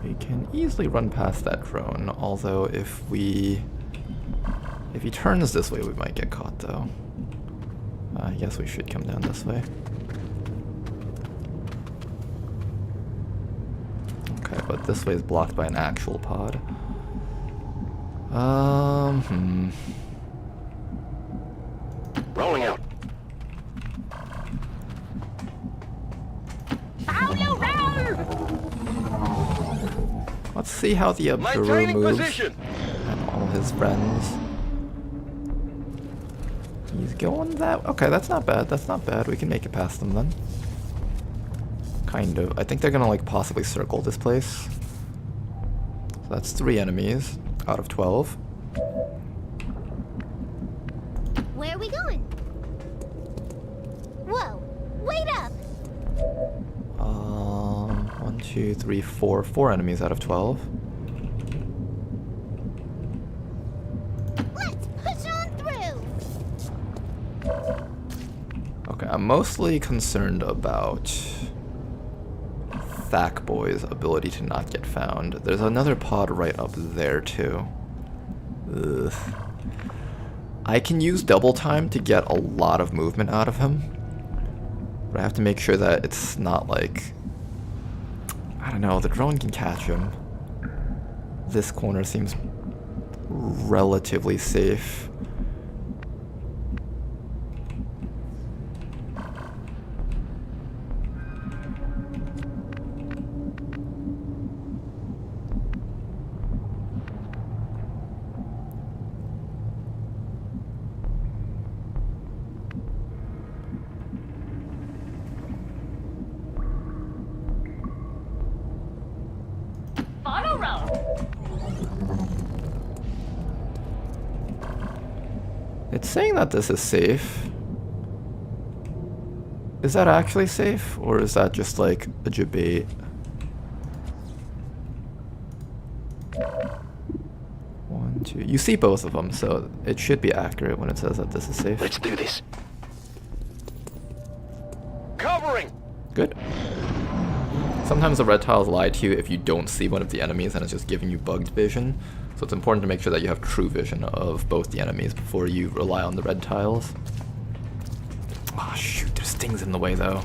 We can easily run past that drone, although if he turns this way we might get caught though. I guess we should come down this way. Okay, but this way is blocked by an actual pod. Rolling out. Let's see how the Observer moves and all his friends. He's going that... Okay, that's not bad. That's not bad. We can make it past them then. Kind of. I think they're gonna like possibly circle this place. So that's 3 enemies out of 12. Where are we going? Whoa! Wait up! 1, 2, 3, 4. 4 enemies out of 12. Let's push Okay, I'm mostly concerned about Thack Boy's ability to not get found. There's another pod right up there too. Ugh. I can use double time to get a lot of movement out of him, but I have to make sure that it's not like, I don't know, the drone can catch him. This corner seems relatively safe. It's saying that this is safe. Is that actually safe, or is that just like a debate? One, two. You see both of them, so it should be accurate when it says that this is safe. Let's do this. Covering! Good. Sometimes the red tiles lie to you if you don't see one of the enemies and it's just giving you bugged vision. So it's important to make sure that you have true vision of both the enemies before you rely on the red tiles. Oh shoot, there's things in the way though.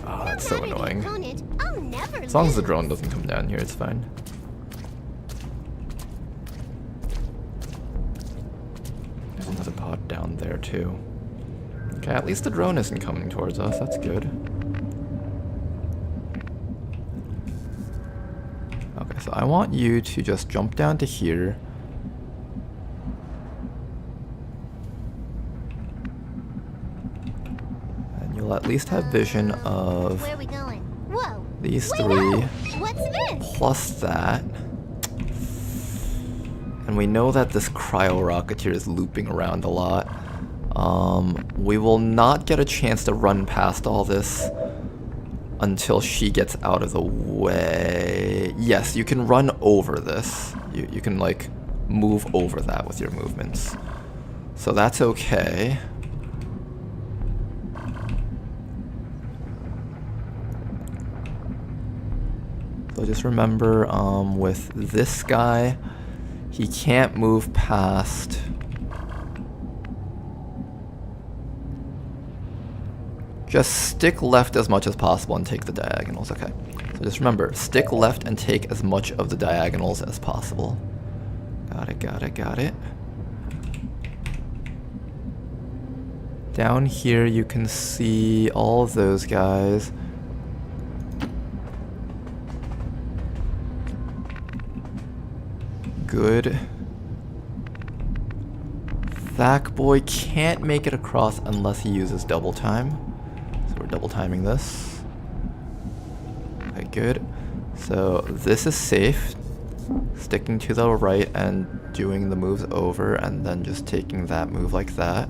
Oh, that's so annoying. As long as the drone doesn't come down here, it's fine. There's another pod down there too. Okay, at least the drone isn't coming towards us, that's good. Okay, so I want you to just jump down to here. And you'll at least have vision of Where are we going? Whoa. these Wait, three, what's this? plus that. And we know that this cryo rocketeer is looping around a lot. We will not get a chance to run past all this until she gets out of the way. Yes, you can run over this. You can like move over that with your movements. So that's okay. So just remember, with this guy, he can't move past. Just stick left as much as possible and take the diagonals, okay. So just remember, stick left and take as much of the diagonals as possible. Got it, got it, got it. Down here you can see all of those guys. Good. Thack Boy can't make it across unless he uses double time. We're double timing this. Okay, good. So this is safe. Sticking to the right and doing the moves over and then just taking that move like that.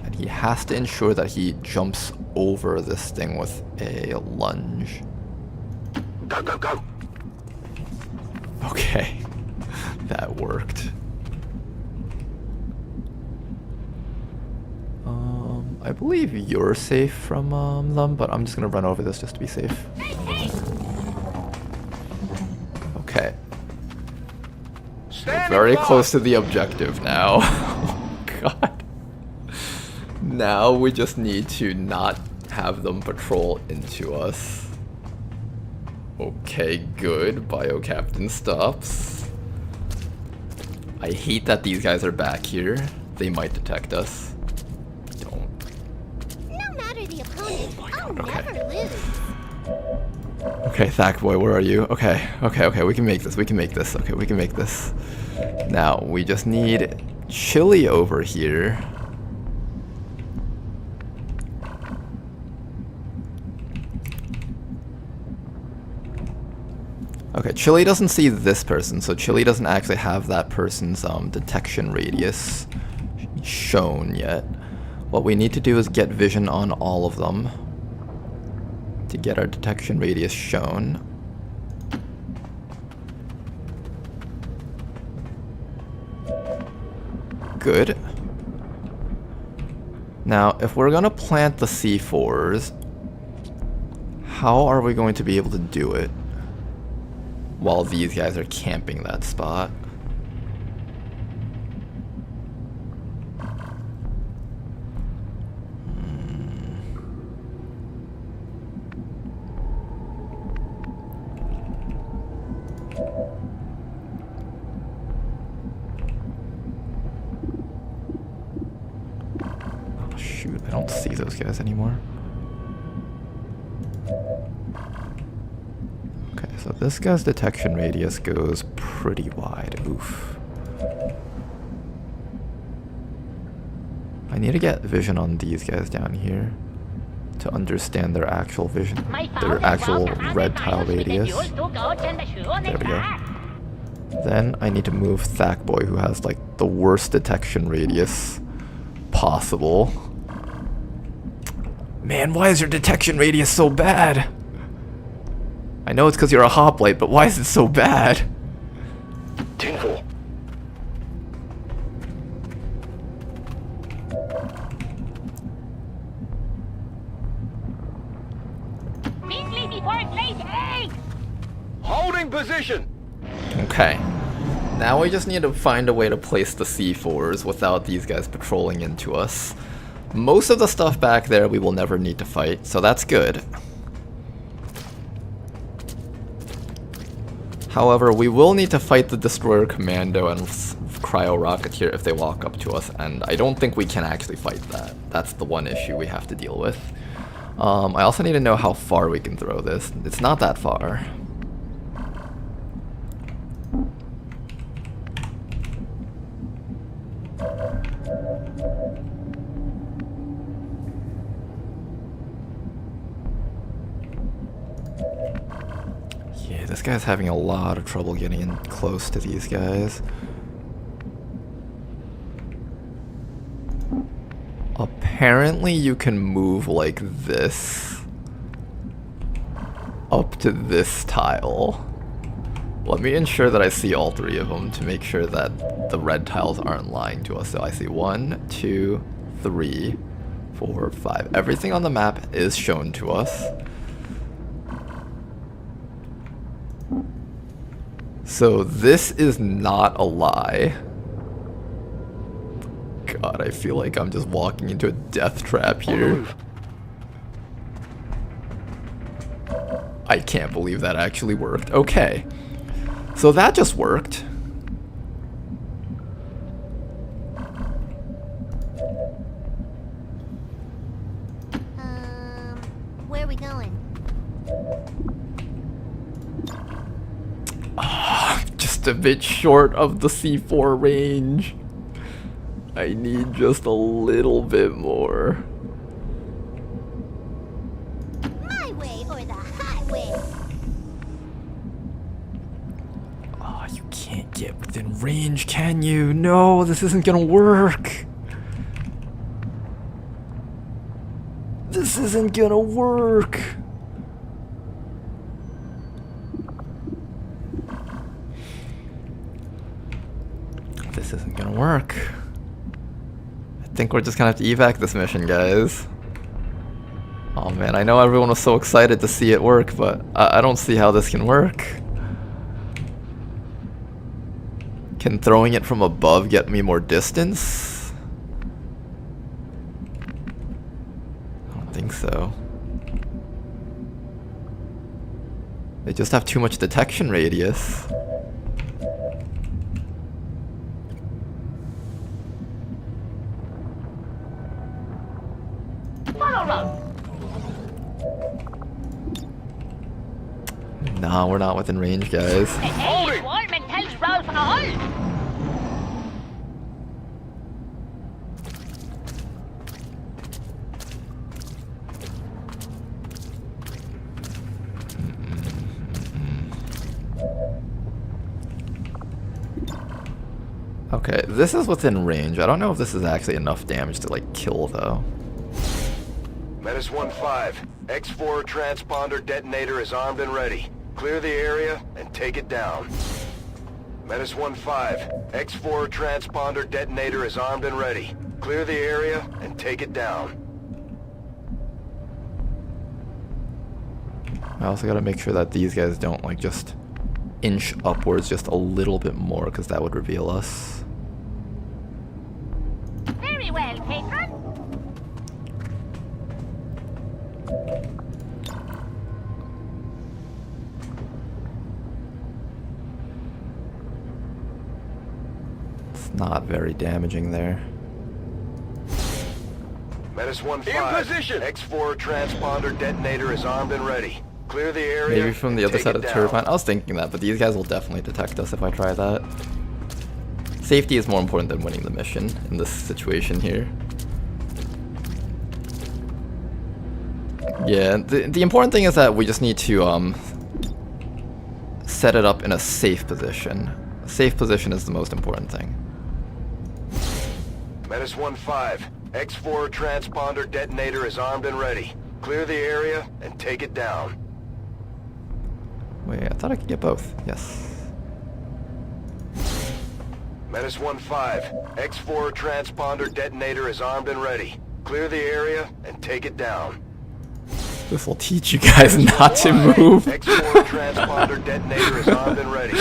And he has to ensure that he jumps over this thing with a lunge. Go, go, go! Okay. That worked. I believe you're safe from them, but I'm just gonna run over this just to be safe. Okay. We're very close to the objective now. Oh god. Now we just need to not have them patrol into us. Okay, good. Bio Captain stops. I hate that these guys are back here. They might detect us. Okay, Thack Boy, where are you? Okay, we can make this, okay, we can make this. Now, we just need Chili over here. Okay, Chili doesn't see this person, so Chili doesn't actually have that person's detection radius shown yet. What we need to do is get vision on all of them to get our detection radius shown. Good. Now, if we're gonna plant the C4s, how are we going to be able to do it while these guys are camping that spot? Oh shoot, I don't see those guys anymore. Okay, so this guy's detection radius goes pretty wide. Oof. I need to get vision on these guys down here to understand their actual vision, their actual red tile radius. There we go. Then I need to move Thackboy, who has like the worst detection radius possible. Man, why is your detection radius so bad? I know it's because you're a hoplite, but why is it so bad? Tingle. Holding position. Okay. Now we just need to find a way to place the C4s without these guys patrolling into us. Most of the stuff back there we will never need to fight, so that's good. However, we will need to fight the Destroyer Commando and Cryo Rocketeer if they walk up to us, and I don't think we can actually fight that. That's the one issue we have to deal with. I also need to know how far we can throw this. It's not that far. Yeah, this guy's having a lot of trouble getting in close to these guys. Apparently you can move like this up to this tile. Let me ensure that I see all three of them to make sure that the red tiles aren't lying to us. So I see 1, 2, 3, 4, 5. Everything on the map is shown to us. So this is not a lie. God, I feel like I'm just walking into a death trap here. I can't believe that actually worked. Okay. So that just worked. Where are we going? Just a bit short of the C4 range. I need just a little bit more. My way or the highway? Oh, you can't get within range, can you? No, this isn't gonna work. This isn't gonna work. This isn't gonna work. I think we're just gonna have to evac this mission, guys. Oh man, I know everyone was so excited to see it work, but I don't see how this can work. Can throwing it from above get me more distance? I don't think so. They just have too much detection radius. Nah, we're not within range, guys. Okay, this is within range. I don't know if this is actually enough damage to, like, kill, though. Menace 1-5. X4 transponder detonator is armed and ready. Clear the area and take it down. Menace 1-5. X4 transponder detonator is armed and ready. Clear the area and take it down. I also gotta make sure that these guys don't like just inch upwards just a little bit more, because that would reveal us. Very well, patron. It's not very damaging there. Menace 1-5. In position. X4 transponder detonator is armed and ready. Clear the area. Maybe from the other side of the turbine. I was thinking that, but these guys will definitely detect us if I try that. Safety is more important than winning the mission in this situation here. Yeah, the important thing is that we just need to set it up in a safe position. A safe position is the most important thing. Menace 1-5. X4 transponder detonator is armed and ready. Clear the area and take it down. Wait, I thought I could get both. Yes. Menace 1-5. X4 transponder detonator is armed and ready. Clear the area and take it down. This will teach you guys not to move. X4 transponder detonator is armed and ready.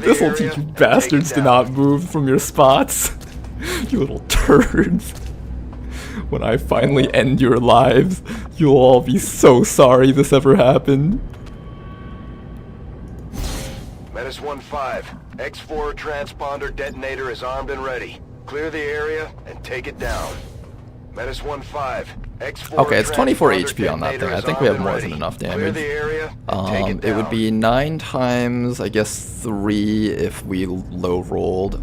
This will teach you bastards to not move from your spots. You little turds. When I finally end your lives, you'll all be so sorry this ever happened. Menace 1-5. X4 transponder detonator is armed and ready. Clear the area and take it down. Menace 1-5. X4 okay, it's 24 HP on that thing. I think we have more than enough damage. It would be 9 times, I guess, 3 if we low rolled.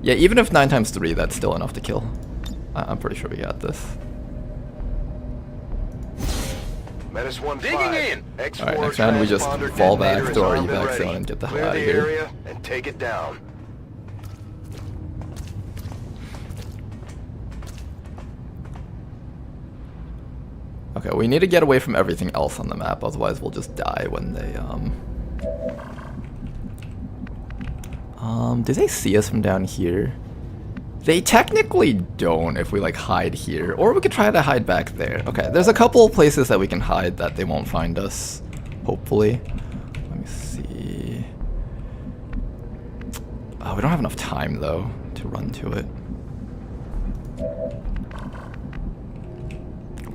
Yeah, even if 9 times 3, that's still enough to kill. I'm pretty sure we got this. Menace 1-5. Digging in. Alright, next round we just fall back to our evac zone and get the hell out of here. Area and take it down. Okay, we need to get away from everything else on the map, otherwise we'll just die when they, did they see us from down here? They technically don't if we, like, hide here. Or we could try to hide back there. Okay, there's a couple of places that we can hide that they won't find us, hopefully. Let me see. Oh, we don't have enough time, though, to run to it.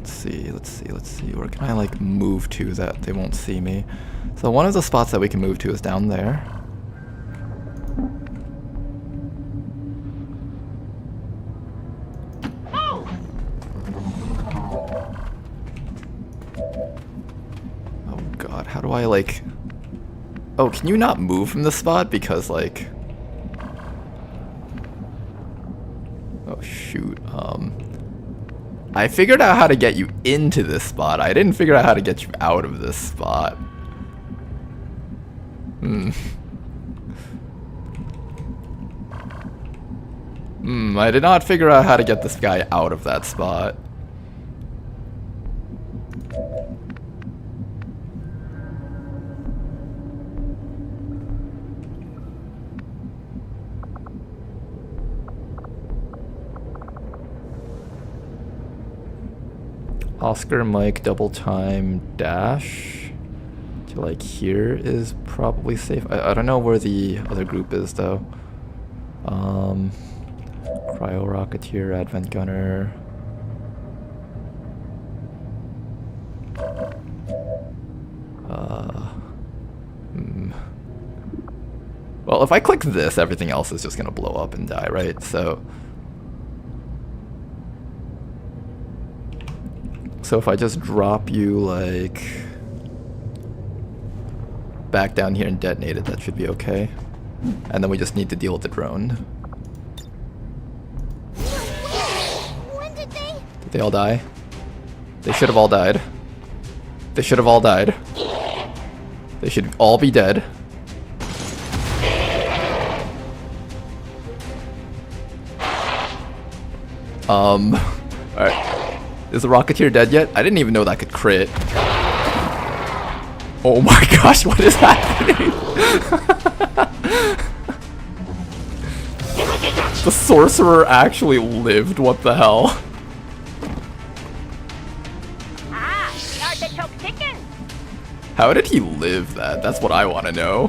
Let's see. Where can I, like, move to that they won't see me? So one of the spots that we can move to is down there. Oh god, how do I, like... Oh, can you not move from this spot? Because, like... Oh, shoot. I figured out how to get you into this spot. I didn't figure out how to get you out of this spot. I did not figure out how to get this guy out of that spot. Oscar Mike double time dash to like here is probably safe. I don't know where the other group is though. Cryo Rocketeer, Advent Gunner. Well, if I click this, everything else is just gonna blow up and die, right? So if I just drop you, like, back down here and detonate it, that should be okay. And then we just need to deal with the drone. When did they? Did they all die? They should have all died. They should have all died. They should all be dead. Alright. Is the Rocketeer dead yet? I didn't even know that could crit. Oh my gosh, what is happening? The sorcerer actually lived, what the hell? How did he live that? That's what I want to know.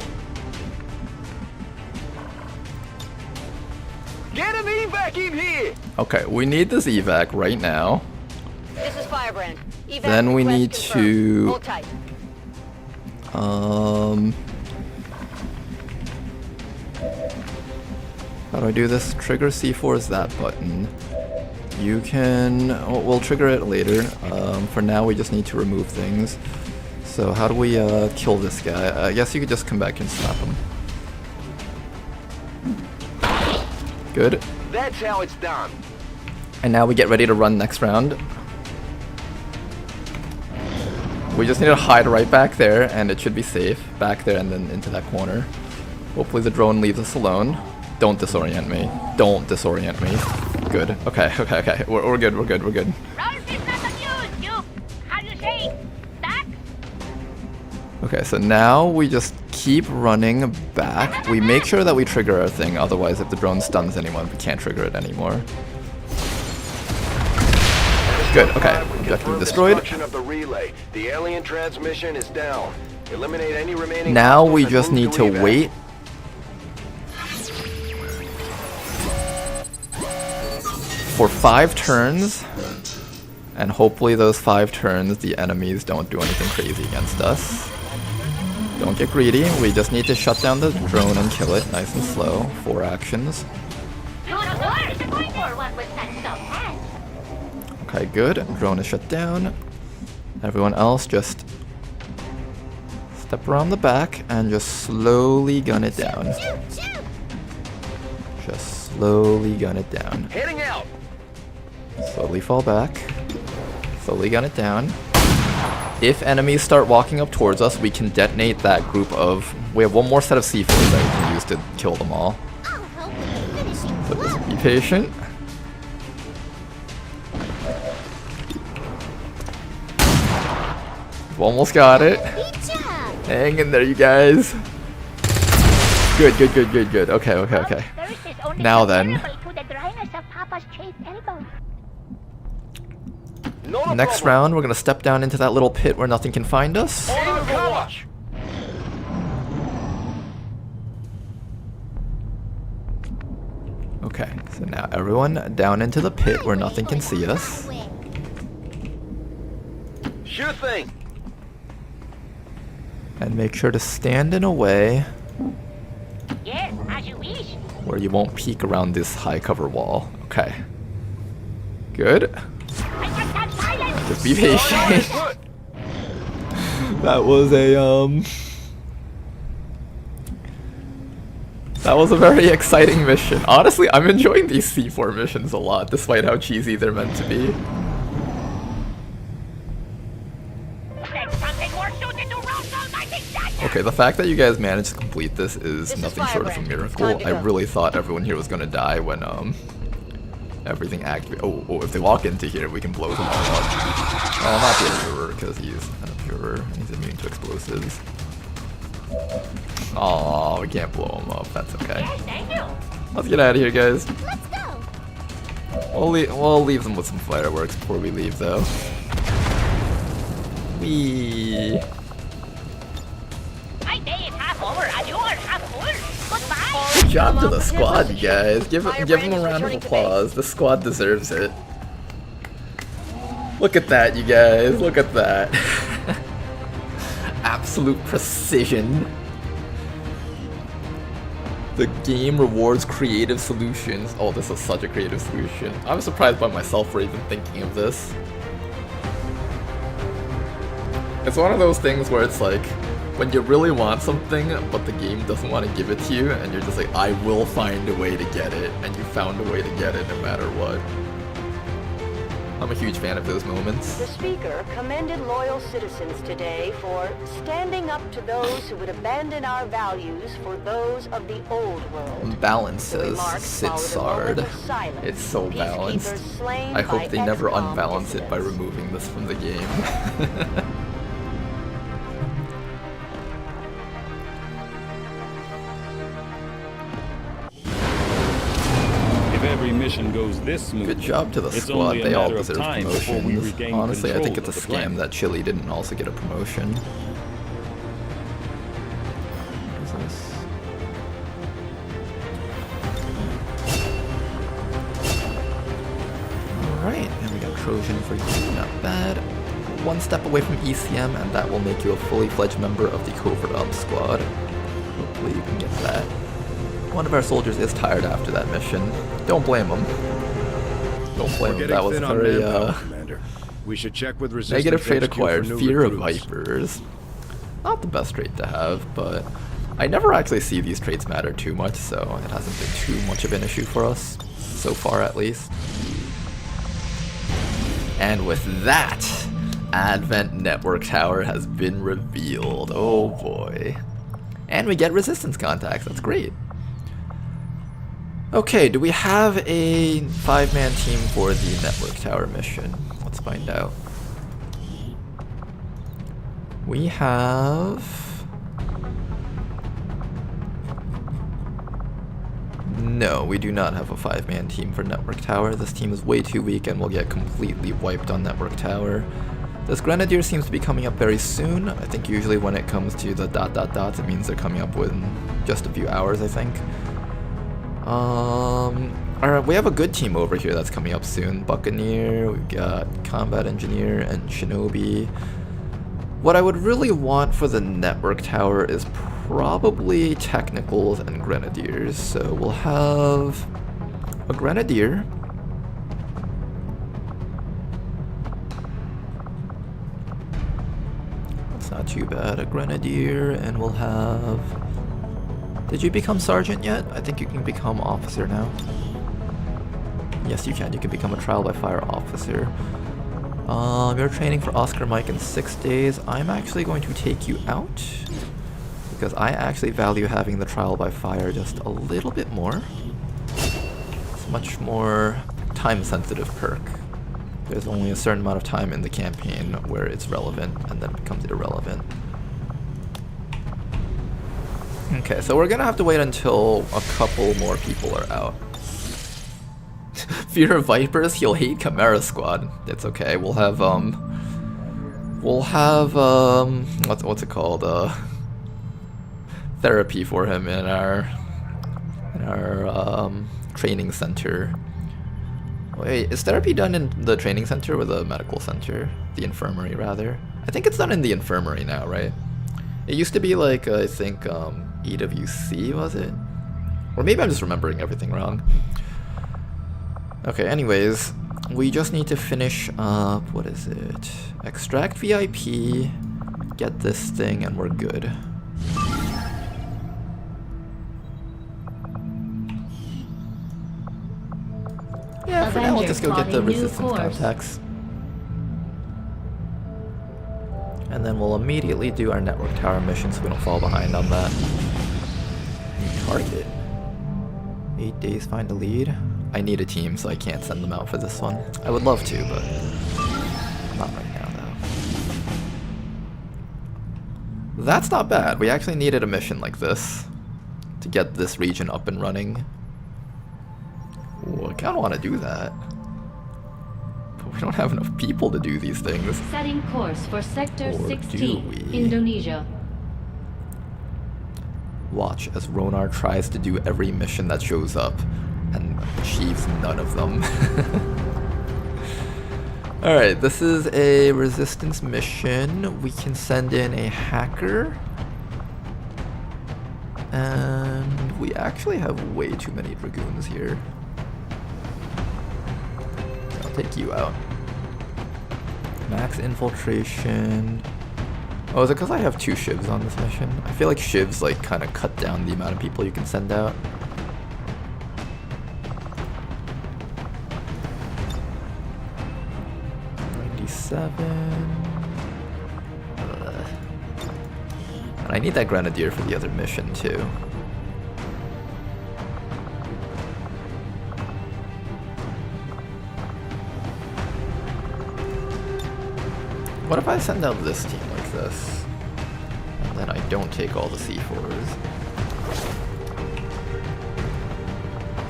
Get an evac in here! Okay, we need this evac right now. This is Firebrand. Evac Then we request need confirmed. to... Hold tight. How do I do this? Trigger C4 is that button. You can... oh, we'll trigger it later. For now, we just need to remove things. So how do we kill this guy? I guess you could just come back and slap him. Good. That's how it's done. And now we get ready to run next round. We just need to hide right back there, and it should be safe. Back there and then into that corner. Hopefully the drone leaves us alone. Don't disorient me. Don't disorient me. Good. Okay, okay, okay. We're good, we're good, we're good. Okay, so now we just keep running back. We make sure that we trigger our thing, otherwise if the drone stuns anyone, we can't trigger it anymore. Good, okay. Objective destroyed. Of the relay. The alien transmission is down. Eliminate any remaining. Now we just need to wait for 5 turns, and hopefully those 5 turns the enemies don't do anything crazy against us. Don't get greedy, we just need to shut down the drone and kill it nice and slow. 4 actions. Okay, good. Drone is shut down. Everyone else just step around the back and just slowly gun it down. Just slowly gun it down. Heading out. Slowly fall back. Slowly gun it down. If enemies start walking up towards us, we can detonate that group of... we have one more set of C4s that we can use to kill them all. So just be patient. We've almost got it. Hang in there, you guys. Good, good, good, good, good. Okay, okay, okay. Now then. Next round, we're gonna step down into that little pit where nothing can find us. Okay, so now everyone down into the pit where nothing can see us. Sure thing. And make sure to stand in a way Yes, as you wish. where you won't peek around this high cover wall. Okay. Good. Just be patient. That was a that was a very exciting mission. Honestly, I'm enjoying these C4 missions a lot, despite how cheesy they're meant to be. Okay, the fact that you guys managed to complete this is nothing short of a miracle. I really thought everyone here was gonna die when everything activated. Oh, if they walk into here, we can blow them all up. Not the observer, because he's an observer and he's immune to explosives. Oh, we can't blow him up. That's okay. Let's get out of here, guys. Let's go. We'll leave them with some fireworks before we leave, though. Whee! My day is half over and yours half full. Goodbye. Good job to the squad, you guys. Give them a round of applause. The squad deserves it. Look at that, you guys. Look at that. Absolute precision. The game rewards creative solutions. Oh, this is such a creative solution. I'm surprised by myself for even thinking of this. It's one of those things where it's like, when you really want something, but the game doesn't want to give it to you, and you're just like, I will find a way to get it, and you found a way to get it no matter what. I'm a huge fan of those moments. The speaker commended loyal citizens today for standing up to those who would abandon our values for those of the old world. Balances, Sitsard. It's so balanced. I hope they never unbalance it by removing this from the game. every mission goes this smooth. Good job to the It's squad. only a They all matter of deserve time before we promotions. regain Honestly, I think control it's a of the scam planet. that Chile didn't also get a promotion. What is this? Alright, and we got Trojan for you, not bad. One step away from ECM, and that will make you a fully fledged member of the Covert Ops squad. Hopefully you can get that. One of our soldiers is tired after that mission. Don't blame him. Don't blame him. That was very, Commander. We should check with Resistance negative trait HQ for acquired, new fear of recruits. vipers. Not the best trait to have, but I never actually see these traits matter too much, so it hasn't been too much of an issue for us, so far at least. And with that, Advent Network Tower has been revealed. Oh boy. And we get resistance contacts, that's great. Okay, do we have a 5-man team for the Network Tower mission? Let's find out. We have... No, we do not have a 5-man team for Network Tower. This team is way too weak and will get completely wiped on Network Tower. This Grenadier seems to be coming up very soon. I think usually when it comes to the ... it means they're coming up within just a few hours, I think. Alright, we have a good team over here that's coming up soon. Buccaneer, we've got Combat Engineer, and Shinobi. What I would really want for the Network Tower is probably Technicals and Grenadiers. So we'll have a Grenadier. That's not too bad. A Grenadier, and we'll have... Did you become Sergeant yet? I think you can become Officer now. Yes, you can. You can become a Trial by Fire Officer. You're training for Oscar Mike in 6 days. I'm actually going to take you out because I actually value having the Trial by Fire just a little bit more. It's much more time-sensitive perk. There's only a certain amount of time in the campaign where it's relevant, and then it becomes irrelevant. Okay, so we're gonna have to wait until a couple more people are out. Fear of Vipers, he'll hate Chimera Squad. It's okay, we'll have, what's it called, therapy for him in our training center. Wait, is therapy done in the training center or the medical center? The infirmary, rather. I think it's done in the infirmary now, right? It used to be like, I think, EWC, was it? Or maybe I'm just remembering everything wrong. Okay, anyways, we just need to finish up, what is it? Extract VIP, get this thing, and we're good. Yeah, for now we'll just go get the resistance contacts. And then we'll immediately do our Network Tower mission so we don't fall behind on that. New target. 8 days, find a lead. I need a team, so I can't send them out for this one. I would love to, but not right now, though. That's not bad. We actually needed a mission like this to get this region up and running. Ooh, I kind of want to do that. But we don't have enough people to do these things. Setting course for Sector Or 16, do we? Indonesia. Watch as Ronar tries to do every mission that shows up and achieves none of them. Alright, this is a resistance mission. We can send in a hacker. And we actually have way too many Dragoons here. I'll take you out. Max infiltration. Oh, is it because I have 2 shivs on this mission? I feel like shivs like kind of cut down the amount of people you can send out. And I need that Grenadier for the other mission too. What if I send out this team like this? And then I don't take all the C4s.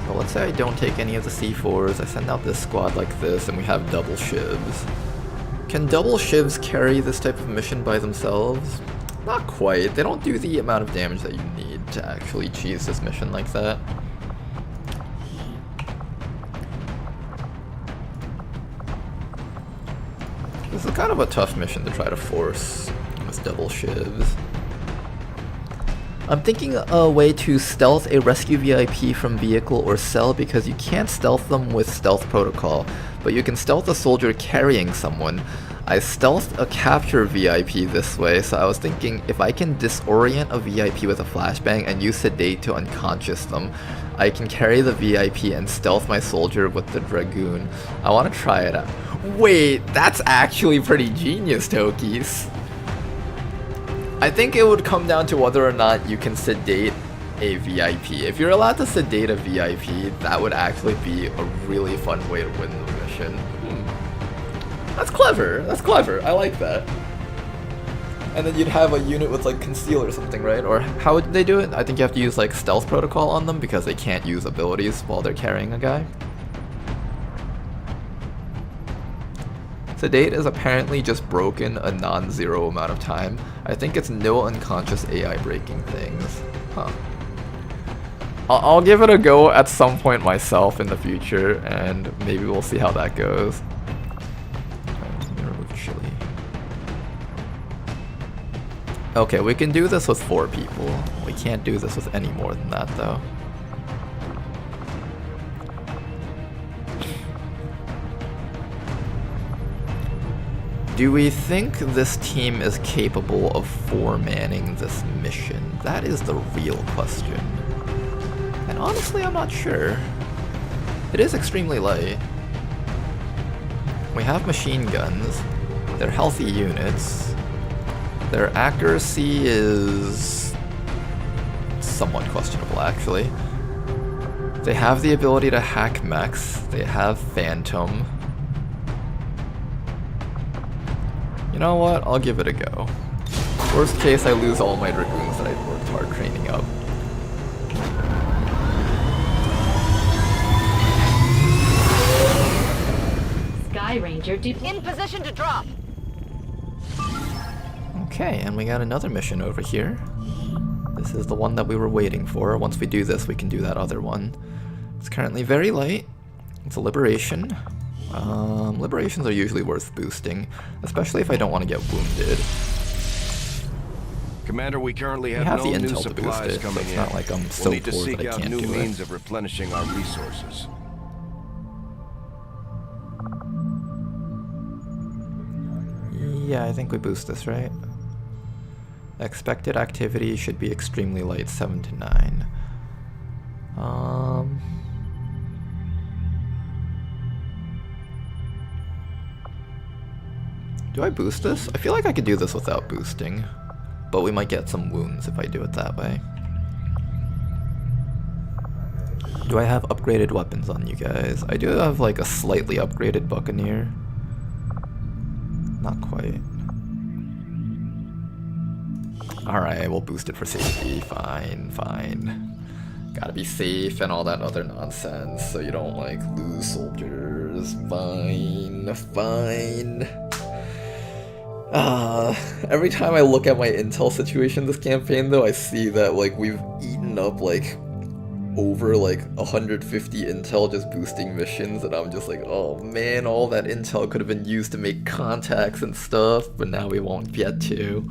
So let's say I don't take any of the C4s, I send out this squad like this, and we have double shivs. Can double shivs carry this type of mission by themselves? Not quite. They don't do the amount of damage that you need to actually cheese this mission like that. This is kind of a tough mission to try to force with double shivs. I'm thinking a way to stealth a rescue VIP from vehicle or cell, because you can't stealth them with stealth protocol, but you can stealth a soldier carrying someone. I stealthed a capture VIP this way, so I was thinking if I can disorient a VIP with a flashbang and use sedate to unconscious them, I can carry the VIP and stealth my soldier with the Dragoon. I want to try it out. Wait, that's actually pretty genius, Tokies. I think it would come down to whether or not you can sedate a VIP. If you're allowed to sedate a VIP, that would actually be a really fun way to win the mission. That's clever. That's clever. I like that. And then you'd have a unit with like conceal or something, right? Or how would they do it? I think you have to use like stealth protocol on them because they can't use abilities while they're carrying a guy. Sedate is apparently just broken a non-zero amount of time. I think it's no unconscious AI breaking things. Huh. I'll give it a go at some point myself in the future, and maybe we'll see how that goes. Let me remove Chili. Okay, we can do this with 4 people. We can't do this with any more than that, though. Do we think this team is capable of 4-manning this mission? That is the real question. And honestly, I'm not sure. It is extremely light. We have machine guns. They're healthy units. Their accuracy is somewhat questionable, actually. They have the ability to hack mechs. They have Phantom. You know what? I'll give it a go. Worst case, I lose all my Dragoons that I worked hard training up. Sky Ranger in position to drop. Okay, and we got another mission over here. This is the one that we were waiting for. Once we do this, we can do that other one. It's currently very light. It's a liberation. Liberations are usually worth boosting, especially if I don't want to get wounded. Commander, we currently have no new supplies coming in. It's not like I'm so we'll need to poor seek that I out can't new do means it. of replenishing our resources. Yeah, I think we boost this, right? Expected activity should be extremely light, 7 to 9. Do I boost this? I feel like I could do this without boosting, but we might get some wounds if I do it that way. Do I have upgraded weapons on you guys? I do have like a slightly upgraded Buccaneer. Not quite. Alright, we'll boost it for safety. Fine, fine. Gotta be safe and all that other nonsense so you don't like lose soldiers. Fine, fine. Every time I look at my intel situation this campaign though, I see that like we've eaten up like over like 150 intel just boosting missions, and I'm just like, oh man, all that intel could have been used to make contacts and stuff, but now we won't get to.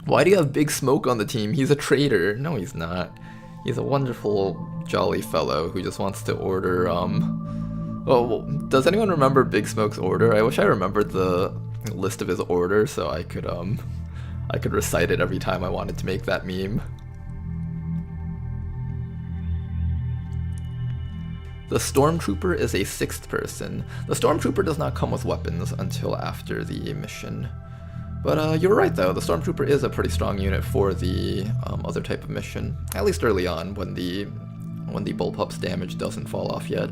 Why do you have Big Smoke on the team? He's a traitor. No, he's not. He's a wonderful, jolly fellow who just wants to order, Oh, does anyone remember Big Smoke's order? I wish I remembered the list of his orders so I could recite it every time I wanted to make that meme. The Stormtrooper is a 6th person. The Stormtrooper does not come with weapons until after the mission. But you're right though, the Stormtrooper is a pretty strong unit for the other type of mission. At least early on, when the bullpup's damage doesn't fall off yet.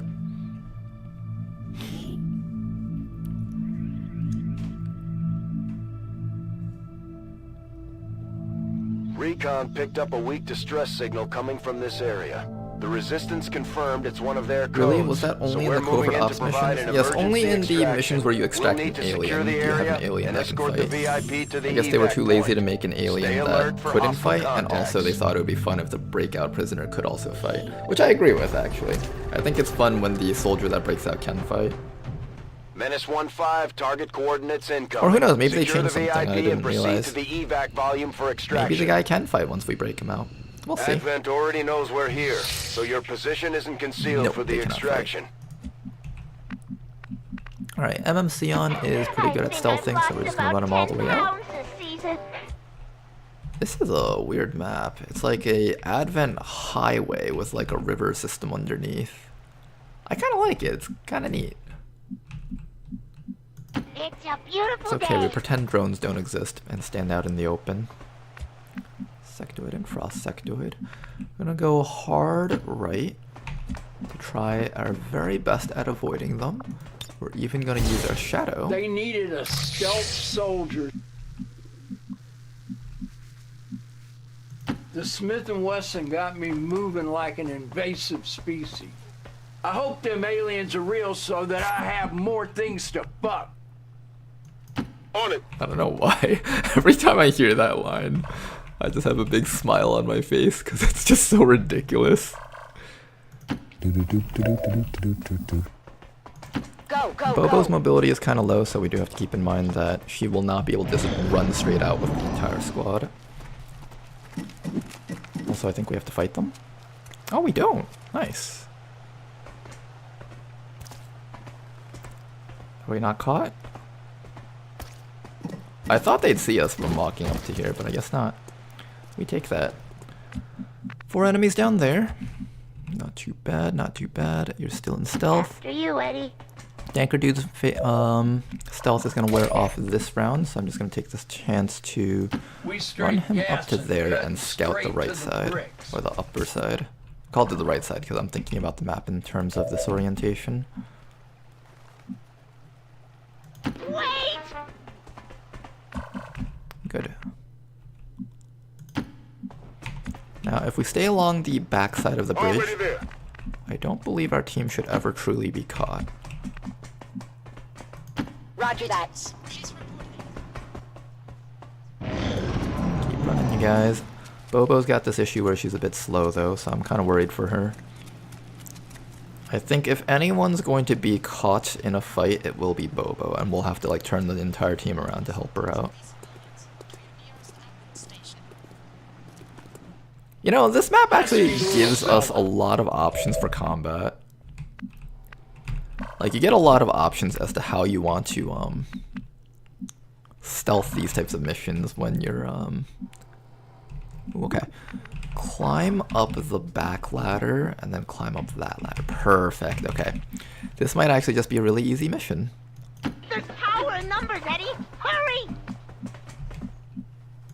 Recon picked up a weak distress signal coming from this area. The Resistance confirmed it's one of their codes. Really? Was that only in the covert ops missions? Yes, only in the missions where you extract an alien. You have an alien that can fight. I guess they were too lazy to make an alien that couldn't fight, and also they thought it would be fun if the breakout prisoner could also fight. Which I agree with, actually. I think it's fun when the soldier that breaks out can fight. Menace 1-5, target coordinates incoming. Or who knows, maybe they Secure changed the something VIP I didn't and proceed realize. to the evac volume for extraction. Maybe the guy can fight once we break him out. We'll see. Advent already knows we're here, so your position isn't concealed Nope, for the they cannot extraction. Alright, MMCon is pretty good at stealthing, so we're just gonna run him all the way out. This is a weird map. It's like a Advent highway with like a river system underneath. I kind of like it. It's kind of neat. It's a beautiful It's okay, day. we pretend drones don't exist and stand out in the open. Sectoid and frost sectoid. We're gonna go hard right to try our very best at avoiding them. We're even gonna use our shadow. They needed a stealth soldier. The Smith & Wesson got me moving like an invasive species. I hope them aliens are real so that I have more things to fuck. On it. I don't know why. Every time I hear that line, I just have a big smile on my face because it's just so ridiculous. Bobo's mobility is kind of low, so we do have to keep in mind that she will not be able to just run straight out with the entire squad. Also, I think we have to fight them. Oh, we don't. Nice. Are we not caught? I thought they'd see us from walking up to here, but I guess not. We take that. 4 enemies down there. Not too bad, not too bad. You're still in stealth. After you, Eddie. Tanker dude's stealth is going to wear off this round, so I'm just going to take this chance to run him up to there and scout the right side, or the upper side. I called it the right side because I'm thinking about the map in terms of this orientation. Wait! Good. Now, if we stay along the back side of the bridge, I don't believe our team should ever truly be caught. Roger that. Keep running, you guys. Bobo's got this issue where she's a bit slow, though, so I'm kind of worried for her. I think if anyone's going to be caught in a fight, it will be Bobo, and we'll have to like turn the entire team around to help her out. You know, this map actually gives us a lot of options for combat. Like, you get a lot of options as to how you want to stealth these types of missions when you're okay. Climb up the back ladder and then climb up that ladder. Perfect. Okay. This might actually just be a really easy mission. There's power in numbers, Eddie. Hurry!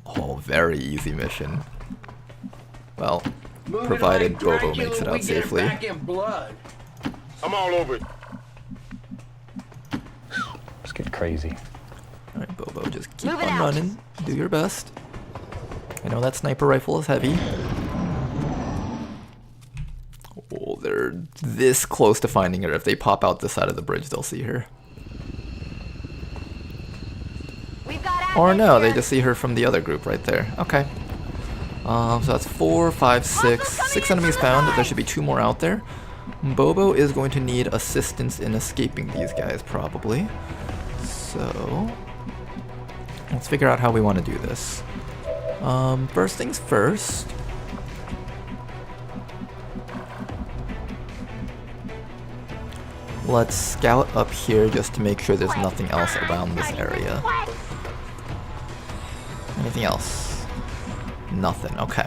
Oh, very easy mission. Well, provided Bobo makes it out safely. I'm all over it. Let's get crazy. Alright, Bobo, just keep on running. Do your best. I know that sniper rifle is heavy. Oh, they're this close to finding her. If they pop out this side of the bridge, they'll see her. Or no, they just see her from the other group right there. Okay. So that's 4, 5, 6. 6 enemies found. There should be 2 more out there. Bobo is going to need assistance in escaping these guys, probably. So let's figure out how we want to do this. First things first. Let's scout up here just to make sure there's nothing else around this area. Anything else? Nothing. Okay.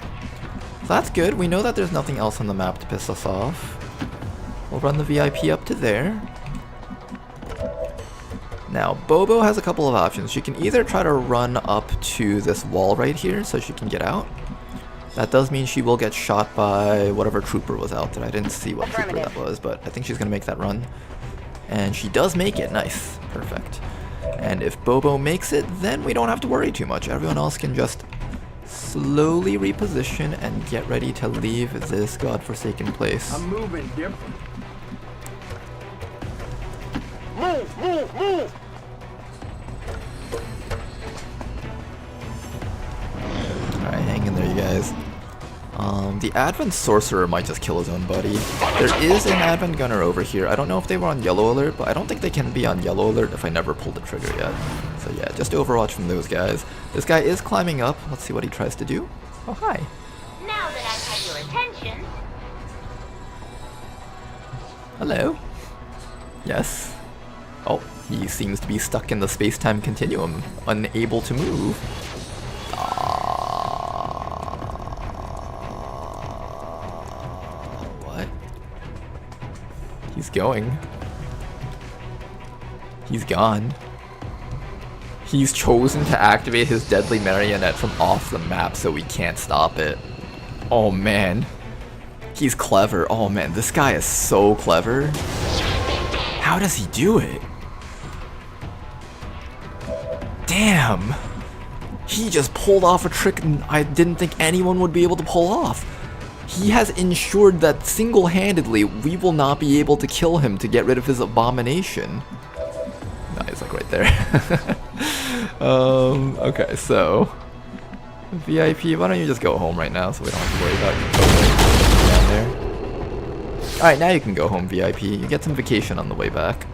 So that's good. We know that there's nothing else on the map to piss us off. We'll run the VIP up to there. Now, Bobo has a couple of options. She can either try to run up to this wall right here so she can get out. That does mean she will get shot by whatever trooper was out there. I didn't see what trooper that was, but I think she's going to make that run. And she does make it. Nice. Perfect. And if Bobo makes it, then we don't have to worry too much. Everyone else can just slowly reposition and get ready to leave this godforsaken place. I'm moving different. Move, move, move! Alright, hang in there, you guys. The Advent Sorcerer might just kill his own buddy. There is an Advent Gunner over here. I don't know if they were on yellow alert, but I don't think they can be on yellow alert if I never pulled the trigger yet. So yeah, just overwatch from those guys. This guy is climbing up. Let's see what he tries to do. Oh, hi. Now that I've had your attention. Hello. Yes. Oh, he seems to be stuck in the space-time continuum, unable to move. What? He's going. He's gone. He's chosen to activate his deadly marionette from off the map so we can't stop it. Oh man. He's clever. Oh man, this guy is so clever. How does he do it? Damn! He just pulled off a trick I didn't think anyone would be able to pull off. He has ensured that single-handedly we will not be able to kill him to get rid of his abomination. No, he's like right there. Okay, so VIP, why don't you just go home right now so we don't have to worry about you down there. Alright, now you can go home, VIP. You get some vacation on the way back.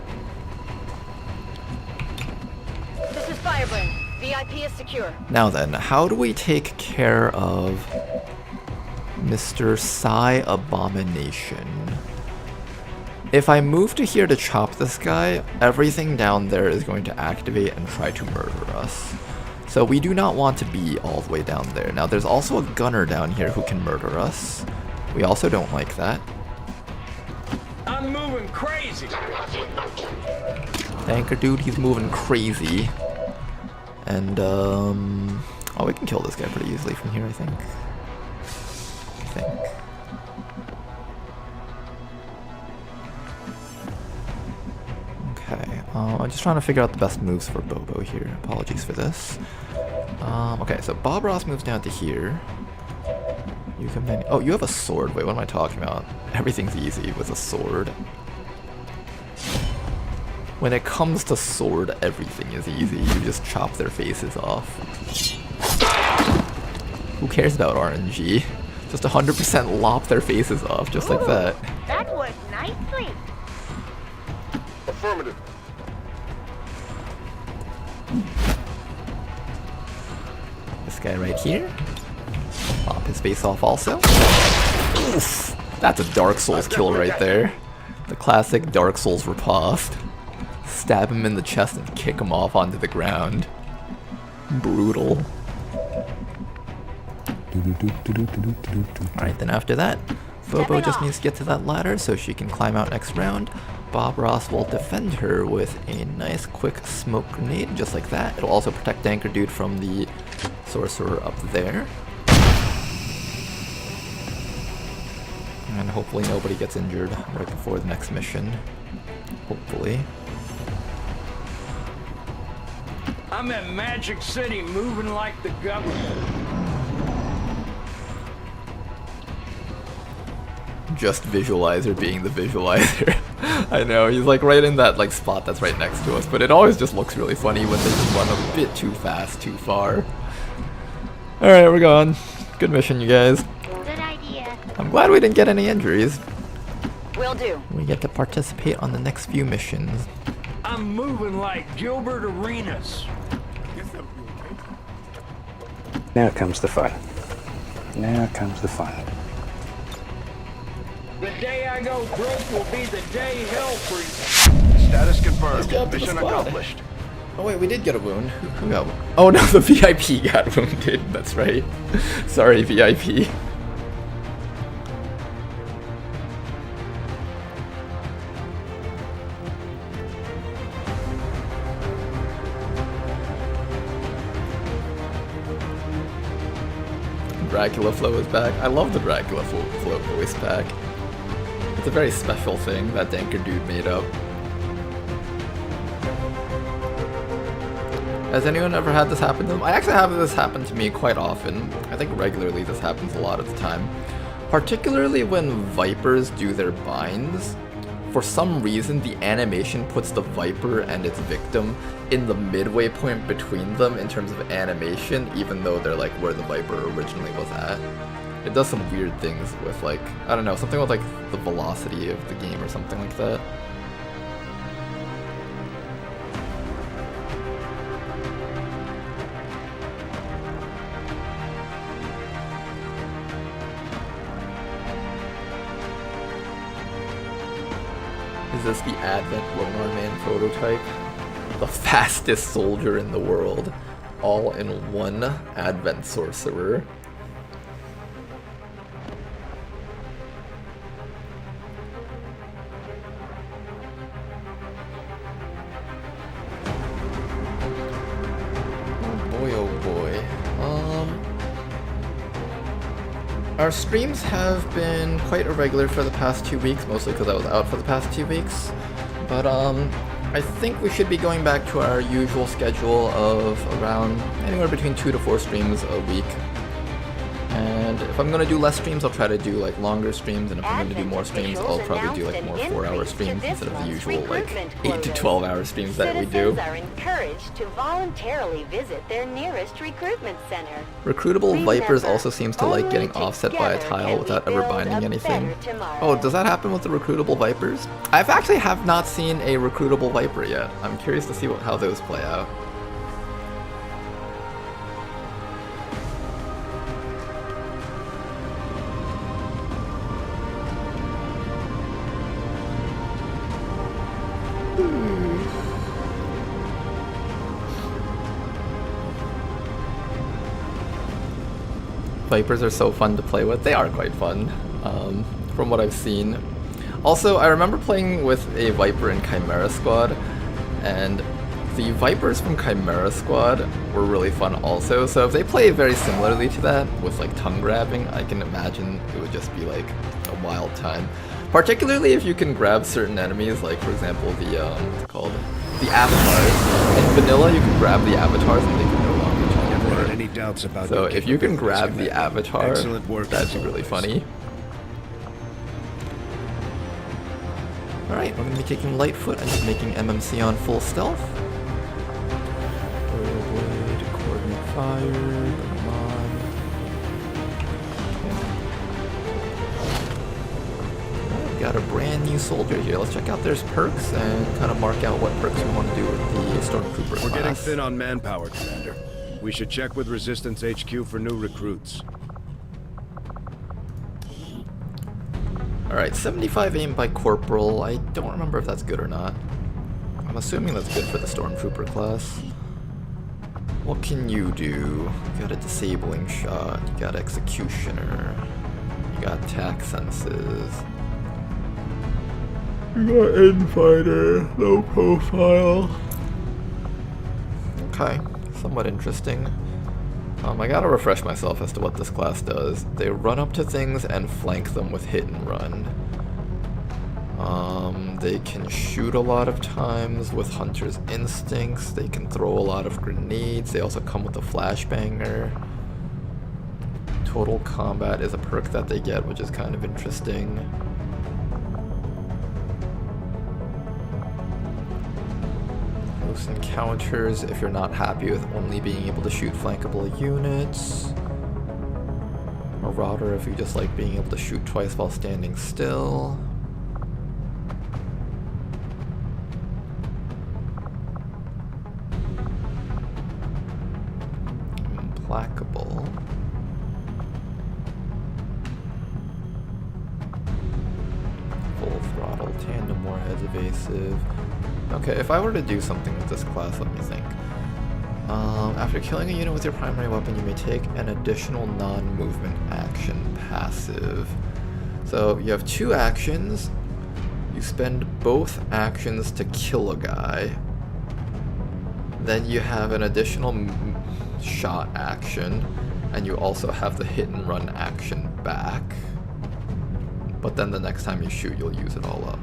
This is Firebrand. VIP is secure. Now then, how do we take care of Mr. Psy Abomination? If I move to here to chop this guy, everything down there is going to activate and try to murder us. So we do not want to be all the way down there. Now there's also a gunner down here who can murder us. We also don't like that. I'm moving crazy. Anchor dude, he's moving crazy. And oh, we can kill this guy pretty easily from here, I think. Okay, I'm just trying to figure out the best moves for Bobo here. Apologies for this. Okay, so Bob Ross moves down to here. You can oh, you have a sword. Wait, what am I talking about? Everything's easy with a sword. When it comes to sword, everything is easy. You just chop their faces off. Who cares about RNG? Just 100% lop their faces off, just like that. That worked nicely. Affirmative. This guy right here. Lop his face off also. Oof. That's a Dark Souls kill right there. The classic Dark Souls riposte. Stab him in the chest and kick him off onto the ground. Brutal. Alright, then after that, Bobo just needs to get to that ladder so she can climb out next round. Bob Ross will defend her with a nice quick smoke grenade, just like that. It'll also protect Anchor Dude from the sorcerer up there. And hopefully nobody gets injured right before the next mission. Hopefully. I'm at Magic City moving like the government. Just Visualizer being the Visualizer. I know, he's like right in that like spot that's right next to us, but it always just looks really funny when they just run a bit too fast, too far. Alright, we're going. Good mission, you guys. Good idea. I'm glad we didn't get any injuries. Will do. We get to participate on the next few missions. I'm moving like Gilbert Arenas. Now comes the fun. Now comes the fun. The day I go broke will be the day hell freezes. Status confirmed. Mission accomplished. Oh wait, we did get a wound. Who got wounded? Oh no, the VIP got wounded. That's right. Sorry, VIP. Dracula Flow is back. I love the Dracula Flow voice pack. It's a very special thing that Anchor Dude made up. Has anyone ever had this happen to them? I actually have this happen to me quite often. I think regularly this happens a lot of the time. Particularly when Vipers do their binds. For some reason, the animation puts the Viper and its victim in the midway point between them in terms of animation, even though they're like where the Viper originally was at. It does some weird things with like, I don't know, something with like the velocity of the game or something like that. Is this the Advent Long Ironman prototype? The fastest soldier in the world, all in one Advent sorcerer. Oh boy. Our streams have been quite irregular for the past 2 weeks, mostly because I was out for the past 2 weeks. But I think we should be going back to our usual schedule of around anywhere between 2 to 4 streams a week. And if I'm gonna do less streams, I'll try to do like longer streams, and if I'm gonna do more streams, I'll probably do like more 4-hour streams instead of the usual like 8 to 12-hour streams that we do. Citizens are encouraged to voluntarily visit their nearest recruitment center. Recruitable Vipers also seems to like getting offset by a tile without ever binding anything. Oh, does that happen with the recruitable Vipers? I've actually have not seen a recruitable Viper yet. I'm curious to see how those play out. Vipers are so fun to play with. They are quite fun, from what I've seen. Also, I remember playing with a Viper in Chimera Squad, and the Vipers from Chimera Squad were really fun also. So if they play very similarly to that, with like tongue grabbing, I can imagine it would just be like a wild time. Particularly if you can grab certain enemies, like for example the, what's it called? The avatars. In vanilla, you can grab the avatars and they can no longer teleport. Any doubts about so if you can grab the avatar, that'd be really funny. Alright, we're going to be taking Lightfoot and just making MMC on full stealth. Blade, coordinate fire, come on. Okay. We've got a brand new soldier here. Let's check out their perks and kind of mark out what perks we want to do with the Stormtrooper class. We're getting thin on manpower, Commander. We should check with Resistance HQ for new recruits. Alright, 75 aim by Corporal. I don't remember if that's good or not. I'm assuming that's good for the Stormtrooper class. What can you do? You got a disabling shot, you got Executioner, you got attack senses. You got Infighter, low profile. Okay, somewhat interesting. I gotta refresh myself as to what this class does. They run up to things and flank them with hit and run. They can shoot a lot of times with Hunter's Instincts. They can throw a lot of grenades. They also come with a flashbanger. Total Combat is a perk that they get, which is kind of interesting. Close encounters if you're not happy with only being able to shoot flankable units. Marauder if you just like being able to shoot twice while standing still. Implacable. Full throttle, tandem warheads, evasive. Okay, if I were to do something with this class, let me think. After killing a unit with your primary weapon, you may take an additional non-movement action passive. So you have 2 actions. You spend both actions to kill a guy. Then you have an additional shot action, and you also have the hit and run action back. But then the next time you shoot, you'll use it all up.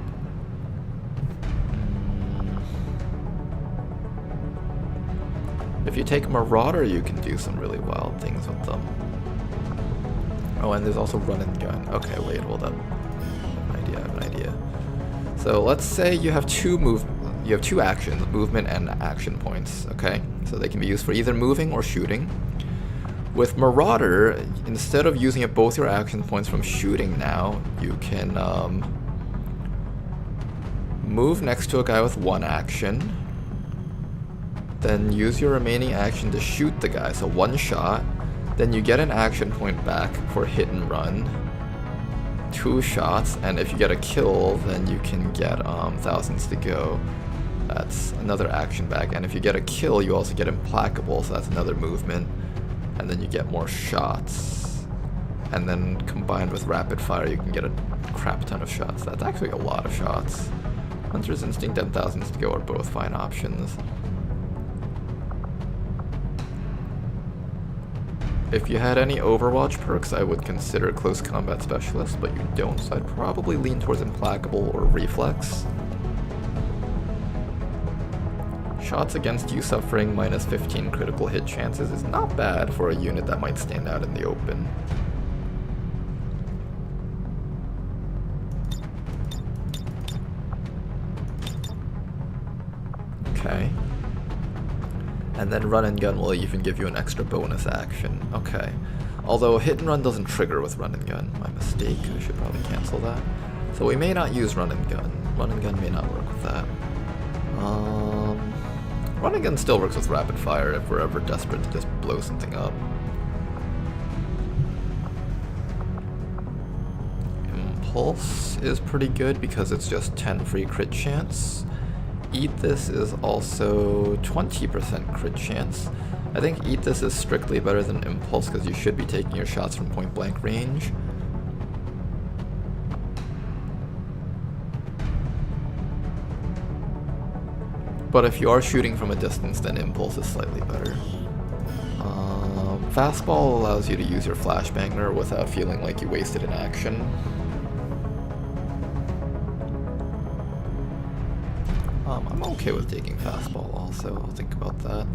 If you take Marauder, you can do some really wild things with them. Oh, and there's also Run and Gun. Okay, wait, hold up. I have an idea. So let's say you have two actions, movement and action points, okay? So they can be used for either moving or shooting. With Marauder, instead of using up both your action points from shooting now, you can move next to a guy with one action, then use your remaining action to shoot the guy, so one shot, then you get an action point back for hit and run, 2 shots, and if you get a kill, then you can get thousands to go. That's another action back, and if you get a kill, you also get implacable, so that's another movement, and then you get more shots. And then combined with rapid fire, you can get a crap ton of shots. That's actually a lot of shots. Hunter's Instinct and thousands to go are both fine options. If you had any Overwatch perks, I would consider Close Combat Specialist, but you don't, so I'd probably lean towards Implacable or Reflex. Shots against you suffering minus 15 critical hit chances is not bad for a unit that might stand out in the open. Okay. And then Run and Gun will even give you an extra bonus action. Okay. Although Hit and Run doesn't trigger with Run and Gun. My mistake. I should probably cancel that. So we may not use Run and Gun. Run and Gun may not work with that. Run and Gun still works with Rapid Fire if we're ever desperate to just blow something up. Impulse is pretty good because it's just 10 free crit chance. Eat This is also 20% crit chance. I think Eat This is strictly better than Impulse because you should be taking your shots from point blank range. But if you are shooting from a distance, then Impulse is slightly better. Fastball allows you to use your flashbanger without feeling like you wasted an action. I'm okay with taking Fastball also, I'll think about that.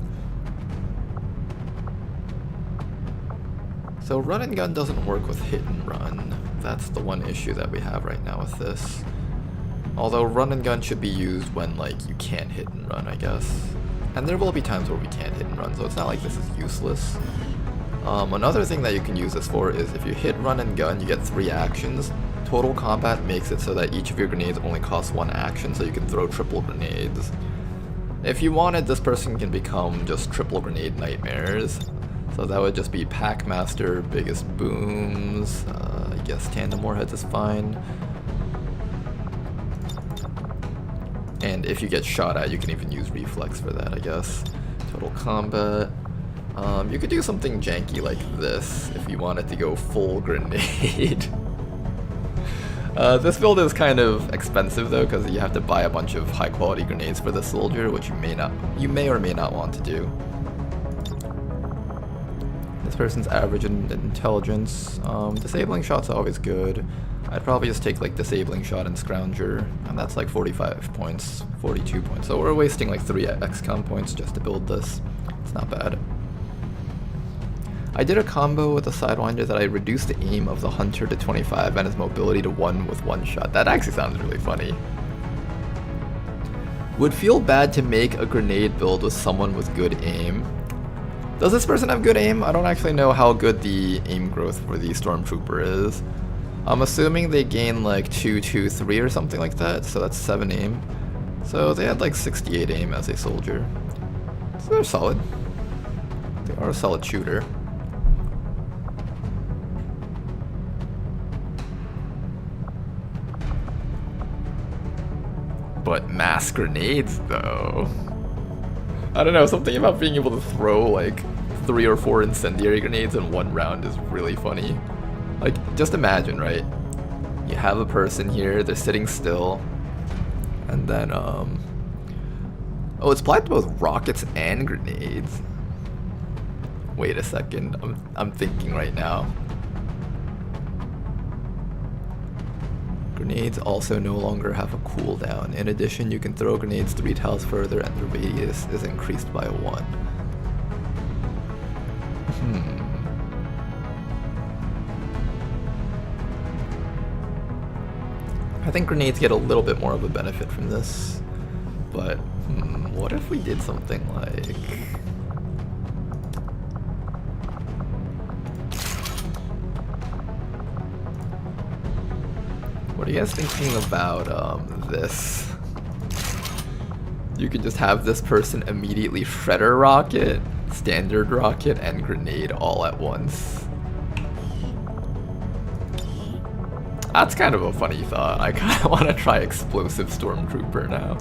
So Run and Gun doesn't work with Hit and Run. That's the one issue that we have right now with this. Although Run and Gun should be used when, like, you can't hit and run, I guess. And there will be times where we can't hit and run, so it's not like this is useless. Another thing that you can use this for is if you hit Run and Gun, you get 3 actions. Total Combat makes it so that each of your grenades only costs 1 action, so you can throw triple grenades. If you wanted, this person can become just triple grenade nightmares. So that would just be Packmaster, Biggest Booms, I guess Tandem Warheads is fine. And if you get shot at, you can even use Reflex for that, I guess. Total Combat. You could do something janky like this if you wanted to go full grenade. This build is kind of expensive though, because you have to buy a bunch of high quality grenades for the soldier, which you may or may not want to do. This person's average in intelligence. Disabling shot's always good. I'd probably just take like Disabling Shot and Scrounger, and that's like 45 points, 42 points. So we're wasting like 3 XCOM points just to build this. It's not bad. I did a combo with a Sidewinder that I reduced the aim of the Hunter to 25 and his mobility to 1 with 1 shot. That actually sounds really funny. Would feel bad to make a grenade build with someone with good aim. Does this person have good aim? I don't actually know how good the aim growth for the Stormtrooper is. I'm assuming they gain like 2, 2, 3 or something like that, so that's 7 aim. So they had like 68 aim as a soldier. So they're solid. They are a solid shooter. But mass grenades though. I don't know, something about being able to throw like 3 or 4 incendiary grenades in 1 round is really funny. Like, just imagine, right? You have a person here, they're sitting still, and then, oh, it's applied to both rockets and grenades. Wait a second, I'm thinking right now. Grenades also no longer have a cooldown. In addition, you can throw grenades 3 tiles further and the radius is increased by 1. I think grenades get a little bit more of a benefit from this, but what if we did something like... What are you guys thinking about this? You could just have this person immediately shredder rocket, standard rocket, and grenade all at once. That's kind of a funny thought. I kind of want to try explosive stormtrooper now.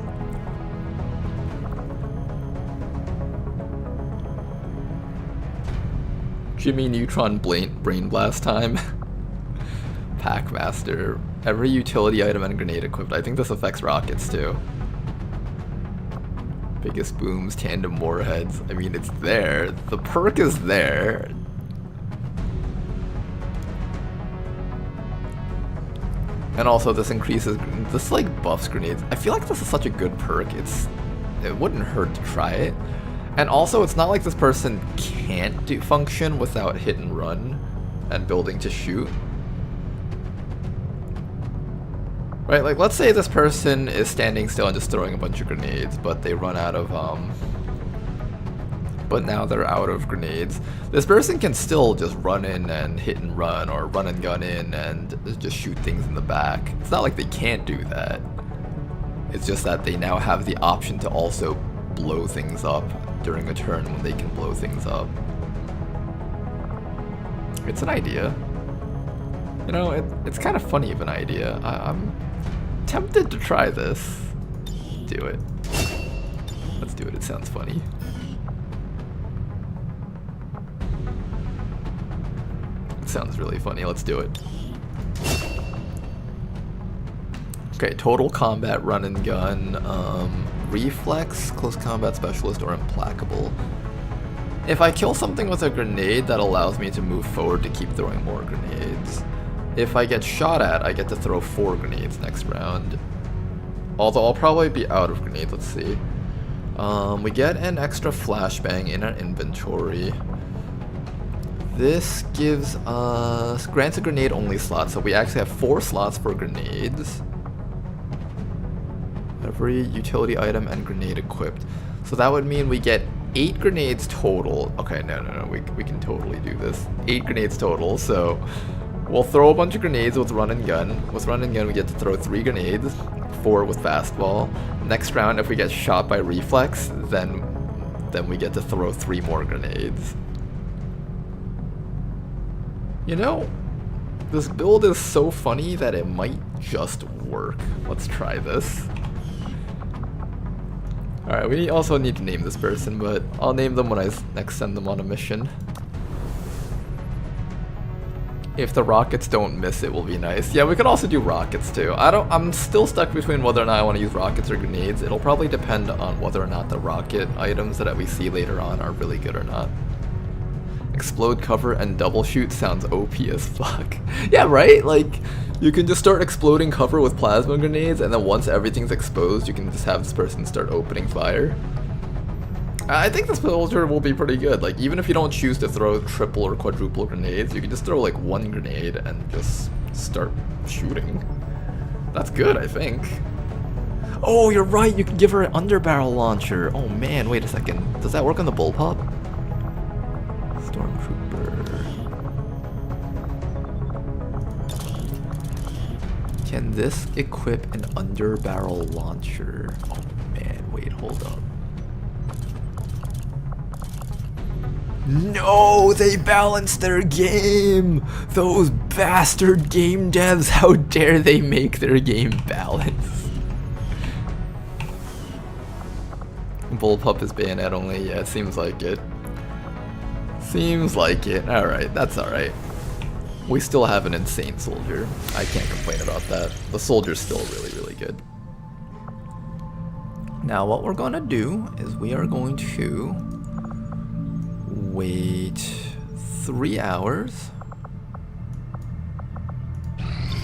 Jimmy Neutron brain blast time. Packmaster. Every utility item and grenade equipped. I think this affects rockets too. Biggest booms, tandem warheads. I mean, it's there. The perk is there. And also this increases, this like buffs grenades. I feel like this is such a good perk. It wouldn't hurt to try it. And also it's not like this person can't function without hit and run and building to shoot. Right, like let's say this person is standing still and just throwing a bunch of grenades, but they run out of, but now they're out of grenades. This person can still just run in and hit and run, or run and gun in and just shoot things in the back. It's not like they can't do that. It's just that they now have the option to also blow things up during a turn when they can blow things up. It's an idea. You know, it's kind of funny of an idea. I'm tempted to try this. Do it. Let's do it. It sounds funny. It sounds really funny. Let's do it. Okay, total combat, run and gun, reflex, close combat specialist, or implacable. If I kill something with a grenade, that allows me to move forward to keep throwing more grenades. If I get shot at, I get to throw 4 grenades next round. Although I'll probably be out of grenades, let's see. We get an extra flashbang in our inventory. This gives us, grants a grenade only slot, so we actually have 4 slots for grenades. Every utility item and grenade equipped. So that would mean we get 8 grenades total. Okay, no, we can totally do this. 8 grenades total, so we'll throw a bunch of grenades with run and gun. With run and gun, we get to throw 3 grenades, 4 with fastball. Next round, if we get shot by reflex, then we get to throw 3 more grenades. You know, this build is so funny that it might just work. Let's try this. Alright, we also need to name this person, but I'll name them when I next send them on a mission. If the rockets don't miss, it will be nice. Yeah, we could also do rockets too. I'm still stuck between whether or not I want to use rockets or grenades. It'll probably depend on whether or not the rocket items that we see later on are really good or not. Explode cover and double shoot sounds OP as fuck. Yeah, right? Like, you can just start exploding cover with plasma grenades, and then once everything's exposed, you can just have this person start opening fire. I think this soldier will be pretty good. Like, even if you don't choose to throw triple or quadruple grenades, you can just throw like 1 grenade and just start shooting. That's good, I think. Oh, you're right, you can give her an underbarrel launcher. Oh man, wait a second. Does that work on the bullpup? Stormtrooper. Can this equip an underbarrel launcher? Oh man, wait, hold up. No, they balanced their game! Those bastard game devs, how dare they make their game balance? Bullpup is bayonet only, yeah, it seems like it. Seems like it. Alright, that's alright. We still have an insane soldier. I can't complain about that. The soldier's still really, really good. Now what we're gonna do is we are going to wait 3 hours.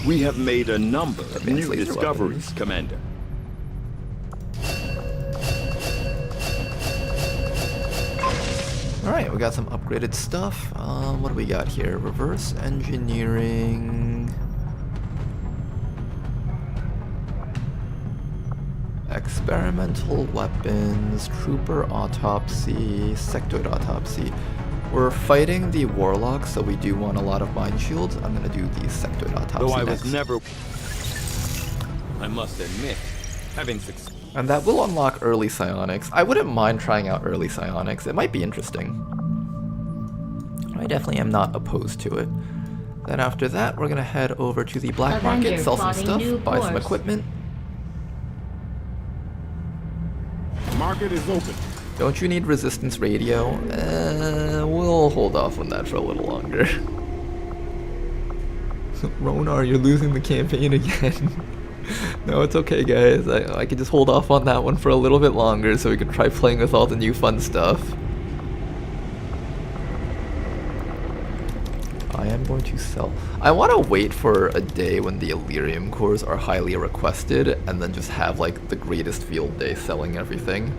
We have made a number of new discoveries, Commander. Alright, we got some upgraded stuff. What do we got here? Reverse engineering. Experimental weapons, trooper autopsy, sectoid autopsy. We're fighting the warlock, so we do want a lot of mind shields. I'm gonna do the sectoid autopsy Though I next. was never... I must admit, having succeeded... And that will unlock early psionics. I wouldn't mind trying out early psionics. It might be interesting. I definitely am not opposed to it. Then after that, we're gonna head over to the black market, sell some stuff, buy some equipment. Market is open. Don't you need resistance radio? We'll hold off on that for a little longer. Ronar, you're losing the campaign again. No, it's okay, guys. I can just hold off on that one for a little bit longer so we can try playing with all the new fun stuff. I am going to sell. I want to wait for a day when the Elerium cores are highly requested and then just have like the greatest field day selling everything.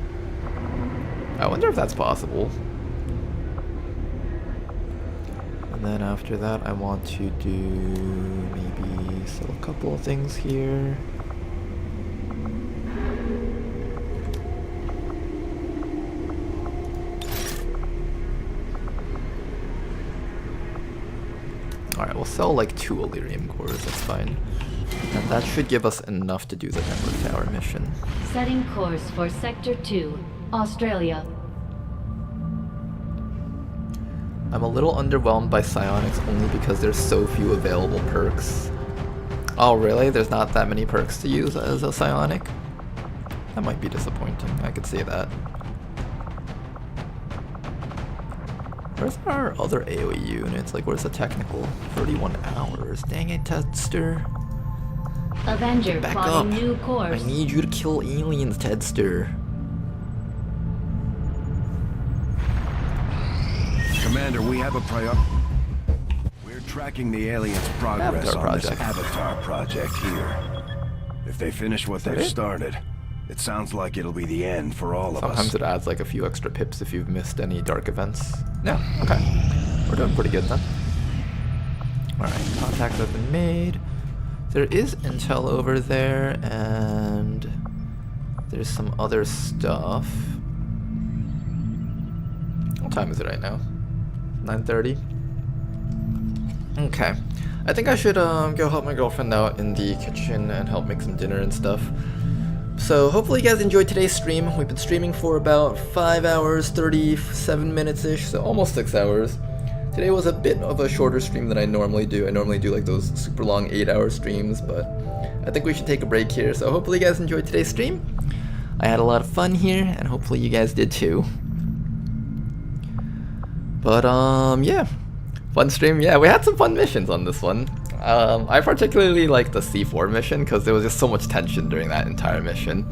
I wonder if that's possible. And then after that I want to do maybe sell a couple of things here. Alright, we'll sell like 2 Elerium cores, that's fine. And that should give us enough to do the network tower mission. Setting course for Sector 2, Australia. I'm a little underwhelmed by psionics only because there's so few available perks. Oh really? There's not that many perks to use as a psionic? That might be disappointing, I could say that. Where's our other AoE units? Like, where's the technical? 31 hours. Dang it, Tedster. Avenger Back plotting up. new course. I need you to kill aliens, Tedster. Commander, we have a priority. We're tracking the aliens' progress on this Avatar project here. If they finish what they've started, it sounds like it'll be the end for all of us. Sometimes it adds like a few extra pips if you've missed any dark events. Yeah, okay. We're doing pretty good then. Alright, contact has been made. There is intel over there, and there's some other stuff. What time is it right now? 9:30? Okay. I think I should go help my girlfriend out in the kitchen and help make some dinner and stuff. So hopefully you guys enjoyed today's stream. We've been streaming for about 5 hours, 37 minutes-ish, so almost 6 hours. Today was a bit of a shorter stream than I normally do. I normally do like those super long 8-hour streams, but I think we should take a break here. So hopefully you guys enjoyed today's stream. I had a lot of fun here, and hopefully you guys did too. But yeah, fun stream. Yeah, we had some fun missions on this one. I particularly liked the C4 mission because there was just so much tension during that entire mission.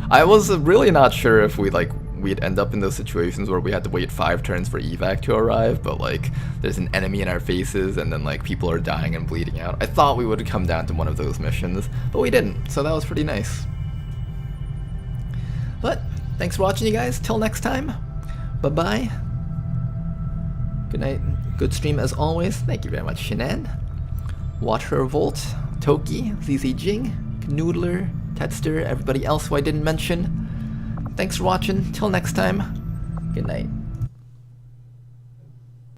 I was really not sure if we'd end up in those situations where we had to wait 5 turns for evac to arrive, but like there's an enemy in our faces and then like people are dying and bleeding out. I thought we would come down to one of those missions, but we didn't, so that was pretty nice. But thanks for watching, you guys. Till next time, bye bye. Good night. Good stream as always. Thank you very much, Shinan. Water Volt, Toki, ZZ Jing, Knoodler, Tedster, everybody else who I didn't mention. Thanks for watching. Till next time, good night.